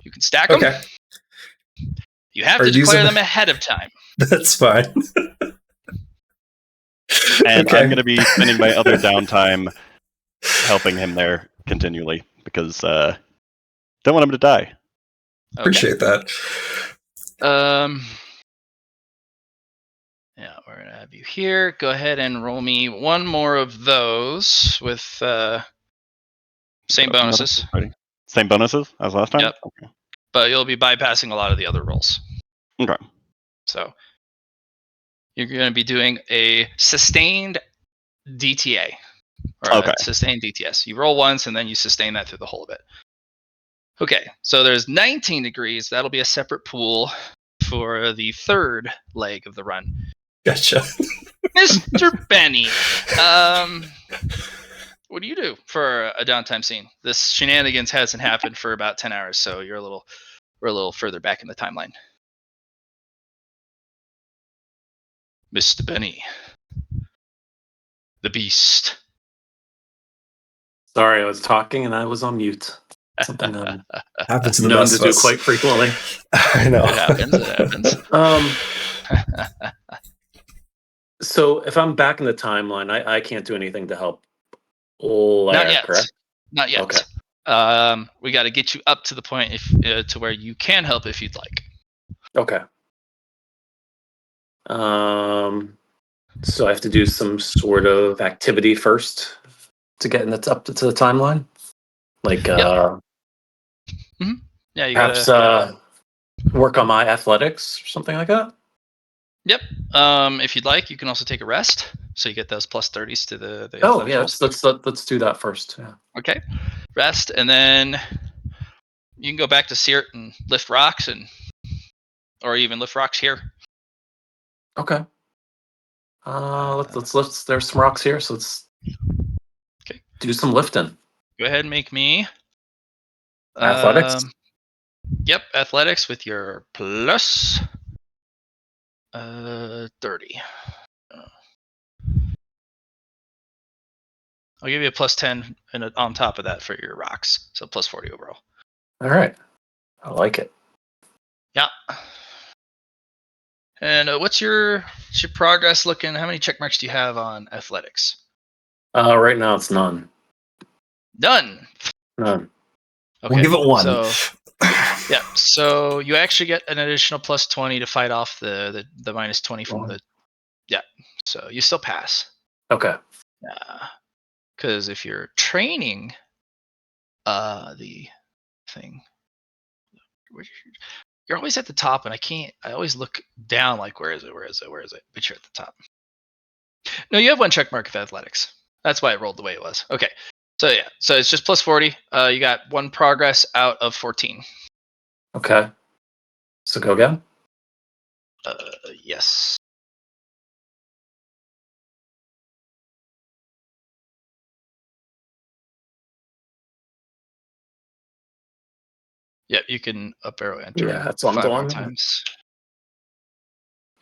You can stack them. Okay. You have Or to use declare them- them ahead of time. That's fine. And Okay. I'm going to be spending my other downtime helping him there continually because don't want him to die. Okay. Appreciate that. Yeah, we're gonna have you here. Go ahead and roll me one more of those with same bonuses. Same bonuses as last time? Yep. Okay. But you'll be bypassing a lot of the other rolls. Okay. So you're going to be doing a sustained DTA or Okay. a sustained DTS. You roll once and then you sustain that through the whole of it. Okay, so there's 19 degrees. That'll be a separate pool for the third leg of the run. Gotcha. Mr. Benny, what do you do for a downtime scene? This shenanigans hasn't happened for about 10 hours, so we're a little further back in the timeline. Mr. Benny, the beast. Sorry, I was talking and I was on mute. Something Happens to the known best to of do us. quite frequently. I know. It happens. It happens. So if I'm back in the timeline, I can't do anything to help Lair, Not yet. correct? Not yet. Okay. We got to get you up to the point to where you can help if you'd like. Okay. So I have to do some sort of activity first to get up to the timeline? Like, Yeah, you perhaps gotta. work on my athletics or something like that? Yep. If you'd like, you can also take a rest, so you get those plus 30s to the Oh, athletics yeah, rolls. let's do that first. Yeah. Okay. Rest, and then you can go back to Seart and lift rocks, or even lift rocks here. Okay. Let's. There's some rocks here, so let's do some lifting. Go ahead and make me Athletics. Yep, athletics with your plus 30. I'll give you a plus 10 and on top of that for your rocks, so plus 40 overall. All right, I like it. Yeah. And what's your progress looking? How many check marks do you have on athletics? Right now it's none. None. None. Okay. We'll give it one. So, yeah. So you actually get an additional plus 20 to fight off the minus 20 from the. Yeah. So you still pass. Okay. Because if you're training the thing, you're always at the top, and I always look down like, where is it? But you're at the top. No, you have 1 check mark of athletics. That's why it rolled the way it was. Okay. So yeah, so it's just plus 40. You got 1 progress out of 14. Okay. So go again. Yes. Yep, you can up arrow enter Yeah, that's what I'm 5 more doing. times.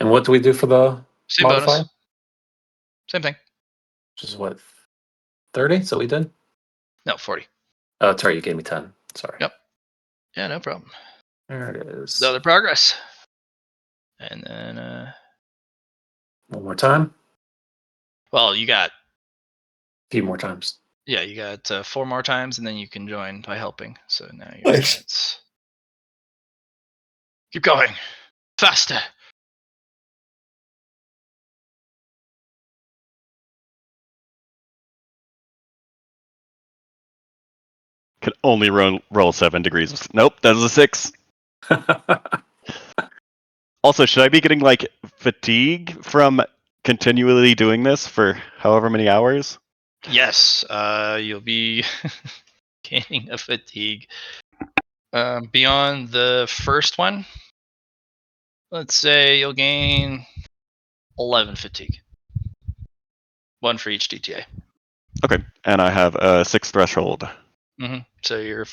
And what do we do for the Same modifier? bonus. Same thing. Which is what, 30? So we did? No, 40. Oh, sorry, you gave me 10. Sorry. Yep. Yeah, no problem. There it is. The other progress. And then, One more time. well, you got, A few more times. yeah, you got 4 more times, and then you can join by helping. So now you're Nice. it's keep going. Faster. Can only roll 7 degrees. Nope, that is a 6. Also, should I be getting like fatigue from continually doing this for however many hours? Yes, you'll be gaining a fatigue. Beyond the first one, let's say you'll gain 11 fatigue. 1 for each DTA. Okay, and I have a 6 threshold. So you're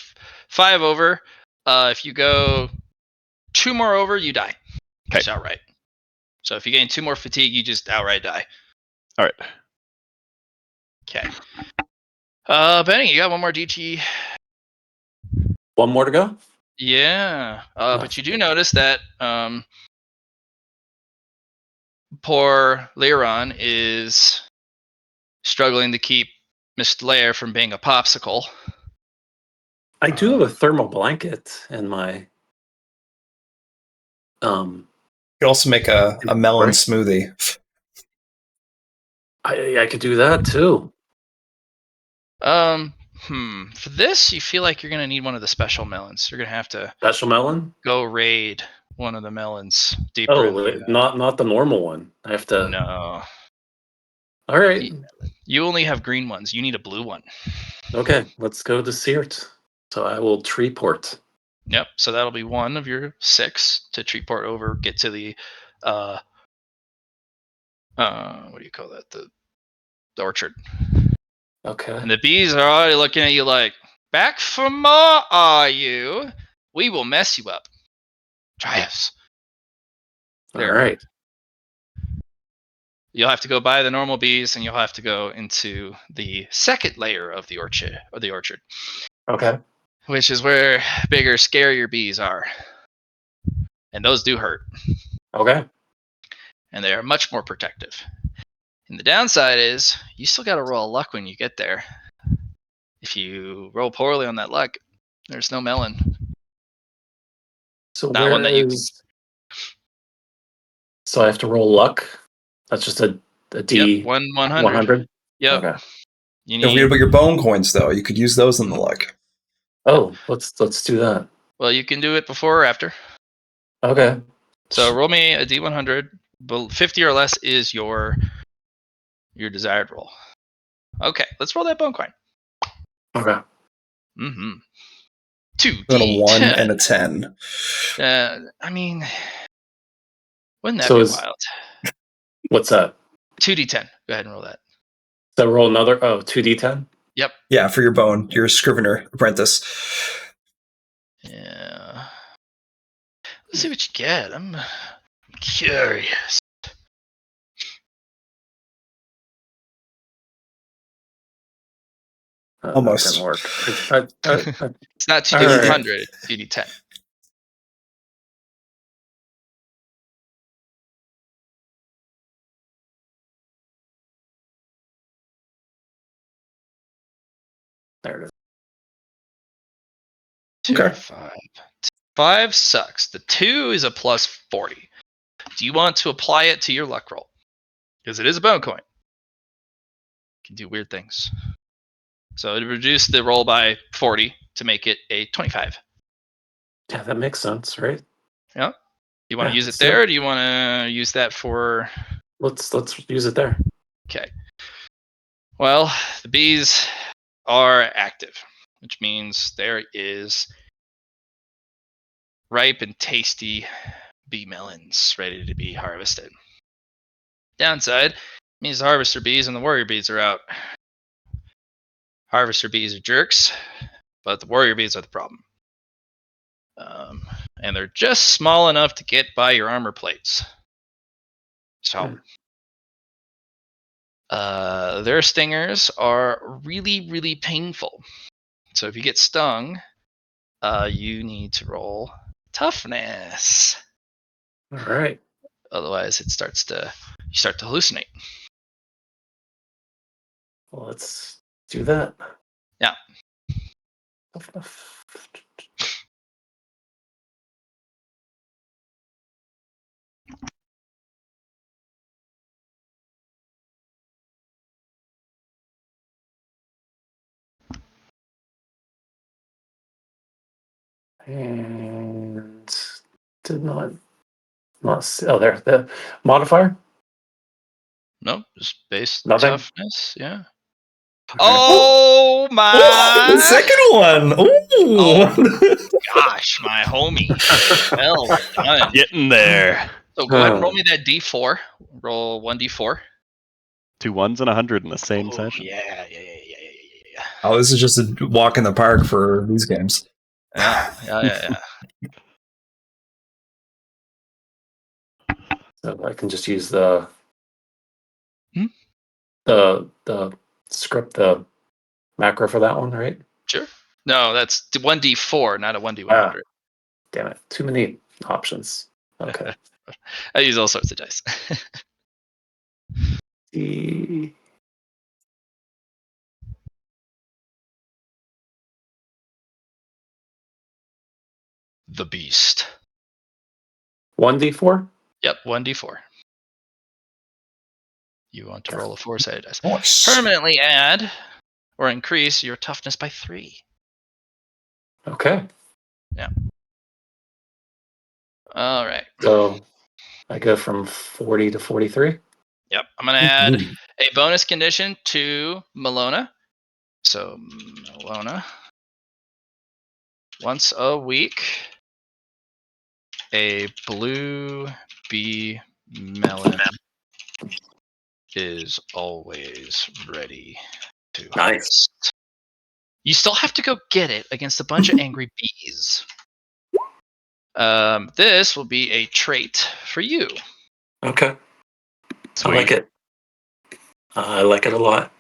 5 over. If you go 2 more over, you die. Okay. Just outright. So if you gain 2 more fatigue, you just outright die. All right. Okay. Benny, you got 1 more DT. One more to go? Yeah. But Nice. you do notice that poor Lyron is struggling to keep Mr. Lair from being a popsicle. I do have a thermal blanket in my You could also make a melon Right. smoothie. I could do that too. For this, you feel like you're gonna need one of the special melons. You're gonna have to Special melon? go raid one of the melons deeper Oh, in the. not the normal one. I have to. No, All right. you only have green ones. You need a blue one. Okay, let's go to Seart. So I will tree port. Yep. So that'll be 1 of your 6 to Treeport over. Get to the, what do you call that? The orchard. Okay. And the bees are already looking at you like, back for more, are you? We will mess you up. Try us. All right. You'll have to go by the normal bees, and you'll have to go into the second layer of the orchard, Okay. which is where bigger, scarier bees are. And those do hurt. Okay. And they are much more protective. And the downside is you still got to roll luck when you get there. If you roll poorly on that luck, there's no melon. So Not where one that you is? So I have to roll luck. That's just a D. Yep, 100. 100. Yep. Okay. You Don't forget need. about your bone coins, though. You could use those in the luck. Oh, let's do that. Well, you can do it before or after. Okay. So roll me a D100. 50 or less is your desired roll. Okay, let's roll that bone coin. Okay. 2 Got a 1 D10. and a 10. I mean, wouldn't that So be is- wild? What's that? 2D10. Go ahead and roll that. So roll another. Oh, 2d10. Yep. Yeah, for your bone, your Scrivener apprentice. Yeah. Let's see what you get. I'm curious. Almost. That didn't work. It's not 2D100, Alright. it's 2D10. There it is. 2 Okay. to 5. 5 sucks. The 2 is a plus 40. Do you want to apply it to your luck roll? Because it is a bone coin. You can do weird things. So it reduced the roll by 40 to make it a 25. Yeah, that makes sense, right? Yeah. You want to Yeah, use it let's do there, it. or do you want to use that for? Let's use it there. Okay. Well, the bees are active, which means there is ripe and tasty bee melons ready to be harvested. Downside means the harvester bees and the warrior bees are out. Harvester bees are jerks, but the warrior bees are the problem. And they're just small enough to get by your armor plates. So, their stingers are really, really painful. So if you get stung, you need to roll toughness. All right. Otherwise, you start to hallucinate. Well, let's do that. Yeah. And did not see, oh, there, the modifier. Nope, just base Nothing? toughness. Yeah. Okay. Oh Oh, my! the second one. Ooh. Oh. Gosh, my homie. Well done. Getting there. So go ahead and roll me that D4. Roll 1D4. 2 ones and 100 in the same Oh, session. yeah. Oh, this is just a walk in the park for these games. Yeah. So I can just use the Hmm? the script, the macro for that one, right? Sure. No, that's 1D4, not a 1D100. Ah. Damn it! Too many options. Okay. I use all sorts of dice. The The Beast. 1d4. Yep, 1D4. You want to roll a 4-sided dice. Nice. Permanently add or increase your toughness by 3. Okay. All right. So I go from 40 to 43. Yep. I'm going to add Ooh. a bonus condition to Malona. So, Malona, once a week, a blue bee melon is always ready to Nice. harvest. You still have to go get it against a bunch of angry bees. This will be a trait for you. Okay. Sweet. I like it. I like it a lot.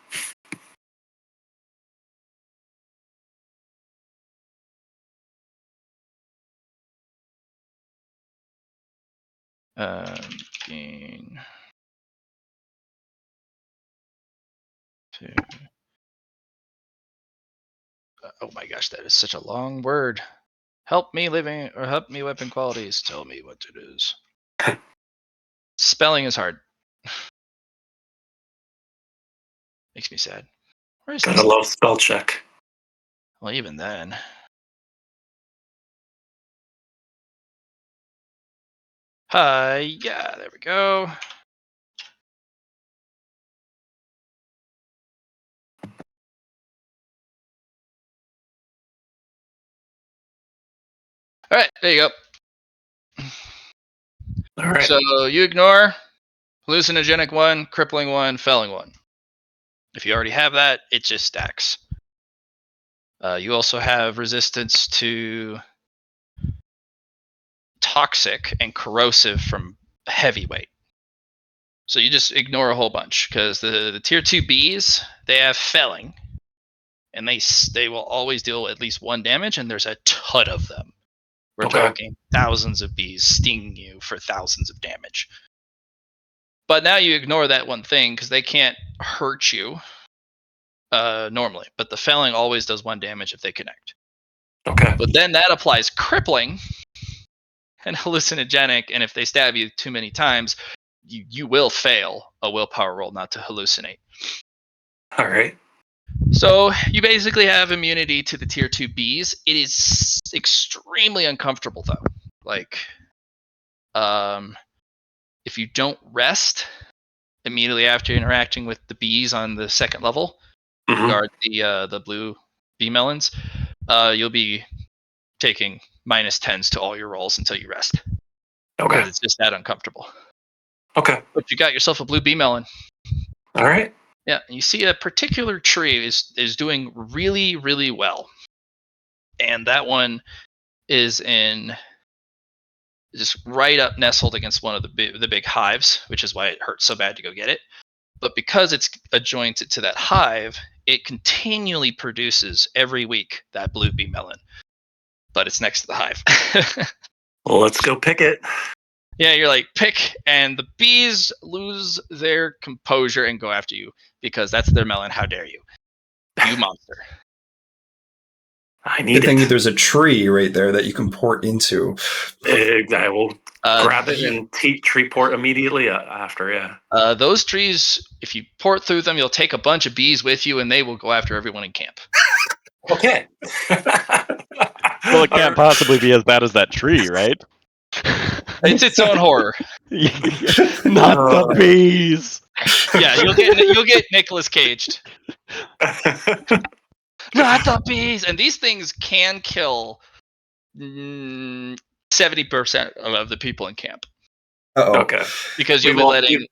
Gain 2. Oh my gosh, that is such a long word. Help me weapon qualities. Tell me what it is. Spelling is hard. Makes me sad. Where is Gotta this? love spell check. Well, even then. Hi, yeah, there we go. All right, there you go. All right. So you ignore hallucinogenic 1, crippling 1, felling 1. If you already have that, it just stacks. You also have resistance to toxic and corrosive from heavyweight. So you just ignore a whole bunch because the tier 2 bees, they have felling, and they will always deal at least 1 damage, and there's a ton of them. We're talking thousands of bees stinging you for thousands of damage. But now you ignore that one thing because they can't hurt you normally. But the felling always does 1 damage if they connect. Okay. But then that applies crippling and hallucinogenic, and if they stab you too many times, you will fail a willpower roll not to hallucinate. All right. So you basically have immunity to the tier 2 bees. It is extremely uncomfortable though. Like, if you don't rest immediately after interacting with the bees on the second level, guard the blue bee melons, you'll be taking -10s to all your rolls until you rest. Okay. Because it's just that uncomfortable. Okay. But you got yourself a blue bee melon. All right. Yeah, you see a particular tree is doing really, really well. And that one is in just right up nestled against one of the big hives, which is why it hurts so bad to go get it. But because it's adjointed to that hive, it continually produces every week that blue bee melon. But it's next to the hive. Well, let's go pick it. Yeah, you're like, pick, and the bees lose their composure and go after you because that's their melon. How dare you? You monster. I Good need thing it. there's a tree right there that you can port into. I will grab it you- and tree port immediately after, yeah. Those trees, if you port through them, you'll take a bunch of bees with you and they will go after everyone in camp. Okay. Well, it can't possibly be as bad as that tree, right? It's its own horror. Not the bees. Yeah, you'll get Nicolas Caged. Not the bees. And these things can kill 70% of the people in camp Uh-oh. Okay. because you'll be letting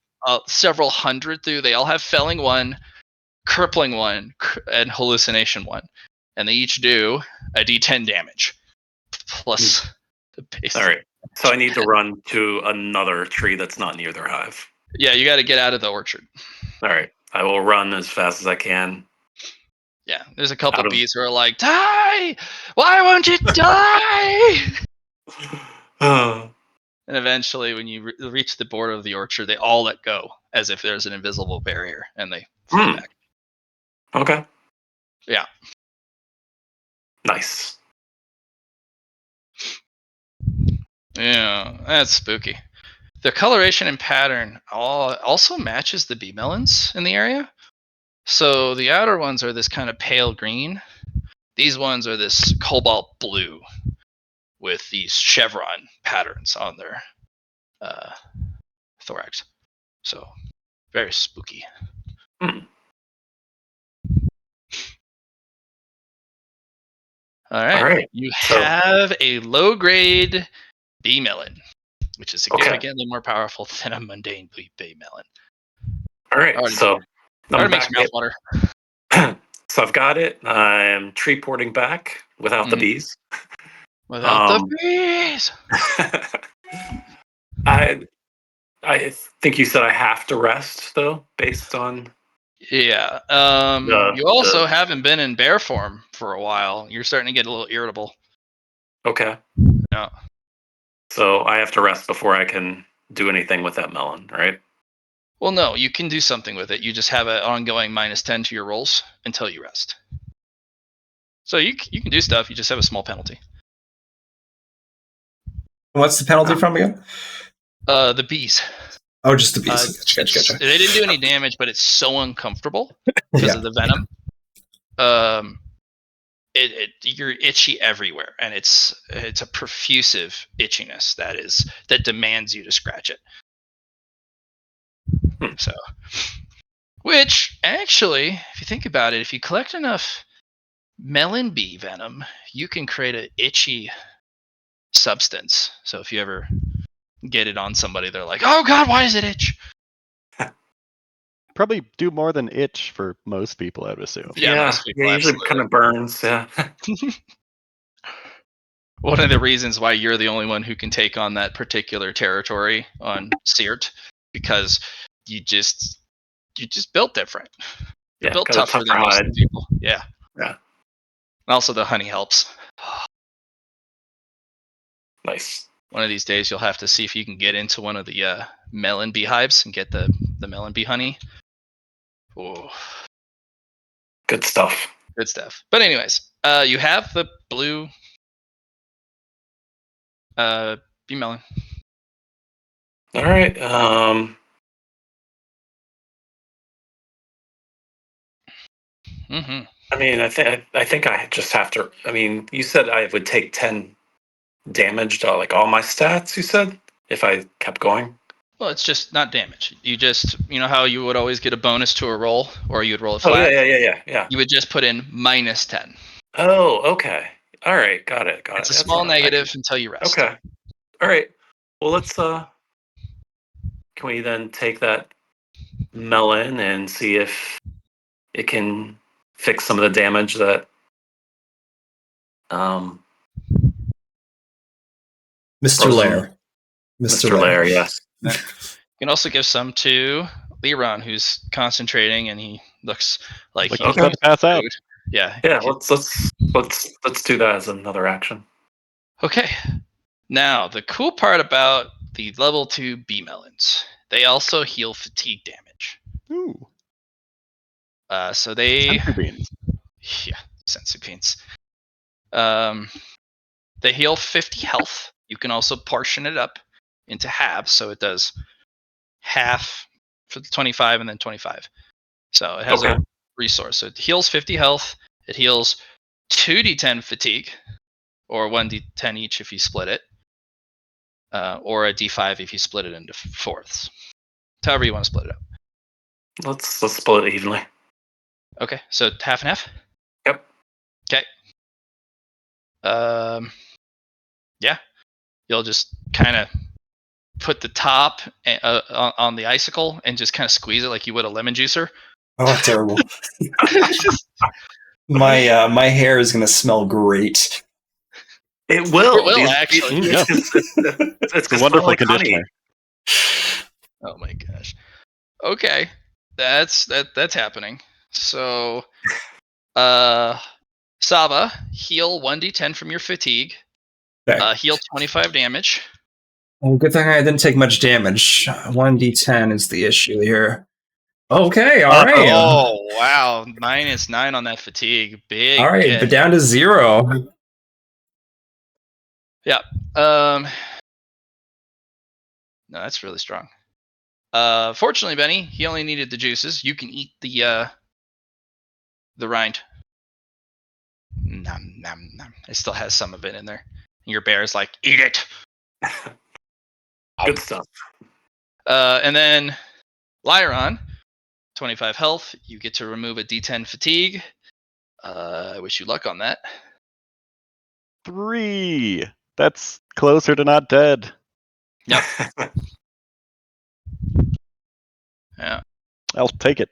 several hundred through. They all have felling 1, crippling 1, and hallucination 1, and they each do a d10 damage plus the base. All right. So I need to run to another tree that's not near their hive. Yeah, you got to get out of the orchard. All right. I will run as fast as I can. Yeah, there's a couple bees who are like, die! Why won't you die? And eventually, when you reach the border of the orchard, they all let go as if there's an invisible barrier, and they fly back. Okay. Yeah. Nice. Yeah, that's spooky. The coloration and pattern also matches the bee melons in the area. So the outer ones are this kind of pale green. These ones are this cobalt blue with these chevron patterns on their thorax. So very spooky. Hmm. All right. You have a low grade bee melon, which is significantly more powerful than a mundane bee melon. All right. So that makes your mouth water. So I've got it. I'm tree porting back without the bees. Without the bees. I think you said I have to rest though, based on. Yeah. You also haven't been in bear form for a while. You're starting to get a little irritable. Okay. Yeah. So I have to rest before I can do anything with that melon, right? Well, no, you can do something with it. You just have an ongoing -10 to your rolls until you rest. So you can do stuff. You just have a small penalty. What's the penalty from again? The bees. Oh, just the bees. Gotcha. They didn't do any damage, but it's so uncomfortable because of the venom. You're itchy everywhere, and it's a profusive itchiness that demands you to scratch it. So, which actually, if you think about it, if you collect enough melon bee venom, you can create an itchy substance. So if you ever get it on somebody, they're like, "Oh God, why does it itch?" Probably do more than itch for most people, I would assume. Yeah, most people usually kind of burns. Yeah. One of the reasons why you're the only one who can take on that particular territory on Seert, because you just built different. You're built tougher than most of the people. Yeah. Yeah. And also the honey helps. Nice. One of these days you'll have to see if you can get into one of the melon beehives and get the melon bee honey. Oh. Good stuff. Good stuff. But anyways, you have the blue bee melon. All right. Mm-hmm. I mean, I think I just have to. I mean, you said I would take 10 damage to like all my stats. You said if I kept going. Well, it's just not damage. You just, how you would always get a bonus to a roll, or you'd roll it Oh flat. yeah. You would just put in -10. Oh, okay. All right, got it. It's a That's small enough. negative until you rest. Okay. All right. Well, let's. Can we then take that melon and see if it can fix some of the damage that Mr. Frozen- Lair. Mr. Lair, yes. You can also give some to Liron, who's concentrating, and he looks like Like he he's about to pass out. food. Yeah. Yeah, let's do that as another action. Okay. Now, the cool part about the level 2 bee melons, they also heal fatigue damage. Ooh, So they, senzu beans. yeah, sensu beans. They heal 50 health. You can also portion it up into halves, so it does half for the 25 and then 25. So it has Okay. a resource. So it heals 50 health. It heals 2d10 fatigue, or 1d10 each if you split it, or a d5 if you split it into fourths. However you want to split it up. Let's split it evenly. Okay, so half and half. Yep. Okay. Yeah, you'll just kind of put the top on the icicle and just kind of squeeze it like you would a lemon juicer. Oh, terrible. My hair is going to smell great. It will. It will, actually. Yeah. It's a wonderful like honey. conditioner. Oh my gosh. Okay, that's happening. So, Saba, heal 1d10 from your fatigue. Okay. Heal 25 damage. Well, good thing I didn't take much damage. 1d10 is the issue here. Okay, all right. Oh wow, -9 on that fatigue. Big. All right, but down to 0. Yeah. No, that's really strong. Fortunately, Benny, he only needed the juices. You can eat the rind. Nom nom nom. It still has some of it in there. Your bear's like, eat it. Good stuff. And then Lyron, 25 health. You get to remove a D10 fatigue. I wish you luck on that. 3. That's closer to not dead. Yep. Yeah. I'll take it.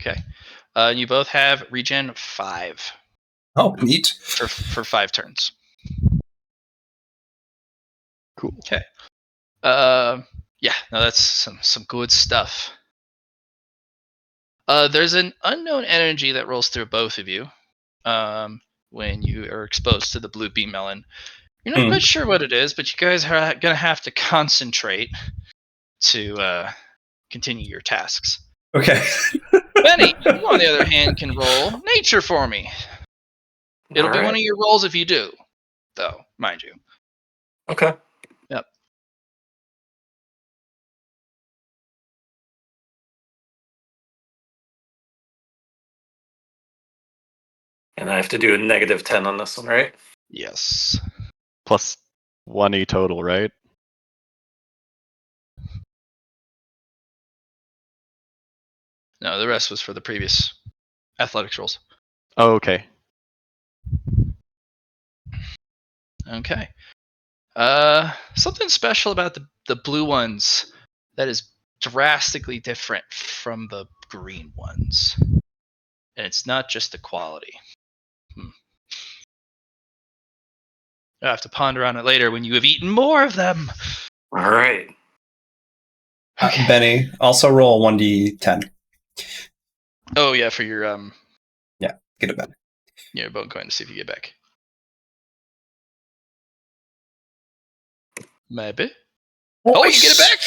Okay. You both have regen 5 Oh, neat. for 5 turns. Cool. Okay. Yeah. No, that's some good stuff. There's an unknown energy that rolls through both of you when you are exposed to the blue bee melon. You're not quite sure what it is, but you guys are gonna have to concentrate to continue your tasks. Okay. Benny, you on the other hand can roll nature for me. It'll be one of your rolls if you do, though, mind you. Okay. Yep. And I have to do a -10 on this one, right? Yes. Plus 1e total, right? No, the rest was for the previous athletics rolls. Oh, okay. Okay. Something special about the blue ones that is drastically different from the green ones. And it's not just the quality. I'll have to ponder on it later when you have eaten more of them. All right. Okay. Benny, also roll 1d10. Oh yeah, for your Yeah, get it back. your bone coin to see if you get back. Maybe. Oh, you get it back.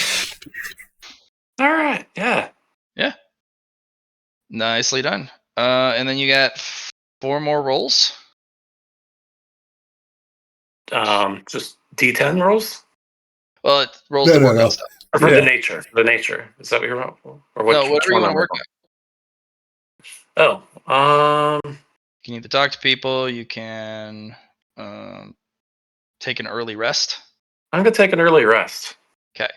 All right. Yeah. Yeah. Nicely done. And then you got 4 more rolls. Just D10 rolls. Well, it rolls to work on stuff. Or for Yeah. the nature. For the nature. Is that what you're about? Or what? No, Which whatever you one want am to I work on? on. Oh, You can either talk to people, you can take an early rest. I'm gonna take an early rest. Okay.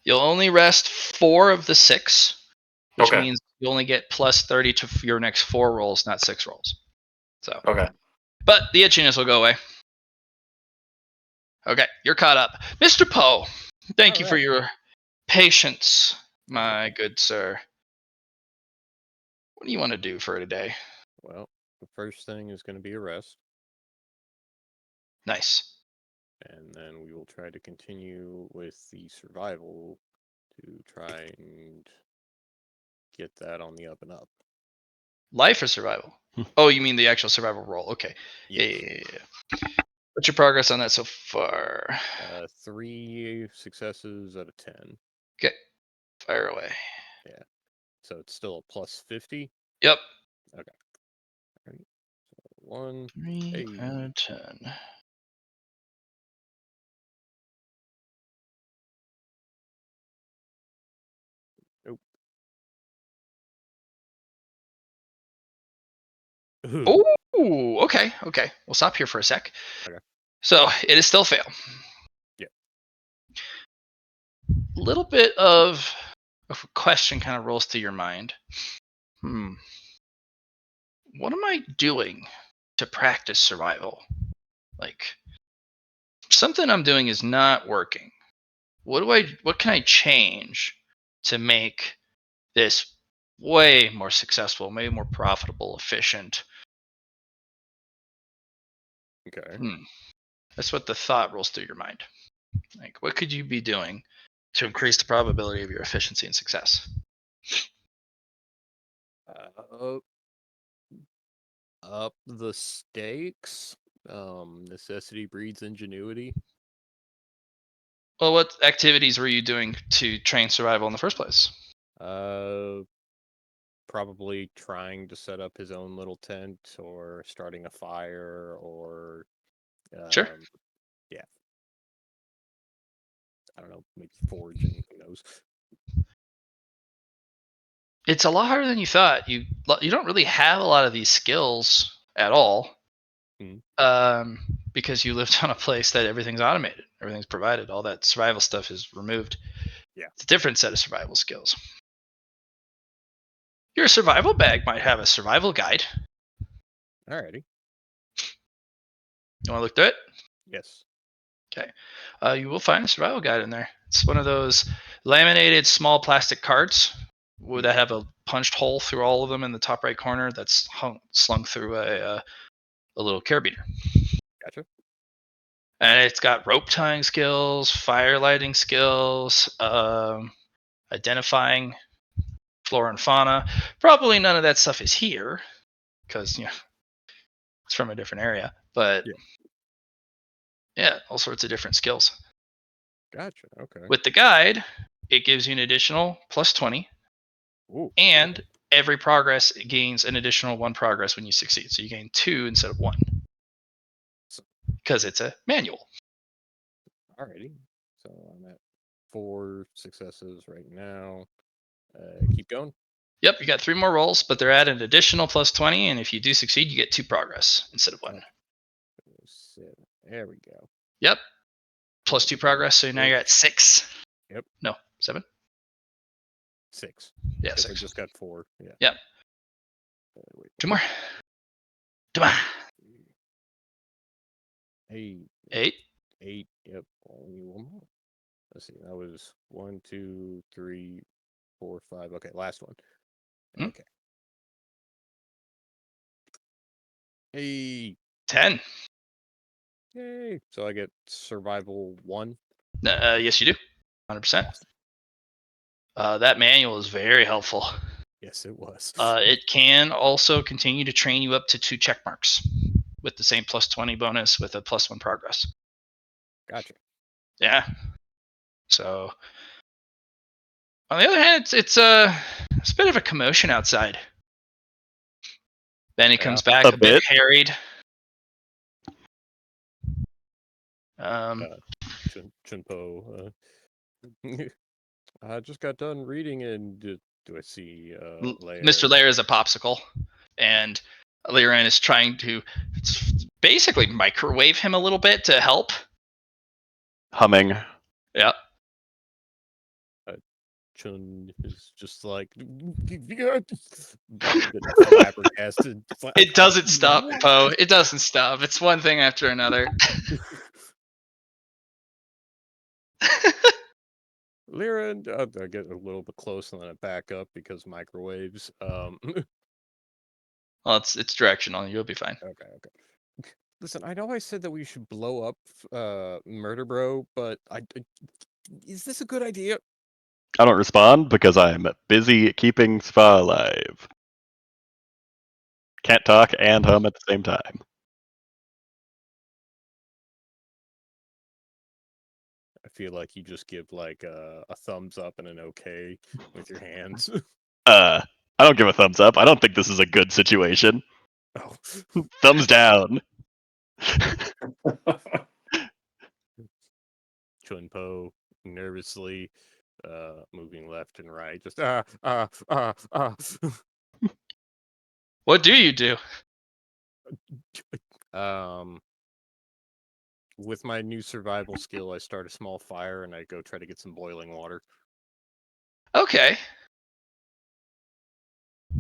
You'll only rest 4 of the 6, which Okay. means you only get plus 30 to your next 4 rolls, not 6 rolls. So, Okay. but the itchiness will go away. Okay, you're caught up. Mr. Poe, thank you for Alright. your patience, my good sir. What do you want to do for today? Well, the first thing is going to be a rest, Nice. and then we will try to continue with the survival to try and get that on the up and up. Life or survival? Oh, you mean the actual survival roll? Okay. Yeah. What's your progress on that so far? 3 successes out of 10. Okay, fire away. So it's still a plus 50. Yep. Okay. All right. So 1. 3 Hey. out of 10. Nope. Oh, okay. We'll stop here for a sec. Okay. So it is still fail. Yeah. Little bit of a question kind of rolls through your mind. What am I doing to practice survival? Like, something I'm doing is not working. What can I change to make this way more successful, maybe more profitable, efficient? Okay. That's what the thought rolls through your mind. Like, what could you be doing to increase the probability of your efficiency and success? Up the stakes. Necessity breeds ingenuity. Well, what activities were you doing to train survival in the first place? Probably trying to set up his own little tent or starting a fire or Sure. Yeah. I don't know, maybe foraging, who knows. It's a lot harder than you thought. You don't really have a lot of these skills at all, because you lived on a place that everything's automated, everything's provided, all that survival stuff is removed. Yeah. It's a different set of survival skills. Your survival bag might have a survival guide. Alrighty. You want to look through it? Yes. Okay. You will find a survival guide in there. It's one of those laminated small plastic cards that have a punched hole through all of them in the top right corner that's slung through a little carabiner. Gotcha. And it's got rope tying skills, fire lighting skills, identifying flora and fauna. Probably none of that stuff is here because it's from a different area. But yeah, all sorts of different skills. Gotcha. Okay. With the guide, it gives you an additional plus 20. Ooh, and every progress gains an additional 1 progress when you succeed. So you gain 2 instead of 1 because it's a manual. Alrighty. So I'm at 4 successes right now. Keep going. Yep, you got 3 more rolls, but they're at an additional plus 20, and if you do succeed, you get 2 progress instead of 1. Okay. 7. There we go. Yep. Plus 2 progress, so now you're at 6. Yep. No, 7. 6. Yeah, Because I 6. just got 4. Yeah. Yep. Wait. 2 more. Come on. 8. 8. 8. Yep. Only 1 more. Let's see. That was 1, 2, 3, 4, 5. Okay, last one. Okay. Hey. 10. Yay. So I get survival 1. Yes, you do. 100%. That manual is very helpful. Yes, it was. It can also continue to train you up to 2 check marks with the same plus 20 bonus with a plus 1 progress. Gotcha. Yeah. So, on the other hand, it's a bit of a commotion outside. Benny comes back A a bit bit. harried. Chunpo. I just got done reading, and do I see Leia? Mr. Lair is a popsicle, and Liran is trying to basically microwave him a little bit to help. Humming. Yeah. Chun is just like flabbergasted. It doesn't stop, Poe. It doesn't stop. It's one thing after another. Liran, I get a little bit close and then I back up because microwaves. Well, it's directional. You'll be fine. Okay. Listen, I know I said that we should blow up Murder Bro, but is this a good idea? I don't respond because I'm busy keeping Spa alive. Can't talk and hum at the same time. I feel like you just give like a thumbs up and an okay with your hands. I don't give a thumbs up. I don't think this is a good situation. Oh. Thumbs down. Chunpo nervously moving left and right, just What do you do? With my new survival skill, I start a small fire and I go try to get some boiling water. Okay.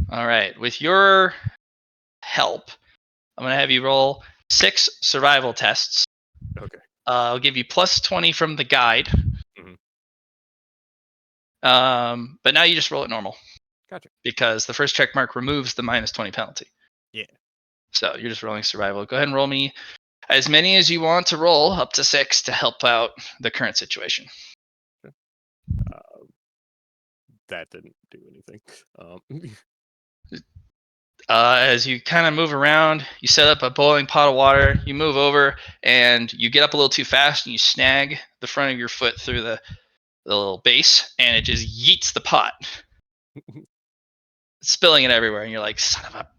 All right. With your help, I'm going to have you roll 6 survival tests. Okay. I'll give you plus 20 from the guide. Mhm. But now you just roll it normal. Gotcha. Because the first check mark removes the minus 20 penalty. Yeah. So you're just rolling survival. Go ahead and roll me as many as you want to roll, up to 6, to help out the current situation. That didn't do anything. As you kind of move around, you set up a boiling pot of water, you move over, and you get up a little too fast, and you snag the front of your foot through the little base, and it just yeets the pot, spilling it everywhere, and you're like, son of a...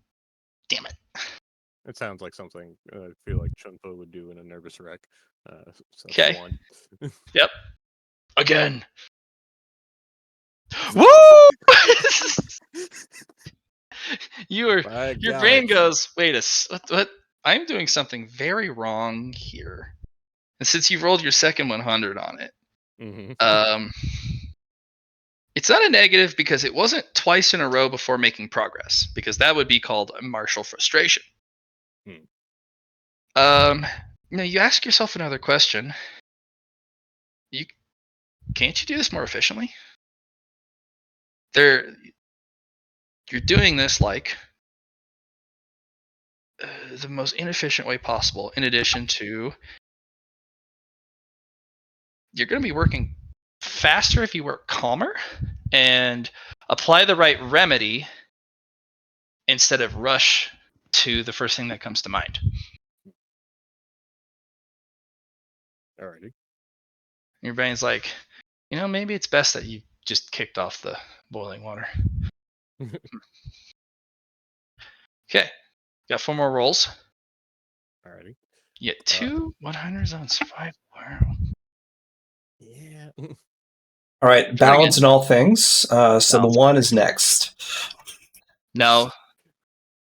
Damn it. It sounds like something I feel like Chunpo would do in a nervous wreck. So Okay. that's 1. Yep. Again. Woo! Your brain goes, wait what? I'm doing something very wrong here. And since you rolled your second 100 on it, it's not a negative because it wasn't twice in a row before making progress, because that would be called a martial frustration. Now you ask yourself another question. Can't you do this more efficiently? You're doing this like the most inefficient way possible, in addition to you're going to be working faster if you work calmer and apply the right remedy instead of rush to the first thing that comes to mind. Alrighty. Your brain's like, maybe it's best that you just kicked off the boiling water. Okay. Got 4 more rolls. Alrighty. You get 2 100s on survival. Yeah. All right, balance in all things. So the 1 is next. No.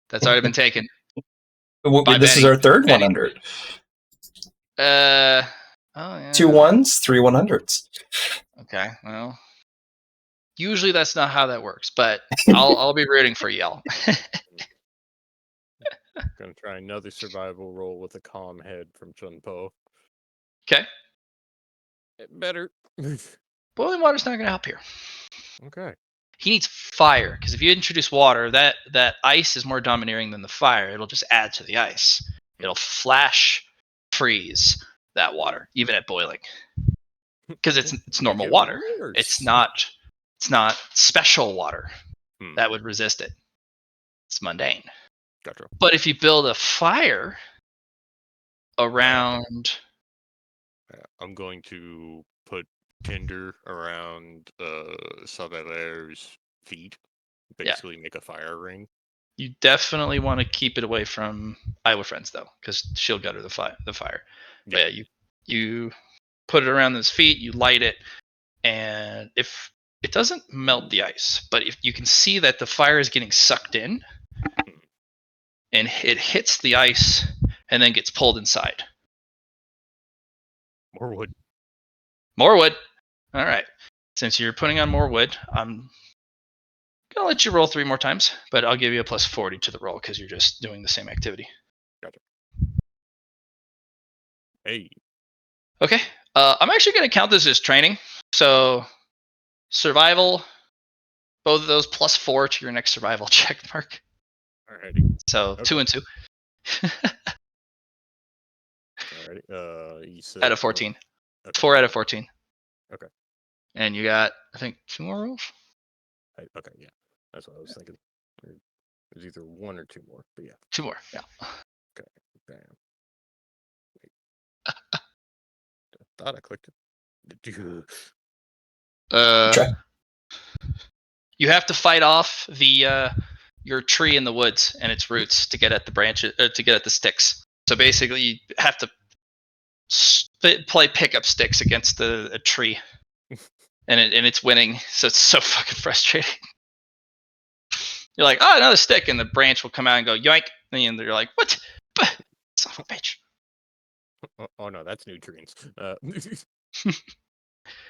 That's already been taken. This is our third 100. Yeah. 2 1s, 3 100s. Okay, well, usually that's not how that works, but I'll be rooting for y'all. Gonna try another survival roll with a calm head from Chunpo. Okay. Better. Boiling water's not gonna help here. Okay. He needs fire, because if you introduce water, that ice is more domineering than the fire. It'll just add to the ice. It'll flash freeze that water, even at boiling. Because it's normal water. It's not special water that would resist it. It's mundane. Gotcha. But if you build a fire around... I'm going to put tinder around Saveler's feet. Basically make a fire ring. You definitely want to keep it away from Iowa Friends, though, because she'll gutter the fire. Yeah. But you put it around his feet, you light it, and if it doesn't melt the ice, but if you can see that the fire is getting sucked in, and it hits the ice and then gets pulled inside. More wood. More wood. All right. Since you're putting on more wood, I'm gonna let you roll 3 more times, but I'll give you a plus 40 to the roll because you're just doing the same activity. Gotcha. Hey. Okay. I'm actually gonna count this as training. So survival, both of those plus 4 to your next survival check mark. Alrighty. So Okay. 2 and 2 Alrighty. You said out of 14. Okay. 4 out of 14. Okay. And you got, I think, 2 more rolls. Okay, yeah. That's what I was thinking. There's either 1 or 2 more, but yeah. 2 more. Yeah. Okay. Damn. Wait. I thought I clicked it. Did you? Try. You have to fight off the your tree in the woods and its roots to get at the branches, to get at the sticks. So basically, you have to play pickup sticks against a tree, and it's winning. So it's so fucking frustrating. You're like, oh, another stick, and the branch will come out and go yoink, and you're like, what? Son of a bitch. Oh no, that's nutrients.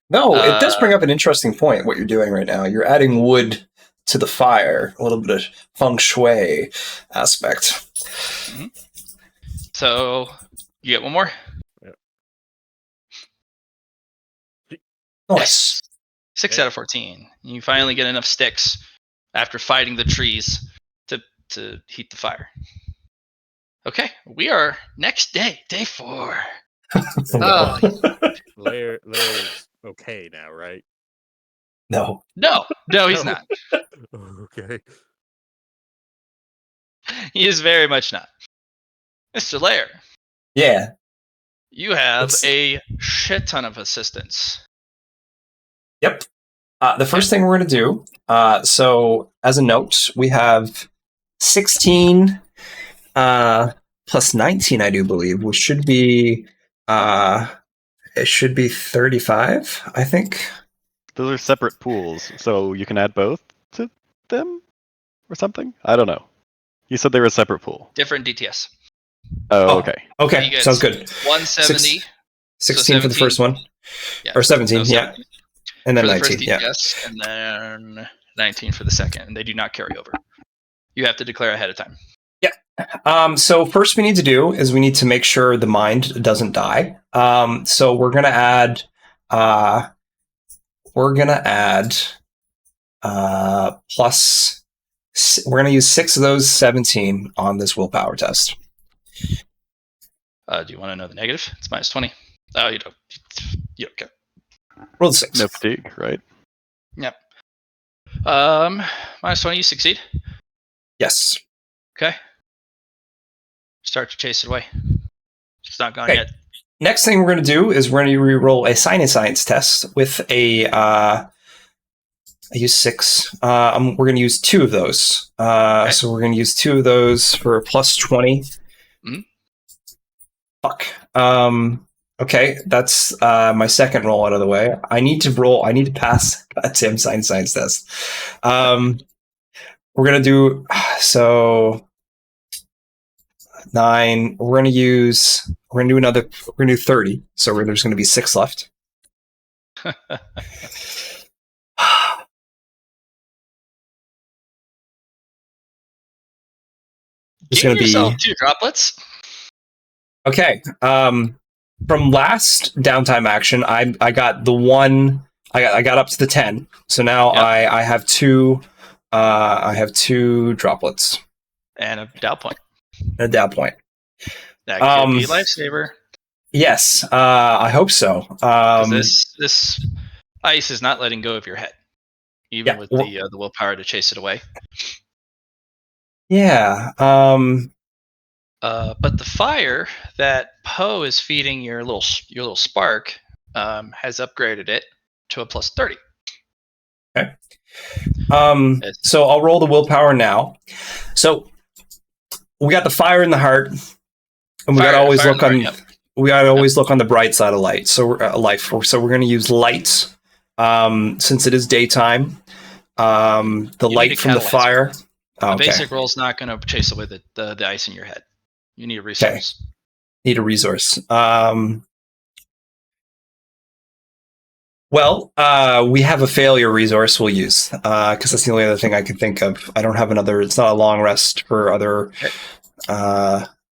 No, it does bring up an interesting point, what you're doing right now. You're adding wood to the fire, a little bit of feng shui aspect. Mm-hmm. So, you get 1 more? Yeah. Nice. 6 out of 14. You finally get enough sticks after fighting the trees to heat the fire. Okay, we are next day, day 4. No. Lair's okay now, right? No. No, he's not. Okay. He is very much not. Mr. Lair, Yeah. you have Let's- a shit ton of assistants. Yep. The first thing we're going to do, so as a note, we have 16 plus 19, I do believe, which should be, it should be 35, I think. Those are separate pools, so you can add both to them or something? I don't know. You said they were a separate pool. Different DTS. Oh. Oh, okay. Okay, You get sounds good. 170. 16 for the 17. first one. Yeah. Or 17, No, yeah. And then for the 19, first yeah. DTS, and then 19 for the second, and they do not carry over. You have to declare ahead of time. So first we need to do is we need to make sure the mind doesn't die. So we're gonna add plus. We're gonna use 6 of those 17 on this willpower test. Do you want to know the negative? It's minus 20. Oh, you don't. You don't care. Roll the 6. No fatigue, right? Yep. Minus 20, you succeed. Yes. Okay. Start to chase it away. It's not gone Okay. yet. Next thing we're going to do is we're going to re-roll a science test with a. I use 6. We're going to use 2 of those. Okay. So we're going to use 2 of those for plus 20. Mhm. Fuck. Okay, that's my second roll out of the way. I need to pass goddamn science test. We're going to do so 9. We're going to do 30. So there's going to be 6 left. It's Give going to be yourself 2 droplets. okay. From last downtime action, I got the 1. I got up to the 10. So now Yep. I have 2. I have 2 droplets And a Dow point. at that point. That could be a lifesaver. Yes, I hope so. 'Cause this ice is not letting go of your head, even Yeah, with well- the willpower to chase it away. Yeah. But the fire that Poe is feeding your little spark has upgraded it to a plus 30. So I'll roll the willpower now. So we got the fire in the heart, and we got to always look on. Yep. We got to always look on the bright side of light. So life. So we're going to use light Since it is daytime, the You need light a from the catalyzer. fire. A Okay. basic roll's not going to chase away the ice in your head. You need a Okay. resource. Need a resource. Well, we have a failure resource we'll use because that's the only other thing I can think of. I don't have another. It's not a long rest for other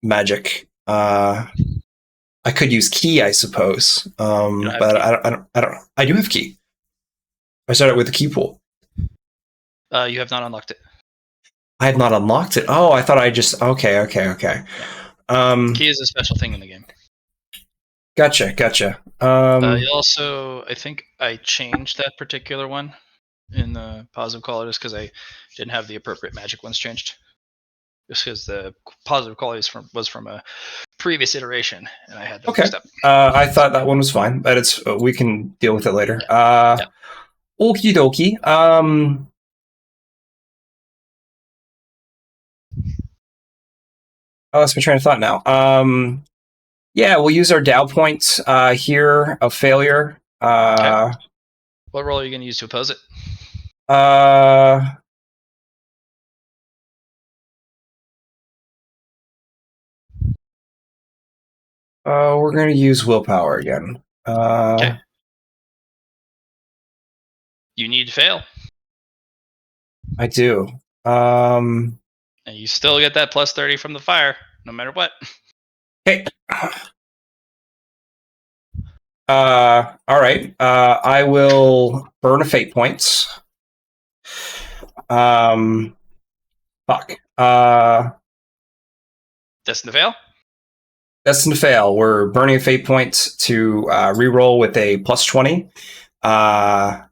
magic. I could use key, I suppose, have but key. I do have key. I started with the key pool. You have not unlocked it. I have not unlocked it. Oh, I thought I just. Okay. Key is a special thing in the game. Gotcha. You also, I think I changed that particular one in the positive qualities because I didn't have the appropriate magic ones changed. Just because the positive qualities was from a previous iteration, and I had them Okay. mixed up. I thought that one was fine, but it's we can deal with it later. Yeah. Okie dokie. I lost my train of thought now. Yeah, we'll use our Dow points here of failure. What roll are you going to use to oppose it? We're going to use willpower again. Okay. You need to fail. I do. And you still get that plus 30 from the fire, no matter what. Okay. All right. I will burn a fate points. Fuck. Destined to fail? Destined to fail. We're burning a fate point to reroll with a plus 20. I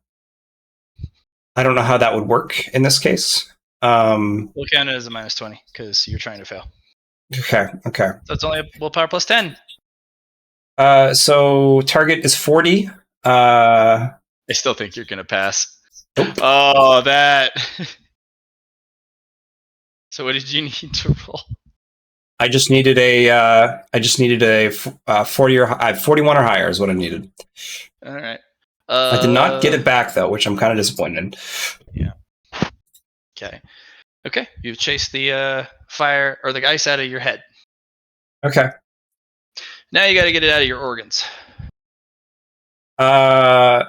don't know how that would work in this case. We'll count it as a minus 20 because you're trying to fail. Okay. So it's only a willpower plus 10. So target is 40. I still think you're going to pass. Nope. Oh, that. So what did you need to roll? I just needed a 40 or 41 or higher is what I needed. All right. I did not get it back though, which I'm kind of disappointed. Yeah. Okay. You've chased the fire or the ice out of your head. Okay. Now you got to get it out of your organs. We're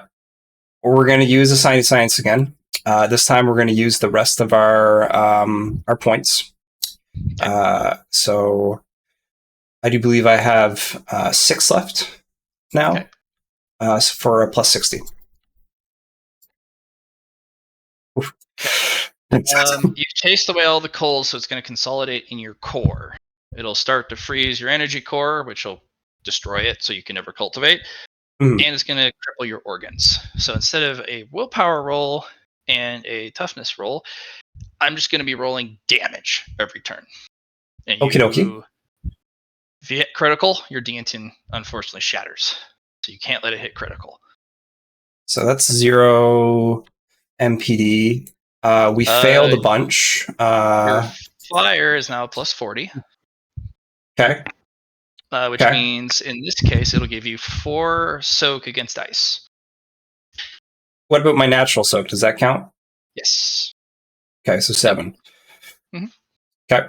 going to use a science again. This time we're going to use the rest of our points. Okay. So I do believe I have 6 left now. Okay. For a plus 60. You've chased away all the coals, so it's going to consolidate in your core. It'll start to freeze your energy core, which will destroy it, so you can never cultivate. And it's going to cripple your organs. So instead of a willpower roll and a toughness roll, I'm just going to be rolling damage every turn. And Okie dokie. If you hit critical, your Deantin unfortunately shatters. So you can't let it hit critical. So that's 0 MPD. We failed a bunch. Your fire is now plus 40. Okay. Which means in this case, it'll give you 4 soak against ice. What about my natural soak? Does that count? Yes. Okay, so 7. Mm-hmm. Okay.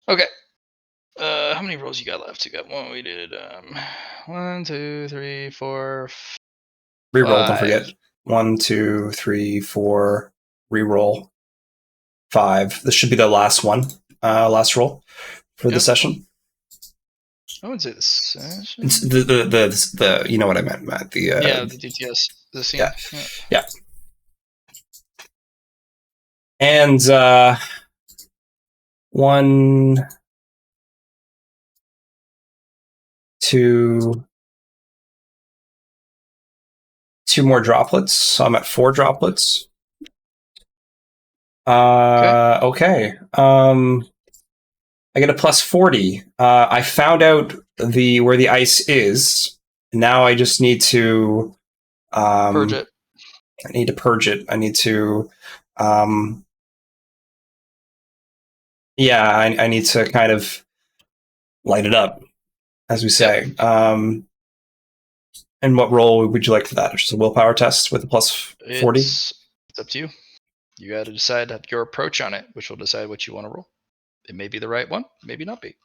Okay. How many rolls you got left? You got one. We did 1, 2, 3, 4. Reroll. Don't forget. 1, 2, 3, 4. Reroll. 5. This should be the last one. Last roll for the session. I wouldn't say the session. It's the you know what I meant, Matt. The DTS. The scene. Yeah. And 1, 2 more droplets. So I'm at 4 droplets. Okay. I get a plus 40. I found out where the ice is. Now I just need to purge it. I need to purge it. I need to I need to kind of light it up, as we say. And what roll would you like for that? Just a willpower test with a plus 40? It's up to you. You got to decide your approach on it, which will decide what you want to roll. It may be the right one, maybe not be.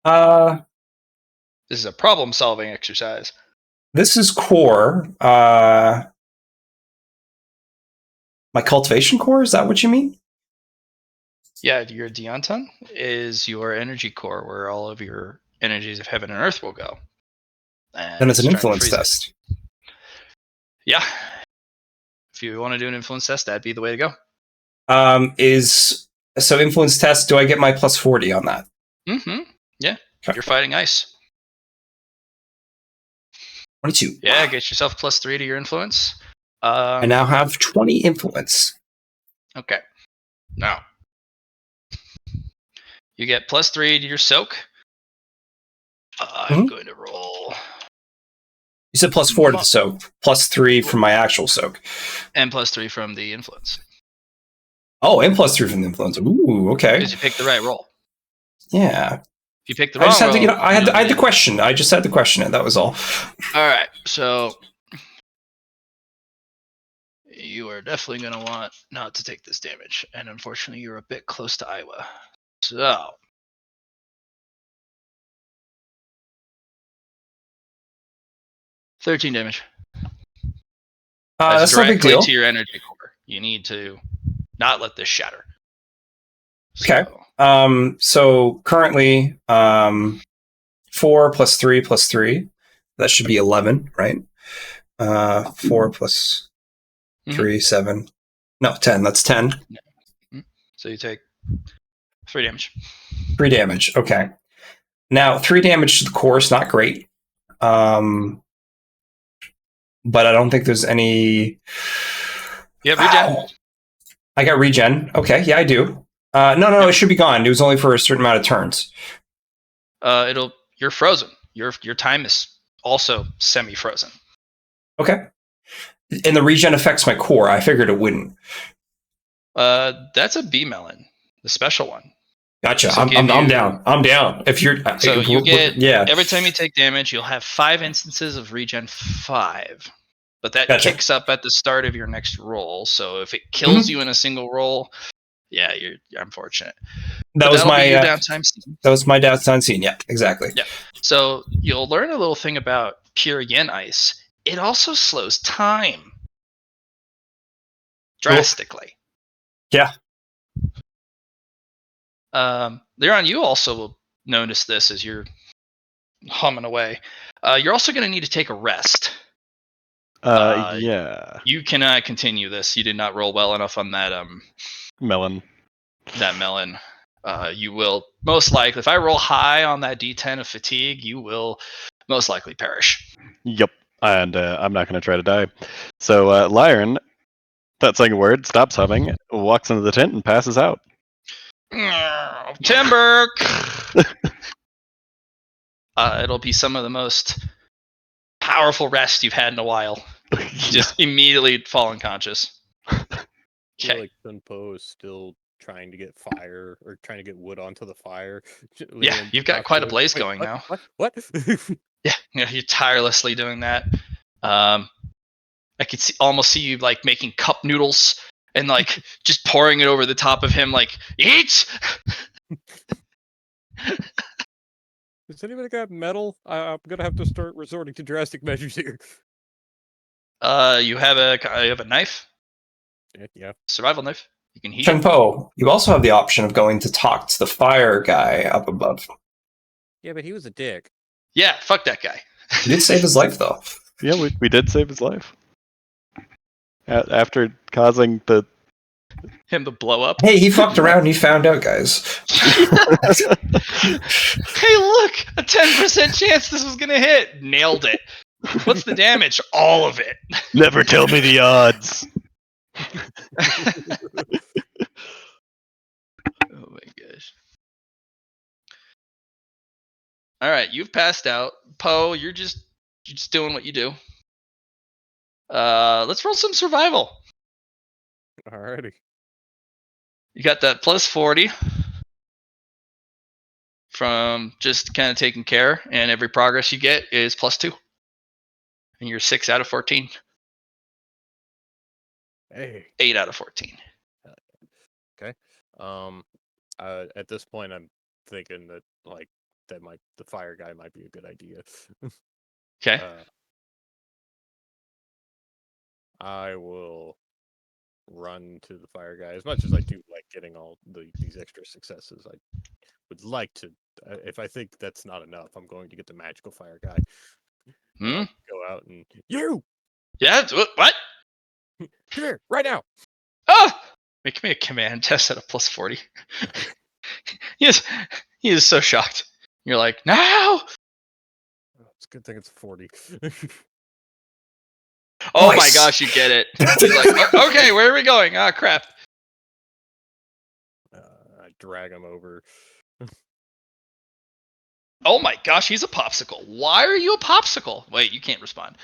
This is a problem-solving exercise. This is core. My cultivation core, is that what you mean? Yeah, your Deonton is your energy core, where all of your energies of heaven and earth will go. And Then it's an trying to influence freeze it. test. Yeah. If you want to do an influence test, that'd be the way to go. So influence test, do I get my plus 40 on that? Mm-hmm. Yeah. Okay. You're fighting ice. 22. Yeah, get yourself plus 3 to your influence. I now have 20 influence. Okay. Now, you get plus 3 to your soak. I'm going to roll. You said plus 4 to the soak, plus 3 from my actual soak. And plus 3 from the influence. Oh, and plus 3 from the influence. Ooh, okay. Because you picked the right roll. Yeah. If you picked the I wrong just had roll, to, I had the question. I just had the question. That was all. All right, so you are definitely going to want not to take this damage, and unfortunately, you're a bit close to Iowa. So, $13 damage. That's no big directly deal. to your energy core. You need to not let this shatter. Okay. So, So currently, 4 plus 3 plus 3. That should be 11, right? 4 plus 3, 7. No, 10. That's 10. so you take 3 damage. 3 damage. Okay. Now, 3 damage to the core is not great. But I don't think there's any. You have regen. I got regen. Okay, yeah, I do. No, it should be gone. It was only for a certain amount of turns. You're frozen. Your time is also semi-frozen. Okay. And the regen affects my core. I figured it wouldn't. That's a B melon, the special one. Gotcha. So I'm down. I'm down. If you're so you get yeah. Every time you take damage, you'll have 5 instances of regen 5. But that Gotcha. kicks up at the start of your next roll. So if it kills you in a single roll, yeah, you're unfortunate. That was my your downtime scene. That was my downtime scene. Yeah, exactly. Yeah. So you'll learn a little thing about pure yin ice. It also slows time drastically. Yeah. Leon, you also will notice this as you're humming away. You're also going to need to take a rest. Yeah. You cannot continue this. You did not roll well enough on that Melon. That melon. You will most likely, if I roll high on that D10 of fatigue, you will most likely perish. Yep. And I'm not going to try to die. So Lyron, not saying a word, stops humming, walks into the tent, and passes out. Timber! It'll be some of the most powerful rest you've had in a while. Just immediately fall unconscious. I feel Okay. like Sunpo is still trying to get fire or trying to get wood onto the fire. Yeah, you've got quite a blaze going now. What? Yeah, you're tirelessly doing that. I could almost see you like making cup noodles and like just pouring it over the top of him, like eat. Has anybody got metal? I'm gonna have to start resorting to drastic measures here. You have a knife, Yeah. survival knife. You can heat it. Chenpo, you also have the option of going to talk to the fire guy up above. Yeah, but he was a dick. Yeah, fuck that guy. You did save his life, though. Yeah, we did save his life. After causing Him to blow up. Hey, he fucked around and he found out, guys. Hey, look! A 10% chance this was gonna hit. Nailed it. What's the damage? All of it. Never tell me the odds. Oh my gosh. All right, you've passed out. Poe, you're just doing what you do. Let's roll some survival. Alrighty. You got that plus 40 from just kind of taking care, and every progress you get is plus 2. And you're 6 out of 14. Hey. 8 out of 14. Okay. At this point, I'm thinking that the fire guy might be a good idea. Okay. I will run to the fire guy as much as I do like getting all these extra successes. I would like to. If I think that's not enough, I'm going to get the magical fire guy. Hmm? Go out and you Yeah. What? come here right now. Oh! Make me a command test at a plus 40. he is so shocked. You're like, no! Oh, it's a good thing it's 40. Oh my Nice. gosh, you get it. He's like, okay, where are we going? Ah, crap. I drag him over. Oh my gosh, he's a popsicle. Why are you a popsicle? Wait, you can't respond.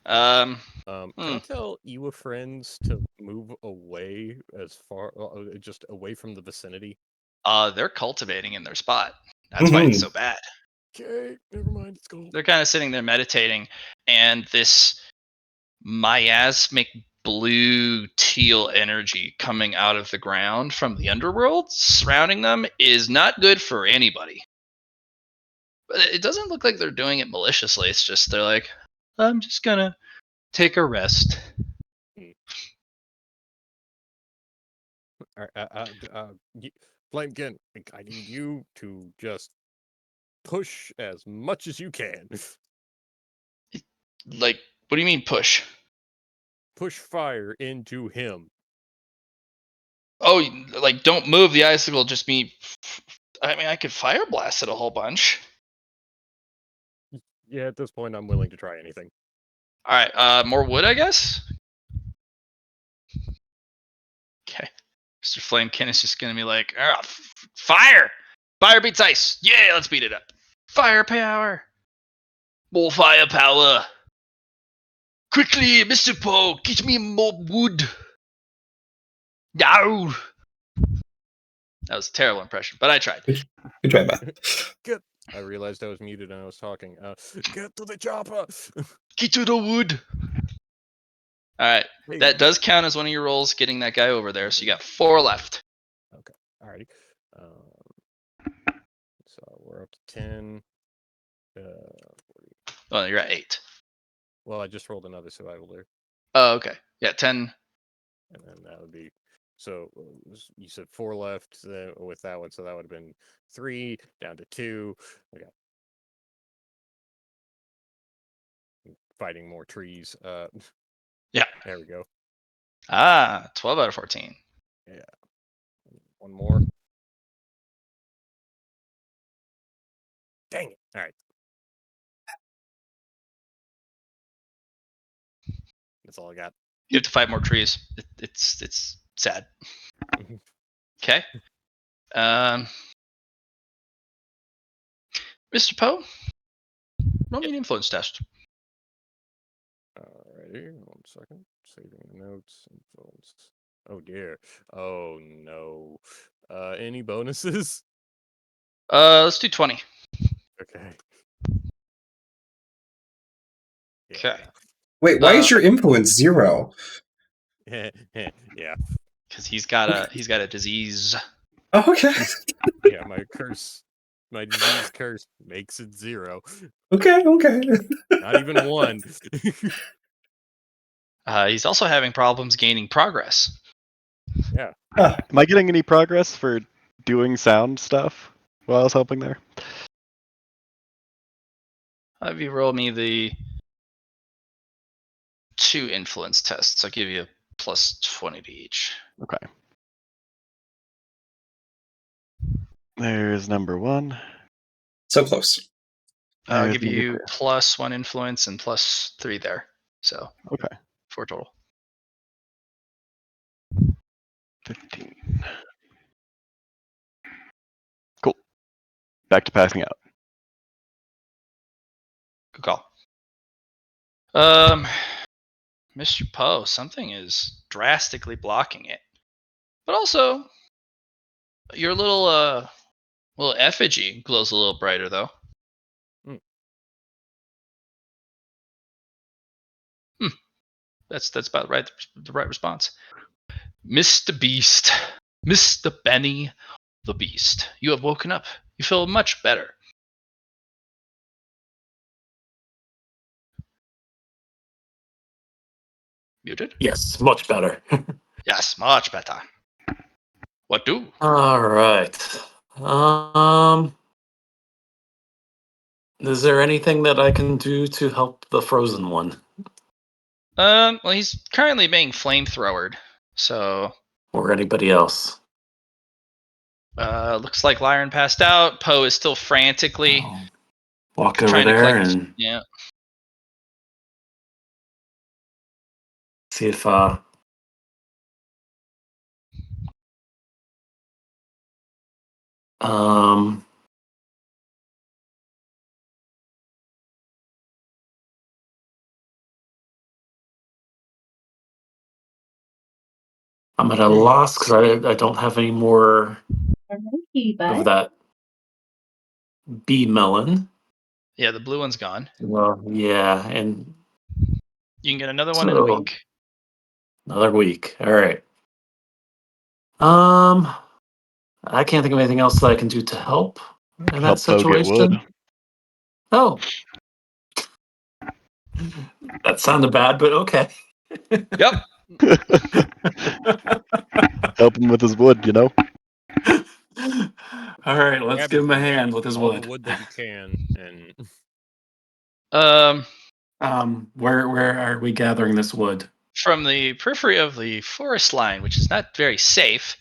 Can I tell Iwa friends to move away as far, just away from the vicinity? They're cultivating in their spot. That's why it's so bad. Okay, never mind. It's cool. They're kind of sitting there meditating, and this miasmic blue teal energy coming out of the ground from the underworld surrounding them is not good for anybody. But it doesn't look like they're doing it maliciously. It's just they're like, I'm just gonna take a rest. Flamekin, I need you to just push as much as you can. Like, what do you mean push? Push fire into him. Oh, like don't move the icicle. Just me. I mean, I could fire blast it a whole bunch. Yeah, at this point, I'm willing to try anything. All right, more wood, I guess. Okay, Mr. Flamekin is just gonna be like, fire! Fire beats ice. Yeah, let's beat it up. Firepower. More firepower. Quickly, Mr. Poe, get me more wood. No. That was a terrible impression, but I tried. Good try, Beth. I realized I was muted and I was talking. Get to the chopper! Get to the wood. All right, Hey. that does count as one of your rolls, getting that guy over there. So you got 4 left. Okay, alrighty. So we're up to 10. Oh, you're at 8. Well, I just rolled another survival there. Oh, okay. Yeah, 10. And then that would be, so you said 4 left with that one, so that would have been 3 down to 2. I got fighting more trees. Yeah. There we go. 12 out of 14. Yeah. One more. Dang it. All right. That's all I got. You have to fight more trees. It's sad. Okay. Mr. Poe, roll me an influence test. Alrighty, 1 second. Saving the notes. Influence. Oh dear. Oh no. Any bonuses? Let's do 20. Okay. Okay. Wait, why is your influence 0? Yeah. Because he's got a disease. Oh, okay. Yeah, my disease curse makes it 0. Okay. Not even 1. He's also having problems gaining progress. Yeah. Huh. Am I getting any progress for doing sound stuff while I was helping there? Have you roll me the 2 influence tests? I'll give you a plus 20 to each. Okay. There's number 1. So close. I'll There's give number you 2. plus 1 influence and plus 3 there. So Okay. 4 total. 15. Cool. Back to passing out. Good call. Mr. Poe, something is drastically blocking it. But also, your little effigy glows a little brighter though. That's about right. The right response. Mr. Beast, Mr. Benny the Beast, you have woken up. You feel much better. Muted? Yes, much better. Yes, much better. What do? All right. Is there anything that I can do to help the frozen one? Well, he's currently being flamethrowered, so Or anybody else? looks like Lyron passed out. Poe is still frantically I'll walk over trying to there collect. and Yeah. see if um I'm at a loss because I don't have any more of that bee melon. Yeah, the blue one's gone. Well, yeah, and You can get another one in a so week. another week. All right. I can't think of anything else that I can do to help in that Help Poe get wood. situation. Oh, that sounded bad, but okay. Yep. Help him with his wood, you know? All right, let's Grab give him a grab hand with his all wood. the wood that you can, and Where are we gathering this wood? From the periphery of the forest line, which is not very safe,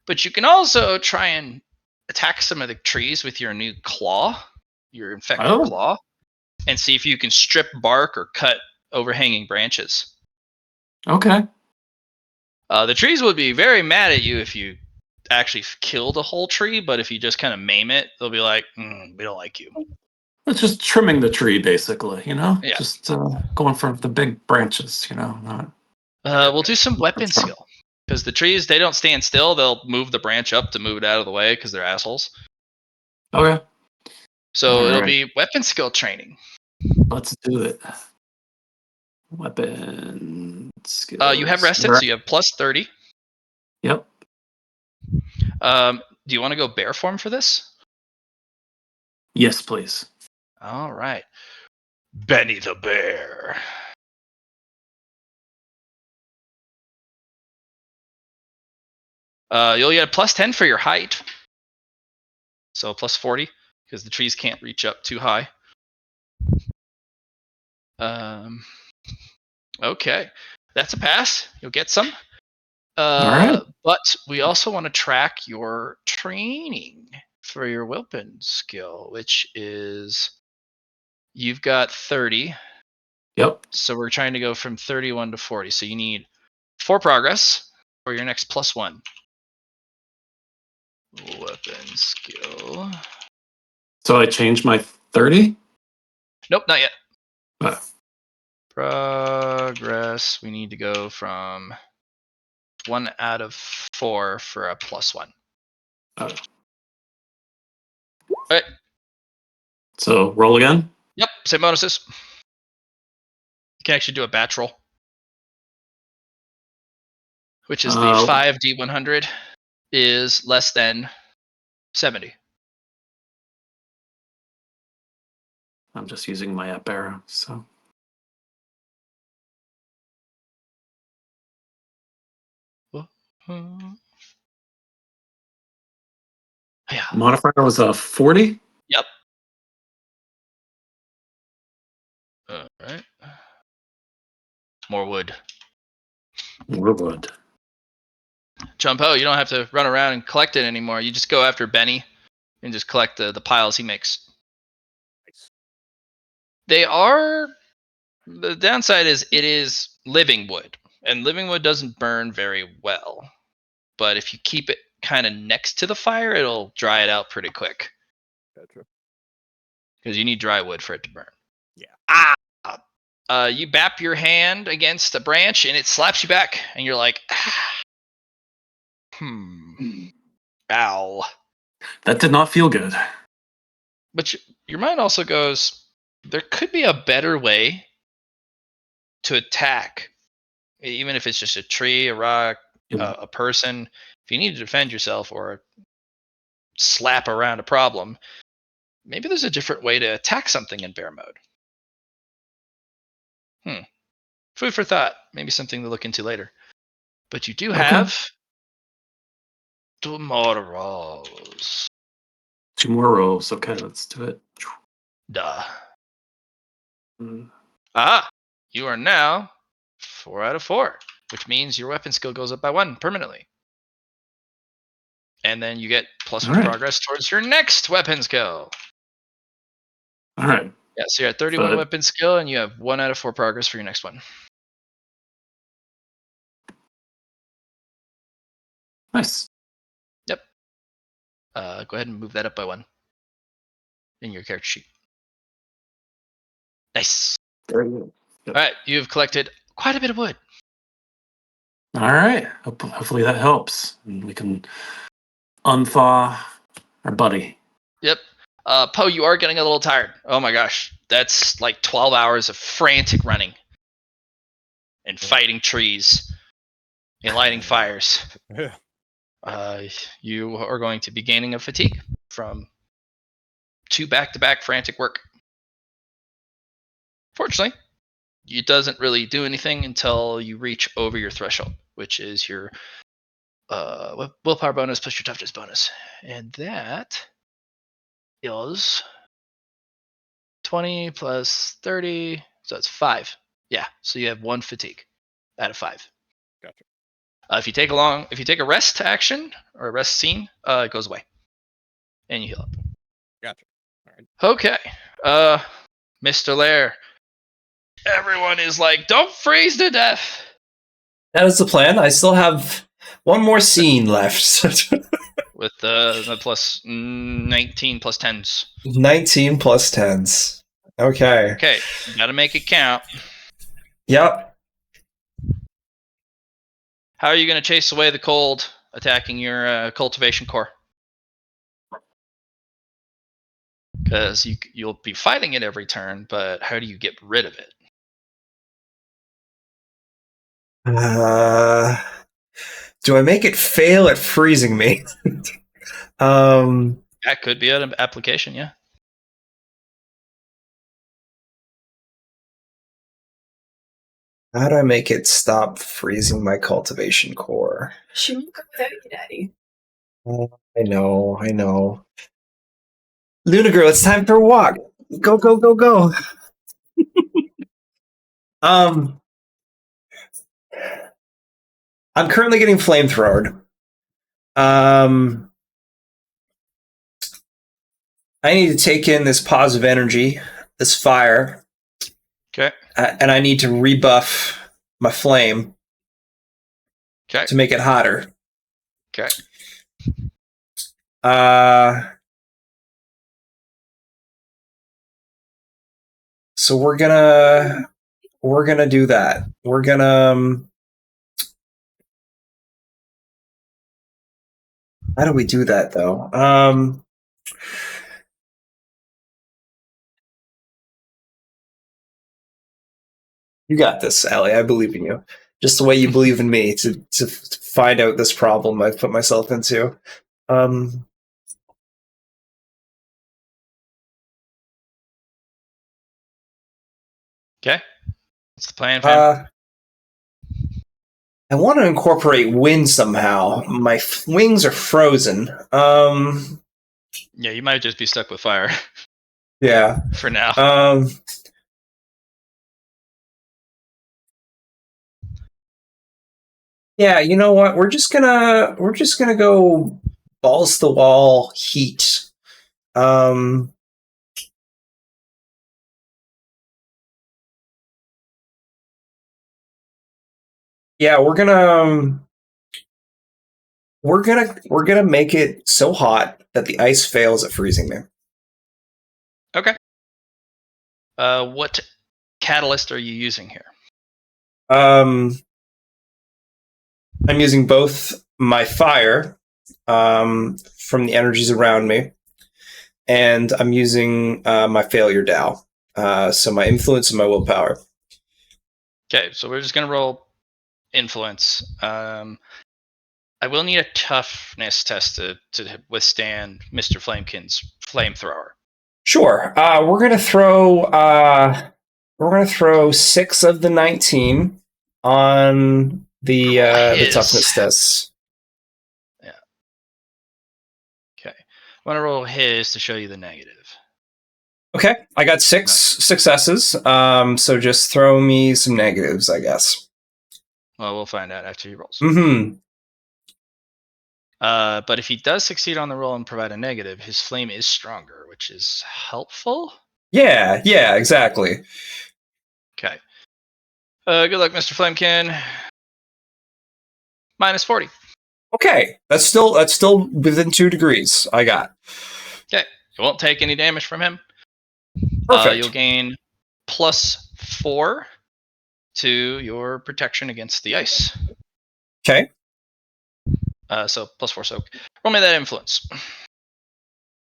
but you can also try and attack some of the trees with your new claw, your infected Oh, claw, and see if you can strip bark or cut overhanging branches. okay. The trees would be very mad at you if you actually killed a whole tree, but if you just kind of maim it, they'll be like, we don't like you. It's just trimming the tree, basically. Yeah. Just going for the big branches. Not. We'll do some weapon skill. Because the trees, they don't stand still. They'll move the branch up to move it out of the way because they're assholes. Okay, So it'll Alright. be weapon skill training. let's do it. Weapon skills. You have rested, so you have plus 30. Yep. Do you want to go bear form for this? Yes, please. All right. Benny the Bear. You'll get a plus 10 for your height. So plus 40, because the trees can't reach up too high. Okay. That's a pass. You'll get some. Alright. But we also want to track your training for your weapon skill, which is you've got 30. Yep. So we're trying to go from 31 to 40. So you need 4 progress for your next plus 1. Weapon skill. So I changed my 30? Nope, not yet. Uh, Progress. We need to go from 1 out of 4 for a plus 1. uh, All right. so roll again? Yep, same bonuses. You can actually do a batch roll, which is the 5d100 is less than 70. I'm just using my up arrow, so. Yeah. Modifier was a 40? Yep. All right. More wood. More wood. Jumpo, you don't have to run around and collect it anymore. You just go after Benny and just collect the piles he makes. They are. The downside is it is living wood, and living wood doesn't burn very well. But if you keep it kind of next to the fire, it'll dry it out pretty quick. Gotcha. Because you need dry wood for it to burn. Yeah. You bap your hand against a branch, and it slaps you back, and you're like, ow. That did not feel good. But your mind also goes, there could be a better way to attack even if it's just a tree, a rock, Yeah. a person. If you need to defend yourself or slap around a problem, maybe there's a different way to attack something in bear mode. Food for thought. Maybe something to look into later. But you do have 2 more rolls. 2 more rolls. Okay, let's do it. Duh. Mm. You are now 4 out of 4, which means your weapon skill goes up by 1 permanently. And then you get +1 All right. progress towards your next weapon skill. All right. Yeah, so you're at 31 But- weapon skill, and you have 1 out of 4 progress for your next one. Nice. Go ahead and move that up by 1 in your character sheet. Nice. Very good. All right, you've collected quite a bit of wood. All right. Hopefully that helps. And we can unthaw our buddy. Yep. Poe, you are getting a little tired. Oh my gosh. That's like 12 hours of frantic running and fighting trees and lighting fires. You are going to be gaining a fatigue from 2 back-to-back frantic work. Fortunately, it doesn't really do anything until you reach over your threshold, which is your willpower bonus plus your toughness bonus. And that is 20 plus 30, so it's 5. Yeah, so you have 1 fatigue out of 5. Gotcha. If you take a rest action or a rest scene, it goes away, and you heal up. Gotcha. All right. Okay, Mr. Lair, everyone is like, don't freeze to death. That is the plan. I still have one more scene left. With the plus 19 plus 10s. 19 plus 10s. Okay. Okay, you gotta make it count. Yep. How are you gonna chase away the cold attacking your cultivation core? Because you'll be fighting it every turn, but how do you get rid of it? Do I make it fail at freezing me? That could be an application, yeah. How do I make it stop freezing my cultivation core? She won't go without you, Daddy. I know. Luna girl, it's time for a walk. Go, go, go, go. I'm currently getting flamethrowered. I need to take in this positive energy, this fire. Okay. And I need to rebuff my flame. Okay. To make it hotter. Okay. So we're gonna do that. We're gonna how do we do that though? You got this, Allie. I believe in you. Just the way you believe in me to find out this problem I've put myself into. Okay. What's the plan, fam? I want to incorporate wind somehow. My wings are frozen. Yeah, you might just be stuck with fire. Yeah. For now. Yeah, you know what? We're just gonna go balls to the wall heat. Yeah, we're gonna make it so hot that the ice fails at freezing me. Okay. What catalyst are you using here? I'm using both my fire from the energies around me, and I'm using my failure Dow. So my influence and my willpower. Okay, so we're just gonna roll influence. I will need a toughness test to withstand Mr. Flamekin's flamethrower. Sure. We're gonna throw 6 of the 19 on the His. toughness tests. Okay. I want to roll his to show you the negative. Okay, I got 6 successes. So just throw me some negatives, I guess. Well, we'll find out after he rolls. Mm-hmm. But if he does succeed on the roll and provide a negative, his flame is stronger, which is helpful. Yeah, exactly. Okay. Good luck, Mr. Flamekin. Minus 40. Okay, that's still within 2 degrees. I got. Okay. You won't take any damage from him. Perfect. You'll gain +4 to your protection against the ice. Okay. So +4 soak. Roll me that influence.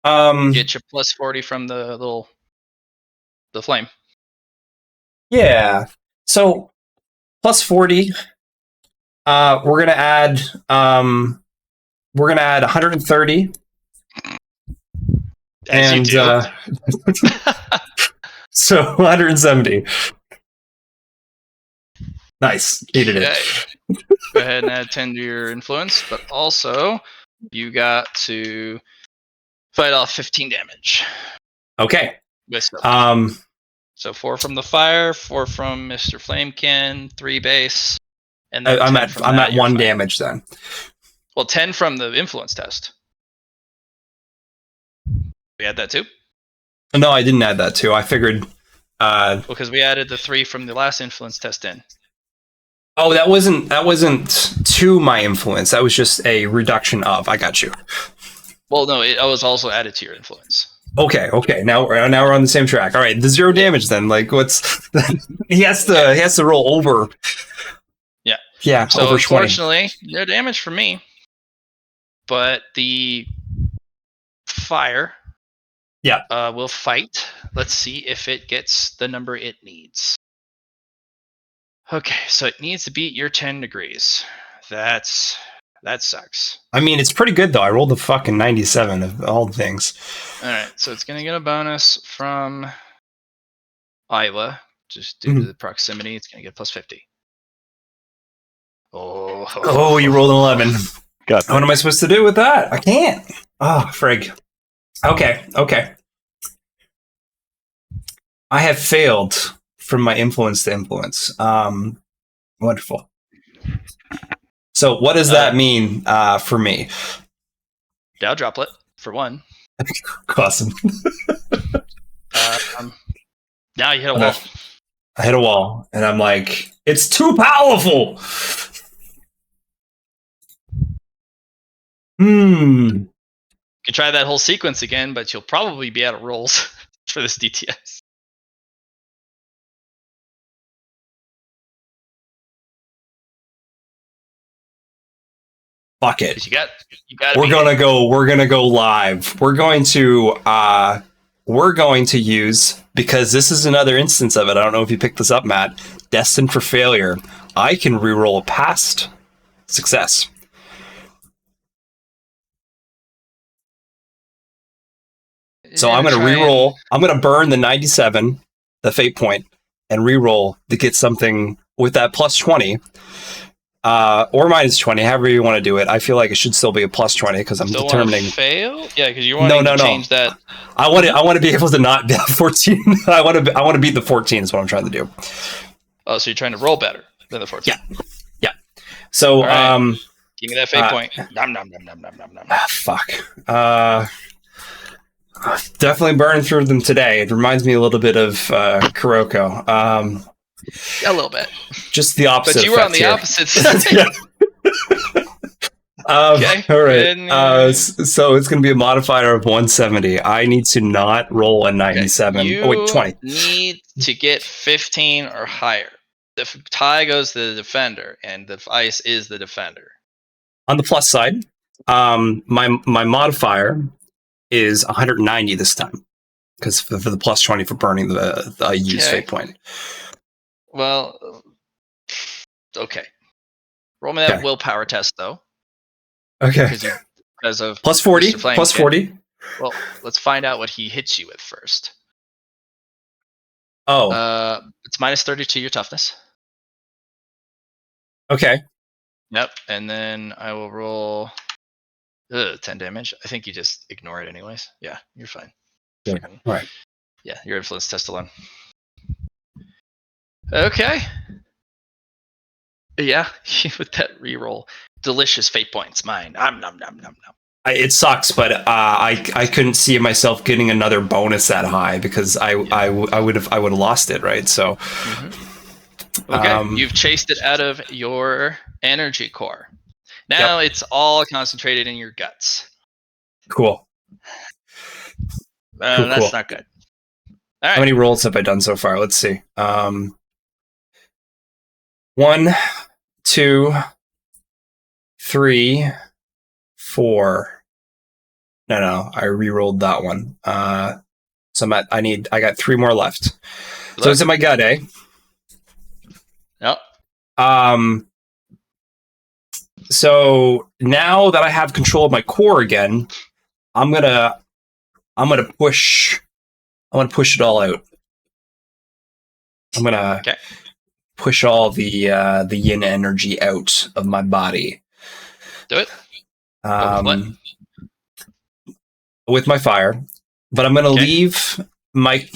Um. Get your +40 from the flame. Yeah. So plus 40. We're gonna add 130. As and you do. So 170. Nice. Needed it. Go ahead and add 10 to your influence, but also you got to fight off 15 damage. Okay. With soak. So 4 from the fire, 4 from Mr. Flamekin, 3 base, and then I'm 10 at from I'm that, at 1 you're fine. damage then. Well, 10 from the influence test. We had that too? No, I didn't add that too. I figured. Because we added the 3 from the last influence test in. Oh, that wasn't to my influence. That was just a reduction of. I got you. Well, no, it was also added to your influence. Okay. Now we're on the same track. All right, the 0 damage then. Like, what's he has to roll over. Yeah. Yeah. So over 20. unfortunately, no damage from me. But the fire. Yeah. Will fight. Let's see if it gets the number it needs. Okay, so it needs to beat your 10 degrees. That sucks. I mean, it's pretty good though. I rolled the fucking 97 of all the things. All right, so it's gonna get a bonus from Iowa, just due to the proximity. It's gonna get +50. Oh, you rolled an 11. God. What am I supposed to do with that? I can't. Oh, frig. Okay. I have failed from my influence to influence. Wonderful. So what does that mean for me? Dow droplet, for one. Awesome. Now you hit a wall. I hit a wall, and I'm like, it's too powerful! You can try that whole sequence again, but you'll probably be out of rolls for this DTS. Fuck it. You got. We're gonna go live. We're going to use, because this is another instance of it. I don't know if you picked this up, Matt. Destined for failure. I can reroll a past success. So I'm going to reroll. I'm going to burn the 97, the fate point, and reroll to get something with that +20, or -20, however you want to do it. I feel like it should still be a +20 because I'm still determining. Fail? Yeah, because you want to change that. I want to be able to not be 14. I want to beat the 14 is what I'm trying to do. Oh, so you're trying to roll better than the 14? Yeah. So right. Give me that fate point. Nom nom nom nom nom nom nom. Fuck. Definitely burning through them today. It reminds me a little bit of Kuroko. A little bit. Just the opposite. But you were on the here. opposite side. Okay. All right. So it's going to be a modifier of 170. I need to not roll a 97. Okay. Oh, wait, 20. You need to get 15 or higher. The tie goes to the defender, and the ice is the defender. On the plus side, my modifier is 190 this time, because for the +20 for burning the use fate point. Well, okay. Roll me that Okay. willpower test though, Okay. because of Plus 40. Mr. Flame. Plus 40. Well, let's find out what he hits you with first. Oh. It's minus 30 to your toughness. Okay. Yep, and then I will roll 10 damage. I think you just ignore it anyways. Yeah, you're fine. Yeah. Freaking- Right. Yeah, your influence test alone. Okay. Yeah, with that reroll. Delicious fate points. Mine. Nom nom nom nom nom. It sucks, but I couldn't see myself getting another bonus that high because I would have lost it, right? So Okay, you've chased it out of your energy core. Now it's all concentrated in your guts. cool. That's not good. All right. How many rolls have I done so far? Let's see. 1, 2, 3, 4. No, I re-rolled that one. So I got 3 more left. So it's in my gut, eh? Yep. So now that I have control of my core again, I'm gonna push it all out. I'm gonna push all the yin energy out of my body. Do it. What? With my fire, but I'm gonna leave my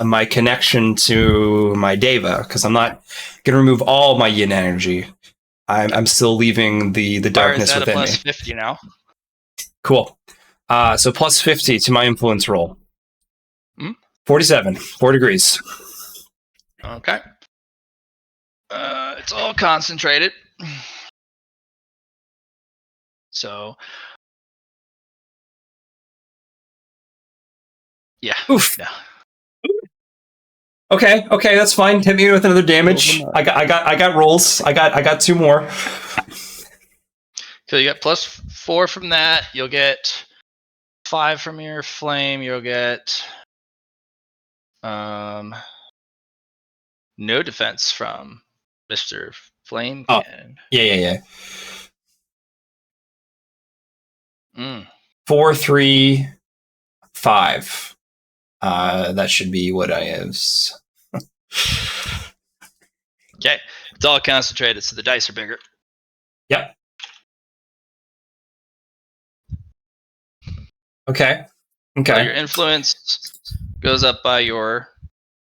my connection to my deva because I'm not gonna remove all my yin energy. I'm still leaving the darkness Fire is at within a me. plus 50 now. Cool. So plus 50 to my influence roll. 47, 4 degrees. Okay. It's all concentrated. So. Yeah. Oof. Yeah. Okay, that's fine. Hit me with another damage. I got rolls. I got 2 more. So you get plus 4 from that. You'll get 5 from your flame. You'll get no defense from Mr. Flame Cannon. Yeah. Mm. 4, 3, 5. That should be what I is. Okay. It's all concentrated, so the dice are bigger. Yep. Okay. So your influence goes up by your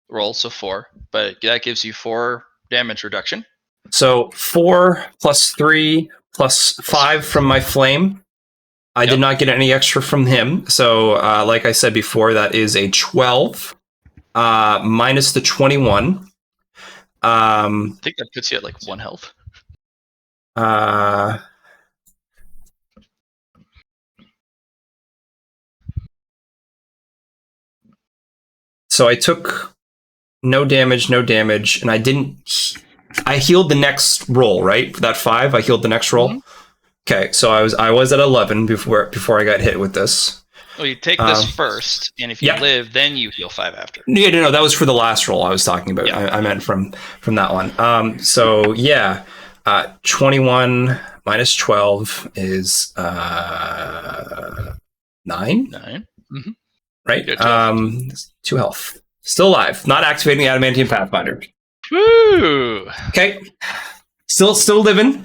roll, so 4, but that gives you 4 damage reduction. So 4 plus 3 plus 5 from my flame. I did not get any extra from him. So like I said before, that is a 12 minus the 21. I think that puts you at like 1 health. So I took no damage, and I healed the next roll, right? For that 5, I healed the next roll. Mm-hmm. Okay, so I was at 11 before I got hit with this. Well, you take this first, and if you live, then you heal 5 after. Yeah, no, that was for the last roll I was talking about. Yeah. I meant from that one. So yeah, 21 minus 12 is 9. 9. Mm-hmm. Right. 2 health. Still alive. Not activating the adamantium pathfinder. Woo! Okay. Still living.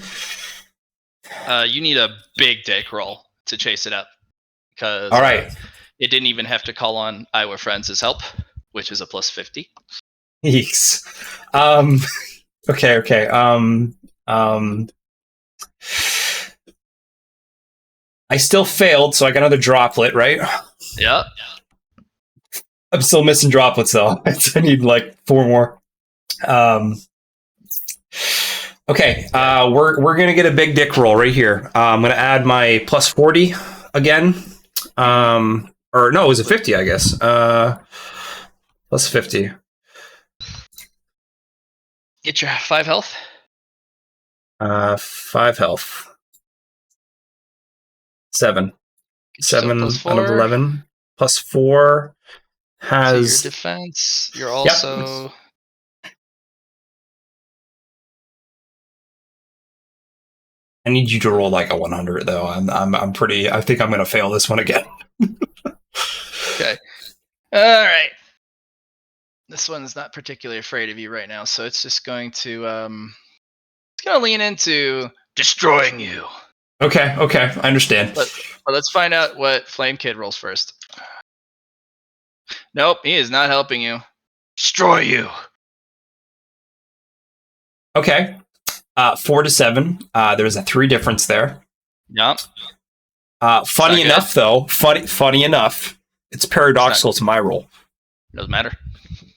You need a big dick roll to chase it up. Because all right. It didn't even have to call on Iowa Friends' help, which is a plus 50. Yeeks. Okay. I still failed, so I got another droplet, right? Yeah. I'm still missing droplets though. I need like 4 more. Okay, we're gonna get a big dick roll right here. I'm gonna add my plus 40 again. Or no, it was a 50, I guess. Plus 50. Get your 5 health. 5 health. 7. 7 out of 11. Plus 4 has so your defense. You're also I need you to roll like a 100 though. I'm pretty. I think I'm gonna fail this one again. Okay. All right. This one's not particularly afraid of you right now, so it's just going to it's gonna lean into destroying you. Okay, I understand. But let's find out what Flame Kid rolls first. Nope, he is not helping you. Destroy you. Okay, 4 to 7. There's a 3 difference there. Yep. Funny Not enough, though. Funny enough, it's paradoxical to my roll. Doesn't matter.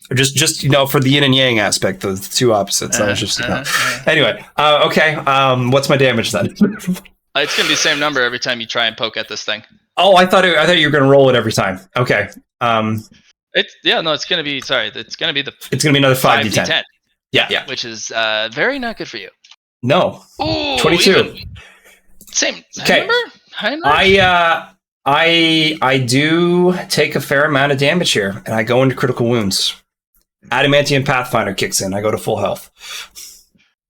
Or just for the yin and yang aspect, the two opposites. I was just anyway. Okay. What's my damage then? It's gonna be the same number every time you try and poke at this thing. Oh, I thought you were gonna roll it every time. Okay. It's gonna be it's gonna be it's gonna be another 5d10. Yeah. Which is very not good for you. No. Ooh, 22. Same. Okay. High number? I do take a fair amount of damage here, and I go into critical wounds. Adamantium Pathfinder kicks in. I go to full health.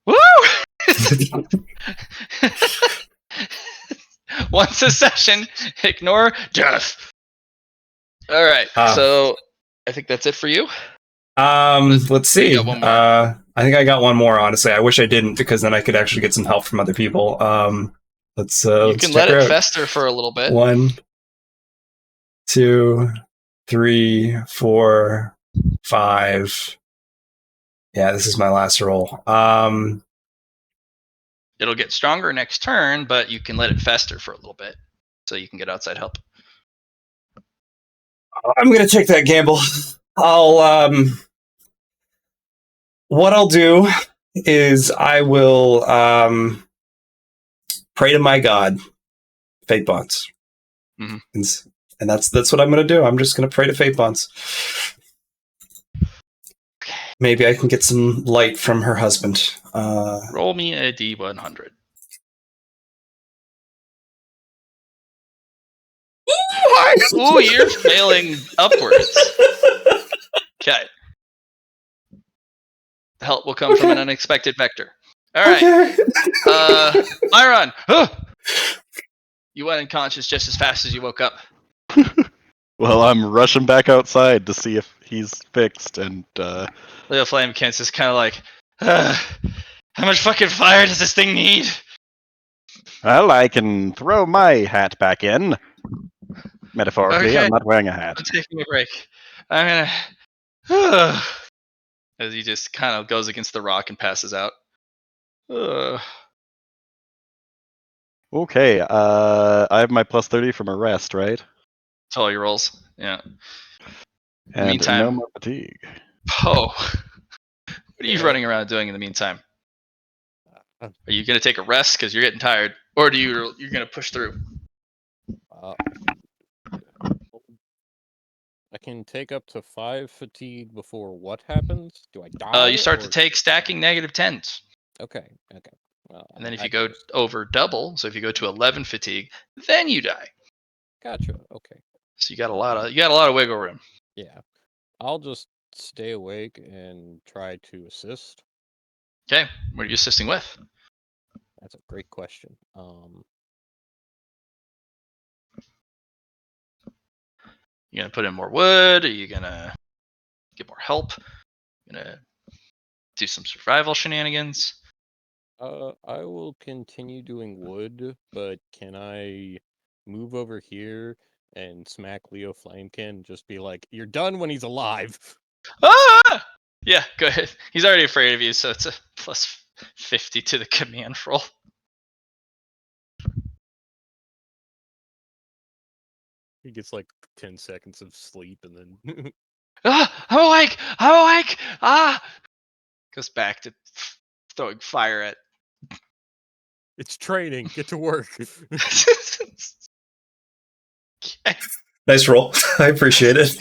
Woo! Once a session, ignore death. All right, so I think that's it for you. Let's see. You got one more. I think I got one more. Honestly, I wish I didn't, because then I could actually get some help from other people. Let's. You let's can check let her it out. fester for a little bit. 1, 2, 3, 4, 5. Yeah, this is my last roll. It'll get stronger next turn, but you can let it fester for a little bit, so you can get outside help. I'm gonna take that gamble. What I'll do is I will pray to my god, Fate Bonds, Mhm. and that's what I'm gonna do. I'm just gonna pray to Fate Bonds. Maybe I can get some light from her husband. Roll me a D100. Ooh, you're failing upwards. Okay. Help will come from an unexpected vector. All right. Okay. Myron, you went unconscious just as fast as you woke up. Well, I'm rushing back outside to see if he's fixed, and Leo Flamekins is kind of like, how much fucking fire does this thing need? well, I can throw my hat back in. Metaphorically, Okay. I'm not wearing a hat. I'm taking a break. I'm gonna. As he just kind of goes against the rock and passes out. Okay, I have my plus 30 from a rest, right? That's all your rolls. Yeah. And meantime- no more fatigue. Oh. What are you running around doing in the meantime? Are you gonna take a rest because you're getting tired, or you're gonna push through? I can take up to 5 fatigue before what happens? Do I die? You start to or- take stacking -10s, Okay. Well, and then if I you go just- over double, so if you go to 11 fatigue, then you die. Gotcha. Okay. So you got a lot of wiggle room. Yeah. I'll just stay awake and try to assist. Okay, what are you assisting with? That's a great question. You gonna put in more wood? Are you gonna get more help? Gonna do some survival shenanigans? I will continue doing wood, but can I move over here and smack Leo Flamekin? Just be like, "You're done when he's alive." Ah! Yeah, go ahead. He's already afraid of you, so it's a plus 50 to the command roll. He gets like 10 seconds of sleep and then I'm awake! I'm awake! Ah! Goes back to throwing fire at. it's training. Get to work. Okay. Nice roll. I appreciate it.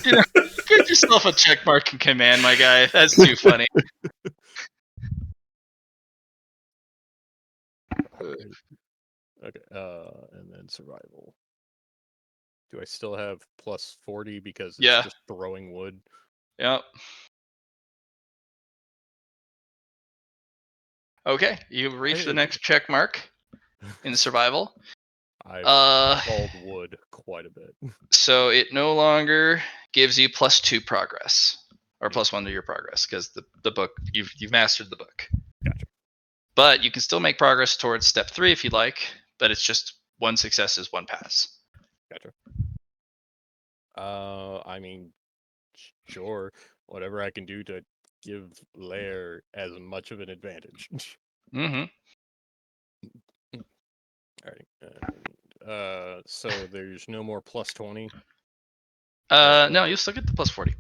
Give yourself a check mark in command, my guy. That's too funny. Okay, and then survival. Do I still have plus 40 because it's Yeah. just throwing wood? Yep. Okay, you reach the Hey. next check mark in survival. I've Uh, hauled wood quite a bit. so it no longer gives you +2 progress or +1 to your progress because the book you've mastered the book. Gotcha. But you can still make progress towards step 3 if you'd like. But it's just 1 success is 1 pass. Gotcha. I mean, sure. Whatever I can do to give Lair as much of an advantage. Mm-hmm. Alright. So there's no more +20, No, you'll still get the +40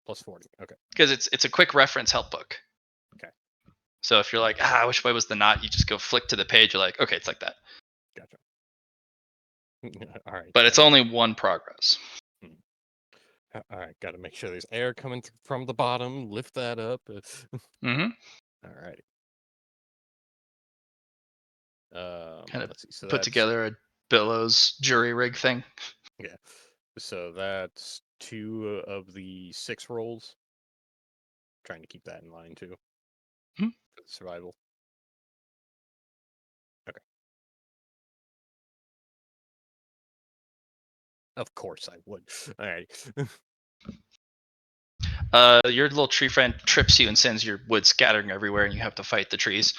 +40. Okay. because it's a quick reference help book. Okay. So if you're like, which way was the knot? You just go flick to the page. You're like, okay, it's like that. Gotcha. All right. But it's only 1 progress. All right. Got to make sure there's air coming from the bottom. Lift that up. Mm-hmm. All right. Kind of Let's see. So put that's together a billows jury rig thing. yeah. So that's 2 of the 6 rolls. Trying to keep that in line too. Hmm. For the survival. Okay. Of course I would. All right. Your little tree friend trips you and sends your wood scattering everywhere, and you have to fight the trees.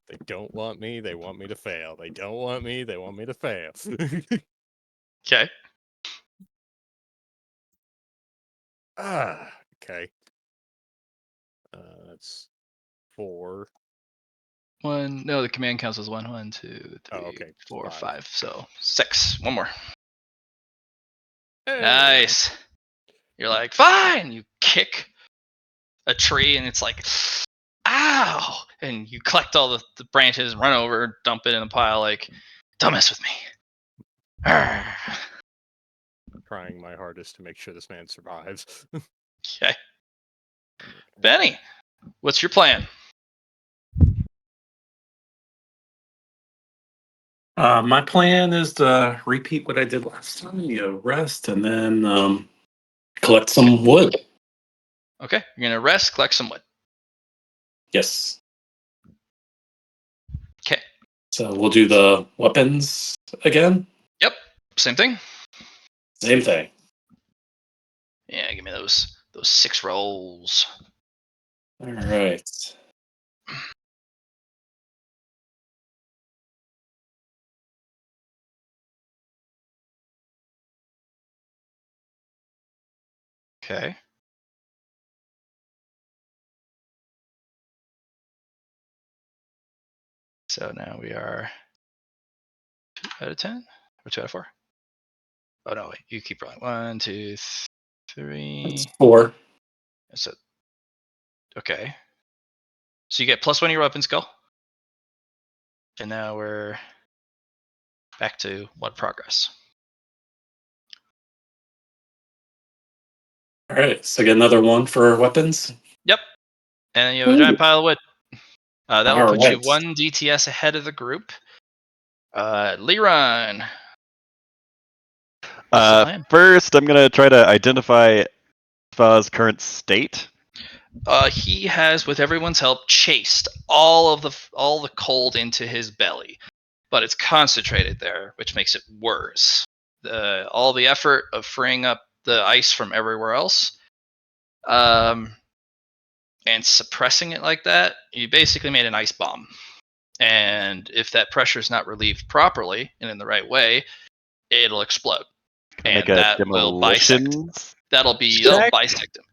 They don't want me. They want me to fail. They don't want me. They want me to fail. Okay. Okay. That's 4. No, the command counts as 1, 1, 2, 3, Oh, okay. 4, 5. 5. So 6. 1 more. Hey! Nice. You're like, fine. You kick a tree, and it's like, ow! And you collect all the branches, run over, dump it in a pile. Like, don't mess with me. Arr. Trying my hardest to make sure this man survives. Okay. Benny, what's your plan? My plan is to repeat what I did last time. You rest and then collect some wood. Okay, you're gonna rest, collect some wood. Yes. Okay. So we'll do the weapons again. Yep. Same thing. Same thing. Yeah, give me those 6 rolls. All right. Okay. So now we are 2 out of 10 or 2 out of 4. Oh no, wait, you keep rolling. 1, 2, 3. That's 4. So okay. So you get +1 to your weapon skill. And now we're back to 1 progress. All right. So get another 1 for weapons. Yep. And you have a giant pile of wood. That will All put you right. 1 DTS ahead of the group. Leron. What's the plan? First, I'm gonna try to identify Fa's current state. He has, with everyone's help, chased all the cold into his belly, but it's concentrated there, which makes it worse. All the effort of freeing up the ice from everywhere else, and suppressing it like that, you basically made an ice bomb. And if that pressure is not relieved properly and in the right way, it'll explode, Can I make and a that will bisect. demolitions? That'll check? bisect him.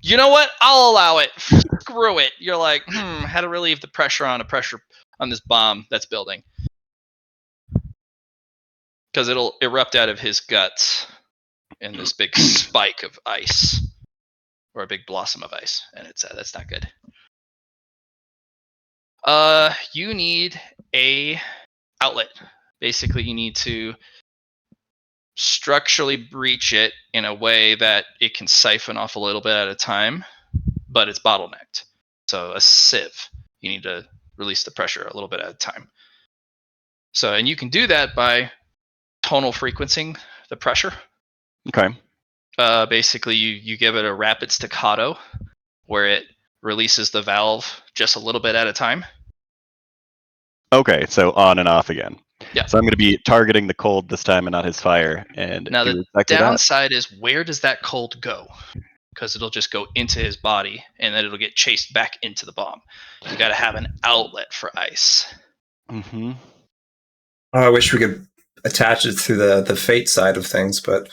You know what? I'll allow it. Screw it. You're like, how to relieve the pressure on this bomb that's building. Because it'll erupt out of his guts in this big spike of ice. Or a big blossom of ice. And that's not good. You need a outlet. Basically, you need to structurally breach it in a way that it can siphon off a little bit at a time, but it's bottlenecked. So a sieve. You need to release the pressure a little bit at a time. So, and you can do that by tonal frequencing the pressure. Okay. Basically, you give it a rapid staccato where it releases the valve just a little bit at a time. Okay, so on and off again. Yeah. So I'm going to be targeting the cold this time and not his fire, and Now do the exactly that. downside is, where does that cold go? Because it'll just go into his body, and then it'll get chased back into the bomb. You got to have an outlet for ice. Mm-hmm. Oh, I wish we could attach it to the fate side of things, but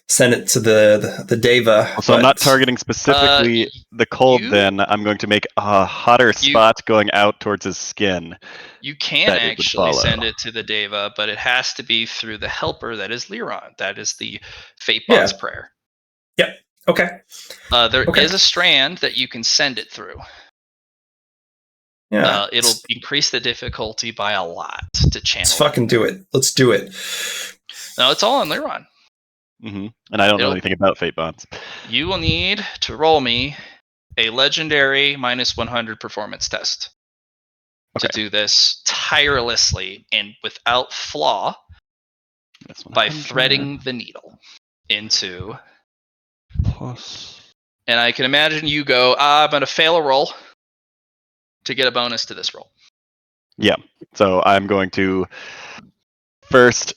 send it to the Deva. So I'm but not targeting specifically the cold. Then I'm going to make a hotter spot going out towards his skin. You can that it would actually follow. send it to the Deva, but it has to be through the helper that is Lyron. That is the Fatebot's Yeah. prayer. Yep. Okay. There is Okay. a strand that you can send it through. Yeah. It'll increase the difficulty by a lot to channel. Let's fucking do it. Let's do it. No, it's all on Lyron. Mm-hmm. And I don't know anything about fate bonds. You will need to roll me a legendary -100 performance test to do this tirelessly and without flaw by threading the needle into. Plus. And I can imagine you go, I'm going to fail a roll to get a bonus to this roll. Yeah. So I'm going to first.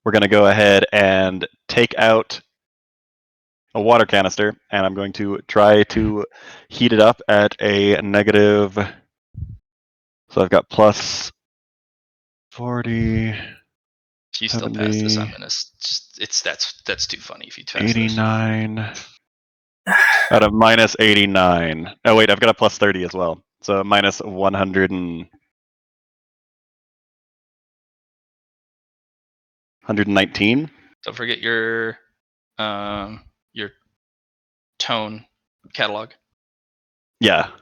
We're going to go ahead and take out a water canister, and I'm going to try to heat it up at a negative. So I've got plus 40. If you still pass this, I'm gonna that's too funny if you pass 89 out of minus 89. Oh wait, I've got a plus 30 as well. So minus 100 and 119. Don't forget your tone catalog. Yeah. Okay.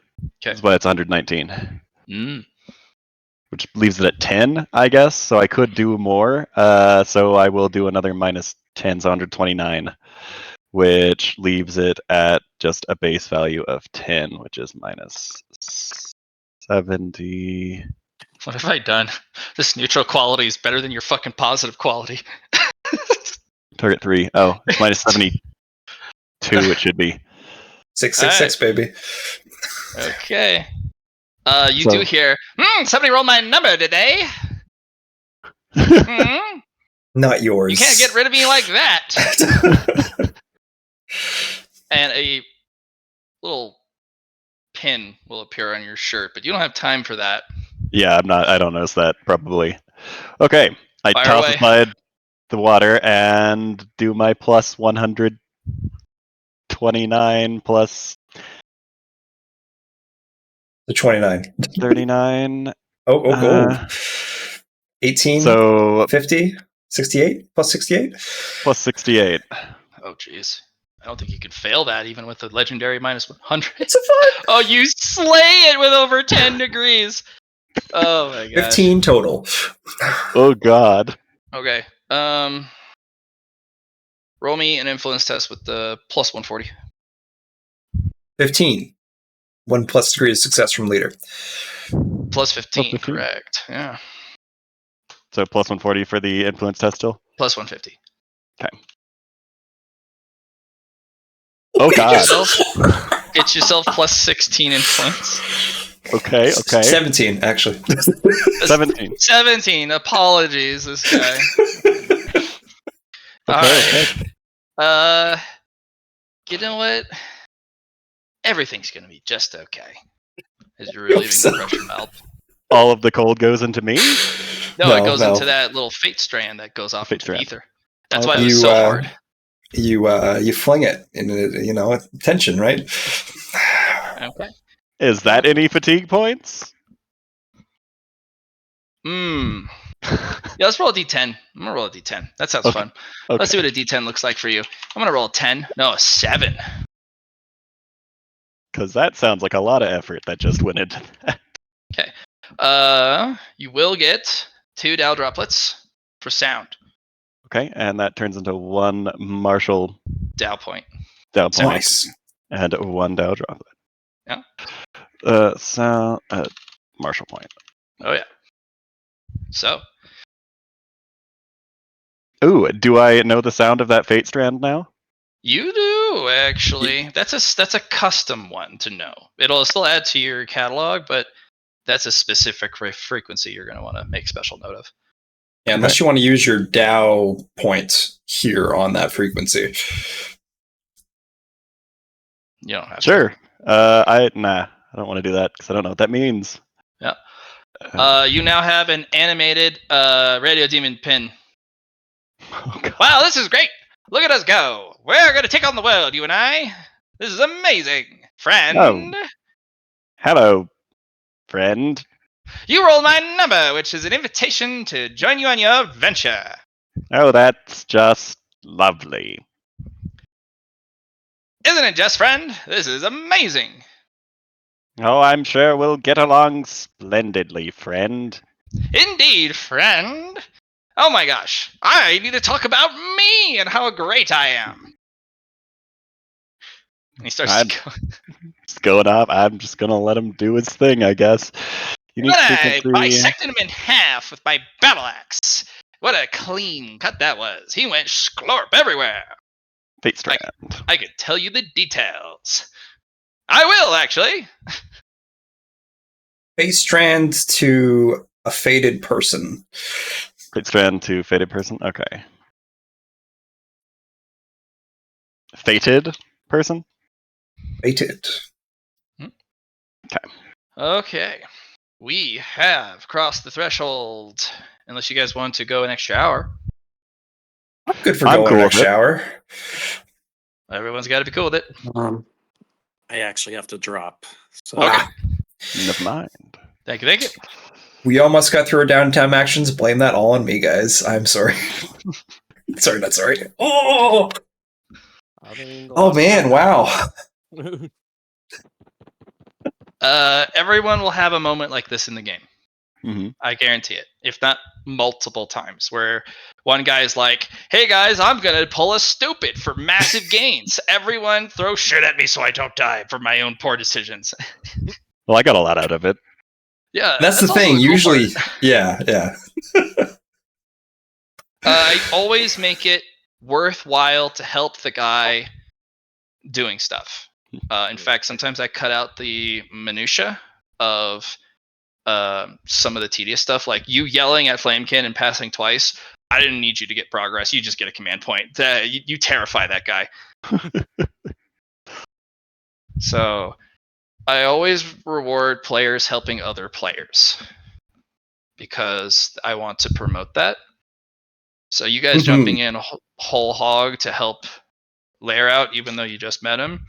That's why it's 119. Mm. Which leaves it at 10, I guess. So I could do more. So I will do another minus 10, so 129, which leaves it at just a base value of 10, which is minus 70. What have I done? This neutral quality is better than your fucking positive quality. Target 3. Oh, it's minus 72, it should be. 666, baby. Okay. You do hear, somebody rolled my number today. Not yours. You can't get rid of me like that. And a little pin will appear on your shirt, but you don't have time for that. Yeah, I don't notice that, probably. Okay, I Fire toss away. aside the water and do my plus 129 plus the 29. 39. Oh. 18, so 50, 68, plus 68? Plus 68. Oh, jeez. I don't think you could fail that even with the legendary -100. It's a fun. Oh, you slay it with over 10 degrees. Oh my god. 15 total. Oh god. Okay. Roll me an influence test with the plus 140. 15. 1 plus degree of success from leader. Plus 15, 15? correct. Yeah. So plus 140 for the influence test still? Plus 150. Okay. Oh god. Get yourself plus 16 influence. Okay. 17, actually. 17. 17. Apologies, this guy. Okay. You know what? Everything's gonna be just okay. As you're relieving the pressure valve. All of the cold goes into me? No, it goes into that little fate strand that goes off into the ether. That's why it was so hard. You fling it in tension, right? Okay. Is that any fatigue points? Yeah, let's roll a d10. I'm gonna roll a d10. That sounds fun. Okay. Let's see what a d10 looks like for you. I'm gonna roll a 10. No, a 7. Because that sounds like a lot of effort that just went into that. Okay. You will get 2 Dow droplets for sound. Okay, and that turns into 1 Marshall Dow point. Dow point. Nice. And 1 Dow droplet. Yeah. Sound Marshall point. Oh yeah. So. Ooh, do I know the sound of that fate strand now? You do actually. That's a custom one to know. It'll still add to your catalog, but that's a specific frequency you're going to want to make special note of. Yeah, unless you want to use your Dow point here on that frequency. You don't have Sure. to. I don't want to do that because I don't know what that means. Yeah. You now have an animated radio demon pin. Oh, God. Wow, this is great! Look at us go! We're gonna take on the world, you and I. This is amazing, friend. Oh. Hello, friend. You rolled my number, which is an invitation to join you on your adventure. Oh, that's just lovely. Isn't it just, friend? This is amazing. Oh, I'm sure we'll get along splendidly, friend. Indeed, friend. Oh my gosh, I need to talk about me and how great I am. And he starts It's going off. I'm just gonna let him do his thing, I guess. I bisected him in half with my battle axe. What a clean cut that was. He went sklorp everywhere. Fate strand. I could tell you the details. I will, actually. Face strand to a faded person. Fate strand to fated person. Okay. Fated person. Fated. Okay. We have crossed the threshold. Unless you guys want to go an extra hour. I'm good for I'm going cool next with it. shower. Everyone's got to be cool with it. I actually have to drop. So Okay. Never mind. Thank you, thank you. We almost got through our downtime actions. Blame that all on me, guys. I'm sorry. Sorry, not sorry. Oh, I mean, oh man! Wow. Everyone will have a moment like this in the game. Mm-hmm. I guarantee it. If not multiple times, where one guy is like, "Hey guys, I'm gonna pull a stupid for massive gains. Everyone throw shit at me so I don't die for my own poor decisions." Well, I got a lot out of it. Yeah, That's the also thing. cool Usually, part. yeah. I always make it worthwhile to help the guy doing stuff. In fact, sometimes I cut out the minutia of some of the tedious stuff, like you yelling at Flamekin and passing twice. I didn't need you to get progress. You just get a command point. You terrify that guy. So I always reward players helping other players because I want to promote that. So you guys jumping in whole hog to help Lair out, even though you just met him,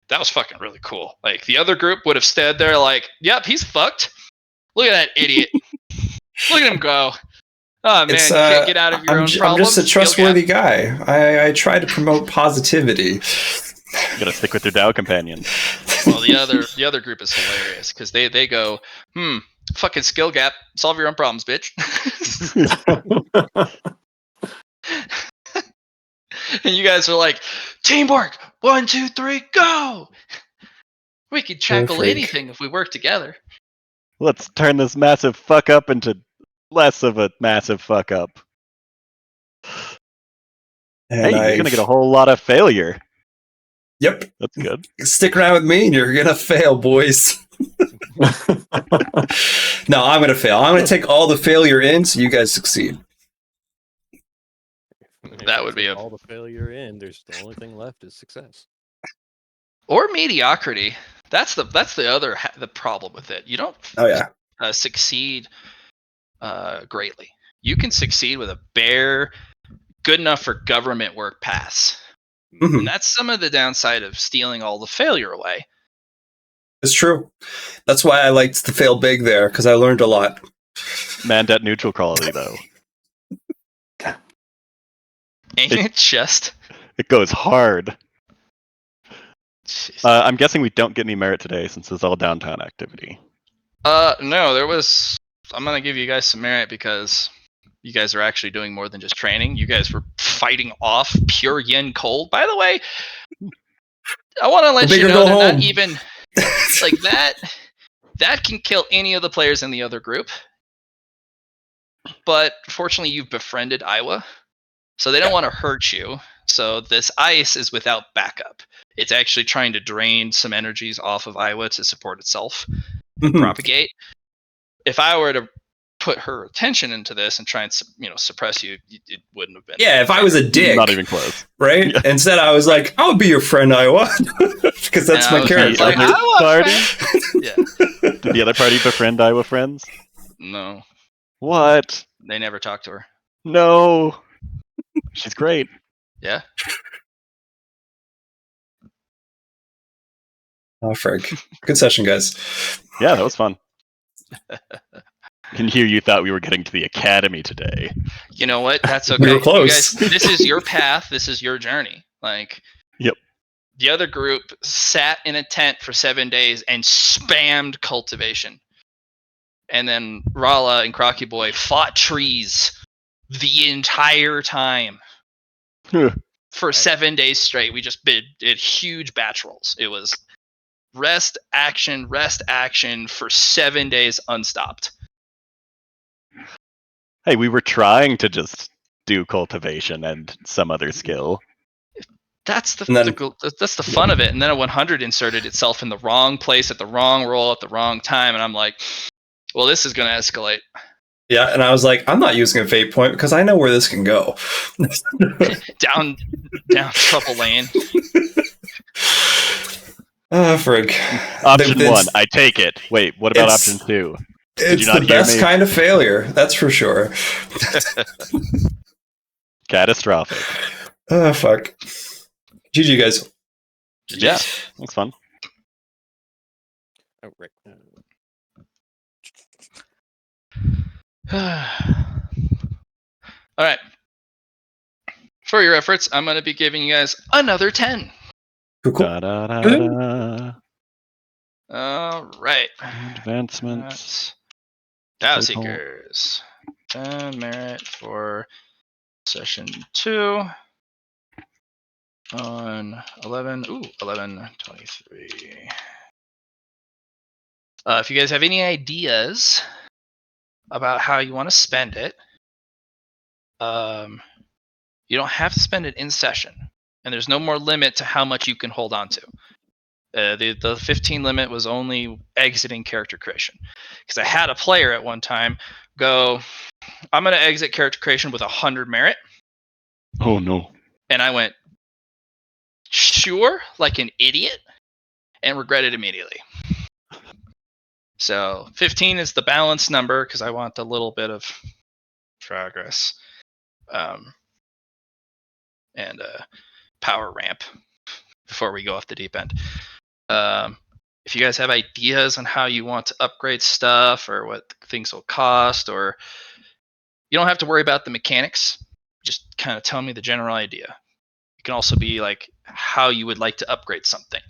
that was fucking really cool. Like the other group would have stood there like, "Yep, he's fucked. Look at that idiot. Look at him go. Oh man, you can't get out of your own problems." I'm just a trustworthy guy. I try to promote positivity. You gotta stick with your Dow companion. Well, the other group is hilarious because they go, fucking skill gap. Solve your own problems, bitch. And you guys are like, teamwork. 1, 2, 3, go. We could tackle anything if we work together. Let's turn this massive fuck up into less of a massive fuck up. And you're gonna get a whole lot of failure. Yep. That's good. Stick around with me and you're gonna fail, boys. No, I'm gonna fail. I'm gonna take all the failure in so you guys succeed. That would be all the failure in. There's the only thing left is success or mediocrity. That's the the problem with it. You don't succeed greatly. You can succeed with a bare, good enough for government work pass. Mm-hmm. And that's some of the downside of stealing all the failure away. It's true. That's why I liked the fail big there, because I learned a lot. Mandat neutral quality, though. Ain't it just? It goes hard. I'm guessing we don't get any merit today since it's all downtown activity. No, there was. I'm gonna give you guys some merit because you guys are actually doing more than just training. You guys were fighting off pure yin cold. By the way, I want to let you know they're not even like that. That can kill any of the players in the other group. But fortunately, you've befriended Iowa, so they don't want to hurt you. So this ice is without backup. It's actually trying to drain some energies off of Iowa to support itself and propagate. If I were to put her attention into this and try and suppress you, it wouldn't have been. Yeah, if I was a dick, Not even close. right? Yeah. Instead, I was like, "I'll be your friend, Iowa," because that's And I my was character. like, Other Iowa party? friend. Yeah. Did the other party befriend Iowa friends? No, What? they never talked to her. No. She's great. Yeah. Oh, Frank, good session, guys. Yeah, that was fun. And here you thought we were getting to the academy today. You know what? That's We okay. were You close. guys, this is your path. This is your journey. Like, Yep. The other group sat in a tent for 7 days and spammed cultivation. And then Rala and Crocky Boy fought trees the entire time for 7 days straight. We just did huge batch rolls. It was rest, action for 7 days unstopped. Hey, we were trying to just do cultivation and some other skill. That's the, And then- that's the fun of it. And then a 100 inserted itself in the wrong place at the wrong roll at the wrong time, and I'm like, well, this is going to escalate. Yeah, and I was like, I'm not using a fate point because I know where this can go. down trouble lane. Frank. Option It's- 1, I take it. Wait, what about it's- option 2? It's you not the hear best me? kind of failure, that's for sure. Catastrophic. Fuck. GG, guys. Yeah, that's fun. Oh, right. All right. For your efforts, I'm going to be giving you guys another 10. Cool. Da, da, da, da. All right. Advancement. That's Tao Seekers. 10 merit for session 2 on 11. Ooh, 11:23. If you guys have any ideas about how you want to spend it, you don't have to spend it in session, and there's no more limit to how much you can hold on to. The 15 limit was only exiting character creation, because I had a player at one time go, I'm going to exit character creation with 100 merit, Oh no. and I went, sure, like an idiot, and regretted immediately. So 15 is the balanced number because I want a little bit of progress, and power ramp before we go off the deep end. If you guys have ideas on how you want to upgrade stuff or what things will cost, or you don't have to worry about the mechanics, just kind of tell me the general idea. It can also be like how you would like to upgrade something.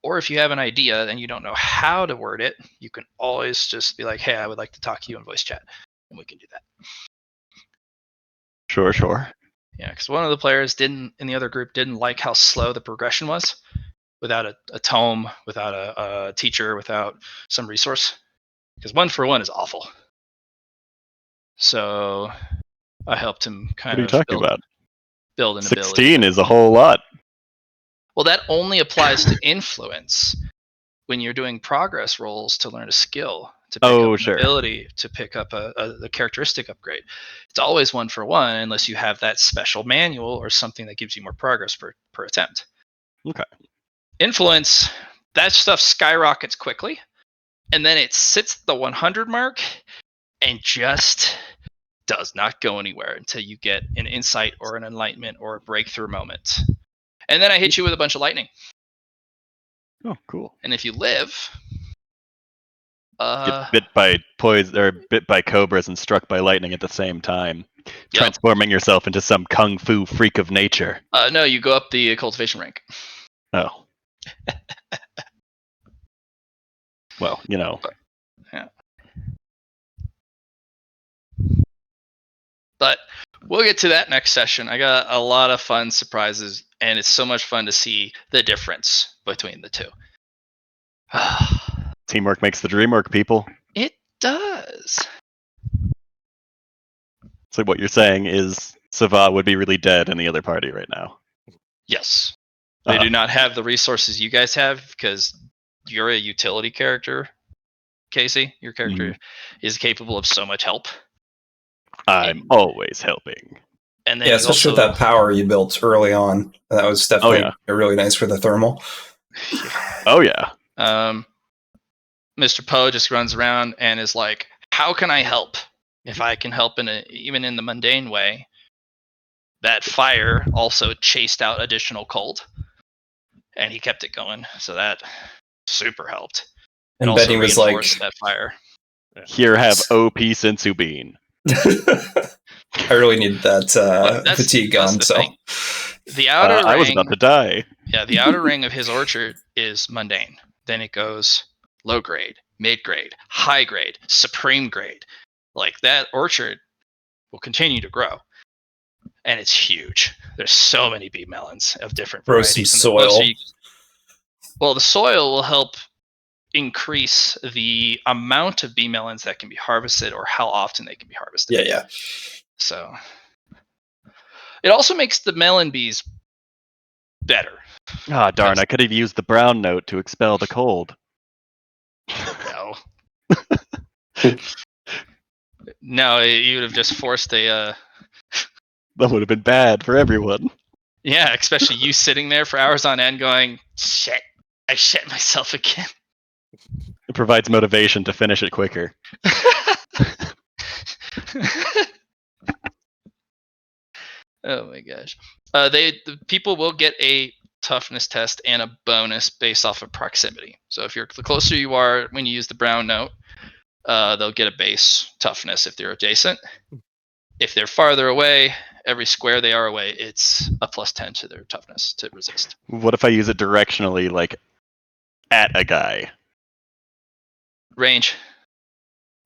Or if you have an idea and you don't know how to word it, you can always just be like, hey, I would like to talk to you in voice chat, and we can do that. Sure. Yeah, because one of the players in the other group didn't like how slow the progression was without a tome, without a teacher, without some resource. Because 1-for-1 is awful. So I helped him What kind are you of talking about? build an ability. 16 is a whole lot. Well, that only applies to influence when you're doing progress rolls to learn a skill, to pick up an ability, to pick up a characteristic upgrade. It's always 1-for-1 unless you have that special manual or something that gives you more progress per attempt. Okay. Influence, that stuff skyrockets quickly, and then it sits at the 100 mark and just does not go anywhere until you get an insight or an enlightenment or a breakthrough moment. And then I hit you with a bunch of lightning. Oh, cool. And if you live, Get bit by poison or bit by cobras and struck by lightning at the same time, transforming yourself into some kung fu freak of nature. No, you go up the cultivation rank. Oh. Well, Yeah. But we'll get to that next session. I got a lot of fun surprises, and it's so much fun to see the difference between the two. Teamwork makes the dream work, people. It does. So what you're saying is Sava would be really dead in the other party right now. Yes. They do not have the resources you guys have because you're a utility character, Casey. Your character is capable of so much help. I'm always helping. And then Yeah, you especially also, with that power you built early on. That was definitely really nice for the thermal. Oh yeah. Mr. Poe just runs around and is like, how can I help? If I can help even in the mundane way, that fire also chased out additional cold. And he kept it going. So that super helped. It And also Betty was reinforced like, that fire. Here, have OP Sensu Bean. I really need that fatigue that's on. the So thing. The outer ring, I was about to die. Yeah, the outer ring of his orchard is mundane. Then it goes low grade, mid grade, high grade, supreme grade. Like that orchard will continue to grow. And it's huge. There's so many bee melons of different grow varieties. some soil. Well, the soil will help increase the amount of bee melons that can be harvested or how often they can be harvested. Yeah. So it also makes the melon bees better. Ah, darn, I could have used the brown note to expel the cold. No. No, you would have just forced a... That would have been bad for everyone. Yeah, especially you sitting there for hours on end going, shit, I shit myself again. It provides motivation to finish it quicker. Oh my gosh. The people will get a toughness test and a bonus based off of proximity. So if the closer you are when you use the brown note, they'll get a base toughness if they're adjacent. If they're farther away, every square they are away, it's a +10 to their toughness to resist. What if I use it directionally, like at a guy? Range.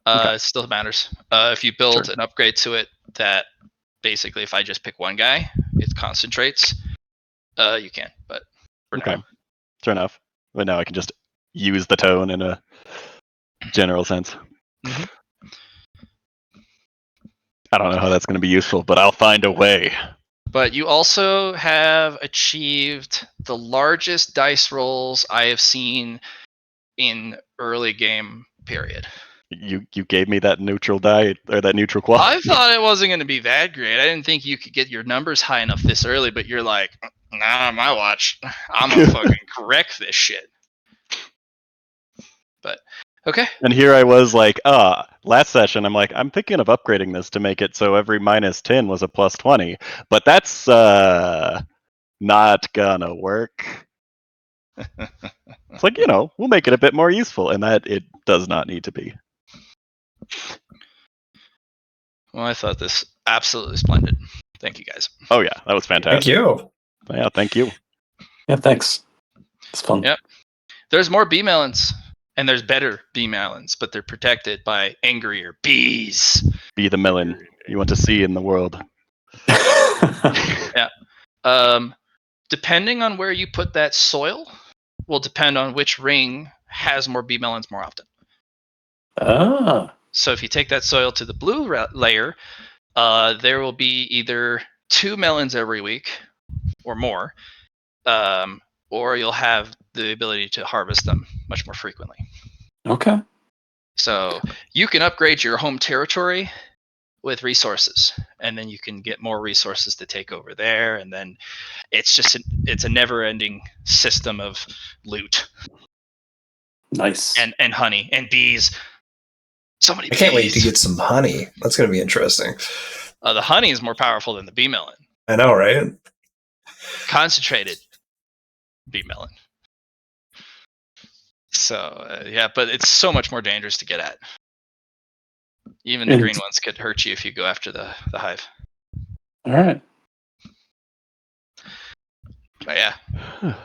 Okay. It still matters. If you build an upgrade to it that basically if I just pick one guy, it concentrates, you can. But for now. Fair enough. But now I can just use the tone in a general sense. Mm-hmm. I don't know how that's going to be useful, but I'll find a way. But you also have achieved the largest dice rolls I have seen in early game period. You gave me that neutral die or that neutral qual. I thought it wasn't going to be that great. I didn't think you could get your numbers high enough this early, but you're like, nah, my watch. I'm gonna fucking correct this shit. But okay. And here I was like, last session I'm like, I'm thinking of upgrading this to make it so every -10 was a +20, but that's not gonna work. It's like, we'll make it a bit more useful, and that it does not need to be. Well, I thought this absolutely splendid. Thank you guys. Oh yeah, that was fantastic. Thank you. Yeah, thank you. Yeah, thanks. It's fun. Yep. There's more bee melons, and there's better bee melons, but they're protected by angrier bees. Be the melon you want to see in the world. Yeah. Depending on where you put that soil will depend on which ring has more bee melons more often. So if you take that soil to the blue layer, there will be either 2 melons every week or more, or you'll have the ability to harvest them much more frequently. Okay. So you can upgrade your home territory with resources, and then you can get more resources to take over there, and then it's a never-ending system of loot. Nice. And honey and bees. So many bees. I can't wait to get some honey. That's going to be interesting. The honey is more powerful than the bee melon. I know, right? Concentrated bee melon. So, yeah, but it's so much more dangerous to get at. Even the green ones could hurt you if you go after the hive. All right. But yeah.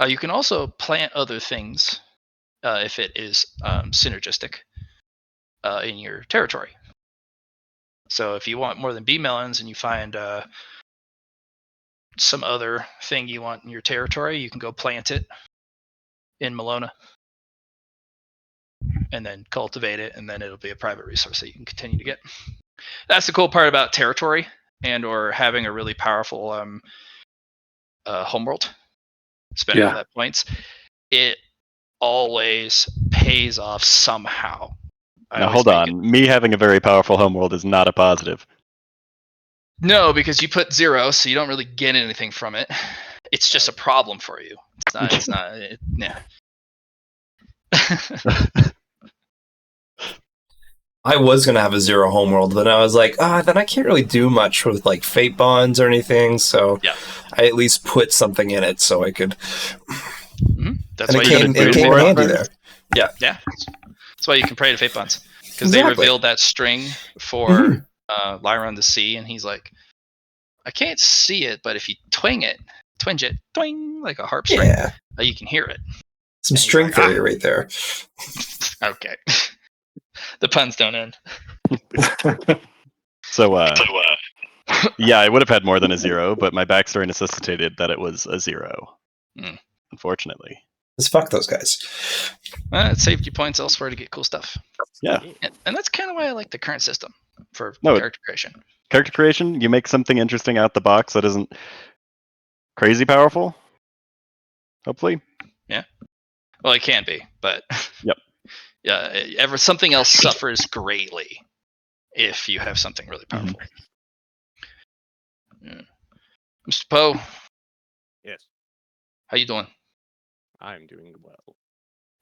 You can also plant other things if it is synergistic in your territory. So if you want more than bee melons and you find some other thing you want in your territory, you can go plant it in Malona and then cultivate it, and then it'll be a private resource that you can continue to get. That's the cool part about territory and or having a really powerful homeworld, spending all that points, it always pays off somehow. Now hold on. Me having a very powerful homeworld is not a positive. No, because you put 0, so you don't really get anything from it. It's just a problem for you. It's not. Yeah. I was gonna have a 0 homeworld, but I was like, then I can't really do much with like fate bonds or anything. So Yeah. I at least put something in it so I could. That's and why it came in handy there. Yeah. Yeah. That's why you can pray to fate bonds, because Exactly. they revealed that string for Lyron to see, and he's like, I can't see it, but if you twinge it, twing, like a harp string, you can hear it. Some string theory right there. Okay. The puns don't end. So, yeah, I would have had more than a 0, but my backstory necessitated that it was a 0. Unfortunately. Let's fuck those guys. It saved you points elsewhere to get cool stuff. Yeah. And that's kind of why I like the current system for character creation. Character creation, you make something interesting out the box that isn't crazy powerful. Hopefully. Yeah. Well, it can be, but yep. Yeah, something else suffers greatly if you have something really powerful. Yeah. Mr. Poe. Yes. How you doing? I'm doing well.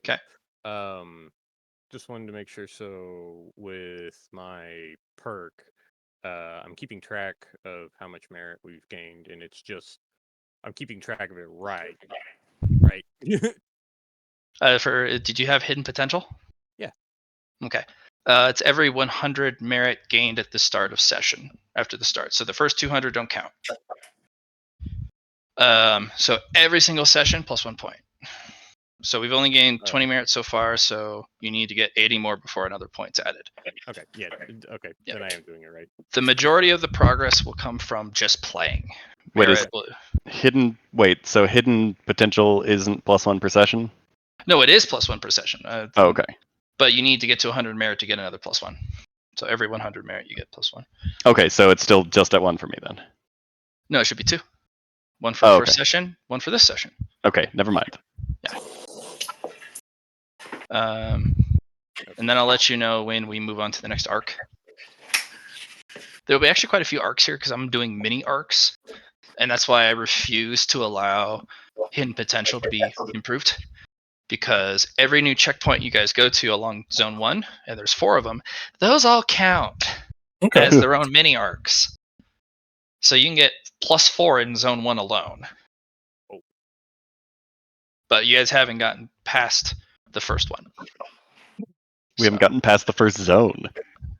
Okay. Just wanted to make sure. So with my perk, I'm keeping track of how much merit we've gained, and it's just I'm keeping track of it right. Did you have hidden potential? Yeah. Okay. It's every 100 merit gained at the start of session, after the start. So the first 200 don't count. So every single session plus 1 point. So we've only gained 20 merit so far, so you need to get 80 more before another point's added. Okay, yeah, okay, yeah. Then I am doing it right. The majority of the progress will come from just playing. So hidden potential isn't +1 per session? No, it is +1 per session. Okay. But you need to get to 100 merit to get another +1. So every 100 merit you get +1. Okay, so it's still just at 1 for me then. No, it should be 2. 1 for the first session, 1 for this session. Okay, never mind. Yeah. And then I'll let you know when we move on to the next arc. There will be actually quite a few arcs here because I'm doing mini arcs, and that's why I refuse to allow hidden potential to be improved. Because every new checkpoint you guys go to along Zone 1, and there's 4 of them, those all count as their own mini arcs. So you can get +4 in Zone 1 alone. But you guys haven't gotten past the first one. We haven't gotten past the first zone.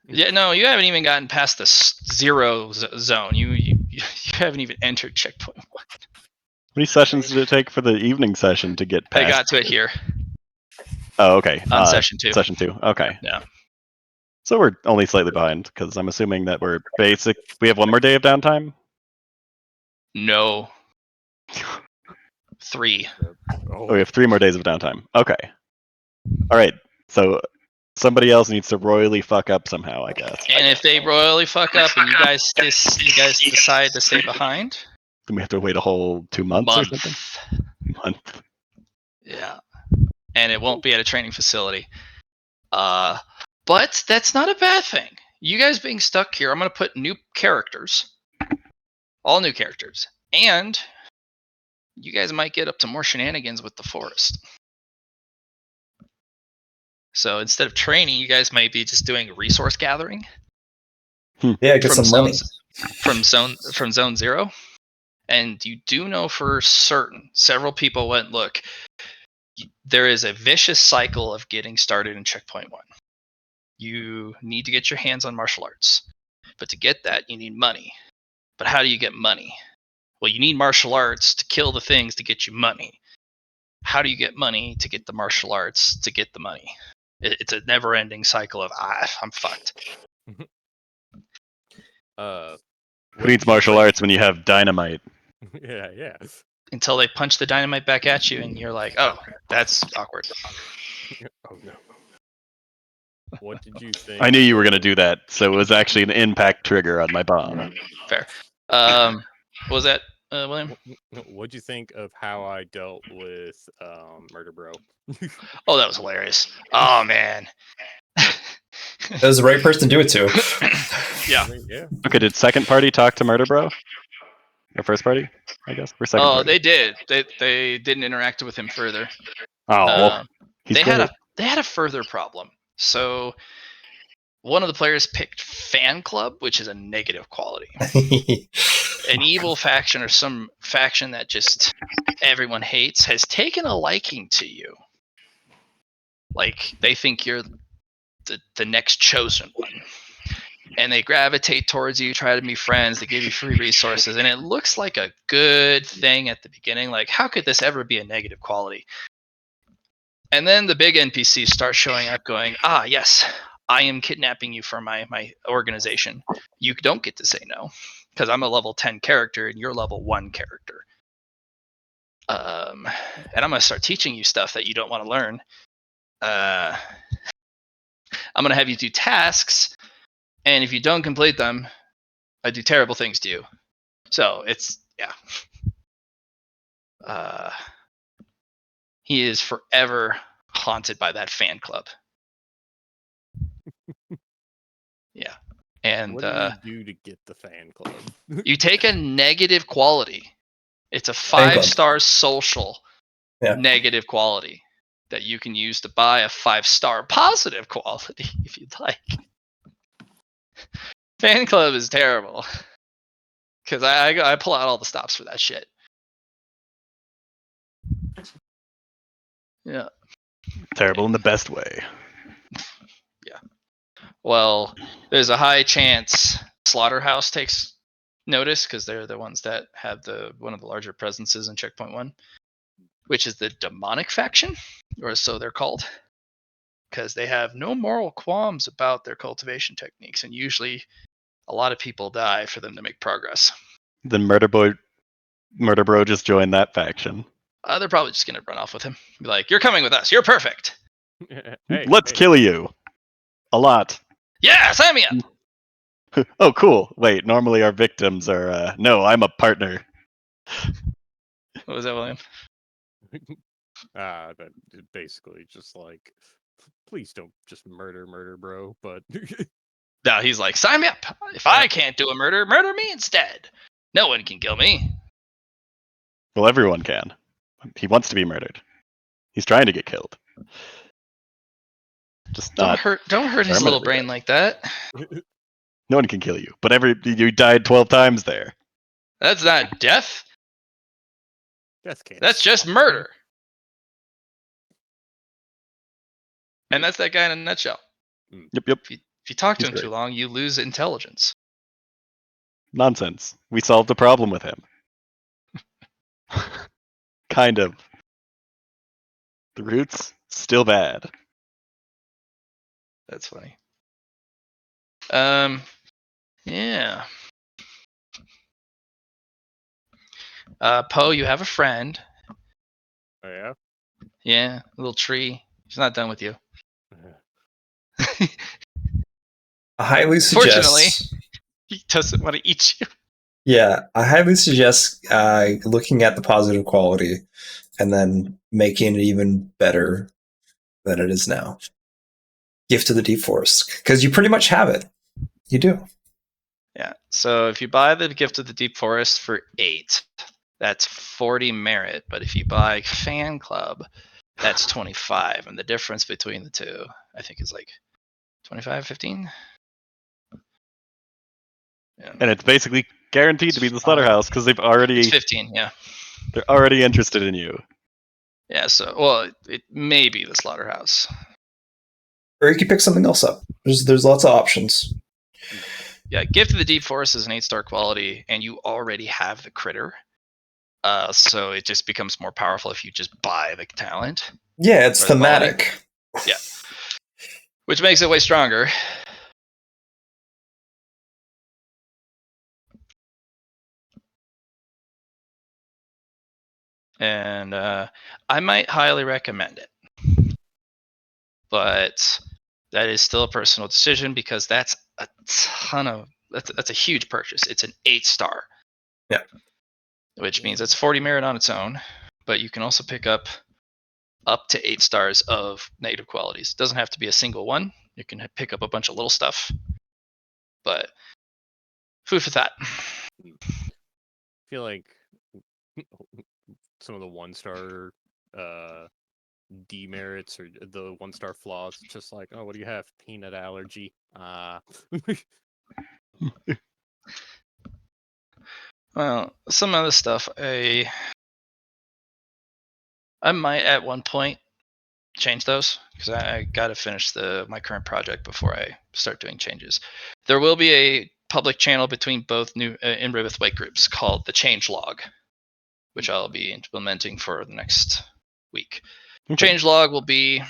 Yeah, no, you haven't even gotten past the 0 zone. You haven't even entered checkpoint 1. How many sessions did it take for the evening session to get past? I got to it here. Oh, okay. On session 2. Session 2, okay. Yeah. So we're only slightly behind, because I'm assuming that we have 1 more day of downtime? No. 3. Oh, we have 3 more days of downtime. Okay. Alright, so somebody else needs to royally fuck up somehow, I guess. And if they royally fuck up and you guys decide to stay behind, then we have to wait a whole 2 months or something? Month. Yeah. And it won't be at a training facility. But that's not a bad thing. You guys being stuck here, I'm going to put new characters. All new characters. And you guys might get up to more shenanigans with the forest. So instead of training, you guys might be just doing resource gathering. Yeah, get some money. From zone 0. And you do know for certain, several people went, look, there is a vicious cycle of getting started in checkpoint 1. You need to get your hands on martial arts. But to get that, you need money. But how do you get money? Well, you need martial arts to kill the things to get you money. How do you get money to get the martial arts to get the money? It's a never-ending cycle of, I'm fucked. Who needs martial arts when you have dynamite? Yeah. Until they punch the dynamite back at you, and you're like, oh, that's awkward. Oh no. What did you think? I knew you were going to do that, so it was actually an impact trigger on my bomb. Fair. What was that, William? What'd you think of how I dealt with Murder Bro? Oh, that was hilarious. Oh man. That was the right person to do it to. Yeah. I mean, yeah. Okay, did second party talk to Murder Bro? Or first party, I guess? Or second Oh, party? they did. They didn't interact with him further. Oh, he's they great. had a further problem. So one of the players picked fan club, which is a negative quality. An evil faction or some faction that just everyone hates has taken a liking to you. Like they think you're the next chosen one. And they gravitate towards you, try to be friends, they give you free resources, and it looks like a good thing at the beginning. Like, how could this ever be a negative quality? And then the big NPCs start showing up going, ah, yes, I am kidnapping you for my organization. You don't get to say no, because I'm a level 10 character and you're level 1 character. And I'm going to start teaching you stuff that you don't want to learn. I'm going to have you do tasks, and if you don't complete them, I do terrible things to you. So it's, yeah. He is forever haunted by that fan club. Yeah. And What did you do to get the fan club? you take a negative quality. It's a Fan club. 5-star social Yeah. negative quality that you can use to buy a 5-star positive quality if you'd like. Fan club is terrible. Because I pull out all the stops for that shit. Yeah. Terrible in the best way. Well, there's a high chance Slaughterhouse takes notice because they're the ones that have one of the larger presences in Checkpoint 1, which is the demonic faction, or so they're called, because they have no moral qualms about their cultivation techniques, and usually a lot of people die for them to make progress. Then Murder Bro just joined that faction. They're probably just going to run off with him. Be like, you're coming with us. You're perfect. Let's kill you. A lot. Yeah, sign me up. Oh, cool. Wait, normally our victims are, no, I'm a partner. What was that, William? That basically just like, please don't just murder Bro, but No, he's like, sign me up. If I can't do a murder, murder me instead. No one can kill me. Well, everyone can. He wants to be murdered. He's trying to get killed. Just Don't not. hurt his little brain like that. No one can kill you, but you died 12 times there. That's not death. That's just murder. And that's that guy in a nutshell. Yep. If you talk to He's him great. too long, you lose intelligence. Nonsense. We solved the problem with him. Kind of. The roots, still bad. That's funny. Yeah. Poe, you have a friend. Oh yeah. Yeah, a little tree. He's not done with you. I highly Fortunately, suggest. he doesn't want to eat you. Yeah, I highly suggest looking at the positive quality and then making it even better than it is now. Gift of the Deep Forest, because you pretty much have it. You do. Yeah. So if you buy the Gift of the Deep Forest for 8, that's 40 merit. But if you buy Fan Club, that's 25. And the difference between the two, I think, is like 25, 15. Yeah. And it's basically guaranteed to be the slaughterhouse because they've already. It's 15, yeah. They're already interested in you. Yeah, so, well, it may be the slaughterhouse. Or you can pick something else up. There's lots of options. Yeah, Gift of the Deep Forest is an 8-star quality, and you already have the critter. So it just becomes more powerful if you just buy the talent. Yeah, it's or the quality. thematic. Yeah. Which makes it way stronger. And I might highly recommend it. But That is still a personal decision because that's a ton of that's a huge purchase. It's an 8-star. Yeah. Which means it's 40 merit on its own, but you can also pick up to 8 stars of negative qualities. It doesn't have to be a single one. You can pick up a bunch of little stuff. But food for thought. I feel like some of the 1-star demerits or the 1-star flaws, just like, oh, what do you have? Peanut allergy. Well, some other stuff I might at one point change those because I got to finish my current project before I start doing changes. There will be a public channel between both new in Riveth Wake groups called the change log, which I'll be implementing for the next week. Okay. Change log will be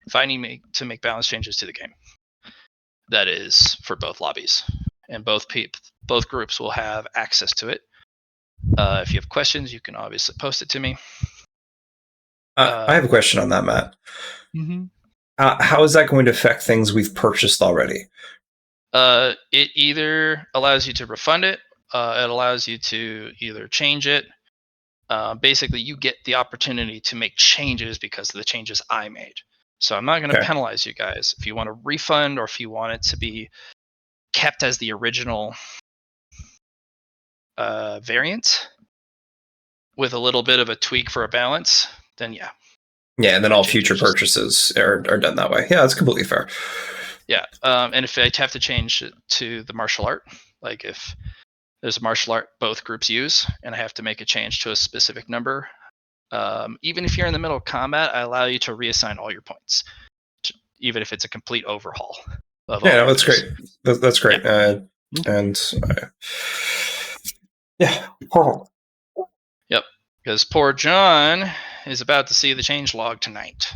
if I need to make balance changes to the game. That is for both lobbies, and both groups will have access to it. If you have questions, you can obviously post it to me. I have a question on that, Matt. Mm-hmm. How is that going to affect things we've purchased already? It either allows you to refund it, it allows you to either change it. Basically, you get the opportunity to make changes because of the changes I made. So I'm not going to Okay. penalize you guys. If you want a refund or if you want it to be kept as the original variant with a little bit of a tweak for a balance, then yeah. Yeah, and then My all changes future just- purchases are done that way. Yeah, that's completely fair. Yeah, and if I have to change it to the martial art, like if there's a martial art both groups use, and I have to make a change to a specific number, even if you're in the middle of combat, I allow you to reassign all your points, even if it's a complete overhaul. Of all Yeah, no, your that's moves. great. That's great. Yeah, perfect. Yep, because poor John is about to see the change log tonight.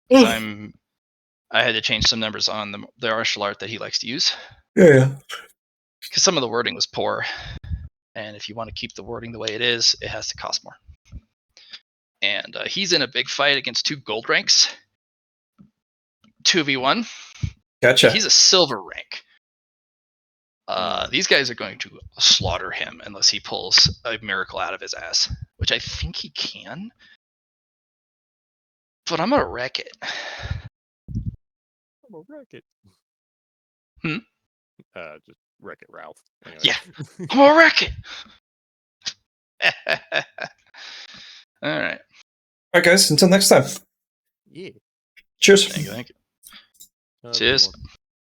'Cause I had to change some numbers on the martial art that he likes to use Yeah. because some of the wording was poor, and if you want to keep the wording the way it is, it has to cost more. And he's in a big fight against 2 gold ranks, 2v1. Gotcha. He's a silver rank. These guys are going to slaughter him unless he pulls a miracle out of his ass, which I think he can. But I'm gonna wreck it. I'm gonna wreck it. Just wreck it, Ralph. Anyway. Yeah. I'm gonna wreck it. All right. All right, guys. Until next time. Yeah. Cheers. Thank you. Have a good Cheers. one.